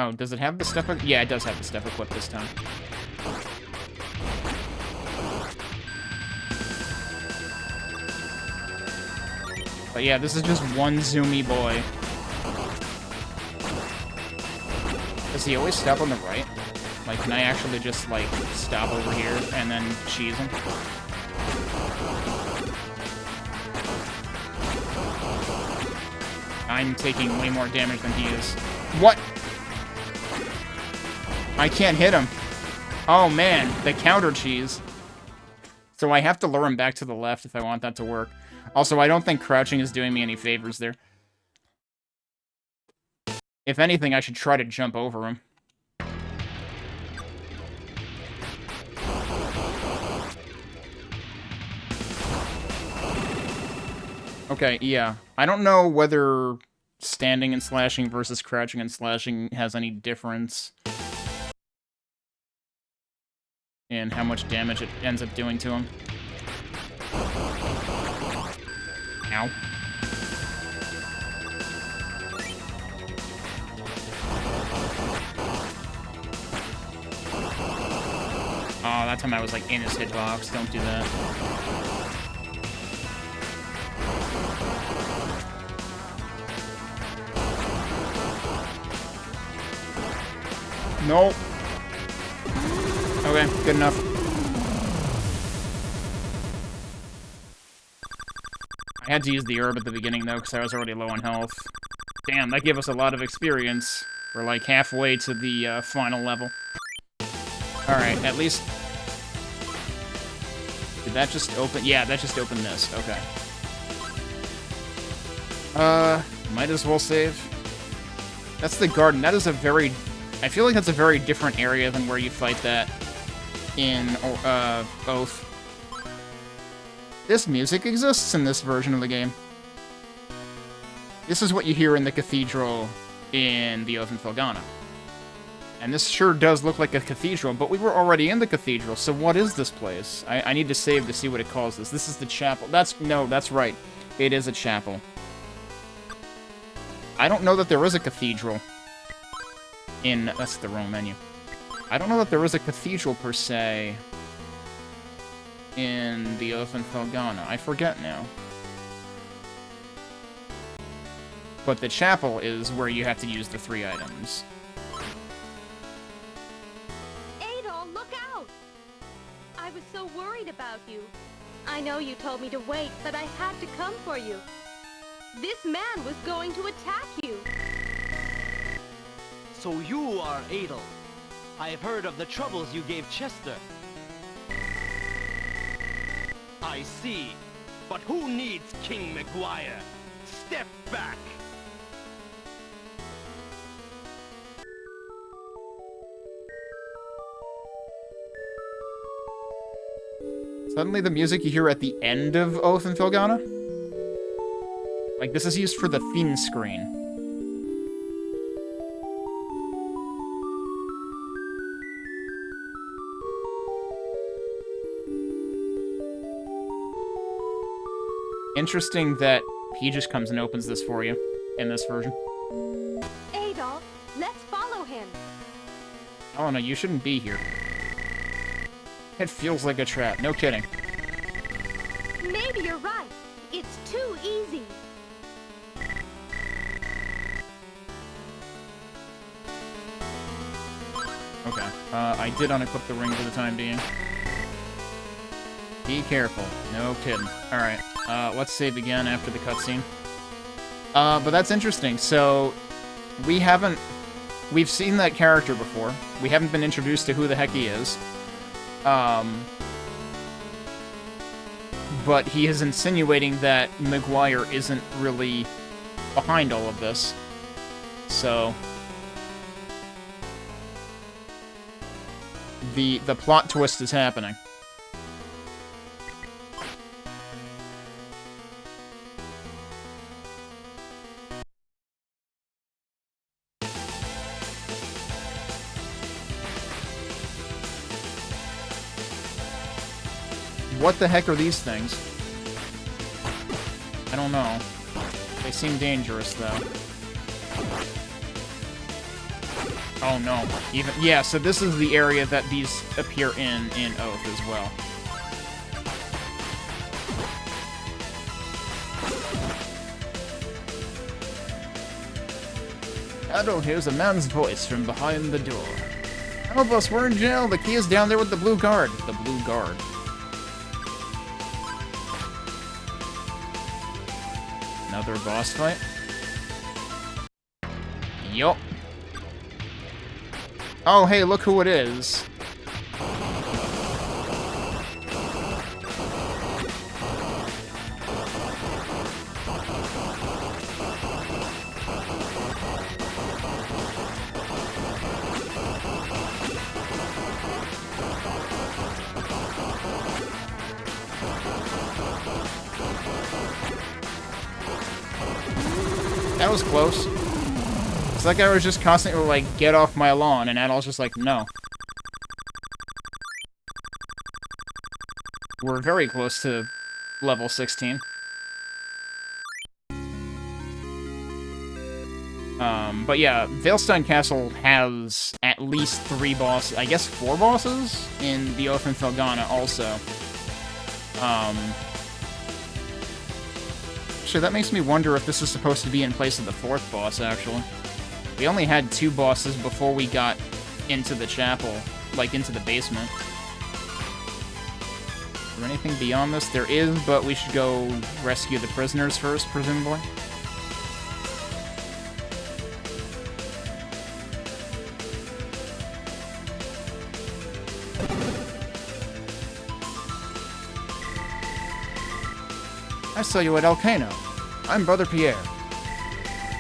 Oh, does it have the stuff? Yeah, it does have the stuff equipped this time. But yeah, this is just one zoomy boy. Does he always stop on the right? Like, can I actually just, like, stop over here and then cheese him? I'm taking way more damage than he is. What? I can't hit him. Oh man, the counter cheese. So I have to lure him back to the left if I want that to work. Also, I don't think crouching is doing me any favors there. If anything, I should try to jump over him. Okay, yeah. I don't know whether standing and slashing versus crouching and slashing has any difference in how much damage it ends up doing to him. Ow. Oh, that time I was like in his hitbox. Don't do that. Nope. Okay, good enough. I had to use the herb at the beginning, though, because I was already low on health. Damn, that gave us a lot of experience. We're like halfway to the final level. Alright, at least... Did that just open? Yeah, that just opened this. Okay. Might as well save. That's the garden. That is a very... I feel like that's a very different area than where you fight that in Oath. This music exists in this version of the game. This is what you hear in the cathedral in the Oath and Felghana. And this sure does look like a cathedral, but we were already in the cathedral, so what is this place? I need to save to see what it calls this. This is the chapel. No, that's right. It is a chapel. I don't know that there is a cathedral in... That's the wrong menu. I don't know that there is a cathedral, per se, in the Oath and Felghana. I forget now. But the chapel is where you have to use the 3 items. Adol, look out! I was so worried about you. I know you told me to wait, but I had to come for you. This man was going to attack you. So you are Adol. I have heard of the troubles you gave Chester. I see. But who needs King McGuire? Step back! Suddenly the music you hear at the end of Oath and Felghana? Like, this is used for the theme screen. Interesting that he just comes and opens this for you in this version. Adol, let's follow him. Oh no, you shouldn't be here. It feels like a trap. No kidding. Maybe you're right. It's too easy. Okay. I did unequip the ring for the time being. Be careful. No kidding. Alright. Let's save again after the cutscene. But that's interesting. So, we've seen that character before. We haven't been introduced to who the heck he is. But he is insinuating that McGuire isn't really behind all of this. So, the plot twist is happening. What the heck are these things? I don't know. They seem dangerous, though. Oh no. Yeah, so this is the area that these appear in Oath as well. Adol hears a man's voice from behind the door. Help us, we're in jail. The key is down there with the blue guard. The blue guard. Another boss fight? Yup. Oh, hey, look who it is. That was close. It's like I was just constantly like, get off my lawn, and Adol's just like, no. We're very close to level 16. But yeah, Veilstein Castle has at least 3 bosses, I guess 4 bosses in the Oath in Felghana also. Actually, that makes me wonder if this is supposed to be in place of the 4th boss, actually. We only had 2 bosses before we got into the chapel, like into the basement. Is there anything beyond this? There is, but we should go rescue the prisoners first, presumably. I saw you at Alcano. I'm Brother Pierre.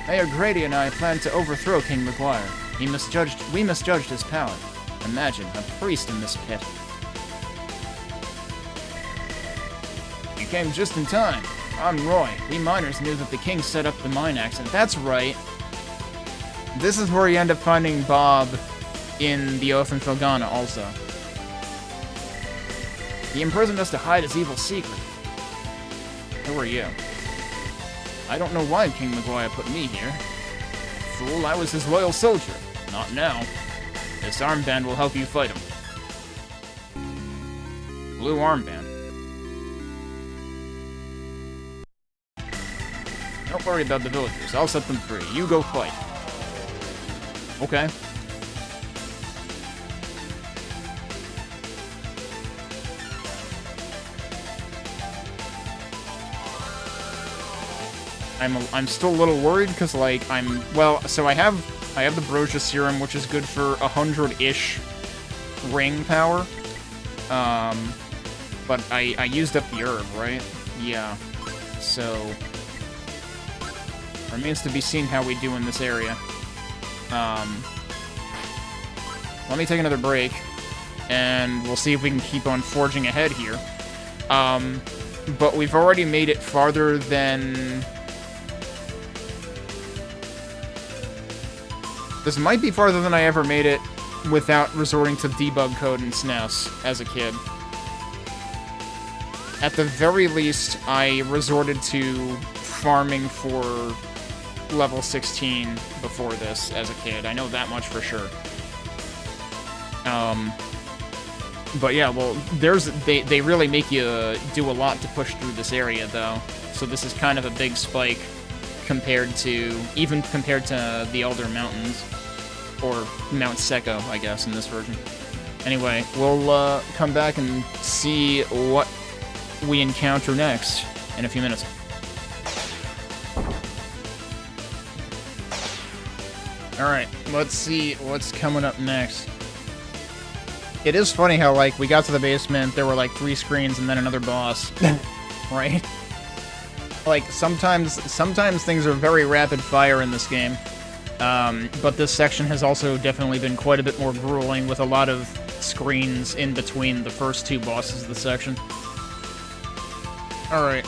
Mayor Grady and I plan to overthrow King Maguire. We misjudged his power. Imagine, a priest in this pit. You came just in time. I'm Roy. We miners knew that the king set up the mine accident. That's right. This is where you end up finding Bob in the Oath in Felghana also. He imprisoned us to hide his evil secret. Who are you? I don't know why King Maguire put me here. Fool, I was his loyal soldier. Not now. This armband will help you fight him. Blue armband. Don't worry about the villagers. I'll set them free. You go fight. Okay. I'm still a little worried because like so I have the Brosia serum, which is good for 100-ish ring power. But I used up the herb, right? Yeah. So remains to be seen how we do in this area. Let me take another break, and we'll see if we can keep on forging ahead here. But we've already made it farther than... This might be farther than I ever made it without resorting to debug code in SNES as a kid. At the very least, I resorted to farming for level 16 before this as a kid. I know that much for sure. But yeah, well, they really make you do a lot to push through this area, though. So this is kind of a big spike compared to the Elder Mountains, or Mount Secco, I guess, in this version. Anyway, we'll come back and see what we encounter next in a few minutes. Alright, let's see what's coming up next. It is funny how, like, we got to the basement, there were, like, 3 screens and then another boss. Right? Like, sometimes things are very rapid fire in this game. But this section has also definitely been quite a bit more grueling, with a lot of screens in between the first 2 bosses of the section. Alright.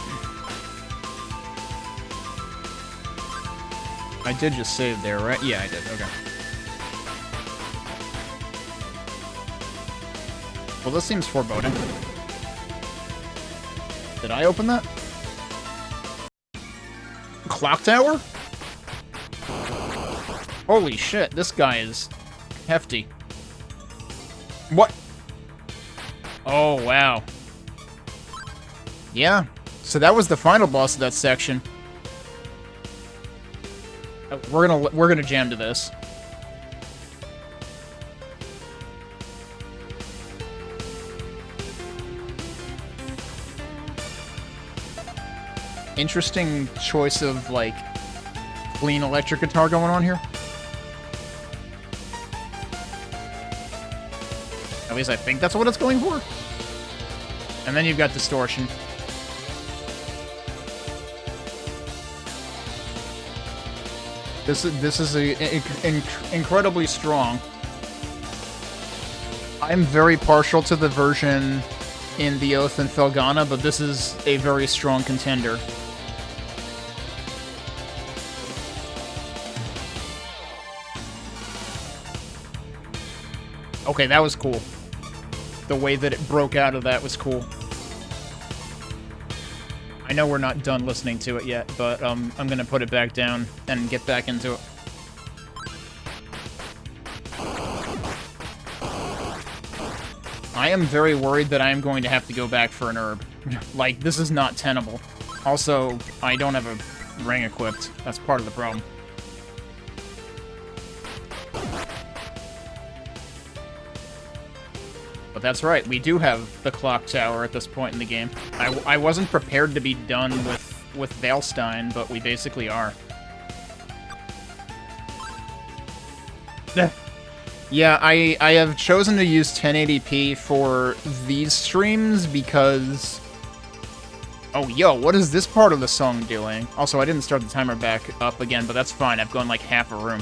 I did just save there, right? Yeah, I did. Okay. Well, this seems foreboding. Did I open that? Clock tower? Holy shit, this guy is hefty. What? Oh, wow. Yeah, so that was the final boss of that section. We're gonna jam to this. Interesting choice of, like, clean electric guitar going on here. At least I think that's what it's going for. And then you've got distortion. This is incredibly strong. I'm very partial to the version in The Oath and Felghana, but this is a very strong contender. Okay, that was cool. The way that it broke out of that was cool. I know we're not done listening to it yet, but I'm gonna put it back down and get back into it. I am very worried that I am going to have to go back for an herb. Like, this is not tenable. Also, I don't have a ring equipped. That's part of the problem. But that's right, we do have the clock tower at this point in the game. I wasn't prepared to be done with Veilstein, but we basically are. Yeah, I have chosen to use 1080p for these streams because... Oh, yo, what is this part of the song doing? Also, I didn't start the timer back up again, but that's fine. I've gone like half a room.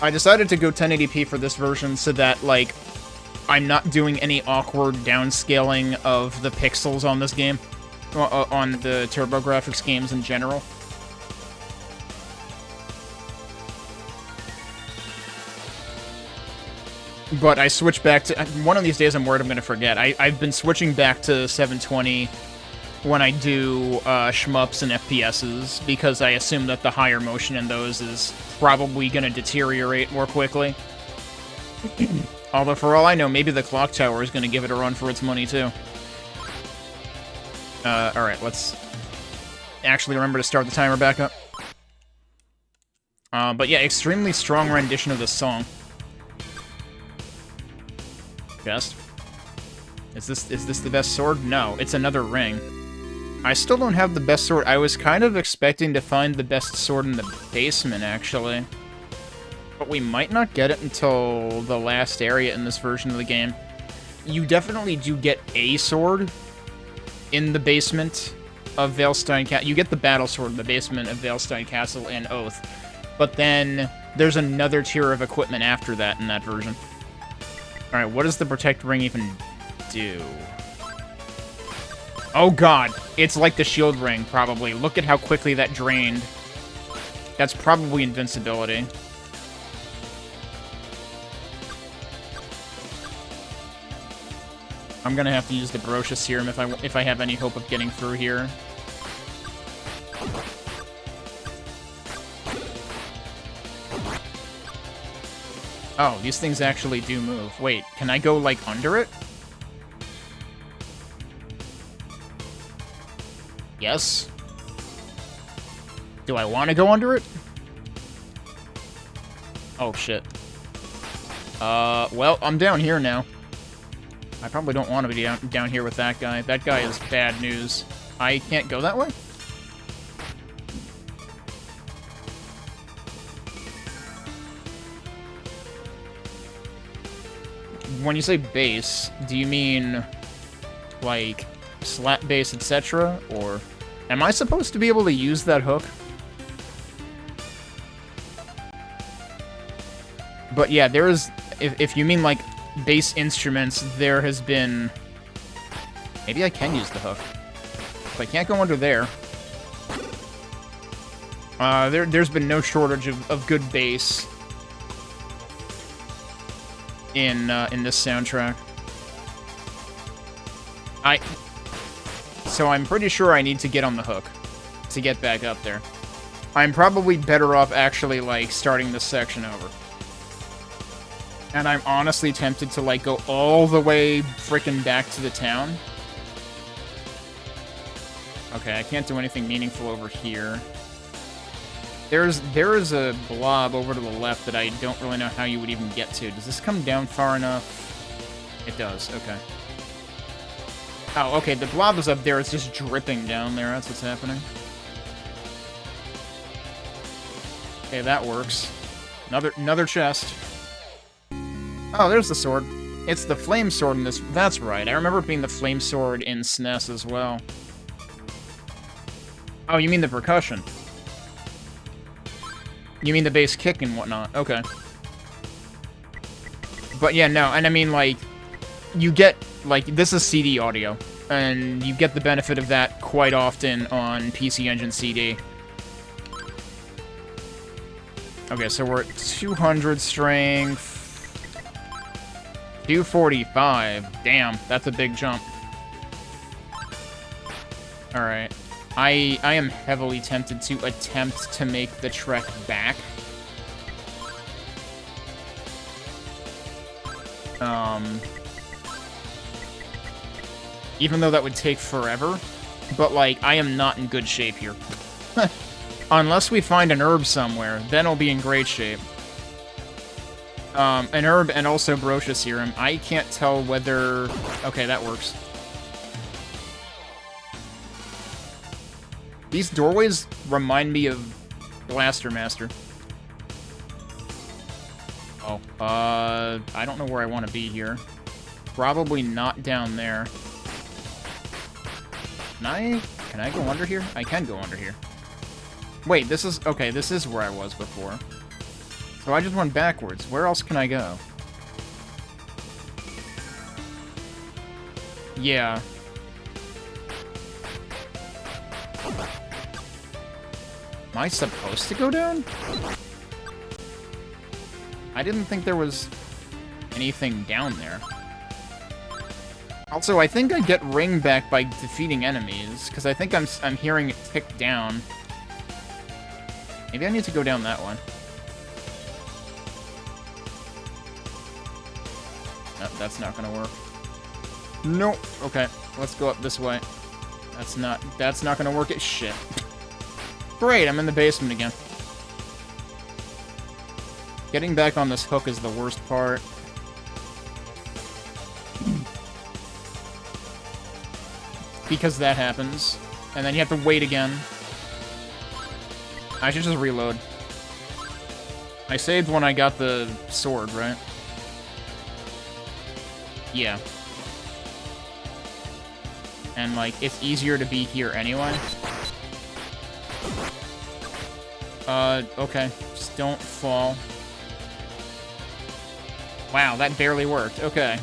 I decided to go 1080p for this version so that, like, I'm not doing any awkward downscaling of the pixels on this game. On the TurboGrafx games in general. But I switched back to... One of these days I'm worried I'm going to forget. I've been switching back to 720 when I do shmups and FPSs, because I assume that the higher motion in those is probably going to deteriorate more quickly. Although, for all I know, maybe the clock tower is going to give it a run for its money, too. Alright, let's actually remember to start the timer back up. But yeah, extremely strong rendition of this song. Best? Is this the best sword? No, it's another ring. I still don't have the best sword. I was kind of expecting to find the best sword in the basement, actually. But we might not get it until the last area in this version of the game. You definitely do get a sword in the basement of Veilstein Castle. You get the battle sword in the basement of Veilstein Castle and Oath. But then there's another tier of equipment after that in that version. Alright, what does the Protect Ring even do? Oh god, it's like the Shield Ring, probably. Look at how quickly that drained. That's probably invincibility. I'm gonna have to use the Barocious Serum if I have any hope of getting through here. Oh, these things actually do move. Wait, can I go, like, under it? Yes. Do I want to go under it? Oh, shit. Well, I'm down here now. I probably don't want to be down here with that guy. That guy is bad news. I can't go that way? When you say base, do you mean, like, slap base, etc.? Or am I supposed to be able to use that hook? But yeah, there is, if you mean, like, base instruments, there has been... Maybe I can use the hook. If I can't go under there. There's been no shortage of good bass in this soundtrack. So I'm pretty sure I need to get on the hook to get back up there. I'm probably better off actually, like, starting this section over. And I'm honestly tempted to, like, go all the way frickin' back to the town. Okay, I can't do anything meaningful over here. There is a blob over to the left that I don't really know how you would even get to. Does this come down far enough? It does, okay. Oh, okay, the blob is up there. It's just dripping down there. That's what's happening. Okay, that works. Another chest. Oh, there's the sword. It's the flame sword in this. That's right. I remember it being the flame sword in SNES as well. Oh, you mean the percussion? You mean the bass kick and whatnot? Okay. But yeah, no, and I mean, like, you get, like, this is CD audio, and you get the benefit of that quite often on PC Engine CD. Okay, so we're at 200 strength. 245. Damn, that's a big jump. Alright. I am heavily tempted to attempt to make the trek back. Even though that would take forever. But, like, I am not in good shape here. Unless we find an herb somewhere, then I'll be in great shape. An herb and also Brosha Serum. I can't tell whether... Okay, that works. These doorways remind me of Blaster Master. Oh, I don't know where I want to be here. Probably not down there. Can I go under here? I can go under here. Wait, this is... Okay, this is where I was before. So I just went backwards. Where else can I go? Yeah. Am I supposed to go down? I didn't think there was anything down there. Also, I think I get ring back by defeating enemies, because I think I'm hearing it tick down. Maybe I need to go down that one. Nope, that's not gonna work. Nope. Okay, let's go up this way. That's not gonna work at shit. Great, I'm in the basement again. Getting back on this hook is the worst part. Because that happens. And then you have to wait again. I should just reload. I saved when I got the sword, right? Yeah. And, like, it's easier to be here anyway. Okay. Just don't fall. Wow, that barely worked. Okay.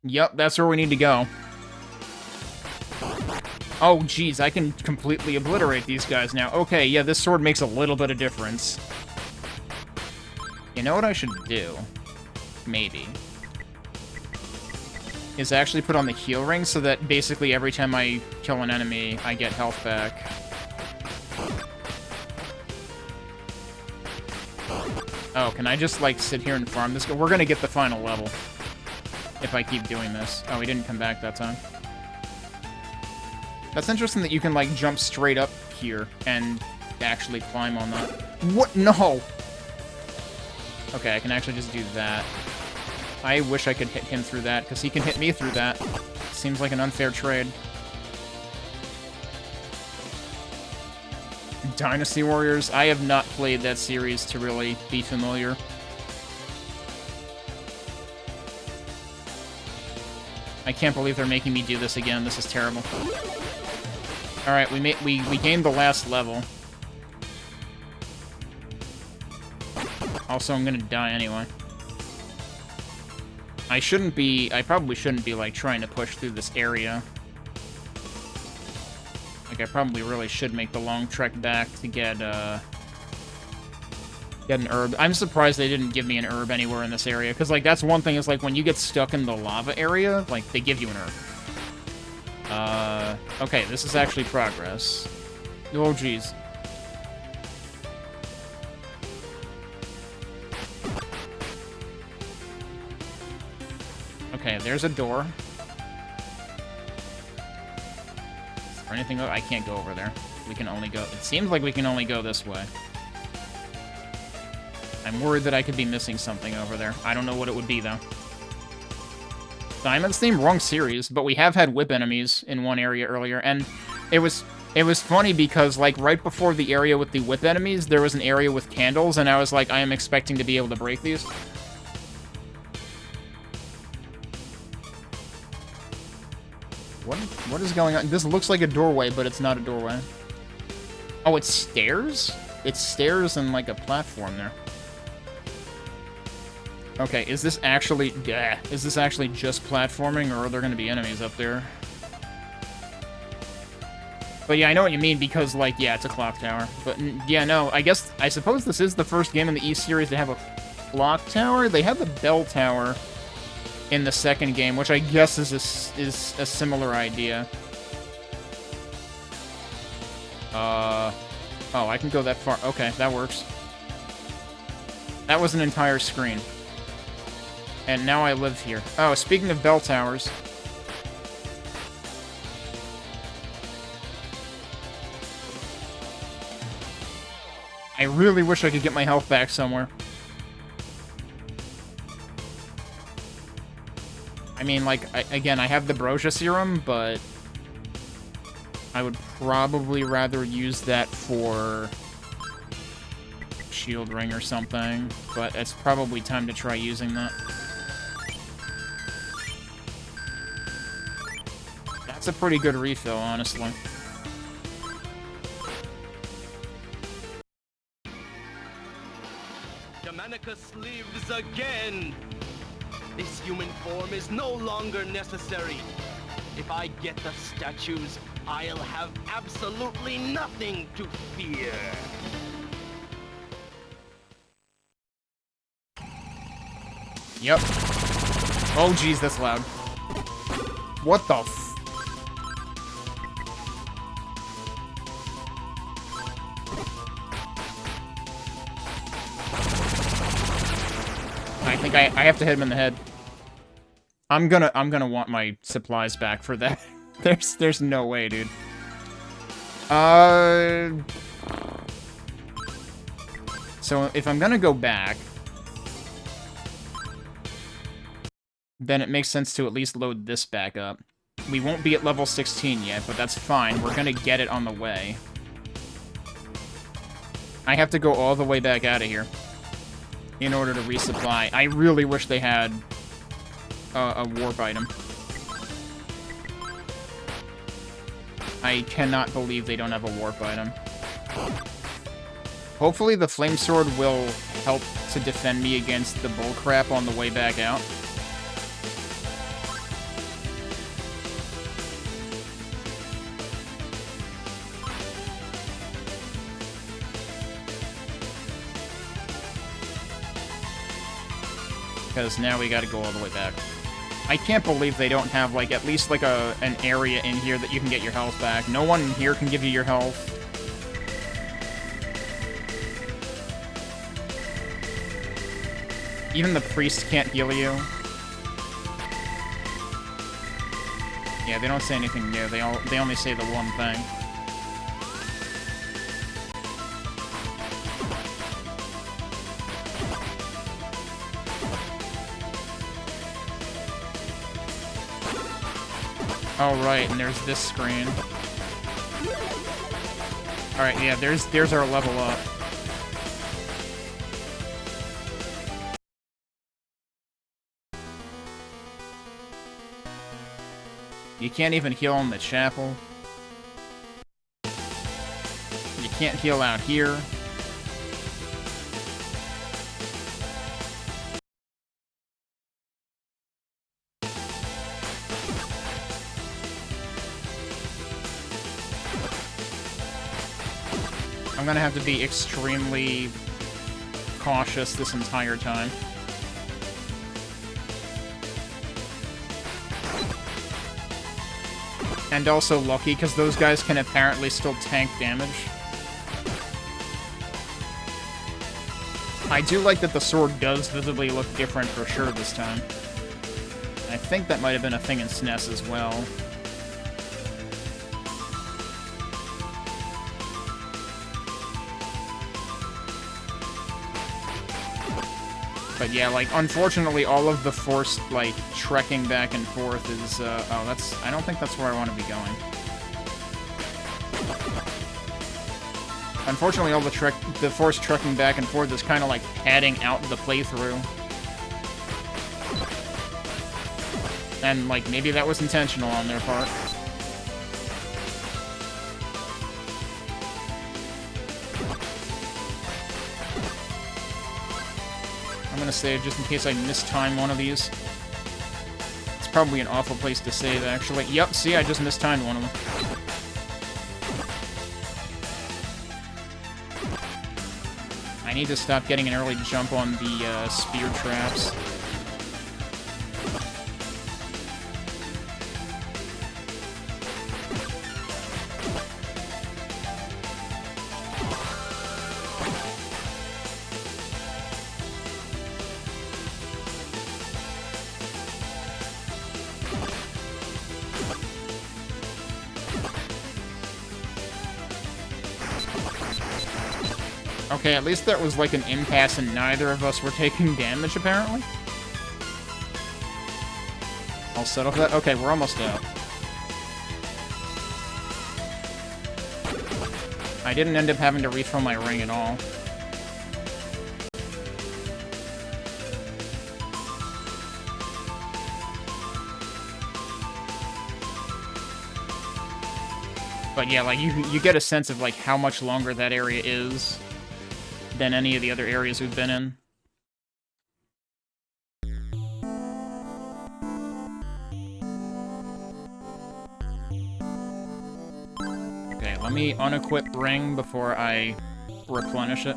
Yep, that's where we need to go. Oh, jeez, I can completely obliterate these guys now. Okay, yeah, this sword makes a little bit of difference. You know what I should do? Maybe. Is actually put on the heal ring so that basically every time I kill an enemy, I get health back. Oh, can I just, like, sit here and farm this guy? We're gonna get the final level. If I keep doing this. Oh, he didn't come back that time. That's interesting that you can, like, jump straight up here and actually climb on that. What? No! Okay, I can actually just do that. I wish I could hit him through that, because he can hit me through that. Seems like an unfair trade. Dynasty Warriors? I have not played that series to really be familiar. I can't believe they're making me do this again. This is terrible. Alright, we gained the last level. Also, I'm gonna die anyway. I probably shouldn't be, like, trying to push through this area. Like, I probably really should make the long trek back to get an herb. I'm surprised they didn't give me an herb anywhere in this area, because, like, that's one thing is, like, when you get stuck in the lava area, like, they give you an herb. Okay, this is actually progress. Oh, jeez. Okay, there's a door. Is there anything? I can't go over there. We can only go... It seems like we can only go this way. I'm worried that I could be missing something over there. I don't know what it would be, though. Diamond's theme? Wrong series, but we have had whip enemies in one area earlier, and it It was funny because, like, right before the area with the whip enemies, there was an area with candles, and I was like, I am expecting to be able to break these. What is going on? This looks like a doorway, but it's not a doorway. Oh, it's stairs? It's stairs and, like, a platform there. Okay, is this actually... is this actually just platforming, or are there going to be enemies up there? But yeah, I know what you mean, because, like, yeah, it's a clock tower. But, yeah, no, I suppose this is the first game in the East series to have a clock tower? They had the bell tower in the second game, which I guess is a similar idea. Oh, I can go that far. Okay, that works. That was an entire screen. And now I live here. Oh, speaking of bell towers... I really wish I could get my health back somewhere. I mean, like, again, I have the Brosia Serum, but I would probably rather use that for Shield Ring or something, but it's probably time to try using that. That's a pretty good refill, honestly. Germanicus lives again! This human form is no longer necessary. If I get the statues, I'll have absolutely nothing to fear. Yep. Oh, geez, that's loud. What the f... I think I have to hit him in the head. I'm gonna want my supplies back for that. There's no way, dude. So if I'm gonna go back, then it makes sense to at least load this back up. We won't be at level 16 yet, but that's fine. We're gonna get it on the way. I have to go all the way back out of here in order to resupply. I really wish they had a warp item. I cannot believe they don't have a warp item. Hopefully the flame sword will help to defend me against the bullcrap on the way back out. Because now we gotta go all the way back. I can't believe they don't have, like, at least, like, an area in here that you can get your health back. No one in here can give you your health. Even the priest can't heal you. Yeah, they don't say anything new. They only say the one thing. Oh, right, and there's this screen. Alright, yeah, there's our level up. You can't even heal in the chapel. You can't heal out here. I'm gonna have to be extremely cautious this entire time. And also lucky, because those guys can apparently still tank damage. I do like that the sword does visibly look different for sure this time. I think that might have been a thing in SNES as well. But yeah, like, unfortunately, all of the forced, like, trekking back and forth is, oh, I don't think that's where I want to be going. Unfortunately, all the forced trekking back and forth is kind of like padding out the playthrough. And, like, maybe that was intentional on their part. I'm gonna save just in case I mistime one of these. It's probably an awful place to save, actually. Yep, see, I just mistimed one of them. I need to stop getting an early jump on the spear traps. Okay, at least that was like an impasse and neither of us were taking damage, apparently. I'll settle for that. Okay, we're almost out. I didn't end up having to refill my ring at all. But yeah, like, you get a sense of, like, how much longer that area is than any of the other areas we've been in. Okay, let me unequip ring before I replenish it.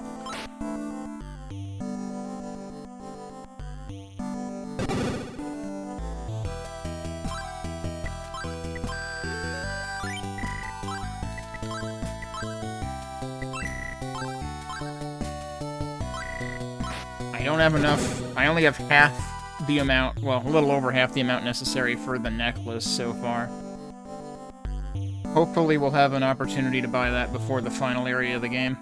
I don't have enough. I only have half the amount, well, a little over half the amount necessary for the necklace so far. Hopefully we'll have an opportunity to buy that before the final area of the game.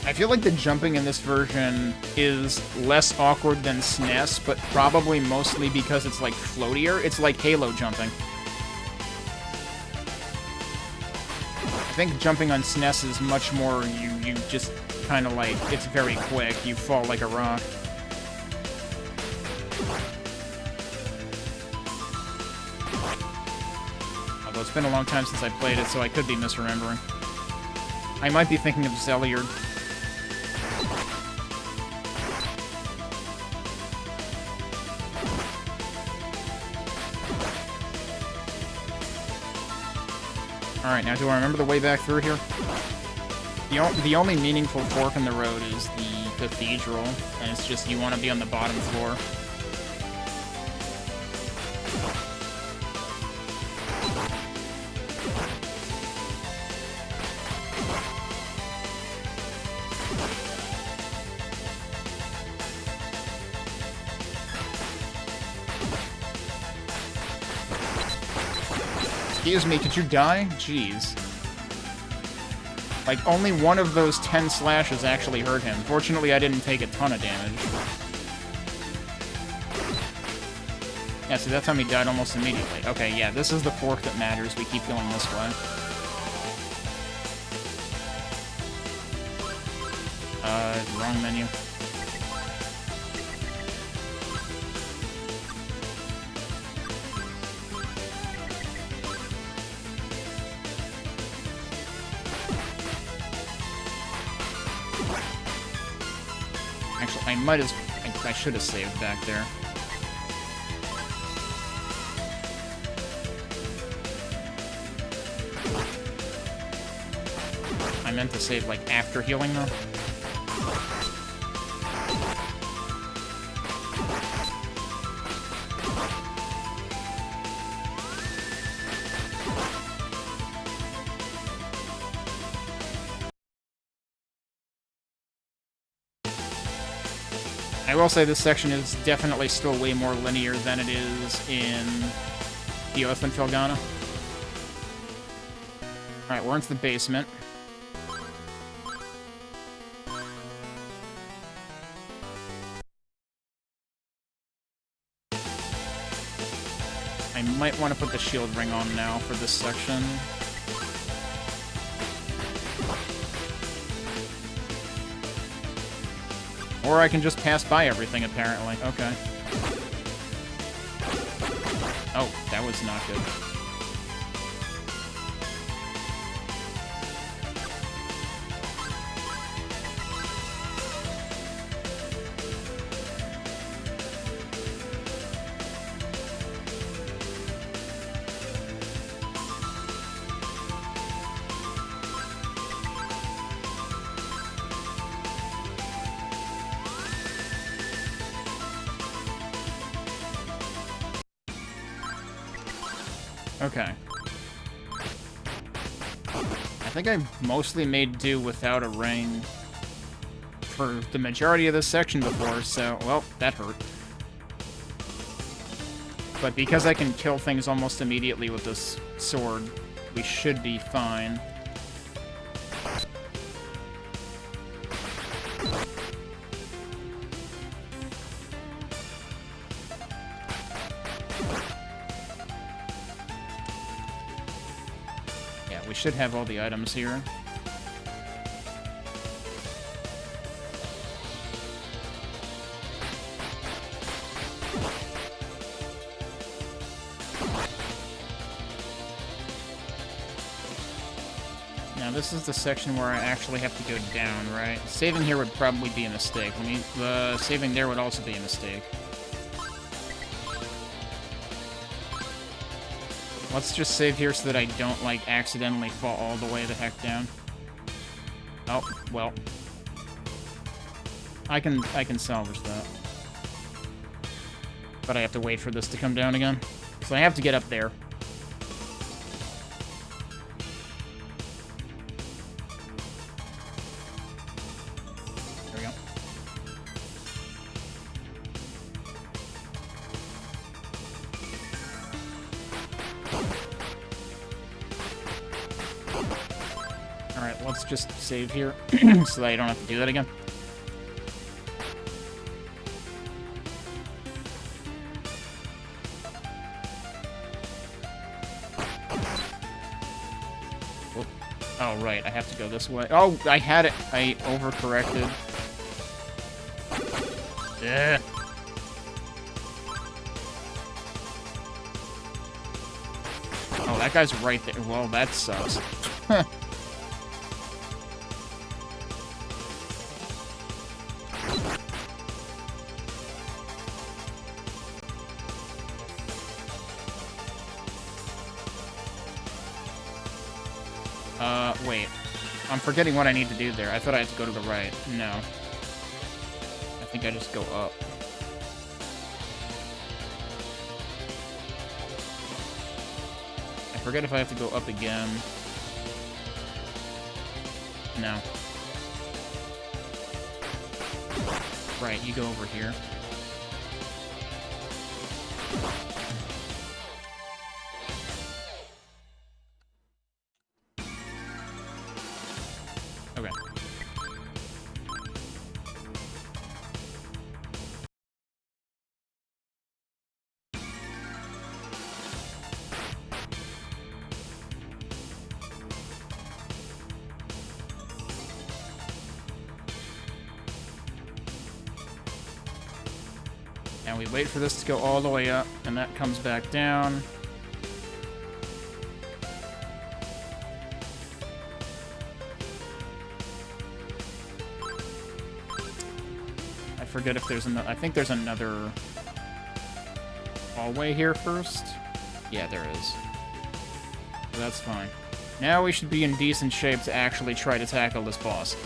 I feel like the jumping in this version is less awkward than SNES, but probably mostly because it's like floatier. It's like Halo jumping. I think jumping on SNES is much more, you just kind of like, it's very quick. You fall like a rock. Although it's been a long time since I played it, so I could be misremembering. I might be thinking of Zeliard. Alright, now do I remember the way back through here? The only meaningful fork in the road is the cathedral, and it's just you want to be on the bottom floor. Excuse me, did you die? Jeez. Like, only one of those 10 slashes actually hurt him. Fortunately, I didn't take a ton of damage. Yeah, see, that time he died almost immediately. Okay, yeah, this is the fork that matters. We keep going this way. Wrong menu. I should have saved back there. I meant to save, like, after healing, though. I will say this section is definitely still way more linear than it is in the Oath and Felghana. Alright, we're into the basement. I might want to put the shield ring on now for this section. Or I can just pass by everything, apparently. Okay. Oh, that was not good. Okay. I think I mostly made do without a ring for the majority of this section before, so, well, that hurt. But because I can kill things almost immediately with this sword, we should be fine. Should have all the items here. Now this is the section where I actually have to go down, right? Saving here would probably be a mistake. Saving there would also be a mistake. Let's just save here so that I don't, like, accidentally fall all the way the heck down. Oh, well. I can salvage that. But I have to wait for this to come down again. So I have to get up there. There we go. Alright, let's just save here so that I don't have to do that again. Whoop. Oh, right, I have to go this way. Oh, I had it. I overcorrected. Ugh. Oh, that guy's right there. Well, that sucks. Wait. I'm forgetting what I need to do there. I thought I had to go to the right. No. I think I just go up. I forget if I have to go up again. No. Right, you go over here. Okay. And we wait for this to go all the way up, and that comes back down. I forget if there's another. I think there's another hallway here first. Yeah, there is. So that's fine. Now we should be in decent shape to actually try to tackle this boss.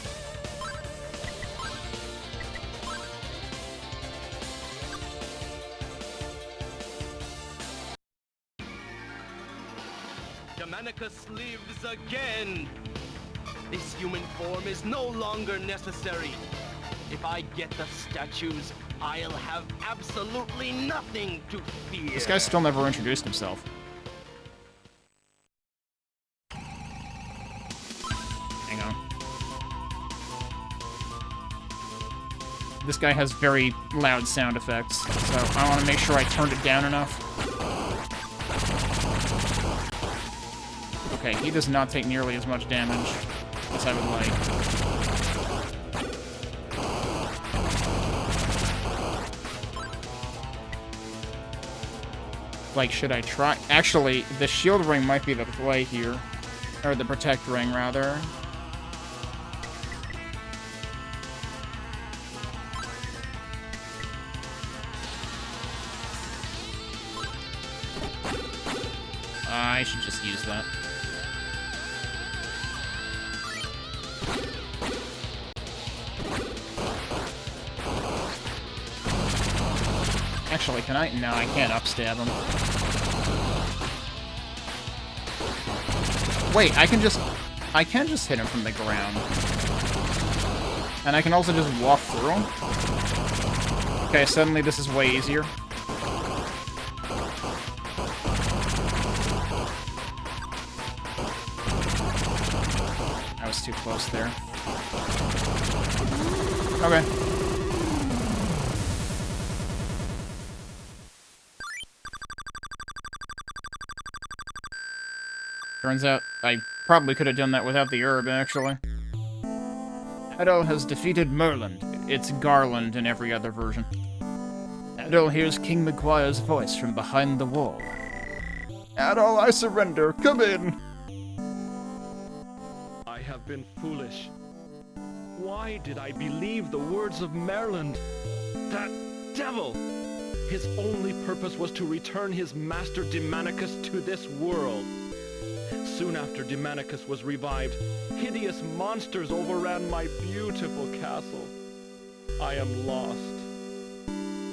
Germanicus lives again! This human form is no longer necessary. If I get the statues, I'll have absolutely nothing to fear. This guy still never introduced himself. Hang on. This guy has very loud sound effects, so I want to make sure I turned it down enough. Okay, he does not take nearly as much damage as I would like. Like, should I try? Actually, the shield ring might be the play here. Or the protect ring, rather. I should just use that. Actually, can I? No, I can't upstab him. Wait, I can just hit him from the ground. And I can also just walk through him? Okay, suddenly this is way easier. I was too close there. Okay. Turns out I probably could have done that without the herb, actually. Adol has defeated Merland. It's Garland in every other version. Adol hears King McGuire's voice from behind the wall. Adol, I surrender. Come in. I have been foolish. Why did I believe the words of Merland? That devil! His only purpose was to return his master Demonicus to this world. Soon after Demonicus was revived, hideous monsters overran my beautiful castle. I am lost.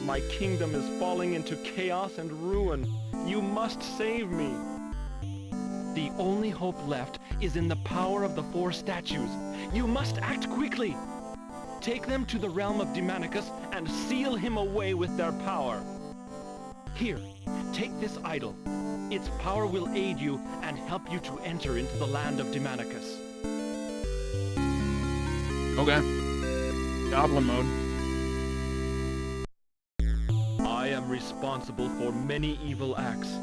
My kingdom is falling into chaos and ruin. You must save me. The only hope left is in the power of the 4 statues. You must act quickly. Take them to the realm of Demonicus and seal him away with their power. Here, take this idol. Its power will aid you and help you to enter into the land of Demonicus. Okay. Goblin mode. I am responsible for many evil acts.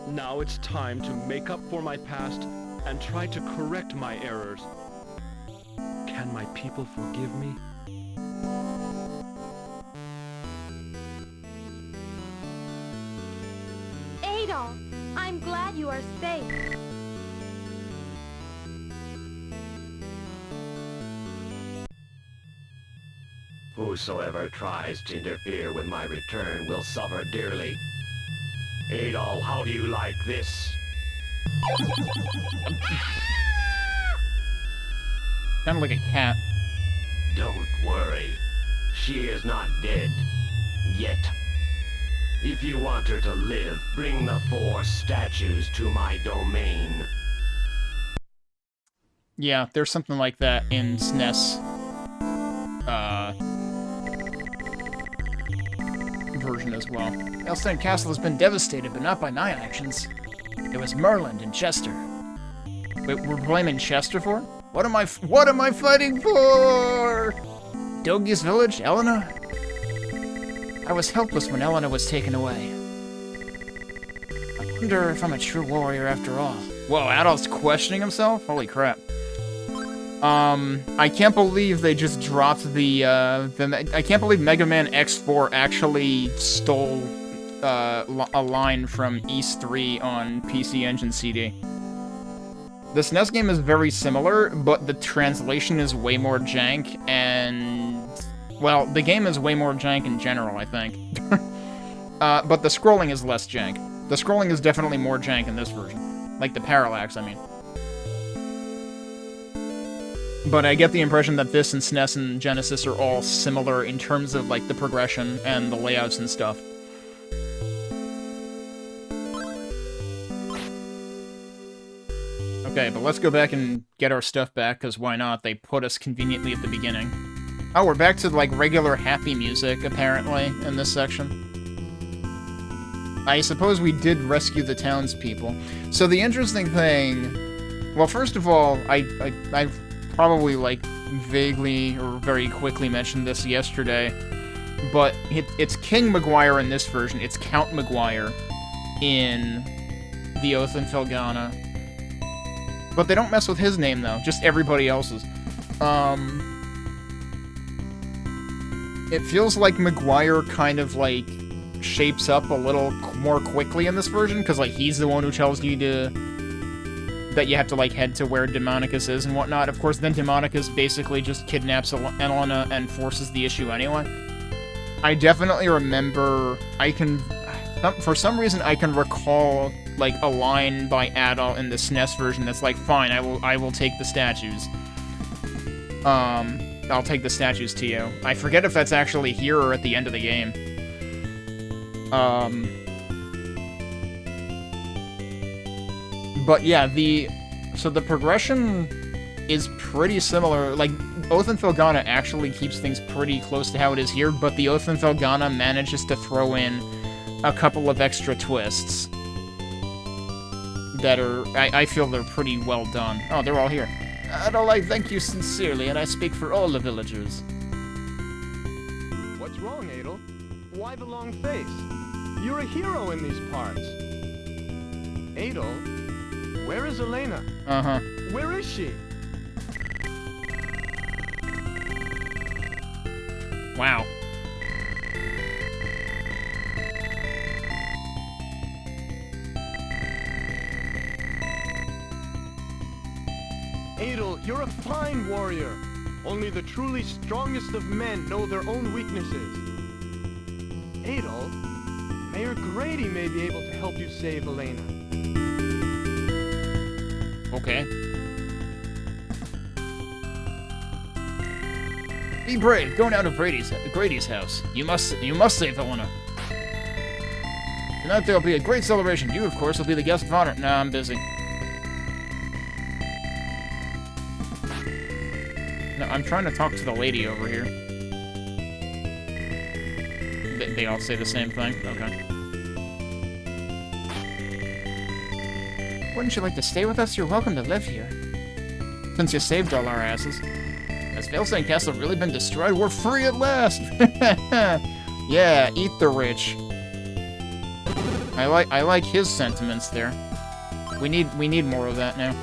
Now it's time to make up for my past and try to correct my errors. Can my people forgive me? Adol, I'm glad you are safe. Whosoever tries to interfere with my return will suffer dearly. Adol, how do you like this? Sounded like a cat. Don't worry. She is not dead. Yet. If you want her to live, bring the 4 statues to my domain. Yeah, there's something like that in SNES. Version as well. Elstein Castle has been devastated, but not by my actions. It was Merland and Chester. Wait, we're blaming Chester for it? What am I fighting for? Dogi's village, Elena? I was helpless when Elena was taken away. I wonder if I'm a true warrior after all. Whoa, Adolf's questioning himself? Holy crap. I can't believe they just dropped I can't believe Mega Man X4 actually stole, a line from East 3 on PC Engine CD. The SNES game is very similar, but the translation is way more jank, and... well, the game is way more jank in general, I think. But the scrolling is less jank. The scrolling is definitely more jank in this version. Like the parallax, I mean. But I get the impression that this and SNES and Genesis are all similar in terms of, like, the progression and the layouts and stuff. Okay, but let's go back and get our stuff back, because why not? They put us conveniently at the beginning. Oh, we're back to, like, regular happy music, apparently, in this section. I suppose we did rescue the townspeople. So the interesting thing... Well, first of all, I probably, like, vaguely or very quickly mentioned this yesterday, but it's King Maguire in this version. It's Count Maguire in The Oath in Felghana. But they don't mess with his name, though. Just everybody else's. It feels like Maguire kind of, like, shapes up a little more quickly in this version, because, like, he's the one who tells you that you have to, like, head to where Demonicus is and whatnot. Of course, then Demonicus basically just kidnaps Elena and forces the issue anyway. I definitely remember... For some reason, I can recall, like, a line by Adol in the SNES version that's like, fine, I will take the statues. I'll take the statues to you. I forget if that's actually here or at the end of the game. But yeah, so the progression is pretty similar. Like, Oath in Felghana actually keeps things pretty close to how it is here, but the Oath in Felghana manages to throw in a couple of extra twists that are, I feel they're pretty well done. Oh, they're all here. Adol, I thank you sincerely, and I speak for all the villagers. What's wrong, Adol? Why the long face? You're a hero in these parts. Adol, where is Elena? Uh-huh. Where is she? Wow. Adol, you're a fine warrior. Only the truly strongest of men know their own weaknesses. Adol, Mayor Grady may be able to help you save Elena. Okay. Be brave. Go down to Grady's house. You must save Elena. Tonight there'll be a great celebration. You, of course, will be the guest of honor. Nah, I'm busy. No, I'm trying to talk to the lady over here. They all say the same thing? Okay. Wouldn't you like to stay with us? You're welcome to live here. Since you saved all our asses. Has Felghana Castle really been destroyed? We're free at last! Yeah, eat the rich. I like his sentiments there. We need more of that now.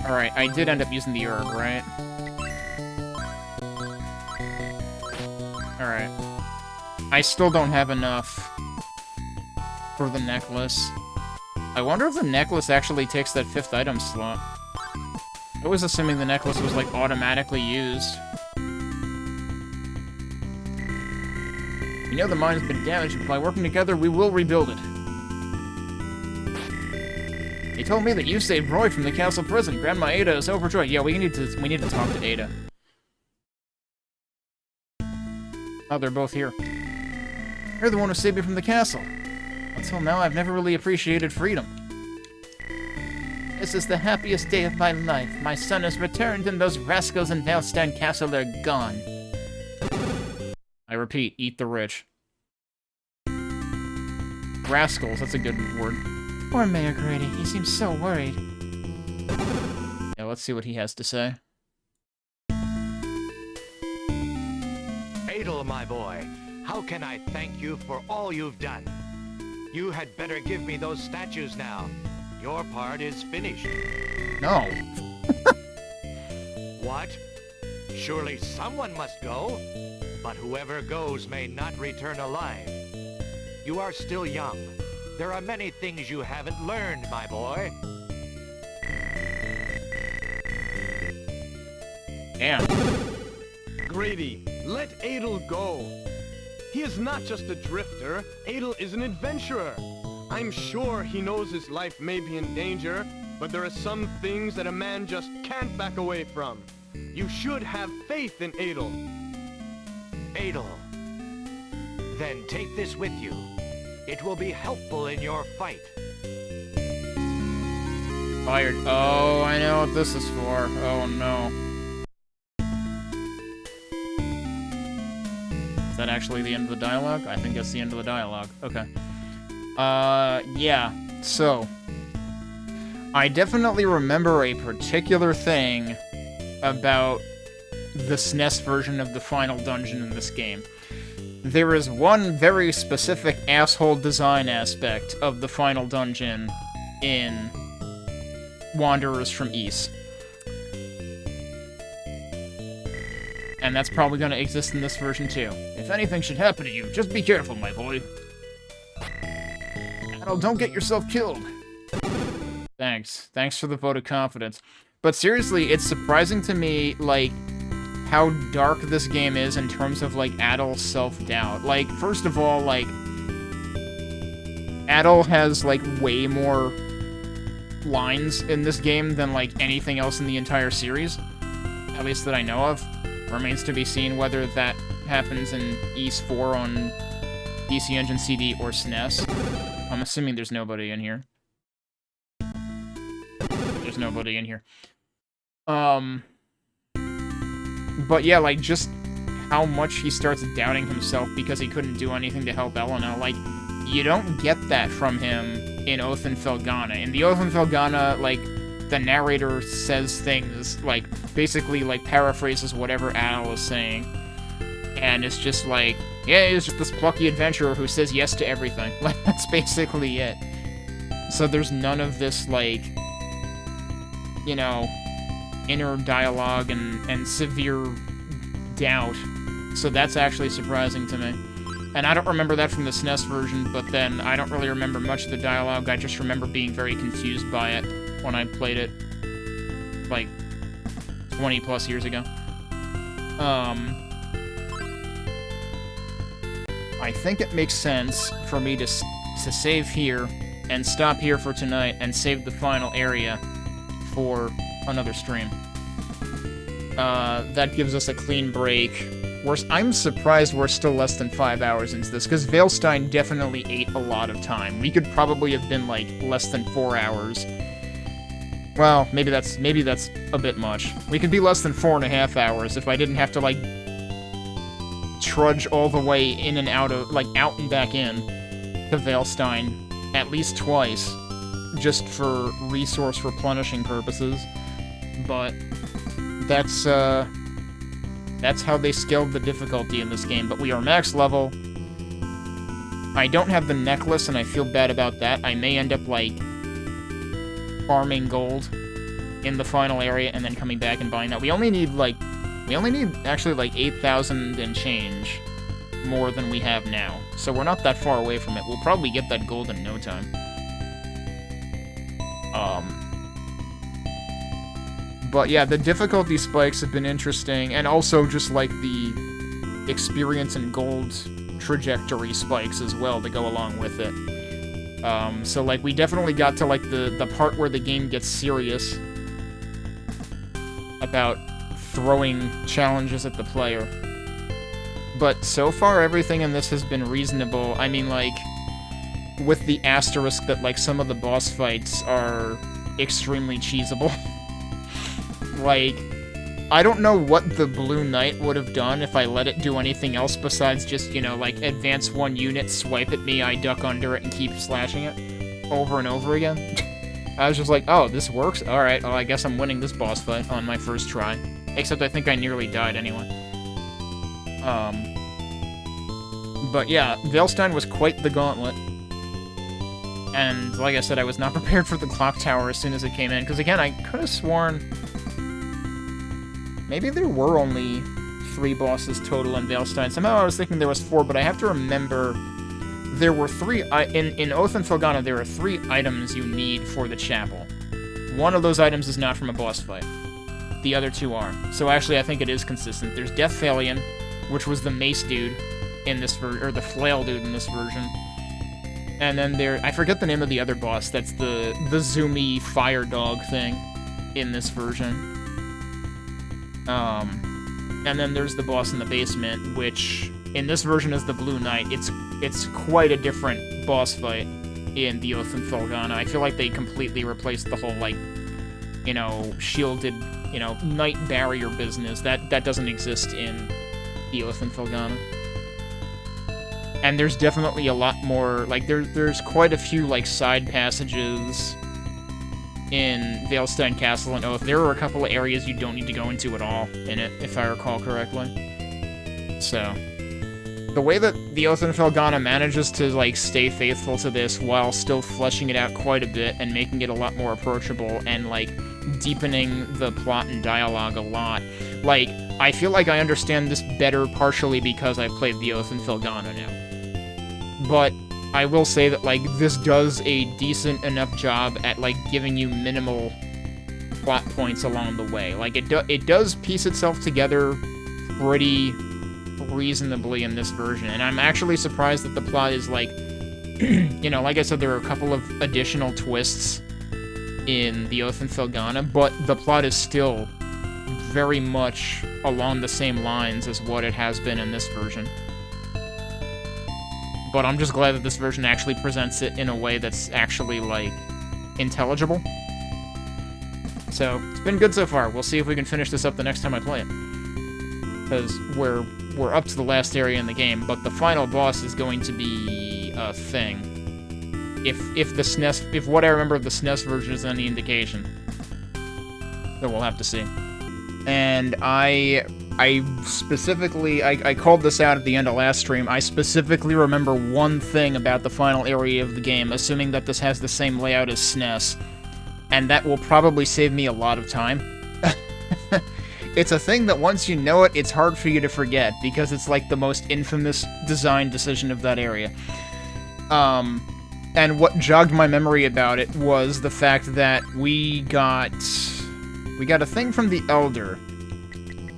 Alright, I did end up using the herb, right? Alright. I still don't have enough for the necklace. I wonder if the necklace actually takes that 5th item slot. I was assuming the necklace was, like, automatically used. We know the mine's been damaged, but by working together, we will rebuild it. They told me that you saved Roy from the castle prison. Grandma Ada is overjoyed. Yeah, we need to talk to Ada. Oh, they're both here. You're the one who saved me from the castle. Until now, I've never really appreciated freedom. This is the happiest day of my life. My son has returned, and those rascals in Valstein Castle are gone. I repeat, eat the rich. Rascals, that's a good word. Poor Mayor Grady, he seems so worried. Yeah, let's see what he has to say. Adol, my boy, how can I thank you for all you've done? You had better give me those statues now. Your part is finished. No. What? Surely someone must go. But whoever goes may not return alive. You are still young. There are many things you haven't learned, my boy. Damn. Grady, let Adol go. He is not just a drifter. Adol is an adventurer. I'm sure he knows his life may be in danger, but there are some things that a man just can't back away from. You should have faith in Adol. Adol. Then take this with you. It will be helpful in your fight. Fired. Oh, I know what this is for. Oh, no. that actually the end of the dialogue? I think that's the end of the dialogue. Okay. Yeah. So, I definitely remember a particular thing about the SNES version of the final dungeon in this game. There is one very specific asshole design aspect of the final dungeon in Wanderers from Ys. And that's probably going to exist in this version too. If anything should happen to you, just be careful, my boy. Adol, don't get yourself killed. Thanks. Thanks for the vote of confidence. But seriously, it's surprising to me, like, how dark this game is in terms of, like, Adol's self-doubt. Like, first of all, like, Adol has, like, way more lines in this game than, like, anything else in the entire series. At least that I know of. Remains to be seen whether that happens in Ys 4 on PC Engine CD or SNES. I'm assuming there's nobody in here. There's nobody in here. But yeah, like, just how much he starts doubting himself because he couldn't do anything to help Elena. Like, you don't get that from him in Oath and Felghana. In the Oath and Felghana, like, the narrator says things, like, basically, like, paraphrases whatever Adol is saying. And it's just like, yeah, he's just this plucky adventurer who says yes to everything. Like, that's basically it. So there's none of this, like, you know, inner dialogue and severe doubt. So that's actually surprising to me. And I don't remember that from the SNES version, but then I don't really remember much of the dialogue. I just remember being very confused by it when I played it, like, 20 plus years ago. I think it makes sense for me to save here and stop here for tonight and save the final area for another stream. That gives us a clean break. I'm surprised we're still less than 5 hours into this, because Veilstein definitely ate a lot of time. We could probably have been, like, less than 4 hours. Well, maybe that's a bit much. We could be less than 4.5 hours if I didn't have to, like, trudge all the way in and out of, like, out and back in to Veilstein at least twice, just for resource replenishing purposes. But that's how they scaled the difficulty in this game. But we are max level. I don't have the necklace, and I feel bad about that. I may end up, like, farming gold in the final area and then coming back and buying that. We only need actually like 8,000 and change more than we have now. So we're not that far away from it. We'll probably get that gold in no time. But yeah, the difficulty spikes have been interesting, and also just like the experience and gold trajectory spikes as well to go along with it. So, like, we definitely got to, like, the part where the game gets serious about throwing challenges at the player. But so far, everything in this has been reasonable. I mean, like, with the asterisk that, like, some of the boss fights are extremely cheesable. Like, I don't know what the Blue Knight would have done if I let it do anything else besides just, you know, like, advance one unit, swipe at me, I duck under it, and keep slashing it over and over again. I was just like, oh, this works? Alright, well, I guess I'm winning this boss fight on my first try. Except I think I nearly died anyway. But yeah, Veilstein was quite the gauntlet. And, like I said, I was not prepared for the clock tower as soon as it came in, because again, I could have sworn maybe there were only 3 bosses total in Veilstein. Somehow I was thinking there was 4, but I have to remember there were 3... In Oath and Felghana, there are 3 items you need for the chapel. One of those items is not from a boss fight. The other 2 are. So actually, I think it is consistent. There's Death Phalion, which was the mace dude in this version, or the flail dude in this version. And then I forget the name of the other boss. That's the zoomy fire dog thing in this version. And then there's the boss in the basement, which in this version is the Blue Knight. It's quite a different boss fight in the Oath and Felghana. I feel like they completely replaced the whole, like, you know, shielded, you know, knight barrier business. That doesn't exist in the Oath and Felghana. And there's definitely a lot more, like, there's quite a few, like, side passages in Veilstein Castle and Oath. There are a couple of areas you don't need to go into at all in it, if I recall correctly. So, the way that the Oath and Felghana manages to, like, stay faithful to this while still fleshing it out quite a bit and making it a lot more approachable and, like, deepening the plot and dialogue a lot. Like, I feel like I understand this better partially because I played the Oath and Felghana now. But I will say that, like, this does a decent enough job at, like, giving you minimal plot points along the way. Like, it does piece itself together pretty reasonably in this version, and I'm actually surprised that the plot is, like, you know, like I said, there are a couple of additional twists in the Oath and Felghana, but the plot is still very much along the same lines as what it has been in this version. But I'm just glad that this version actually presents it in a way that's actually, like, intelligible. So, it's been good so far. We'll see if we can finish this up the next time I play it. Because we're up to the last area in the game, but the final boss is going to be a thing. If the SNES, if what I remember of the SNES version is any indication. Then we'll have to see. And I specifically, I called this out at the end of last stream, I specifically remember one thing about the final area of the game, assuming that this has the same layout as SNES, and that will probably save me a lot of time. It's a thing that once you know it, it's hard for you to forget, because it's like the most infamous design decision of that area. And what jogged my memory about it was the fact that we got a thing from the Elder.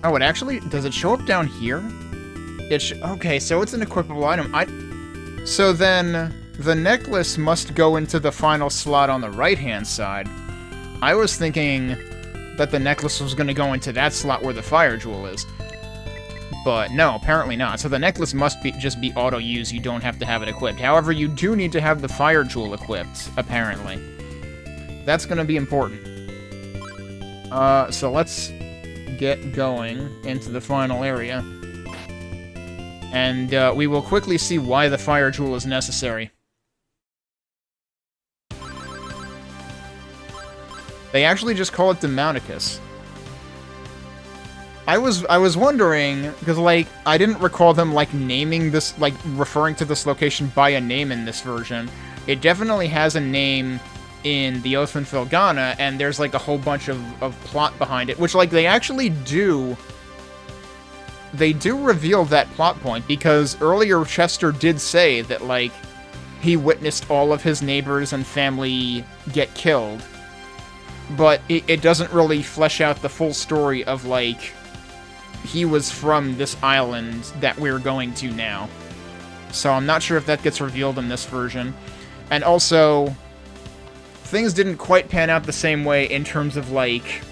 Oh, it actually, does it show up down here? Okay, so it's an equipable item. So then, the necklace must go into the final slot on the right-hand side. I was thinking that the necklace was going to go into that slot where the fire jewel is. But no, apparently not. So the necklace must just be auto-use, you don't have to have it equipped. However, you do need to have the fire jewel equipped, apparently. That's going to be important. So let's get going into the final area. And we will quickly see why the fire jewel is necessary. They actually just call it Demouticus. I was wondering, because, like, I didn't recall them, like, naming this, like, referring to this location by a name in this version. It definitely has a name in the Oath and Felghana, and there's, like, a whole bunch of plot behind it, which, like, they actually do... They do reveal that plot point, because earlier Chester did say that, like, he witnessed all of his neighbors and family get killed, but it doesn't really flesh out the full story of, like, he was from this island that we're going to now. So I'm not sure if that gets revealed in this version. And also, things didn't quite pan out the same way in terms of, like,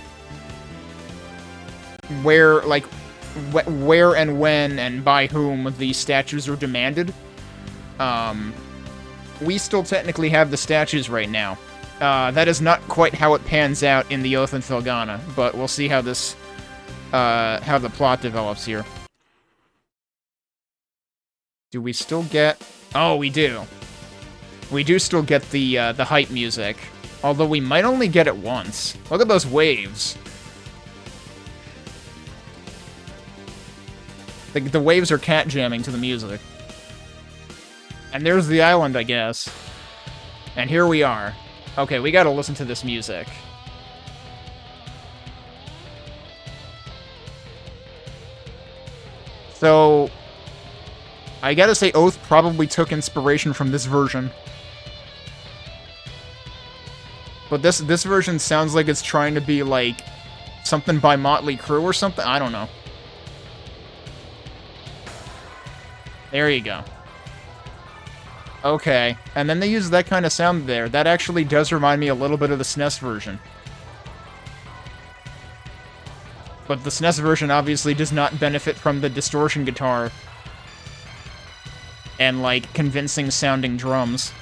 where and when and by whom these statues are demanded. We still technically have the statues right now. That is not quite how it pans out in the Oath and Felghana, but we'll see how this, how the plot develops here. Do we still get... Oh, we do. We do still get the hype music, although we might only get it once. Look at those waves. The waves are cat jamming to the music. And there's the island, I guess. And here we are. Okay, we gotta listen to this music. So, I gotta say Oath probably took inspiration from this version. But this version sounds like it's trying to be, like, something by Motley Crue or something? I don't know. There you go. Okay, and then they use that kind of sound there. That actually does remind me a little bit of the SNES version. But the SNES version obviously does not benefit from the distortion guitar and, like, convincing sounding drums.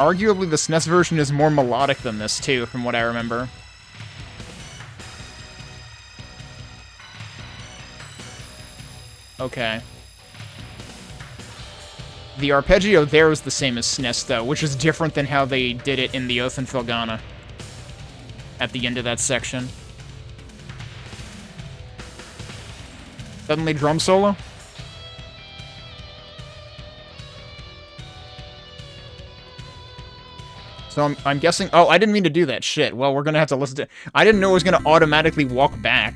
arguably the SNES version is more melodic than this, too, from what I remember. Okay. The arpeggio there is the same as SNES, though, which is different than how they did it in the Oath and Felghana at the end of that section. Suddenly drum solo? So I'm guessing... Oh, I didn't mean to do that. Shit. Well, we're gonna have to listen to... I didn't know it was gonna automatically walk back.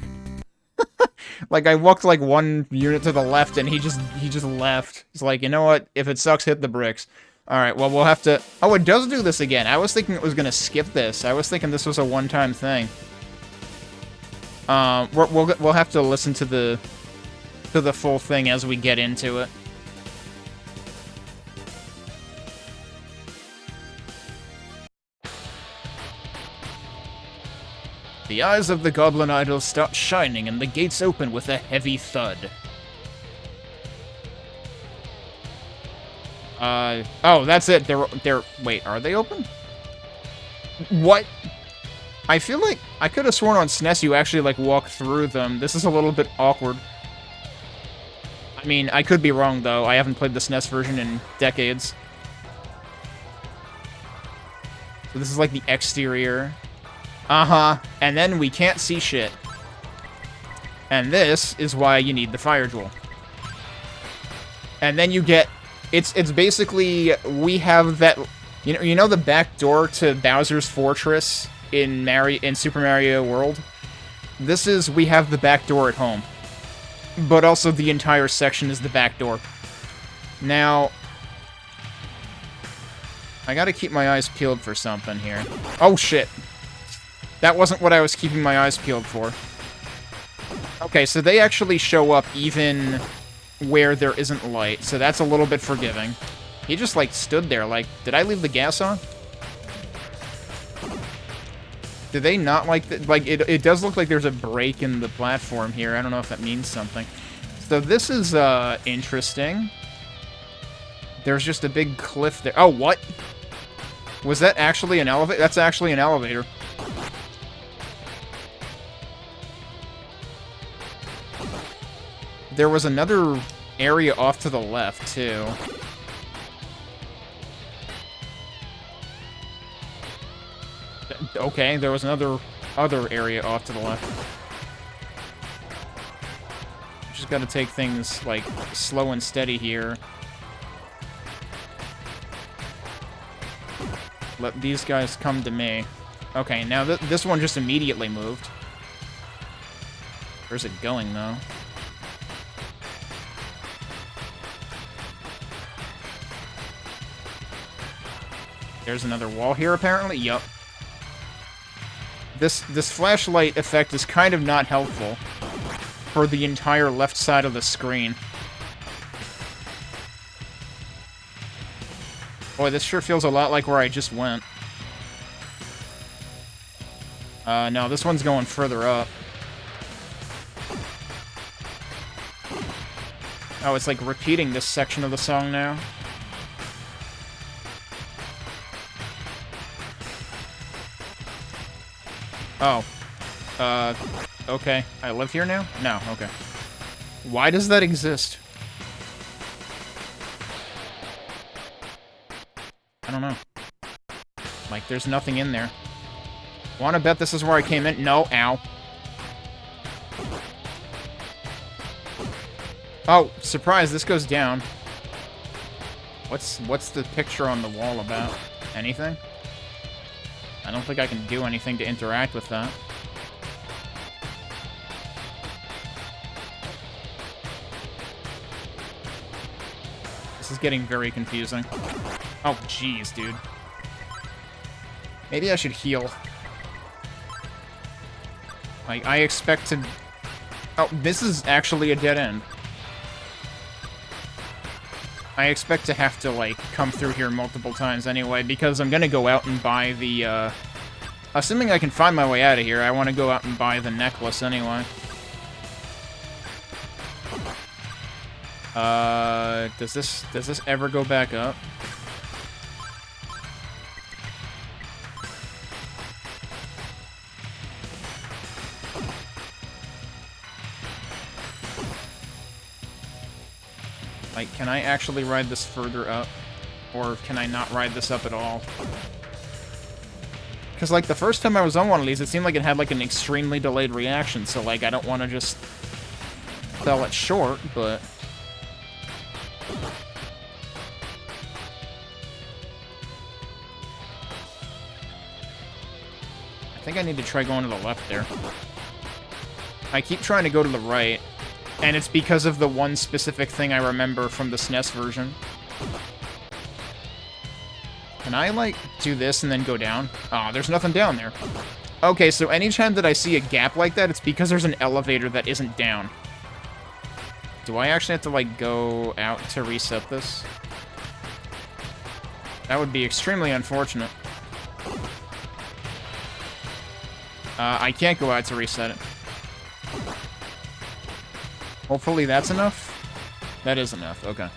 Like, I walked, like, one unit to the left, and he just left. He's like, you know what? If it sucks, hit the bricks. Alright, well, we'll have to... Oh, it does do this again. I was thinking it was gonna skip this. I was thinking this was a one-time thing. We'll have to listen to the full thing as we get into it. The eyes of the goblin idol start shining and the gates open with a heavy thud. Oh, that's it. They're, wait, are they open? What? I feel like I could have sworn on SNES you actually, like, walk through them. This is a little bit awkward. I mean, I could be wrong, though. I haven't played the SNES version in decades. So this is, like, the exterior. Uh-huh. And then we can't see shit. And this is why you need the fire jewel. And then you get... It's basically... We have that... You know the back door to Bowser's Fortress in Super Mario World? This is... We have the back door at home. But also the entire section is the back door. Now... I gotta keep my eyes peeled for something here. Oh, shit. That wasn't what I was keeping my eyes peeled for. Okay, so they actually show up even where there isn't light, so that's a little bit forgiving. He just, like, stood there, like, did I leave the gas on? Do they not like the... Like, it does look like there's a break in the platform here. I don't know if that means something. So this is, interesting. There's just a big cliff there. Oh, what? Was that actually an elevator? That's actually an elevator. There was another area off to the left, too. Okay, there was another area off to the left. Just gotta take things, like, slow and steady here. Let these guys come to me. Okay, now this one just immediately moved. Where's it going, though? There's another wall here, apparently. Yup. This flashlight effect is kind of not helpful for the entire left side of the screen. Boy, this sure feels a lot like where I just went. No, this one's going further up. Oh, it's like repeating this section of the song now. Oh. Okay. I live here now? No, okay. Why does that exist? I don't know. Like, there's nothing in there. Wanna bet this is where I came in? No, ow. Oh, surprise, this goes down. What's the picture on the wall about? Anything? I don't think I can do anything to interact with that. This is getting very confusing. Oh, jeez, dude. Maybe I should heal. Like, I expect to... Oh, this is actually a dead end. I expect to have to, like, come through here multiple times anyway, because I'm gonna go out and buy the, assuming I can find my way out of here, I want to go out and buy the necklace anyway. Does this ever go back up? Like, can I actually ride this further up? Or can I not ride this up at all? Because, like, the first time I was on one of these, it seemed like it had, like, an extremely delayed reaction, so, like, I don't want to just sell it short, but... I think I need to try going to the left there. I keep trying to go to the right, and it's because of the one specific thing I remember from the SNES version. Can I, like, do this and then go down? Oh, there's nothing down there. Okay, so anytime that I see a gap like that, it's because there's an elevator that isn't down. Do I actually have to, like, go out to reset this? That would be extremely unfortunate. I can't go out to reset it. Hopefully that's enough? That is enough, okay.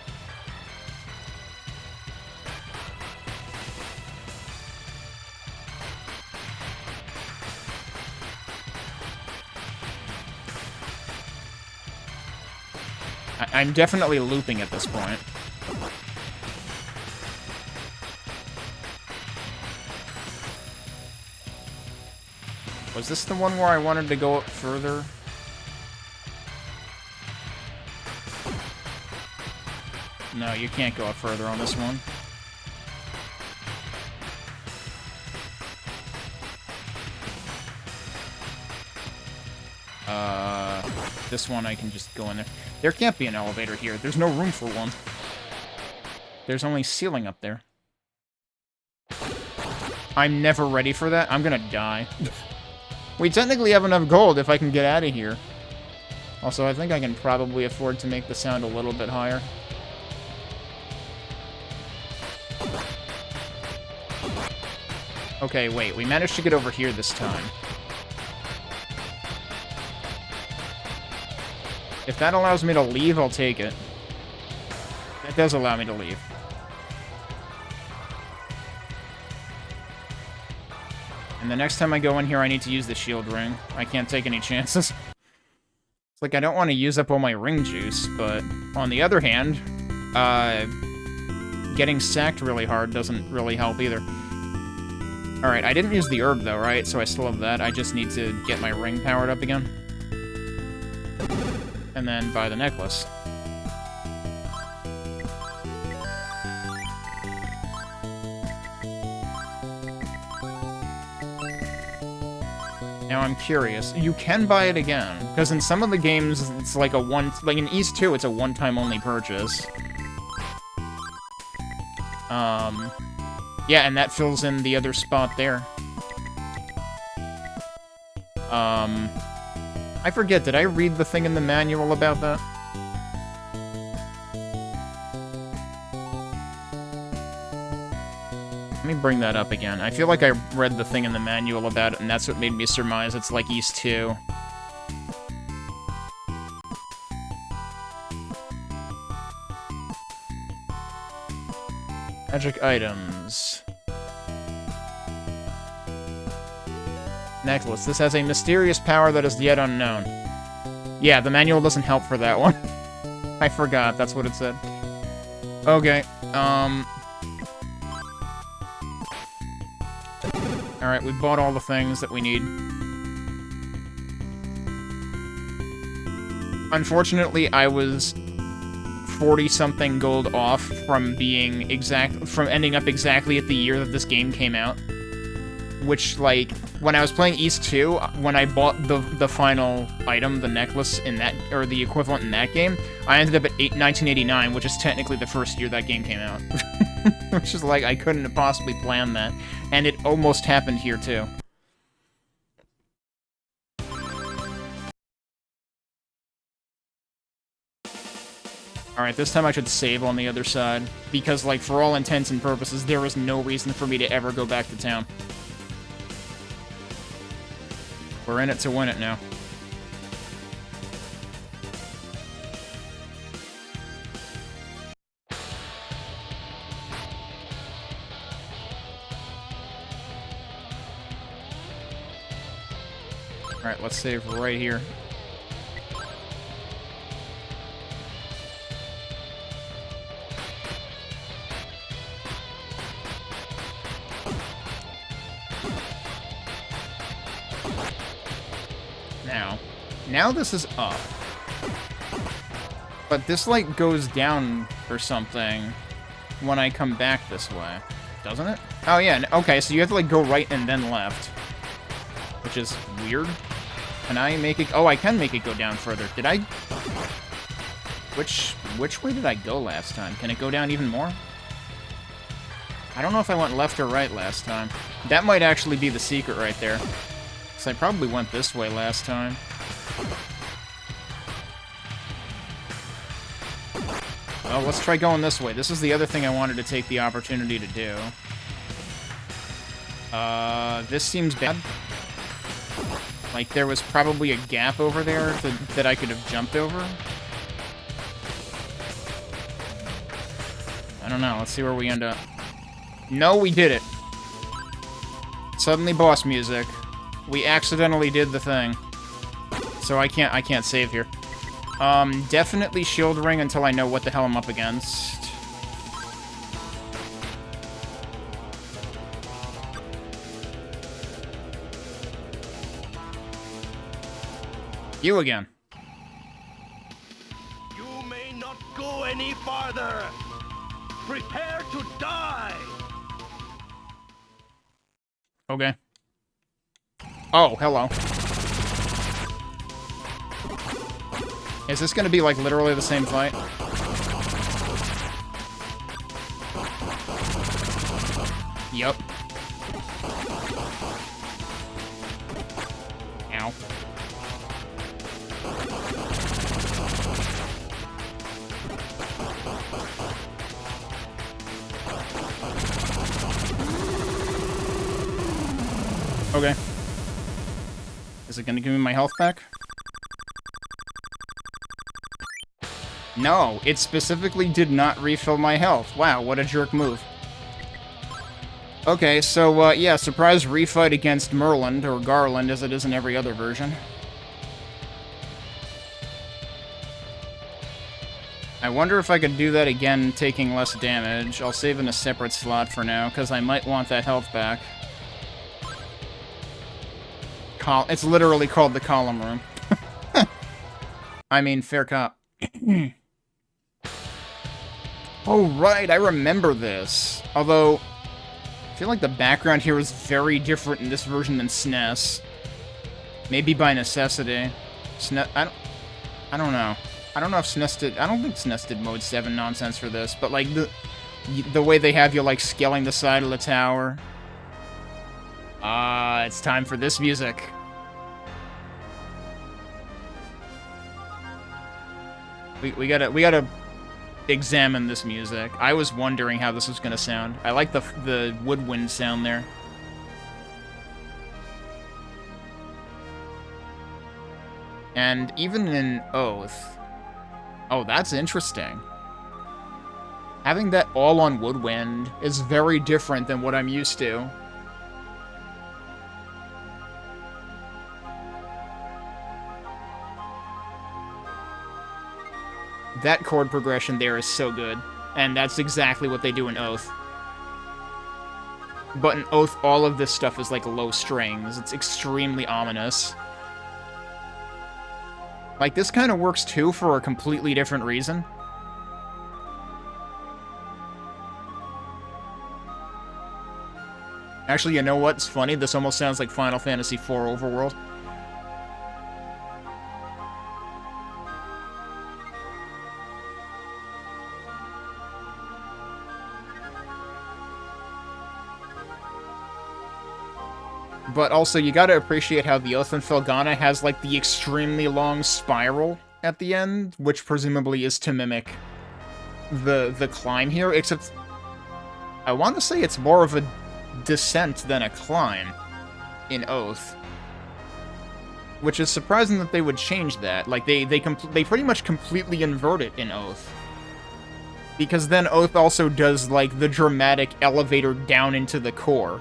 I'm definitely looping at this point. Was this the one where I wanted to go up further? No, you can't go up further on this one. This one I can just go in there. There can't be an elevator here. There's no room for one. There's only ceiling up there. I'm never ready for that. I'm gonna die. We technically have enough gold if I can get out of here. Also, I think I can probably afford to make the sound a little bit higher. Okay, wait. We managed to get over here this time. If that allows me to leave, I'll take it. That does allow me to leave. And the next time I go in here, I need to use the shield ring. I can't take any chances. It's like, I don't want to use up all my ring juice, but on the other hand, getting sacked really hard doesn't really help either. Alright, I didn't use the herb though, right? So I still have that. I just need to get my ring powered up again. And then buy the necklace. Now I'm curious. You can buy it again, because in some of the games, it's like a one... Like in East 2, it's a one-time only purchase. Yeah, and that fills in the other spot there. I forget, did I read the thing in the manual about that? Let me bring that up again. I feel like I read the thing in the manual about it, and that's what made me surmise it's like East 2. Magic items. Necklace. This has a mysterious power that is yet unknown. Yeah, the manual doesn't help for that one. I forgot, that's what it said. Okay, Alright, we bought all the things that we need. Unfortunately, I was 40-something gold off from being from ending up exactly at the year that this game came out. Which, like, when I was playing East 2, when I bought the final item, the necklace in that, or the equivalent in that game, I ended up at 1989, which is technically the first year that game came out. Which is like, I couldn't have possibly planned that. And it almost happened here, too. Alright, this time I should save on the other side. Because, like, for all intents and purposes, there is no reason for me to ever go back to town. We're in it to win it now. Alright, let's save right here. Now this is up. But this, like, goes down or something when I come back this way. Doesn't it? Oh, yeah. Okay, so you have to, like, go right and then left. Which is weird. Can I make it... Oh, I can make it go down further. Did I... Which way did I go last time? Can it go down even more? I don't know if I went left or right last time. That might actually be the secret right there. Because I probably went this way last time. Well, let's try going this way. This is the other thing I wanted to take the opportunity to do. This seems bad. Like, there was probably a gap over there that I could have jumped over. I don't know. Let's see where we end up. No, we did it. Suddenly boss music. We accidentally did the thing. So I can't save here. Definitely shield ring until I know what the hell I'm up against. You again. You may not go any farther. Prepare to die. Okay. Oh, hello. Is this gonna be, like, literally the same fight? Yup. Ow. Okay. Is it gonna give me my health back? No, it specifically did not refill my health. Wow, what a jerk move. Okay, so, yeah, surprise refight against Merland, or Garland, as it is in every other version. I wonder if I could do that again, taking less damage. I'll save in a separate slot for now, because I might want that health back. It's literally called the column room. I mean, fair cop. Oh, right, I remember this. Although, I feel like the background here is very different in this version than SNES. Maybe by necessity. I don't know. I don't know if SNES did... I don't think SNES did Mode 7 nonsense for this, but, like, the way they have you, like, scaling the side of the tower. It's time for this music. We gotta examine this music. I was wondering how this was gonna sound. I like the woodwind sound there. And even in Oath... Oh, that's interesting. Having that all on woodwind is very different than what I'm used to. That chord progression there is so good, and that's exactly what they do in Oath. But in Oath, all of this stuff is like low strings. It's extremely ominous. Like, this kind of works too for a completely different reason. Actually, you know what's funny? This almost sounds like Final Fantasy IV Overworld. But also, you gotta appreciate how the Oath in Felghana has, like, the extremely long spiral at the end, which presumably is to mimic the climb here, except I want to say it's more of a descent than a climb in Oath. Which is surprising that they would change that. Like, they pretty much completely invert it in Oath. Because then Oath also does, like, the dramatic elevator down into the core.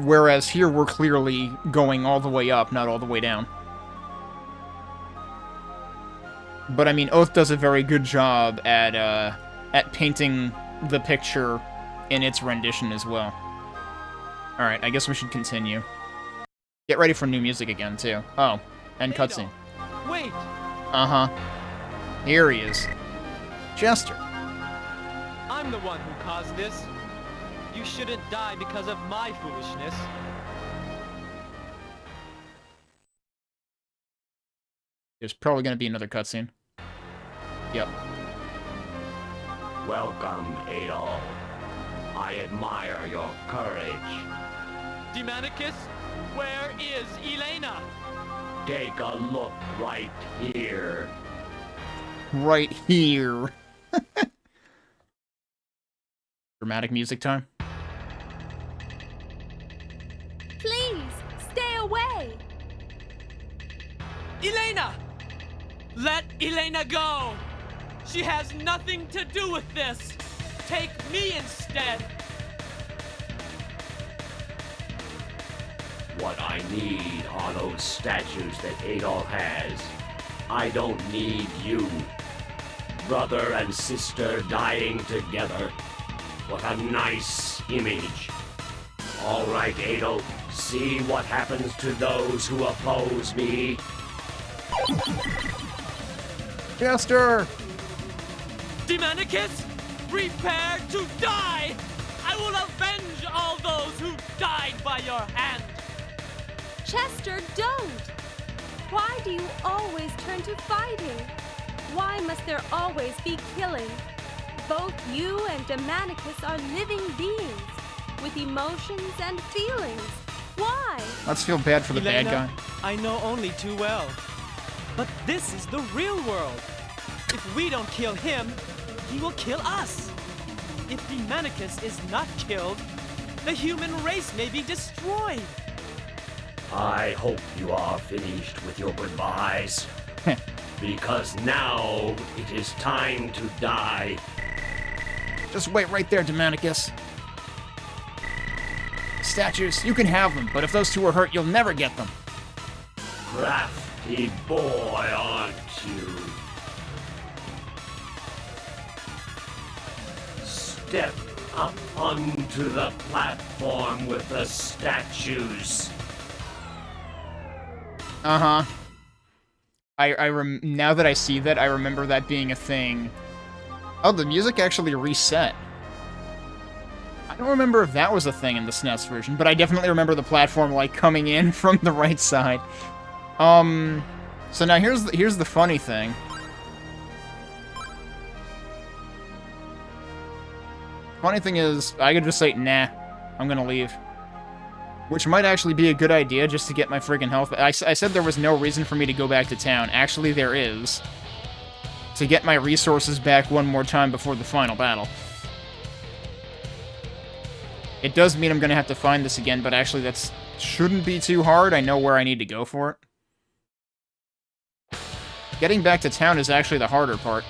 Whereas here we're clearly going all the way up, not all the way down. But I mean, Oath does a very good job at painting the picture in its rendition as well. Alright, I guess we should continue. Get ready for new music again, too. Oh, and cutscene. Wait! Uh-huh. Here he is. Chester. I'm the one who caused this. You shouldn't die because of my foolishness. There's probably going to be another cutscene. Yep. Welcome, Adol. I admire your courage. Demonicus, where is Elena? Take a look right here. Right here. Dramatic music time. Please, stay away! Elena! Let Elena go! She has nothing to do with this! Take me instead! What I need are those statues that Adol has. I don't need you. Brother and sister dying together. What a nice image. All right, Adol, see what happens to those who oppose me. Chester! Demonicus, prepare to die! I will avenge all those who died by your hand! Chester, don't! Why do you always turn to fighting? Why must there always be killing? Both you and Demonicus are living beings, with emotions and feelings. Why? Let's feel bad for the Elena, bad guy. I know only too well. But this is the real world. If we don't kill him, he will kill us. If Demonicus is not killed, the human race may be destroyed. I hope you are finished with your goodbyes. Because now it is time to die. Just wait right there, Demonicus. Statues, you can have them, but if those two are hurt, you'll never get them. Crafty boy, aren't you? Step up onto the platform with the statues. Uh-huh. Now that I see that, I remember that being a thing. Oh, the music actually reset. I don't remember if that was a thing in the SNES version, but I definitely remember the platform, like, coming in from the right side. So now here's the funny thing. Funny thing is, I could just say, nah, I'm gonna leave. Which might actually be a good idea, just to get my friggin' health. I said there was no reason for me to go back to town. Actually, there is. To get my resources back one more time before the final battle. It does mean I'm gonna have to find this again, but actually that shouldn't be too hard. I know where I need to go for it. Getting back to town is actually the harder part.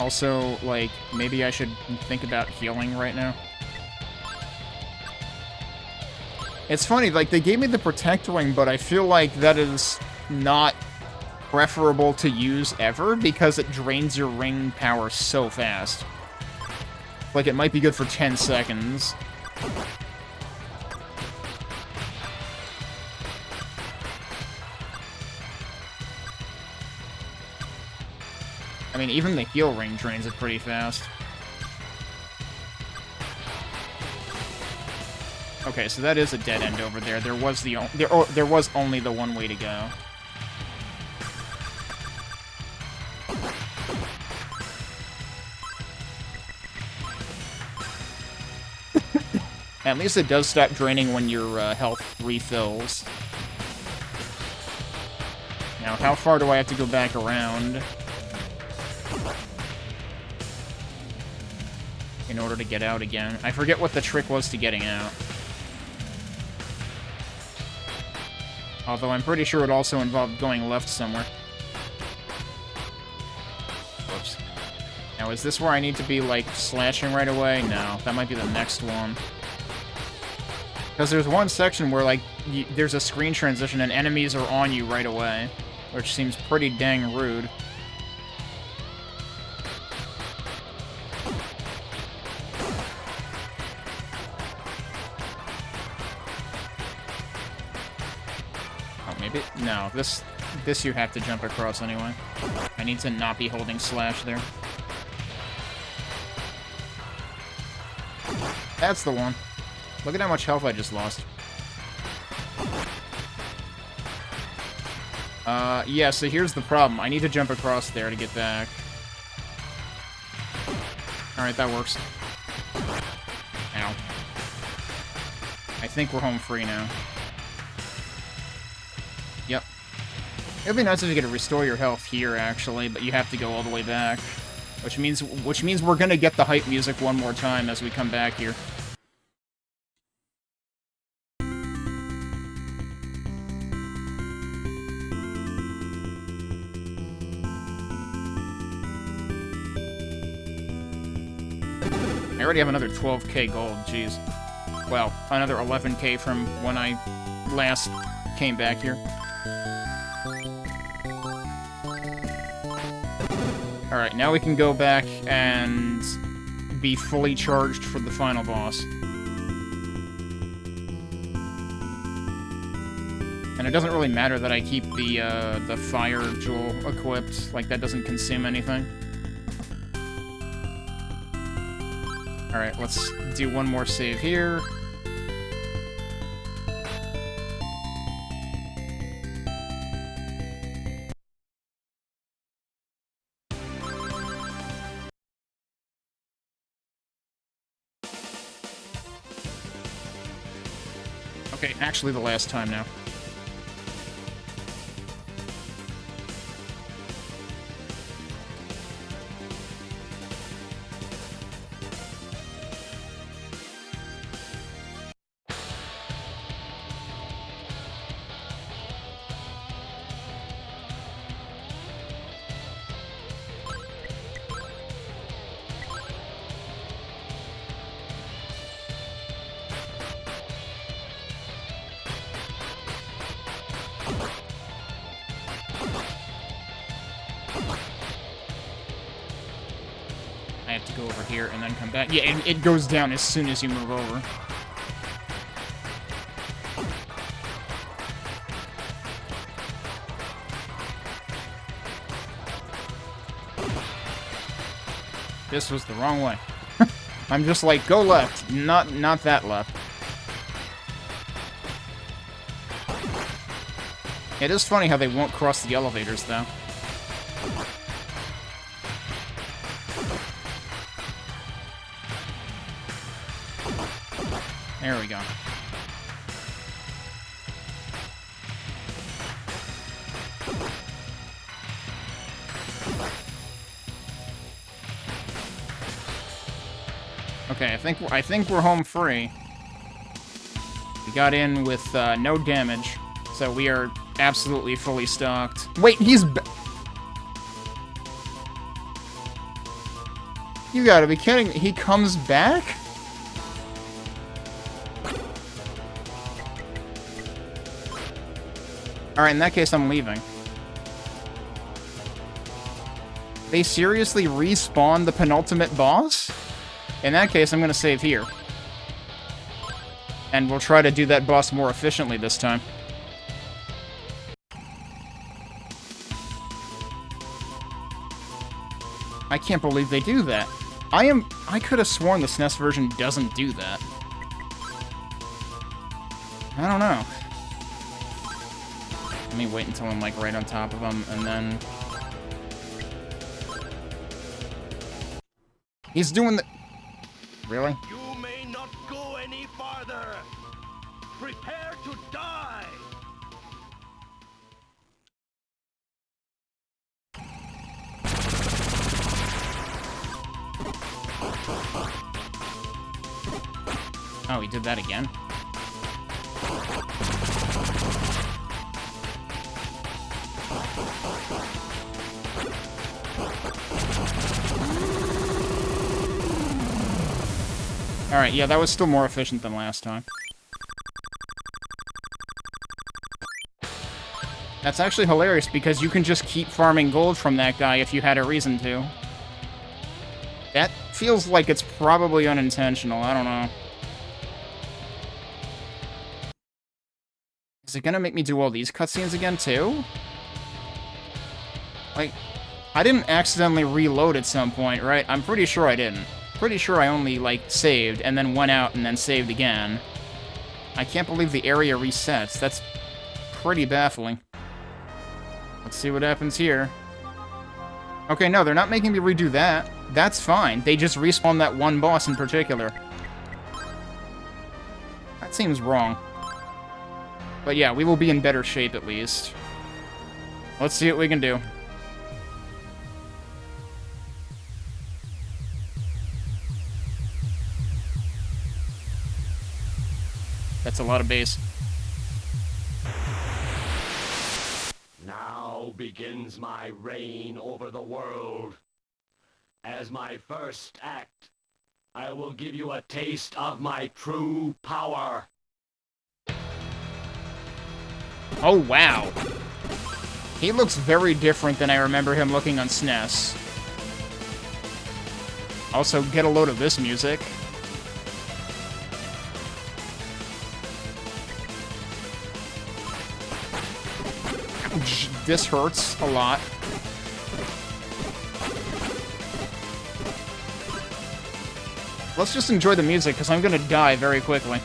Also, like, maybe I should think about healing right now. It's funny, like, they gave me the Protect Ring, but I feel like that is not preferable to use ever, because it drains your ring power so fast. Like, it might be good for 10 seconds. I mean, even the heal ring drains it pretty fast. Okay, so that is a dead end over there. There was there was only the one way to go. At least it does stop draining when your health refills. Now, how far do I have to go back around in order to get out again? I forget what the trick was to getting out. Although I'm pretty sure it also involved going left somewhere. Whoops. Now, is this where I need to be, like, slashing right away? No, that might be the next one. Because there's one section where, like, there's a screen transition and enemies are on you right away, which seems pretty dang rude. Oh, maybe? No, this you have to jump across anyway. I need to not be holding slash there. That's the one. Look at how much health I just lost. Yeah, so here's the problem. I need to jump across there to get back. Alright, that works. Ow. I think we're home free now. Yep. It'd be nice if you could restore your health here, actually, but you have to go all the way back. Which means we're gonna get the hype music one more time as we come back here. I already have another 12k gold, jeez. Well, another 11k from when I last came back here. Alright, now we can go back and be fully charged for the final boss. And it doesn't really matter that I keep the fire jewel equipped, like that doesn't consume anything. Alright, let's do one more save here. Okay, actually the last time now. I have to go over here and then come back. Yeah, it goes down as soon as you move over. This was the wrong way. I'm just like, go left, not that left. It is funny how they won't cross the elevators, though. There we go. Okay, I think we're home free. We got in with no damage, so we are absolutely fully stocked. Wait, he's you gotta be kidding me. He comes back? Alright, in that case, I'm leaving. They seriously respawn the penultimate boss? In that case, I'm gonna save here. And we'll try to do that boss more efficiently this time. I can't believe they do that. I could have sworn the SNES version doesn't do that. I don't know. Let me wait until I'm, like, right on top of him, and then... He's doing the... Really? You may not go any farther! Prepare to die! Oh, he did that again? Alright, yeah, that was still more efficient than last time. That's actually hilarious, because you can just keep farming gold from that guy if you had a reason to. That feels like it's probably unintentional, I don't know. Is it gonna make me do all these cutscenes again, too? Like, I didn't accidentally reload at some point, right? I'm pretty sure I didn't. Pretty sure I only, like, saved, and then went out and then saved again. I can't believe the area resets. That's pretty baffling. Let's see what happens here. Okay, no, they're not making me redo that. That's fine. They just respawn that one boss in particular. That seems wrong. But yeah, we will be in better shape at least. Let's see what we can do. That's a lot of bass. Now begins my reign over the world. As my first act, I will give you a taste of my true power. Oh, wow. He looks very different than I remember him looking on SNES. Also, get a load of this music. Ouch, this hurts a lot. Let's just enjoy the music, because I'm gonna die very quickly.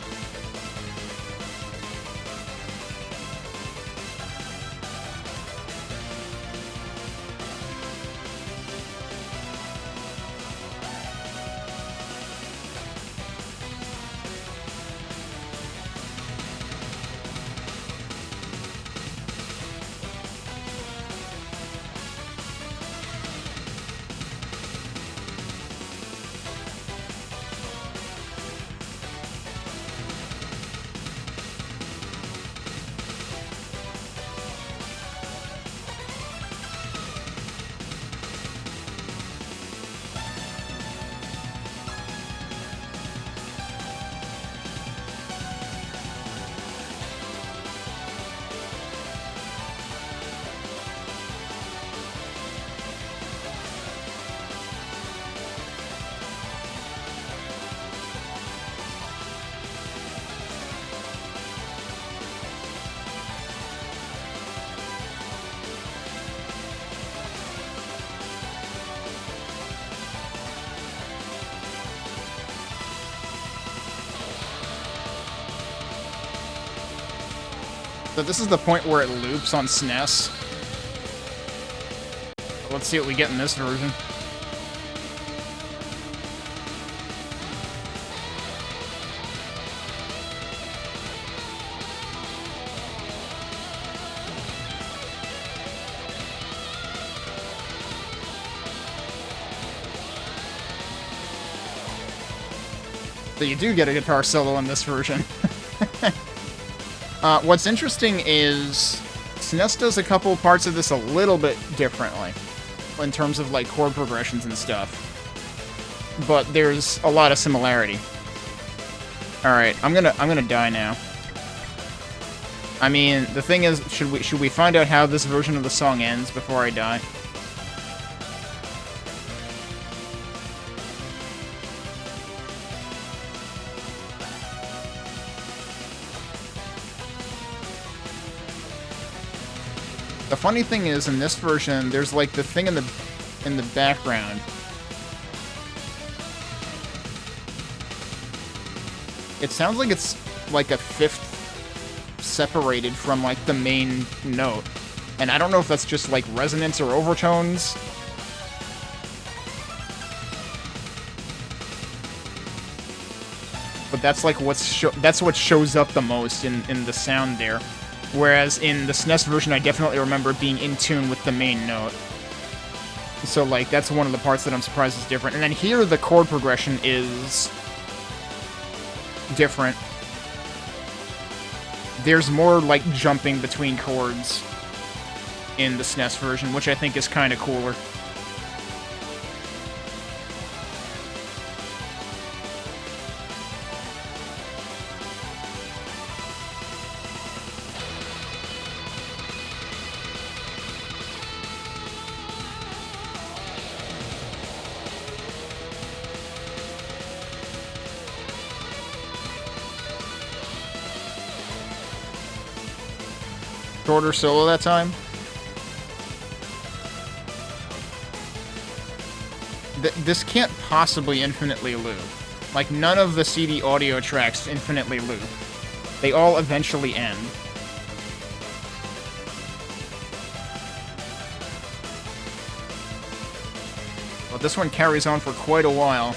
So this is the point where it loops on SNES. Let's see what we get in this version. So you do get a guitar solo in this version. What's interesting is SNES does a couple parts of this a little bit differently in terms of like chord progressions and stuff, but there's a lot of similarity. All right, I'm gonna die now. I mean, the thing is, should we find out how this version of the song ends before I die? The funny thing is, in this version, there's like the thing in the background. It sounds like it's like a fifth separated from like the main note. And I don't know if that's just like resonance or overtones. But that's like that's what shows up the most in the sound there. Whereas in the SNES version, I definitely remember being in tune with the main note. So, like, that's one of the parts that I'm surprised is different. And then here, the chord progression is different. There's more, like, jumping between chords in the SNES version, which I think is kind of cooler. Shorter solo that time. This can't possibly infinitely loop. Like, none of the CD audio tracks infinitely loop. They all eventually end. But this one carries on for quite a while.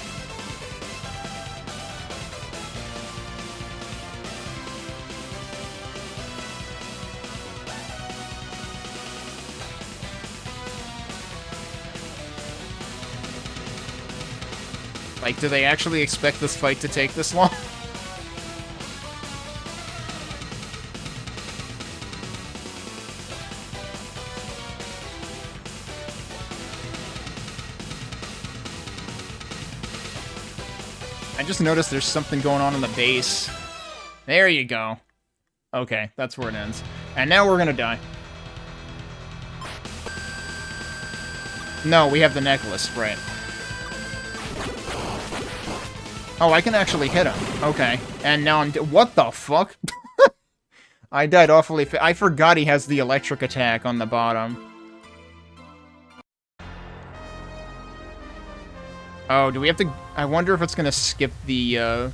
Like, do they actually expect this fight to take this long? I just noticed there's something going on in the base. There you go. Okay, that's where it ends. And now we're gonna die. No, we have the necklace, right. Oh, I can actually hit him. Okay. And now I'm... What the fuck? I died awfully I forgot he has the electric attack on the bottom. Oh, do we have to... I wonder if it's gonna skip the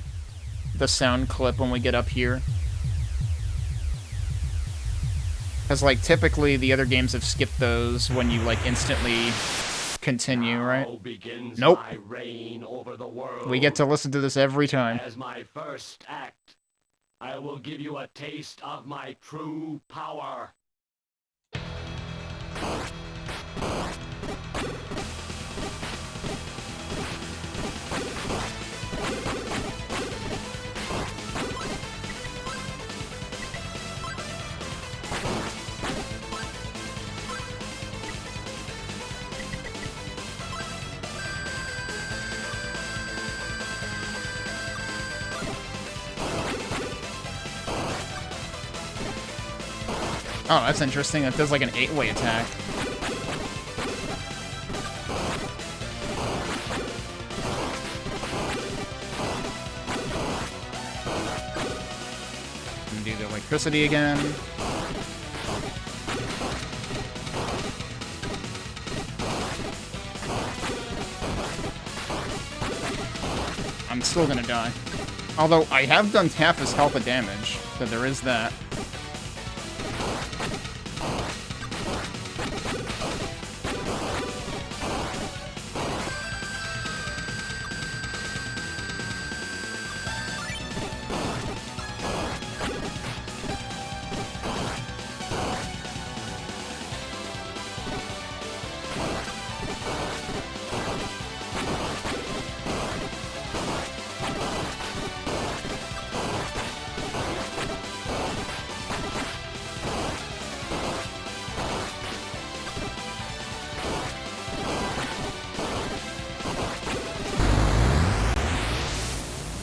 sound clip when we get up here. Because, like, typically the other games have skipped those when you, like, instantly... continue, right? Nope. We get to listen to this every time. As my first act, I will give you a taste of my true power. Oh, that's interesting. It does like an 8-way attack. And do the electricity again. I'm still gonna die. Although, I have done half his health of damage, so there is that.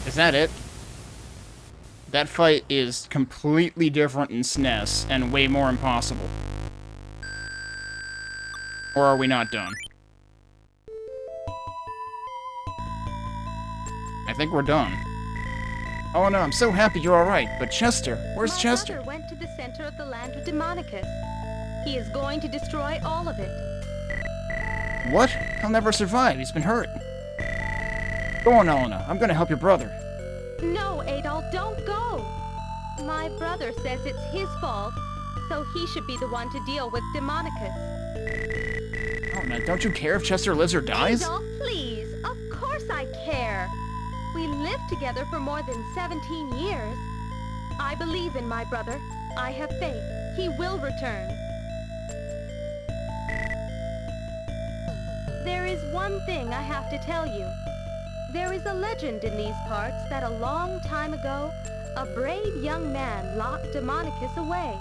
Is that it? That fight is completely different in SNES and way more impossible. Or are we not done? I think we're done. Oh no, I'm so happy you're alright, but Chester, where's Chester? My brother went to the center of the land with Demonicus. He is going to destroy all of it. What? He'll never survive, he's been hurt. Go on, Elena, I'm gonna help your brother. No, Adol, don't go! My brother says it's his fault, so he should be the one to deal with Demonicus. Oh, now, don't you care if Chester lives or dies? Adol, please! Of course I care! We lived together for more than 17 years. I believe in my brother. I have faith. He will return. There is one thing I have to tell you. There is a legend in these parts that a long time ago, a brave young man locked Demonicus away.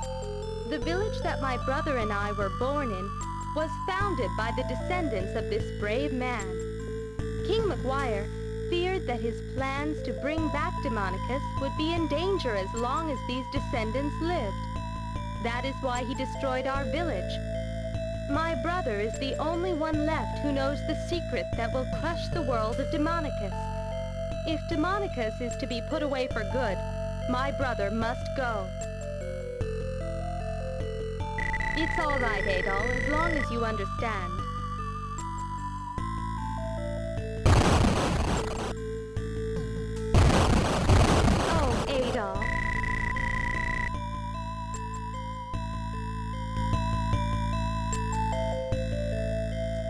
The village that my brother and I were born in was founded by the descendants of this brave man. King McGuire feared that his plans to bring back Demonicus would be in danger as long as these descendants lived. That is why he destroyed our village. My brother is the only one left who knows the secret that will crush the world of Demonicus. If Demonicus is to be put away for good, my brother must go. It's all right, Adol, as long as you understand. Oh, Adol.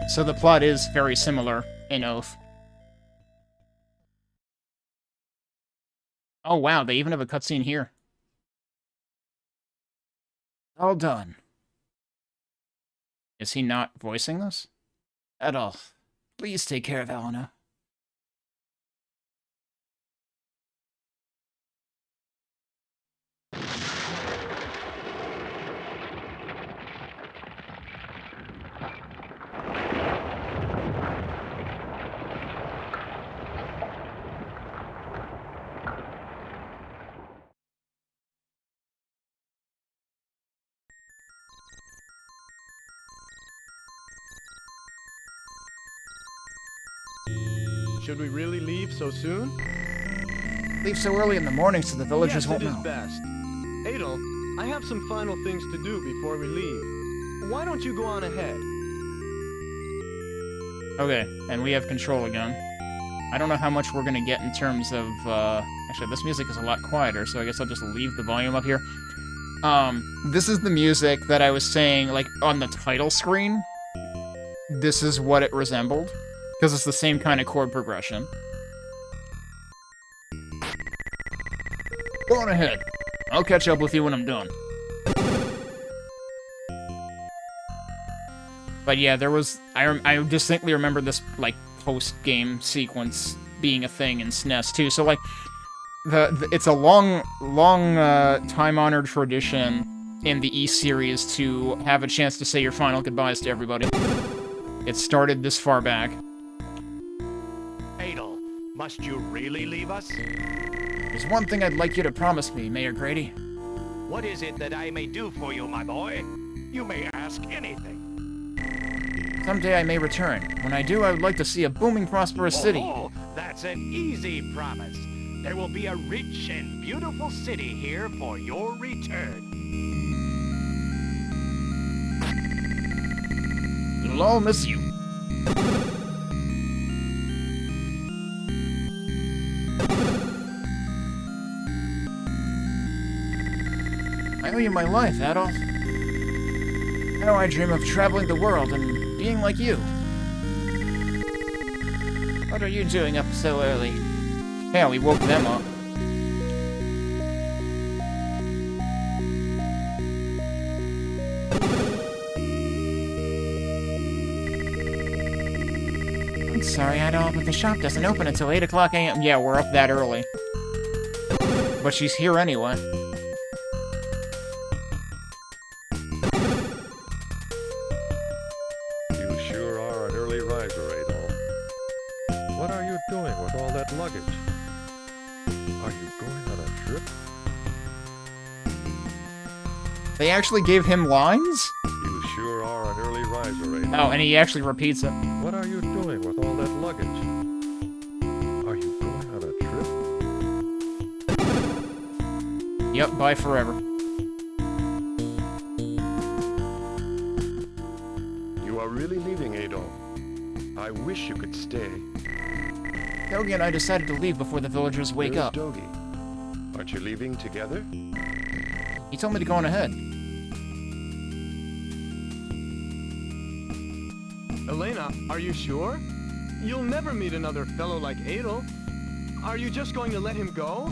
So the plot is very similar in Oath. Oh wow, they even have a cutscene here. All done. Is he not voicing this? At all. Please take care of Elena. Should we really leave so soon? Leave so early in the morning so the villagers won't Yes, know. it is best. Adol, I have some final things to do before we leave. Why don't you go on ahead? Okay, and we have control again. I don't know how much we're gonna get in terms of, actually, this music is a lot quieter, so I guess I'll just leave the volume up here. This is the music that I was saying, like, on the title screen. This is what it resembled, because it's the same kind of chord progression. Go on ahead. I'll catch up with you when I'm done. But yeah, there was... I distinctly remember this, like, post-game sequence being a thing in SNES, too. So, like, it's a long, time-honored tradition in the E-series to have a chance to say your final goodbyes to everybody. It started this far back. Adol, must you really leave us? There's one thing I'd like you to promise me, Mayor Grady. What is it that I may do for you, my boy? You may ask anything. Someday I may return. When I do, I would like to see a booming, prosperous city. Oh, that's an easy promise. There will be a rich and beautiful city here for your return. We'll all miss you. I owe you my life, Adolf. Now I dream of traveling the world and being like you. What are you doing up so early? Yeah, we woke them up. I'm sorry, Adolf, but the shop doesn't open until 8 o'clock a.m. Yeah, we're up that early. But she's here anyway. You sure are an early riser, Adolf. What are you doing with all that luggage? Are you going on a trip? They actually gave him lines? You sure are an early riser, Adolf. Oh, and he actually repeats it. What are you doing with all that luggage? Are you going on a trip? Yep, bye forever. You are really leaving, Adolf. I wish you could stay. Dogi and I decided to leave before the villagers wake Where's up. Dogi? Aren't you leaving together? He told me to go on ahead. Elena, are you sure? You'll never meet another fellow like Adol. Are you just going to let him go?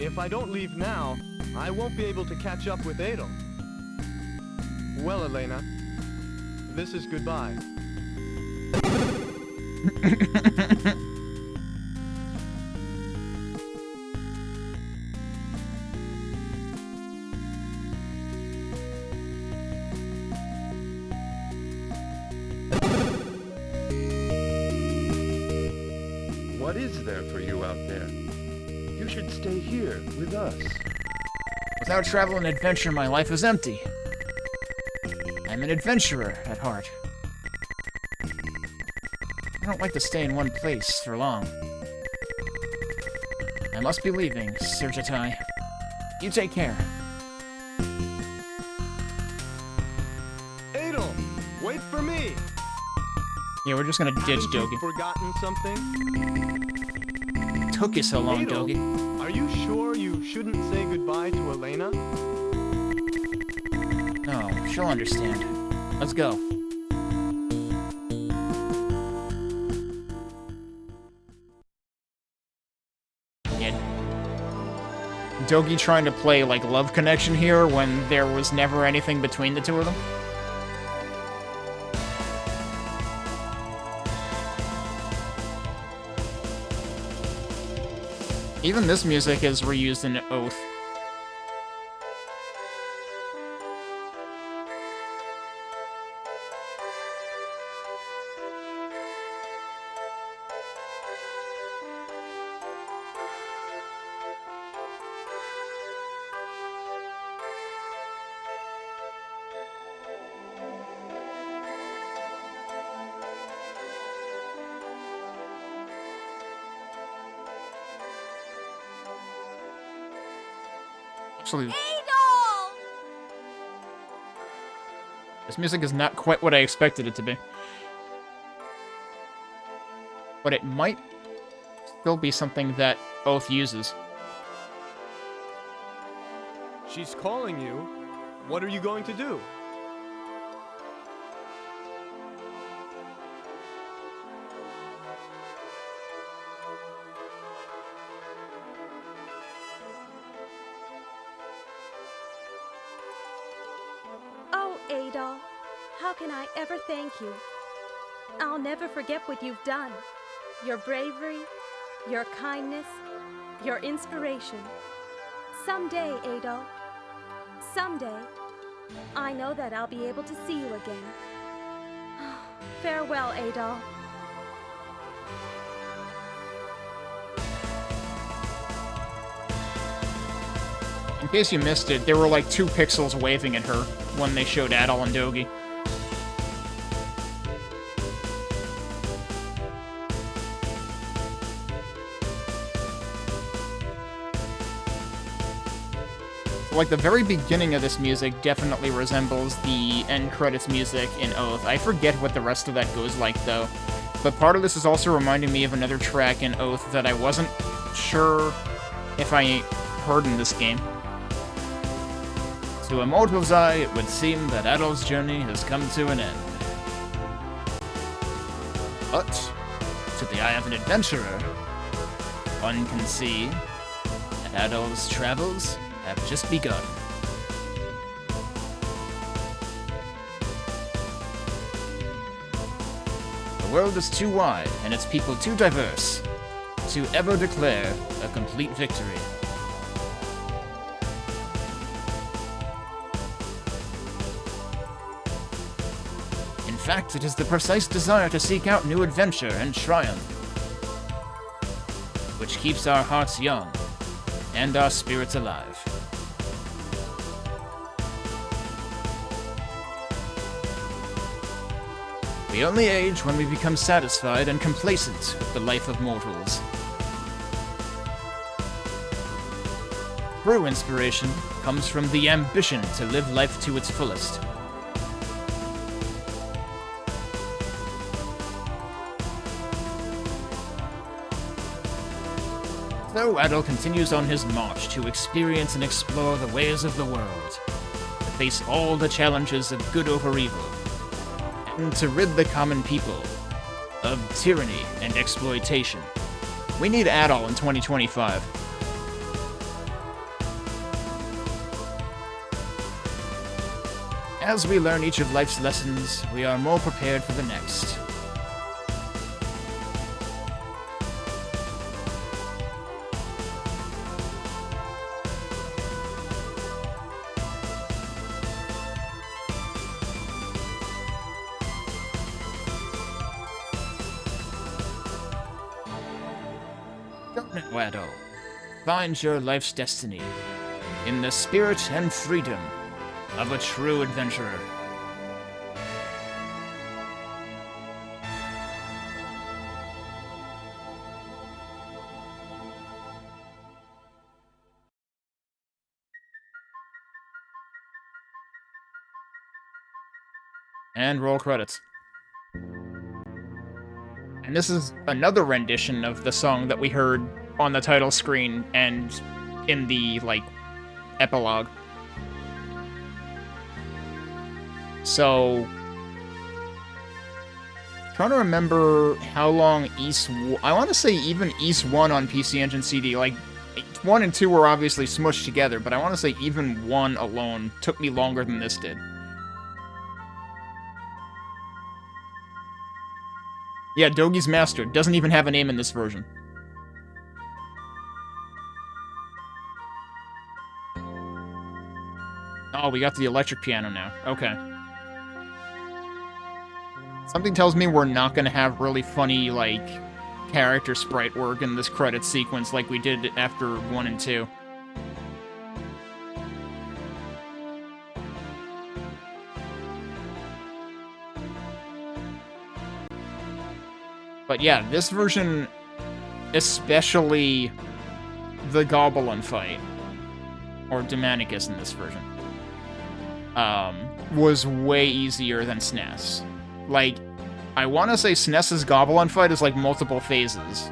If I don't leave now, I won't be able to catch up with Adol. Well, Elena, this is goodbye. What is there for you out there? You should stay here with us. Without travel and adventure, my life is empty. I'm an adventurer at heart. I don't like to stay in one place for long. I must be leaving, Sir Jatai. You take care. Wait for me! Yeah, we're just gonna ditch Haven't you Dogi. forgotten something? Took you so long, Adol, Dogi. are you sure you shouldn't say goodbye to Elena? No, she'll understand. Let's go. Yeah. Dogi trying to play, like, love connection here when there was never anything between the two of them. Even this music is reused in Oath. Actually, this music is not quite what I expected it to be. But it might still be something that Oath uses. She's calling you. What are you going to do? Oh, Adol, how can I ever thank you? I'll never forget what you've done. Your bravery, your kindness, your inspiration. Someday, Adol, someday, I know that I'll be able to see you again. Farewell, Adol. In case you missed it, there were like 2 pixels waving at her when they showed Adol and Dogi. Like, the very beginning of this music definitely resembles the end credits music in Oath. I forget what the rest of that goes like, though. But part of this is also reminding me of another track in Oath that I wasn't sure if I heard in this game. To a mortal's eye, it would seem that Adol's journey has come to an end. But, to the eye of an adventurer, one can see that Adol's travels have just begun. The world is too wide and its people too diverse to ever declare a complete victory. In fact, it is the precise desire to seek out new adventure and triumph which keeps our hearts young and our spirits alive. We only age when we become satisfied and complacent with the life of mortals. True inspiration comes from the ambition to live life to its fullest. So Adol continues on his march to experience and explore the ways of the world, to face all the challenges of good over evil, and to rid the common people of tyranny and exploitation. We need Adol in 2025. As we learn each of life's lessons, we are more prepared for the next. Adol, find your life's destiny in the spirit and freedom of a true adventurer. And roll credits. And this is another rendition of the song that we heard on the title screen and in the, like, epilogue. So, trying to remember how long I want to say even East 1 on PC Engine CD, like, 1 and 2 were obviously smushed together, but I want to say even 1 alone took me longer than this did. Yeah, Dogi's Master doesn't even have a name in this version. Oh, we got the electric piano now. Okay. Something tells me we're not gonna have really funny, like, character sprite work in this credit sequence like we did after 1 and 2. But yeah, this version, especially the Goblin fight, or Demonicus in this version, was way easier than SNES. Like, I want to say SNES's Goblin fight is like multiple phases.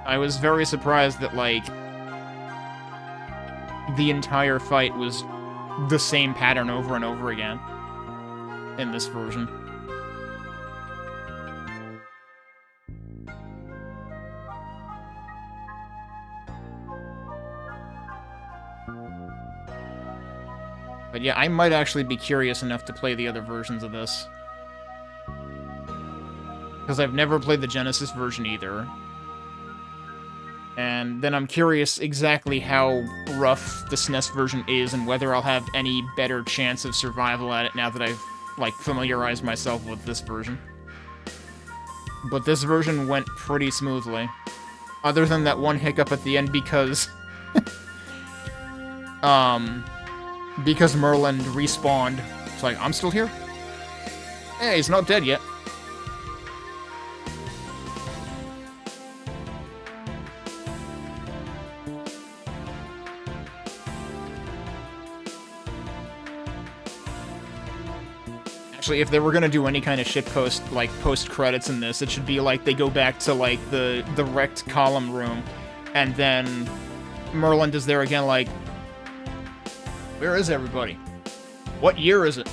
I was very surprised that, like, the entire fight was the same pattern over and over again in this version. But yeah, I might actually be curious enough to play the other versions of this. Because I've never played the Genesis version either. And then I'm curious exactly how rough the SNES version is and whether I'll have any better chance of survival at it now that I've, like, familiarized myself with this version. But this version went pretty smoothly. Other than that one hiccup at the end because... because Merlin respawned. It's like, I'm still here? Hey, he's not dead yet. Actually, if they were gonna do any kind of shitpost, like, post-credits in this, it should be like they go back to, like, the wrecked column room, and then Merlin is there again, like, where is everybody? What year is it?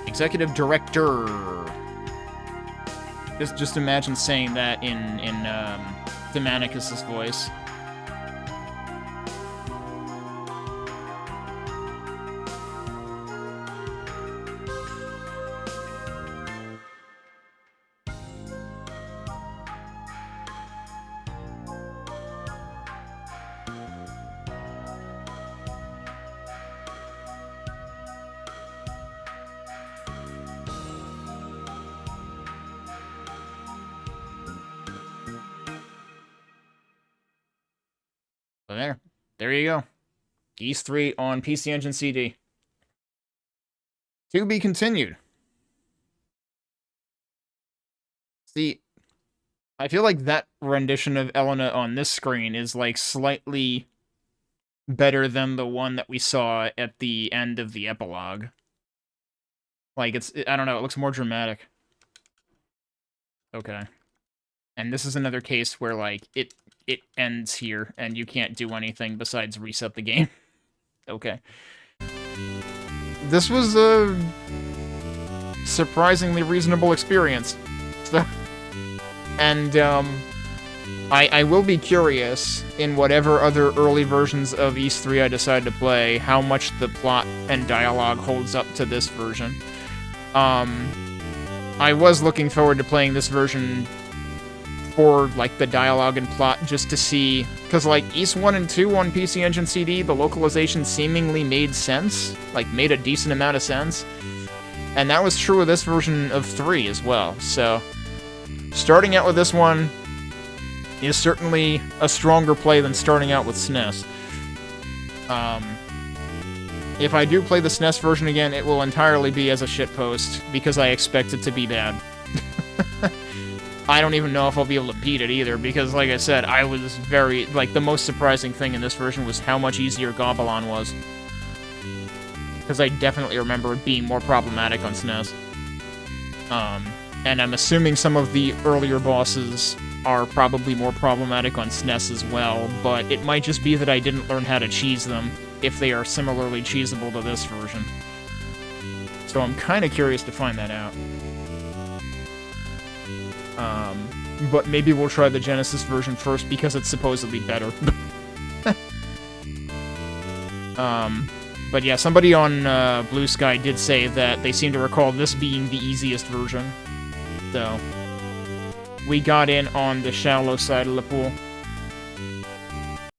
Executive Director. Just imagine saying that in Demonicus's voice. So there you go. East 3 on PC Engine CD. To be continued. See, I feel like that rendition of Elena on this screen is, like, slightly better than the one that we saw at the end of the epilogue. Like, I don't know, it looks more dramatic. Okay. And this is another case where, like, it ends here, and you can't do anything besides reset the game. Okay. This was a surprisingly reasonable experience. So, and, I will be curious, in whatever other early versions of East 3 I decide to play, how much the plot and dialogue holds up to this version. I was looking forward to playing this version for, like, the dialogue and plot, just to see, because, like, East 1 and 2 on PC Engine CD, the localization seemingly made sense, like, made a decent amount of sense, and that was true of this version of 3 as well, so starting out with this one is certainly a stronger play than starting out with SNES. If I do play the SNES version again, it will entirely be as a shitpost, because I expect it to be bad. I don't even know if I'll be able to beat it either, because like I said, I was very... Like, the most surprising thing in this version was how much easier Gobbelon was. Because I definitely remember it being more problematic on SNES. And I'm assuming some of the earlier bosses are probably more problematic on SNES as well, but it might just be that I didn't learn how to cheese them, if they are similarly cheesable to this version. So I'm kind of curious to find that out. But maybe we'll try the Genesis version first because it's supposedly better. But yeah, somebody on Blue Sky did say that they seem to recall this being the easiest version. So, we got in on the shallow side of the pool.